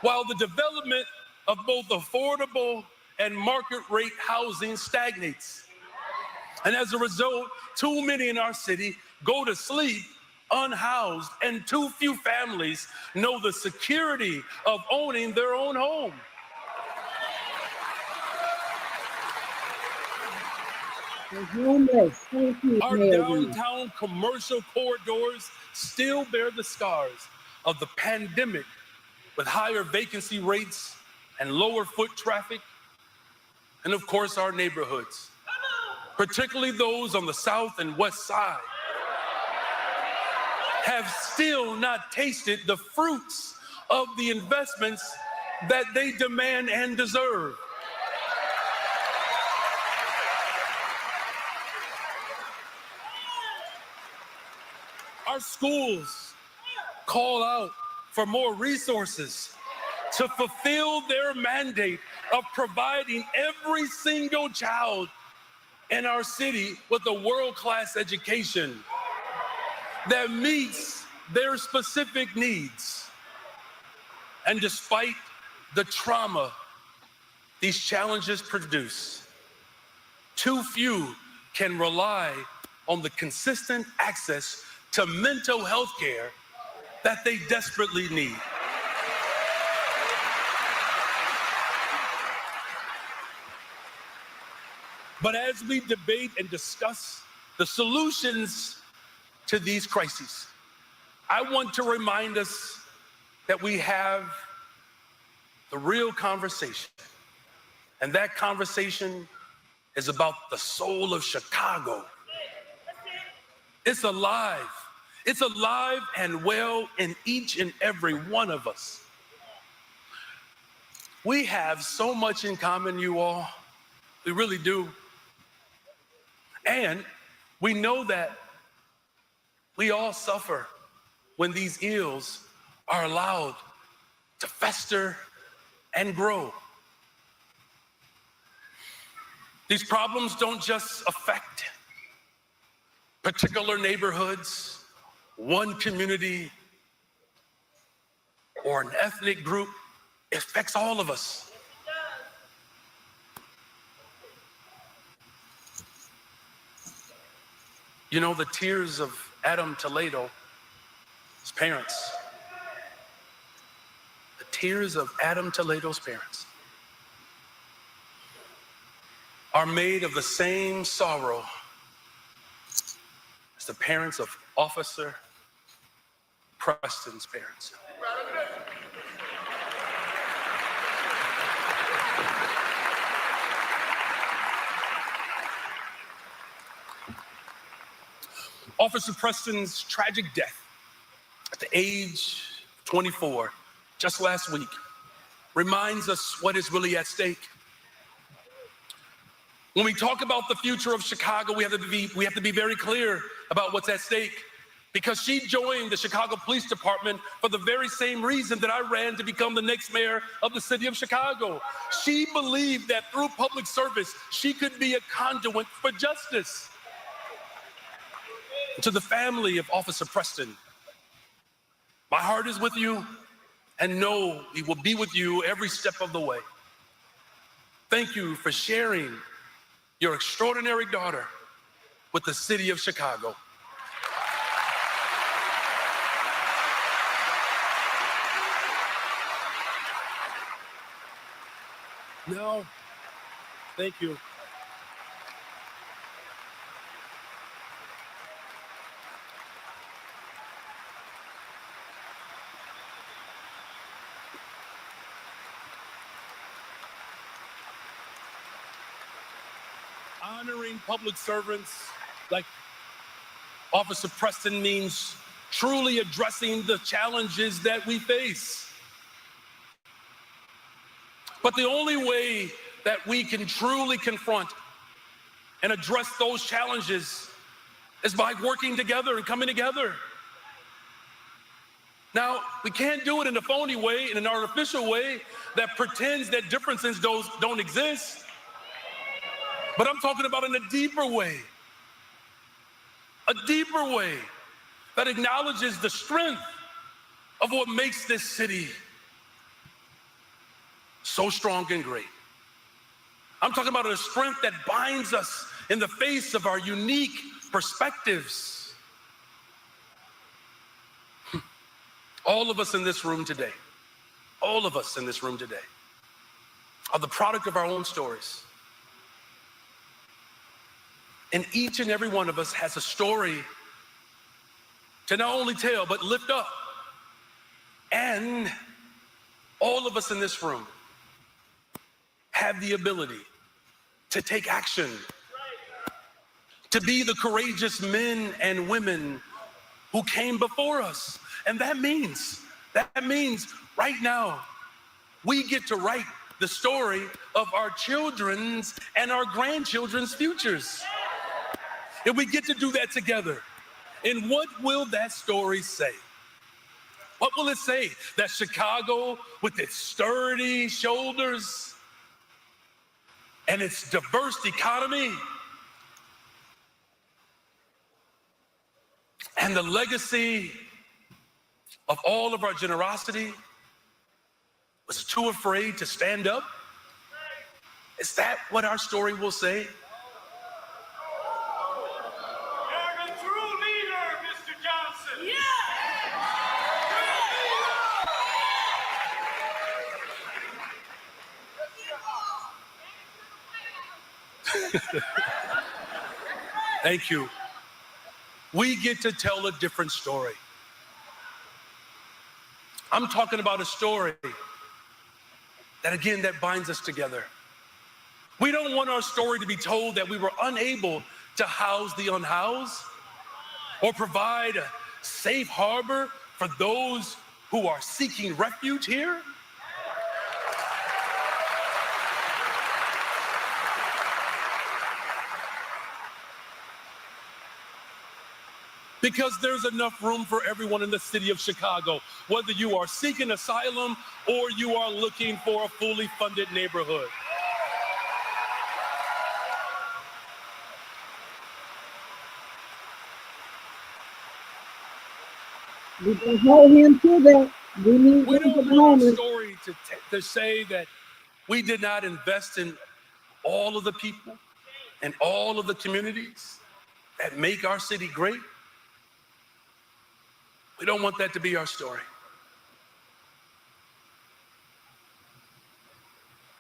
while the development of both affordable and market rate housing stagnates. And as a result, too many in our city go to sleep unhoused, and too few families know the security of owning their own home. Our downtown commercial corridors still bear the scars of the pandemic with higher vacancy rates and lower foot traffic, and of course our neighborhoods, particularly those on the south and west side, have still not tasted the fruits of the investments that they demand and deserve. Our schools call out for more resources to fulfill their mandate of providing every single child in our city with a world-class education that meets their specific needs. And despite the trauma these challenges produce, too few can rely on the consistent access to mental health care that they desperately need. But as we debate and discuss the solutions to these crises, I want to remind us that we have the real conversation. And that conversation is about the soul of Chicago. It's alive. It's alive and well in each and every one of us. We have so much in common, you all. We really do. And we know that we all suffer when these ills are allowed to fester and grow. These problems don't just affect particular neighborhoods, one community, or an ethnic group. It affects all of us. You know, the tears of Adam Toledo, his parents, the tears of Adam Toledo's parents are made of the same sorrow as the parents of Officer Preston's parents. Officer Preston's tragic death at the age of 24, just last week, reminds us what is really at stake. When we talk about the future of Chicago, we have to be very clear about what's at stake, because she joined the Chicago Police Department for the very same reason that I ran to become the next mayor of the city of Chicago. She believed that through public service, she could be a conduit for justice. To the family of Officer Preston, my heart is with you, and know we will be with you every step of the way. Thank you for sharing your extraordinary daughter with the city of Chicago. No, thank you. Honoring public servants like Officer Preston means truly addressing the challenges that we face. But the only way that we can truly confront and address those challenges is by working together and coming together. Now, we can't do it in a phony way, in an artificial way that pretends that differences don't exist. But I'm talking about in a deeper way that acknowledges the strength of what makes this city so strong and great. I'm talking about a strength that binds us in the face of our unique perspectives. All of us in this room today, are the product of our own stories. And each and every one of us has a story to not only tell, but lift up and all of us in this room have the ability to take action, to be the courageous men and women who came before us. And that means right now, we get to write the story of our children's and our grandchildren's futures. And we get to do that together. And what will that story say? What will it say? That Chicago, with its sturdy shoulders and its diverse economy and the legacy of all of our generosity, was too afraid to stand up? Is that what our story will say? You're a true leader, Mr. Johnson. Thank you. We get to tell a different story. I'm talking about a story that binds us together. We don't want our story to be told that we were unable to house the unhoused or provide a safe harbor for those who are seeking refuge here. Because there's enough room for everyone in the city of Chicago, whether you are seeking asylum or you are looking for a fully funded neighborhood. We can hold him to that. We don't want our story to say that we did not invest in all of the people and all of the communities that make our city great. We don't want that to be our story.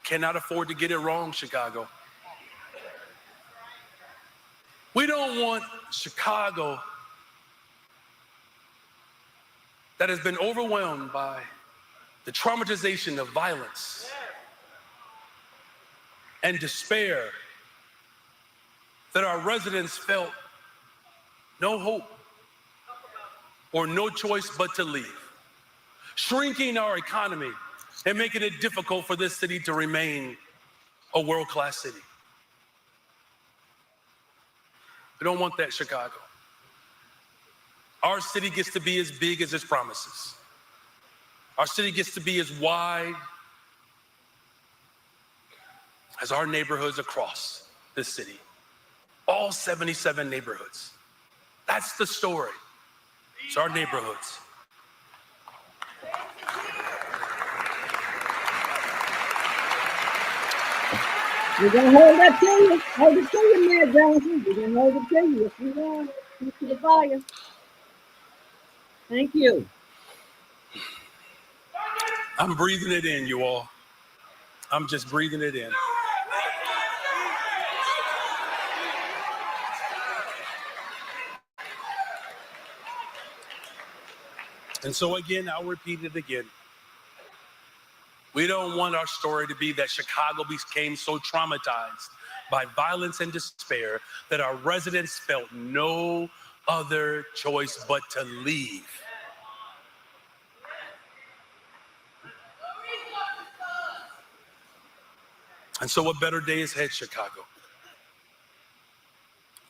Cannot afford to get it wrong, Chicago. We don't want Chicago that has been overwhelmed by the traumatization of violence and despair, that our residents felt no hope or no choice but to leave, shrinking our economy and making it difficult for this city to remain a world-class city. We don't want that, Chicago. Our city gets to be as big as its promises. Our city gets to be as wide as our neighborhoods across this city. All 77 neighborhoods. That's the story. It's our neighborhoods. We're going to hold that to you. Hold it to you, Mayor Johnson. We're going to hold it to you. Yes, we are. Keep to the fire. Thank you. I'm breathing it in, you all. I'm just breathing it in. And so again, I'll repeat it again. We don't want our story to be that Chicago became so traumatized by violence and despair that our residents felt no other choice but to leave. And so a better day is ahead, Chicago.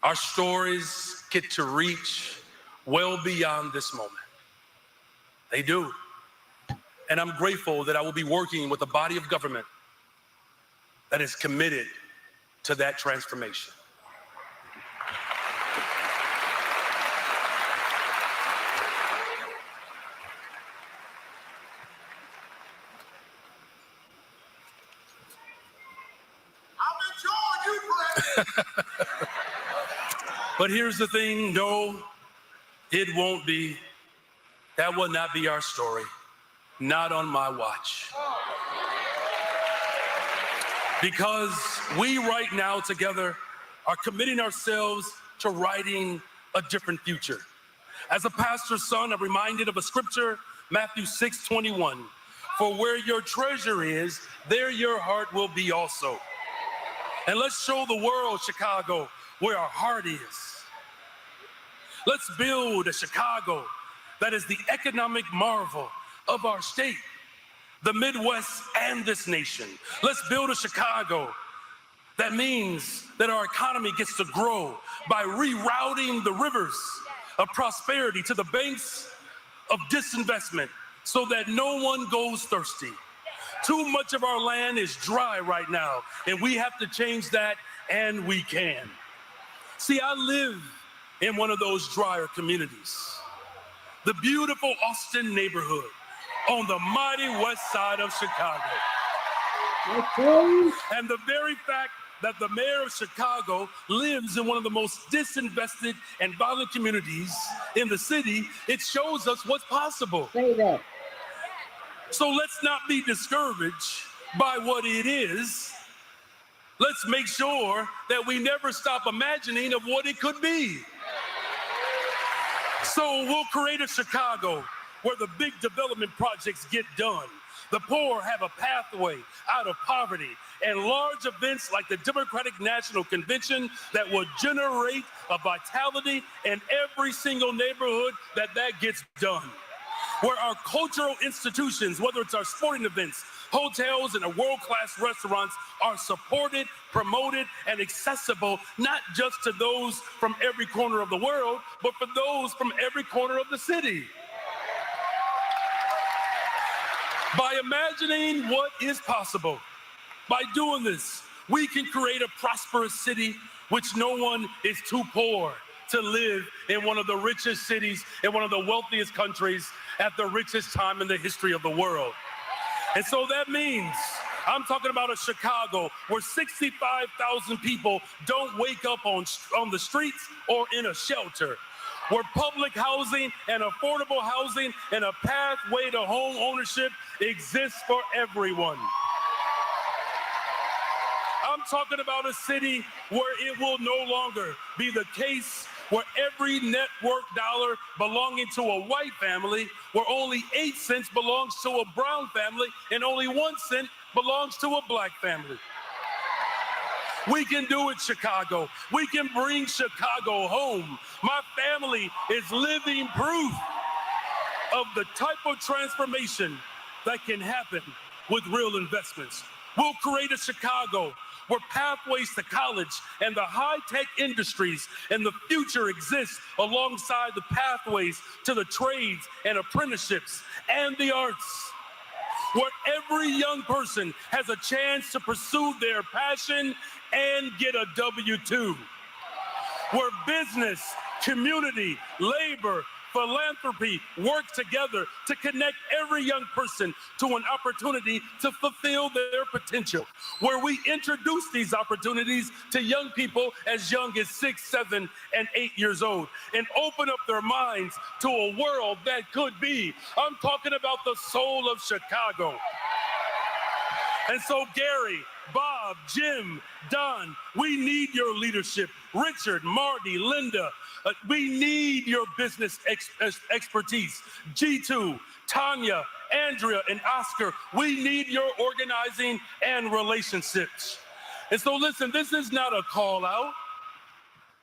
Our stories get to reach well beyond this moment. They do. And I'm grateful that I will be working with a body of government that is committed to that transformation. But here's the thing, no, it won't be. That will not be our story. Not on my watch. Because we right now together are committing ourselves to writing a different future. As a pastor's son, I'm reminded of a scripture, Matthew 6:21. For where your treasure is, there your heart will be also. And let's show the world, Chicago, where our heart is. Let's build a Chicago that is the economic marvel of our state, the Midwest, and this nation. Let's build a Chicago that means that our economy gets to grow by rerouting the rivers of prosperity to the banks of disinvestment so that no one goes thirsty. Too much of our land is dry right now, and we have to change that, and we can. See, I live in one of those drier communities, the beautiful Austin neighborhood on the mighty west side of Chicago. And the very fact that the mayor of Chicago lives in one of the most disinvested and violent communities in the city, it shows us what's possible. Say that. So let's not be discouraged by what it is. Let's make sure that we never stop imagining of what it could be. So we'll create a Chicago where the big development projects get done. The poor have a pathway out of poverty, and large events like the Democratic National Convention that will generate a vitality in every single neighborhood that gets done. Where our cultural institutions, whether it's our sporting events, hotels, and our world-class restaurants, are supported, promoted, and accessible, not just to those from every corner of the world, but for those from every corner of the city. By imagining what is possible, by doing this, we can create a prosperous city which no one is too poor to live in, one of the richest cities in one of the wealthiest countries at the richest time in the history of the world. And so that means I'm talking about a Chicago where 65,000 people don't wake up on the streets or in a shelter, where public housing and affordable housing and a pathway to home ownership exists for everyone. I'm talking about a city where it will no longer be the case where every network dollar belonging to a white family, where only 8 cents belongs to a brown family and only 1 cent belongs to a black family. We can do it, Chicago. We can bring Chicago home. My family is living proof of the type of transformation that can happen with real investments. We'll create a Chicago where pathways to college and the high-tech industries and the future exist alongside the pathways to the trades and apprenticeships and the arts, where every young person has a chance to pursue their passion and get a W-2, where business, community, labor, philanthropy work together to connect every young person to an opportunity to fulfill their potential, where we introduce these opportunities to young people as young as 6, 7, and 8 years old and open up their minds to a world that could be. I'm talking about the soul of Chicago. And so Gary, Bob, Jim, Don, we need your leadership. Richard, Marty, Linda, we need your business expertise. G2, Tanya, Andrea, and Oscar, we need your organizing and relationships. And so listen, this is not a call out.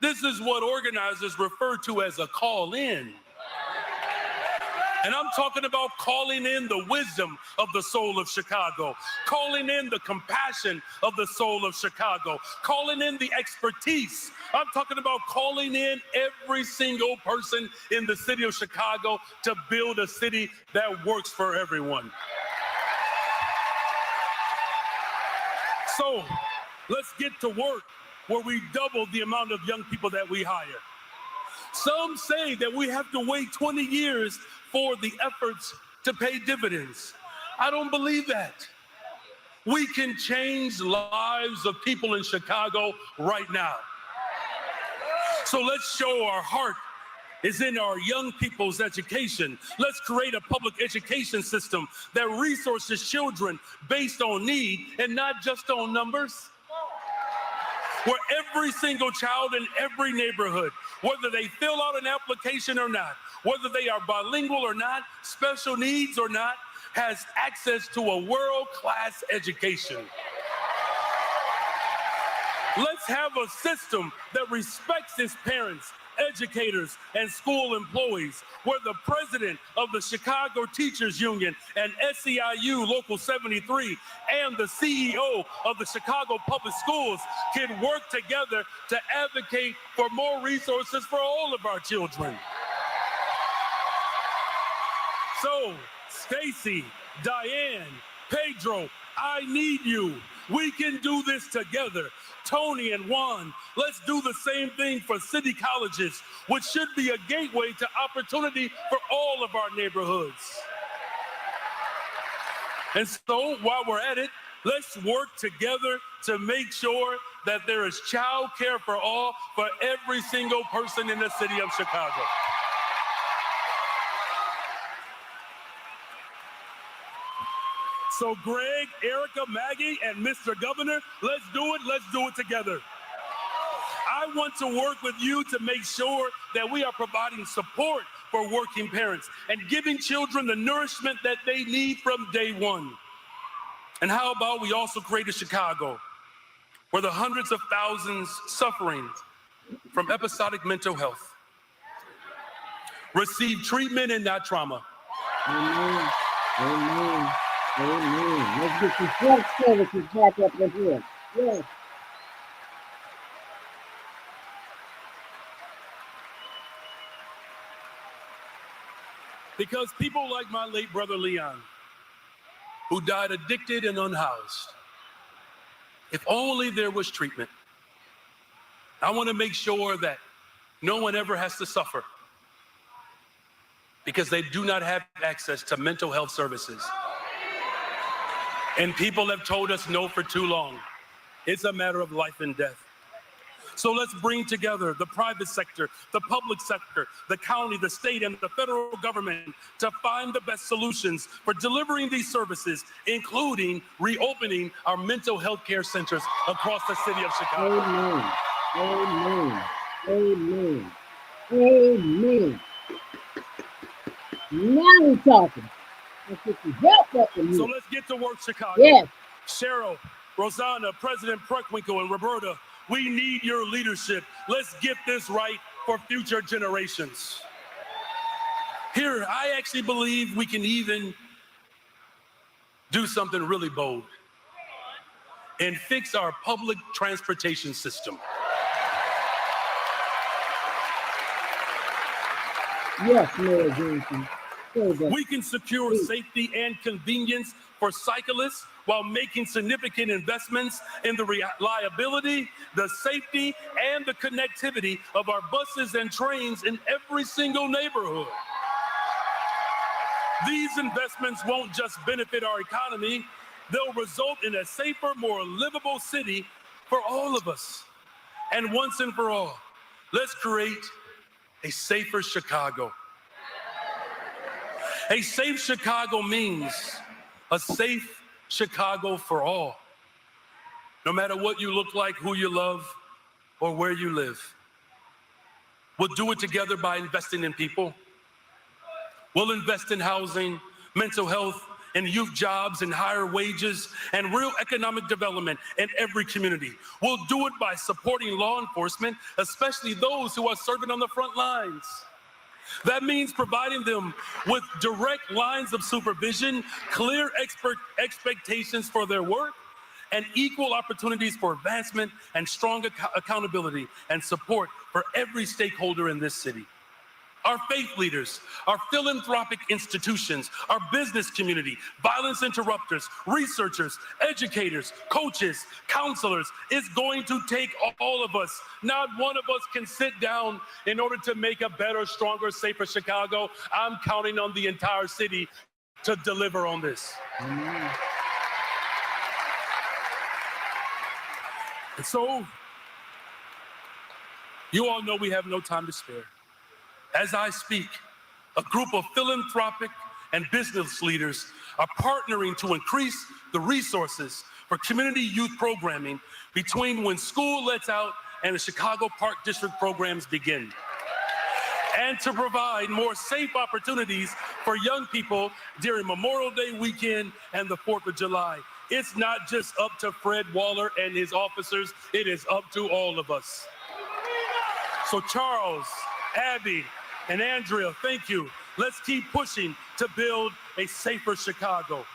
This is what organizers refer to as a call in. And I'm talking about calling in the wisdom of the soul of Chicago, calling in the compassion of the soul of Chicago, calling in the expertise. I'm talking about calling in every single person in the city of Chicago to build a city that works for everyone. So let's get to work where we double the amount of young people that we hire. Some say that we have to wait 20 years for the efforts to pay dividends. I don't believe that. We can change lives of people in Chicago right now. So let's show our heart is in our young people's education. Let's create a public education system that resources children based on need and not just on numbers. Where every single child in every neighborhood, whether they fill out an application or not, whether they are bilingual or not, special needs or not, has access to a world-class education. Let's have a system that respects its parents, educators, and school employees, where the president of the Chicago Teachers Union and SEIU Local 73 and the CEO of the Chicago Public Schools can work together to advocate for more resources for all of our children. So, Stacy, Diane, Pedro, I need you. We can do this together. Tony and Juan, let's do the same thing for city colleges, which should be a gateway to opportunity for all of our neighborhoods. And so, while we're at it, let's work together to make sure that there is child care for all for every single person in the city of Chicago. So Greg, Erica, Maggie, and Mr. Governor, let's do it together. I want to work with you to make sure that we are providing support for working parents and giving children the nourishment that they need from day one. And how about we also create a Chicago where the hundreds of thousands suffering from episodic mental health receive treatment and not trauma. Amen. Amen. Amen. Let's get some self services back up in here. Yes. Because people like my late brother Leon, who died addicted and unhoused, if only there was treatment. I want to make sure that no one ever has to suffer because they do not have access to mental health services. And people have told us no for too long. It's a matter of life and death. So let's bring together the private sector, the public sector, the county, the state, and the federal government to find the best solutions for delivering these services, including reopening our mental health care centers across the city of Chicago. Amen. Amen. Amen. Now we're talking. Let's get some help up in here. So let's get to work, Chicago. Yes. Cheryl, Rosanna, President Preckwinkle, and Roberta, we need your leadership. Let's get this right for future generations. Here, I actually believe we can even do something really bold and fix our public transportation system. Yes, Mayor Johnson. We can secure safety and convenience for cyclists while making significant investments in the reliability, the safety, and the connectivity of our buses and trains in every single neighborhood. These investments won't just benefit our economy, they'll result in a safer, more livable city for all of us. And once and for all, let's create a safer Chicago. A safe Chicago means a safe Chicago for all. No matter what you look like, who you love, or where you live. We'll do it together by investing in people. We'll invest in housing, mental health, and youth jobs and higher wages and real economic development in every community. We'll do it by supporting law enforcement, especially those who are serving on the front lines. That means providing them with direct lines of supervision, clear expectations for their work, and equal opportunities for advancement and strong accountability and support for every stakeholder in this city. Our faith leaders, our philanthropic institutions, our business community, violence interrupters, researchers, educators, coaches, counselors. It's going to take all of us. Not one of us can sit down in order to make a better, stronger, safer Chicago. I'm counting on the entire city to deliver on this. Amen. And so, you all know we have no time to spare. As I speak, a group of philanthropic and business leaders are partnering to increase the resources for community youth programming between when school lets out and the Chicago Park District programs begin. and to provide more safe opportunities for young people during Memorial Day weekend and the 4th of July. It's not just up to Fred Waller and his officers, it is up to all of us. So Charles, Abby, and Andrea, thank you. Let's keep pushing to build a safer Chicago.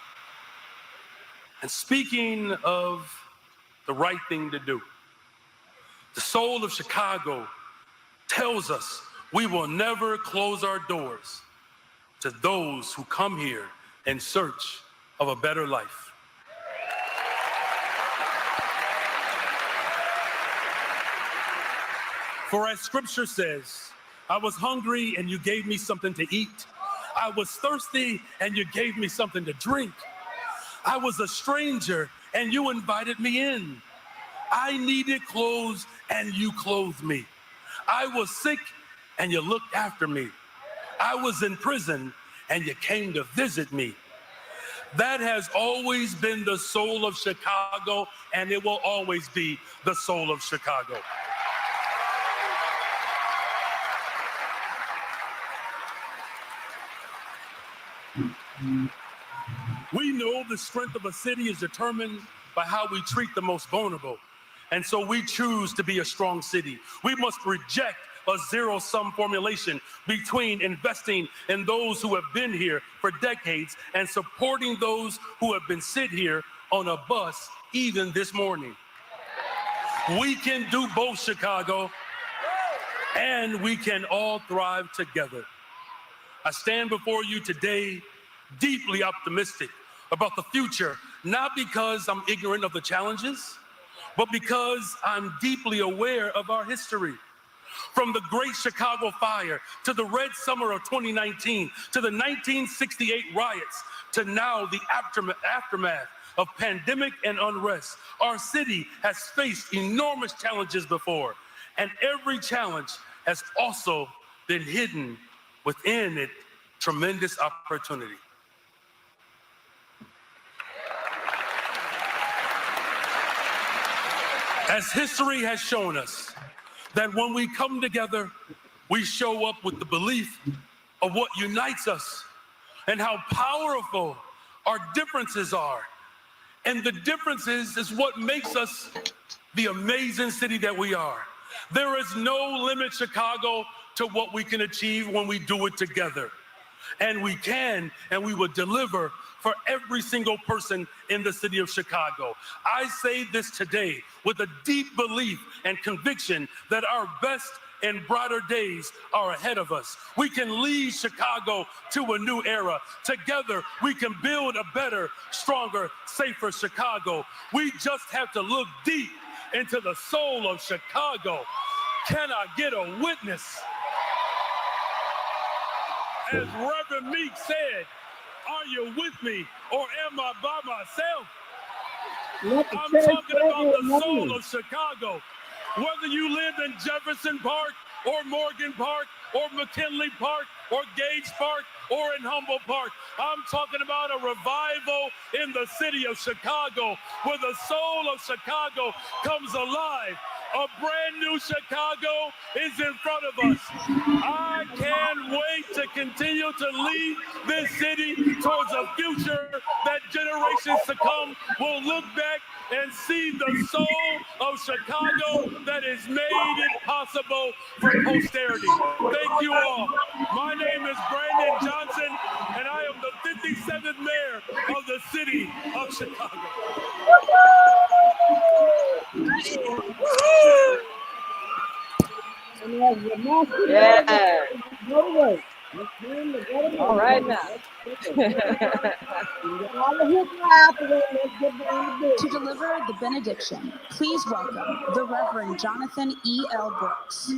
And speaking of the right thing to do, the soul of Chicago tells us we will never close our doors to those who come here in search of a better life. For as scripture says, I was hungry and you gave me something to eat. I was thirsty and you gave me something to drink. I was a stranger and you invited me in. I needed clothes and you clothed me. I was sick and you looked after me. I was in prison and you came to visit me. That has always been the soul of Chicago, and it will always be the soul of Chicago. We know the strength of a city is determined by how we treat the most vulnerable. And so we choose to be a strong city. We must reject a zero-sum formulation between investing in those who have been here for decades and supporting those who have been sit here on a bus even this morning. We can do both, Chicago, and we can all thrive together. I stand before you today deeply optimistic about the future, not because I'm ignorant of the challenges, but because I'm deeply aware of our history. From the Great Chicago Fire, to the Red Summer of 2019, to the 1968 riots, to now the aftermath of pandemic and unrest, our city has faced enormous challenges before, and every challenge has also been hidden within it tremendous opportunity. As history has shown us, that when we come together, we show up with the belief of what unites us and how powerful our differences are. And the differences is what makes us the amazing city that we are. There is no limit, Chicago, to what we can achieve when we do it together. And we can, and we will deliver for every single person in the city of Chicago. I say this today with a deep belief and conviction that our best and brighter days are ahead of us. We can lead Chicago to a new era. Together, we can build a better, stronger, safer Chicago. We just have to look deep into the soul of Chicago. Can I get a witness? As Reverend Meek said, are you with me or am I by myself? I'm talking about the soul of Chicago. Whether you live in Jefferson Park or Morgan Park or McKinley Park or Gage Park or in Humboldt Park, I'm talking about a revival in the city of Chicago where the soul of Chicago comes alive. A brand new Chicago is in front of us. I can't wait to continue to lead this city towards a future that generations to come will look back and see the soul of Chicago that has made it possible for posterity. Thank you all. My name is Brandon Johnson, and I am the 57th mayor of the city of Chicago. Yeah. All right now. To deliver the benediction, please welcome the Reverend Jonathan E. L. Brooks.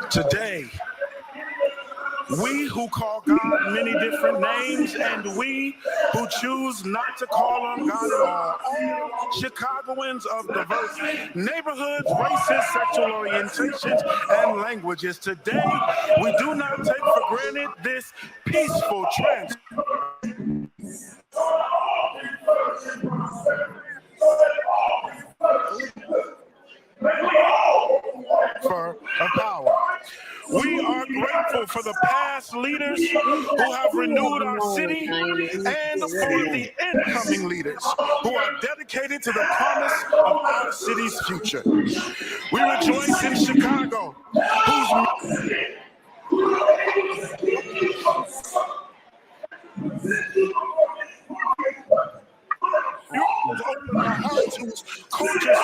Today, We who call God many different names, and we who choose not to call on God at all Chicagoans of diverse neighborhoods, races, sexual orientations, and languages. Today, we do not take for granted this peaceful transfer of power. We are grateful for the past leaders who have renewed our city and for the incoming leaders who are dedicated to the promise of our city's future. We rejoice in Chicago, whose open our hearts, whose culture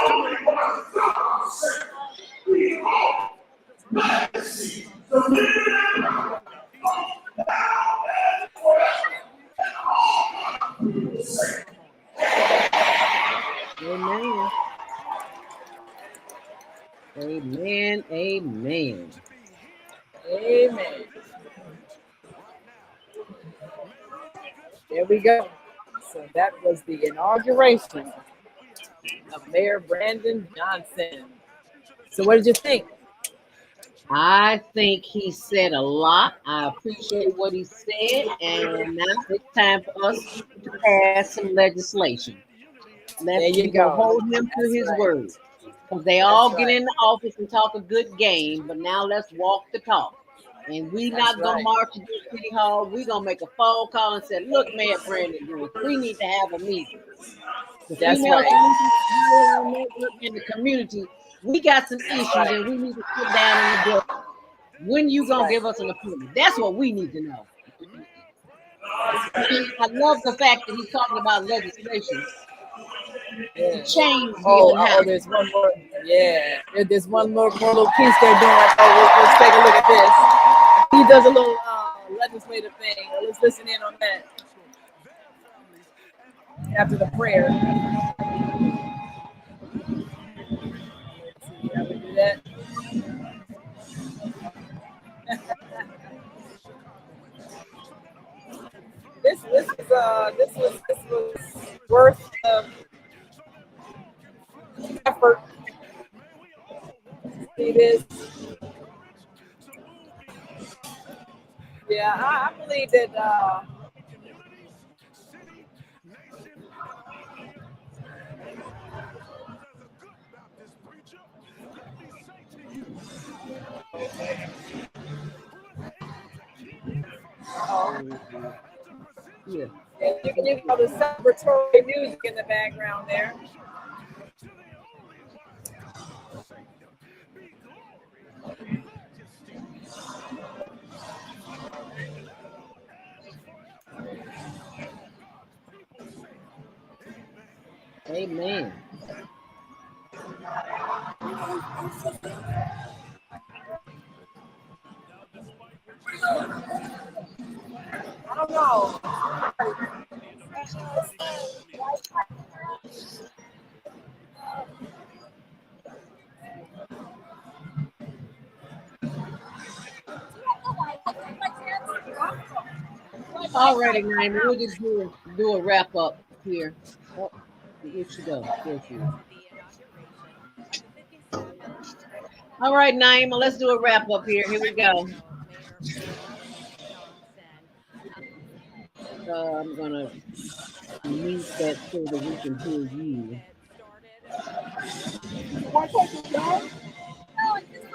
Amen. Amen. Amen. Amen. There we go. So that was the inauguration of Mayor Brandon Johnson. So what did you think? I think he said a lot. I appreciate what he said, and now it's time for us to pass some legislation. Let's hold him to his word. Because they all get in the office and talk a good game, but now let's walk the talk. And we not going to march to City Hall. We're going to make a phone call and say, look, Mayor Brandon, we need to have a meeting. The female in the community, we got some issues and we need to sit down in the book. When you going to give us an appointment? That's what we need to know. I love the fact that he's talking about legislation. Change. There's one more. Yeah, there's one more little piece they're doing. Let's take a look at this. He does a little legislative thing. Let's listen in on that after the prayer. Let's see how we do that. This was worth effort. See this? Yeah, I believe that. Yeah. You can hear all the celebratory music in the background there. Amen. I don't know. All righty, Naima, we'll just do a wrap up here. Oh, here she goes. There she is. All right, Naima, let's do a wrap up here. Here we go. I'm gonna mute that so that we can hear you.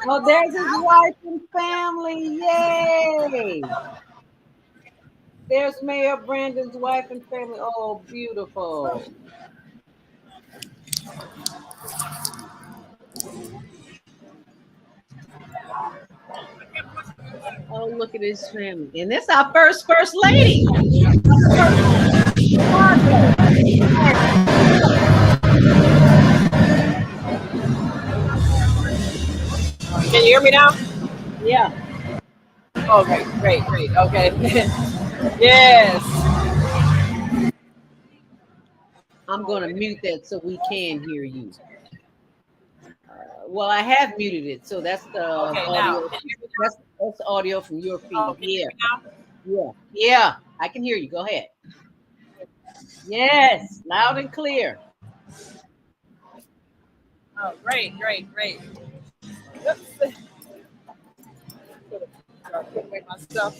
Oh, there's his wife and family. Yay! There's Mayor Brandon's wife and family. Oh, beautiful. Oh, look at his family. And this is our first lady. Can you hear me now? Yeah. Okay, great. Okay. Yes. I'm going to mute that so we can hear you. Well, I have muted it, so that's the Okay, now. audio. That's the audio from your feed. Oh, can you hear me now? Yeah. I can hear you. Go ahead. Yes, loud and clear. Oh, great. Oops. Put away my stuff.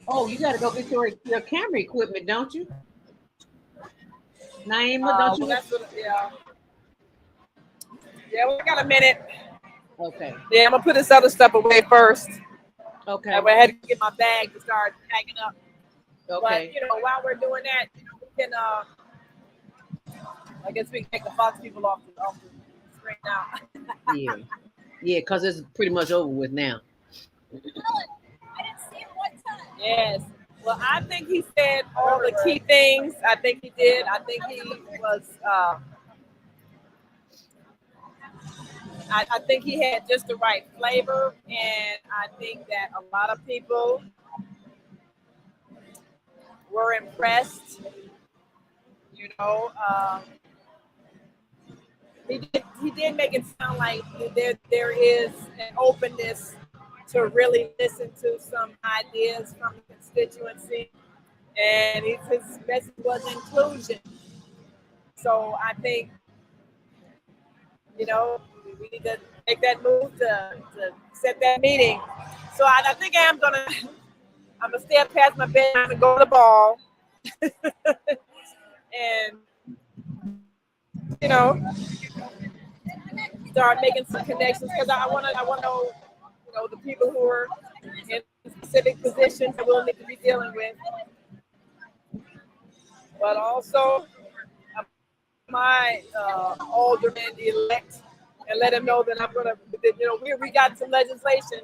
Oh, you got to go get your camera equipment, don't you? Naima, don't you? Well, that's what, yeah. Yeah, we got a minute. Okay. Yeah, I'm gonna put this other stuff away first. Okay. I had to get my bag to start packing up. Okay. But while we're doing that, we can I guess we can take the Fox people off the screen now. Yeah, because it's pretty much over with now. I didn't see him one time. Yes. Well, I think he said all the key things. I think he did. I think he was. I think he had just the right flavor, and I think that a lot of people were impressed. He did make it sound like there is an openness to really listen to some ideas from the constituency, and his message was inclusion. So I think we need to make that move to set that meeting. So I think I'm gonna stay up past my bedtime and go to the ball, and start making some connections, because I want to know the people who are in specific positions that we'll need to be dealing with, but also my alderman elect, and let him know that I'm gonna. We got some legislation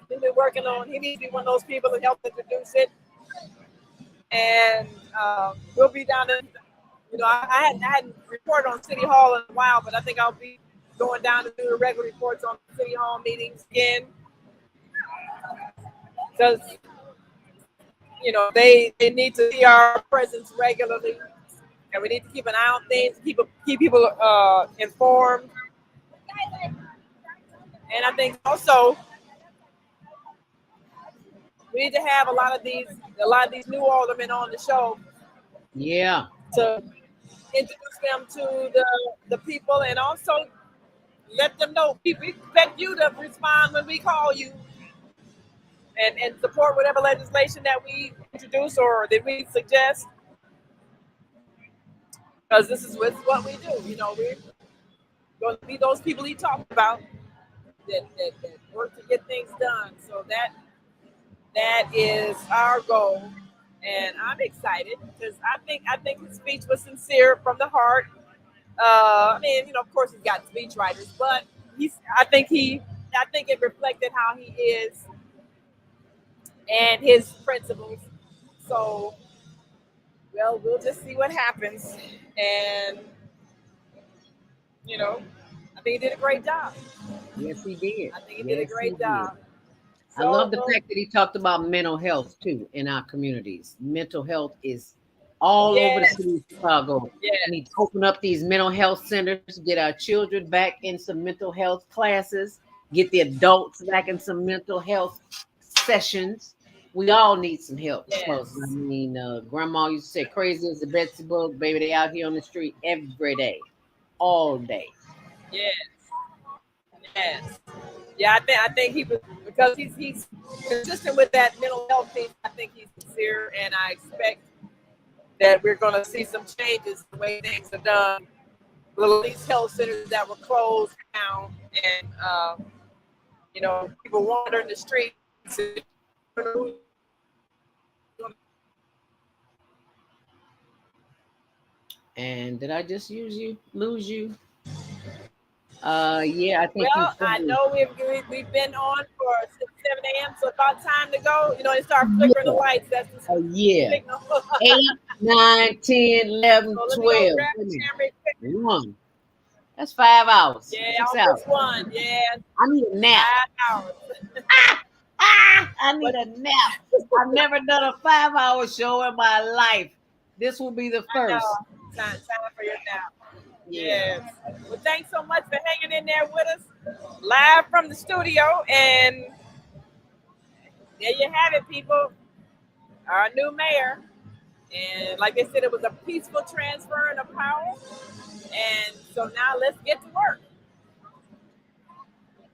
he's been working on. He needs to be one of those people that help introduce it, and we'll be down in. I hadn't reported on City Hall in a while, but I think I'll be going down to do the regular reports on City Hall meetings again, because they need to see our presence regularly, and we need to keep an eye on things, keep people informed. And I think also we need to have a lot of these new aldermen on the show. Yeah. To introduce them to the people, and also let them know we expect you to respond when we call you, and support whatever legislation that we introduce or that we suggest, because this is what we do. We're going to be those people he talked about that work to get things done. So that is our goal, and I'm excited because I think his speech was sincere from the heart. Of course he's got speech writers, but I think it reflected how he is and his principles. So, we'll just see what happens, and I think he did a great job. Yes, he did. I think he did a great job. I love the fact that he talked about mental health too in our communities. Mental health is all over the city of Chicago. Yes. We need to open up these mental health centers, get our children back in some mental health classes, get the adults back in some mental health sessions. We all need some help. Because, Grandma used to say, crazy as the Betsy Bug, baby, they out here on the street every day, all day. Yes. Yeah, I think he was, because he's consistent with that mental health piece. I think he's sincere, and I expect that we're going to see some changes in the way things are done. With these health centers that were closed down, and people wandering the streets. And did I just lose you? Yeah, I think. Well, I know we've been on for 7 a.m. So about time to go. They start flickering the lights. That's the signal. 8, 9, 10, 11, So 12. 1. That's 5 hours. Yeah, 6 almost hours. 1. Yeah. I need a nap. 5 hours. I need a nap. I've never done a 5-hour show in my life. This will be the first. Time for your nap. Yes. Well, thanks so much for hanging in there with us, live from the studio. And there you have it, people. Our new mayor. And like they said, it was a peaceful transferring of power. And so now let's get to work.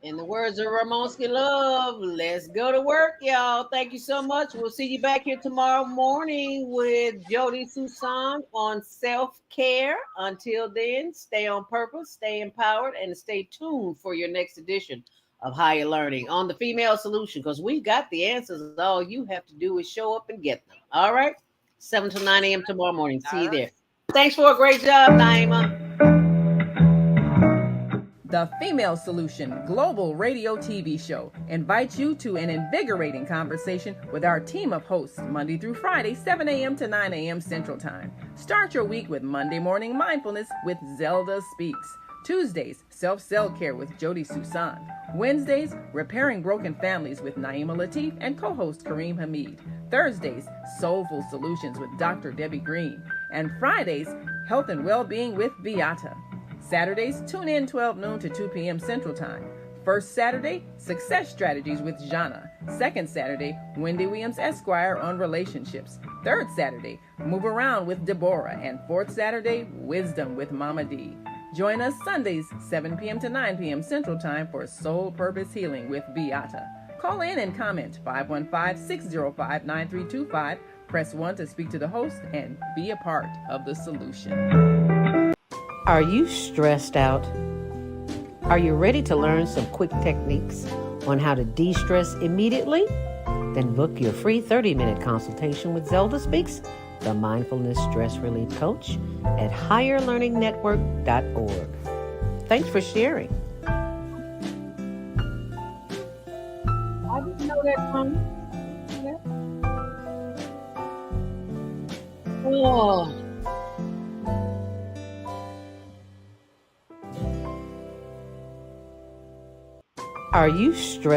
In the words of Ramonski Love, let's go to work, y'all. Thank you so much. We'll see you back here tomorrow morning with Jody Susan on self-care. Until then, stay on purpose, stay empowered, and stay tuned for your next edition of Higher Learning on the Female Solution, because we got the answers. All you have to do is show up and get them. All right? 7 to 9 a.m. tomorrow morning. See you there. Thanks for a great job, Naima. The Female Solution Global Radio TV Show invites you to an invigorating conversation with our team of hosts Monday through Friday, 7 a.m. to 9 a.m. Central Time. Start your week with Monday Morning Mindfulness with Zelda Speaks. Tuesdays, Self-Cell Care with Jody Susan. Wednesdays, Repairing Broken Families with Naima Latif and co-host Kareem Hamid. Thursdays, Soulful Solutions with Dr. Debbie Green. And Fridays, Health and Wellbeing with Beata. Saturdays, tune in 12 noon to 2 p.m. Central Time. First Saturday, Success Strategies with Jana. Second Saturday, Wendy Williams Esquire on relationships. Third Saturday, Move Around with Deborah. And fourth Saturday, Wisdom with Mama D. Join us Sundays, 7 p.m. to 9 p.m. Central Time for Soul Purpose Healing with Beata. Call in and comment 515-605-9325. Press 1 to speak to the host and be a part of the solution. Are you stressed out? Are you ready to learn some quick techniques on how to de-stress immediately? Then book your free 30-minute consultation with Zelda Speaks, the Mindfulness Stress Relief Coach, at higherlearningnetwork.org. Thanks for sharing. I didn't know that song. Oh. Are you stressed?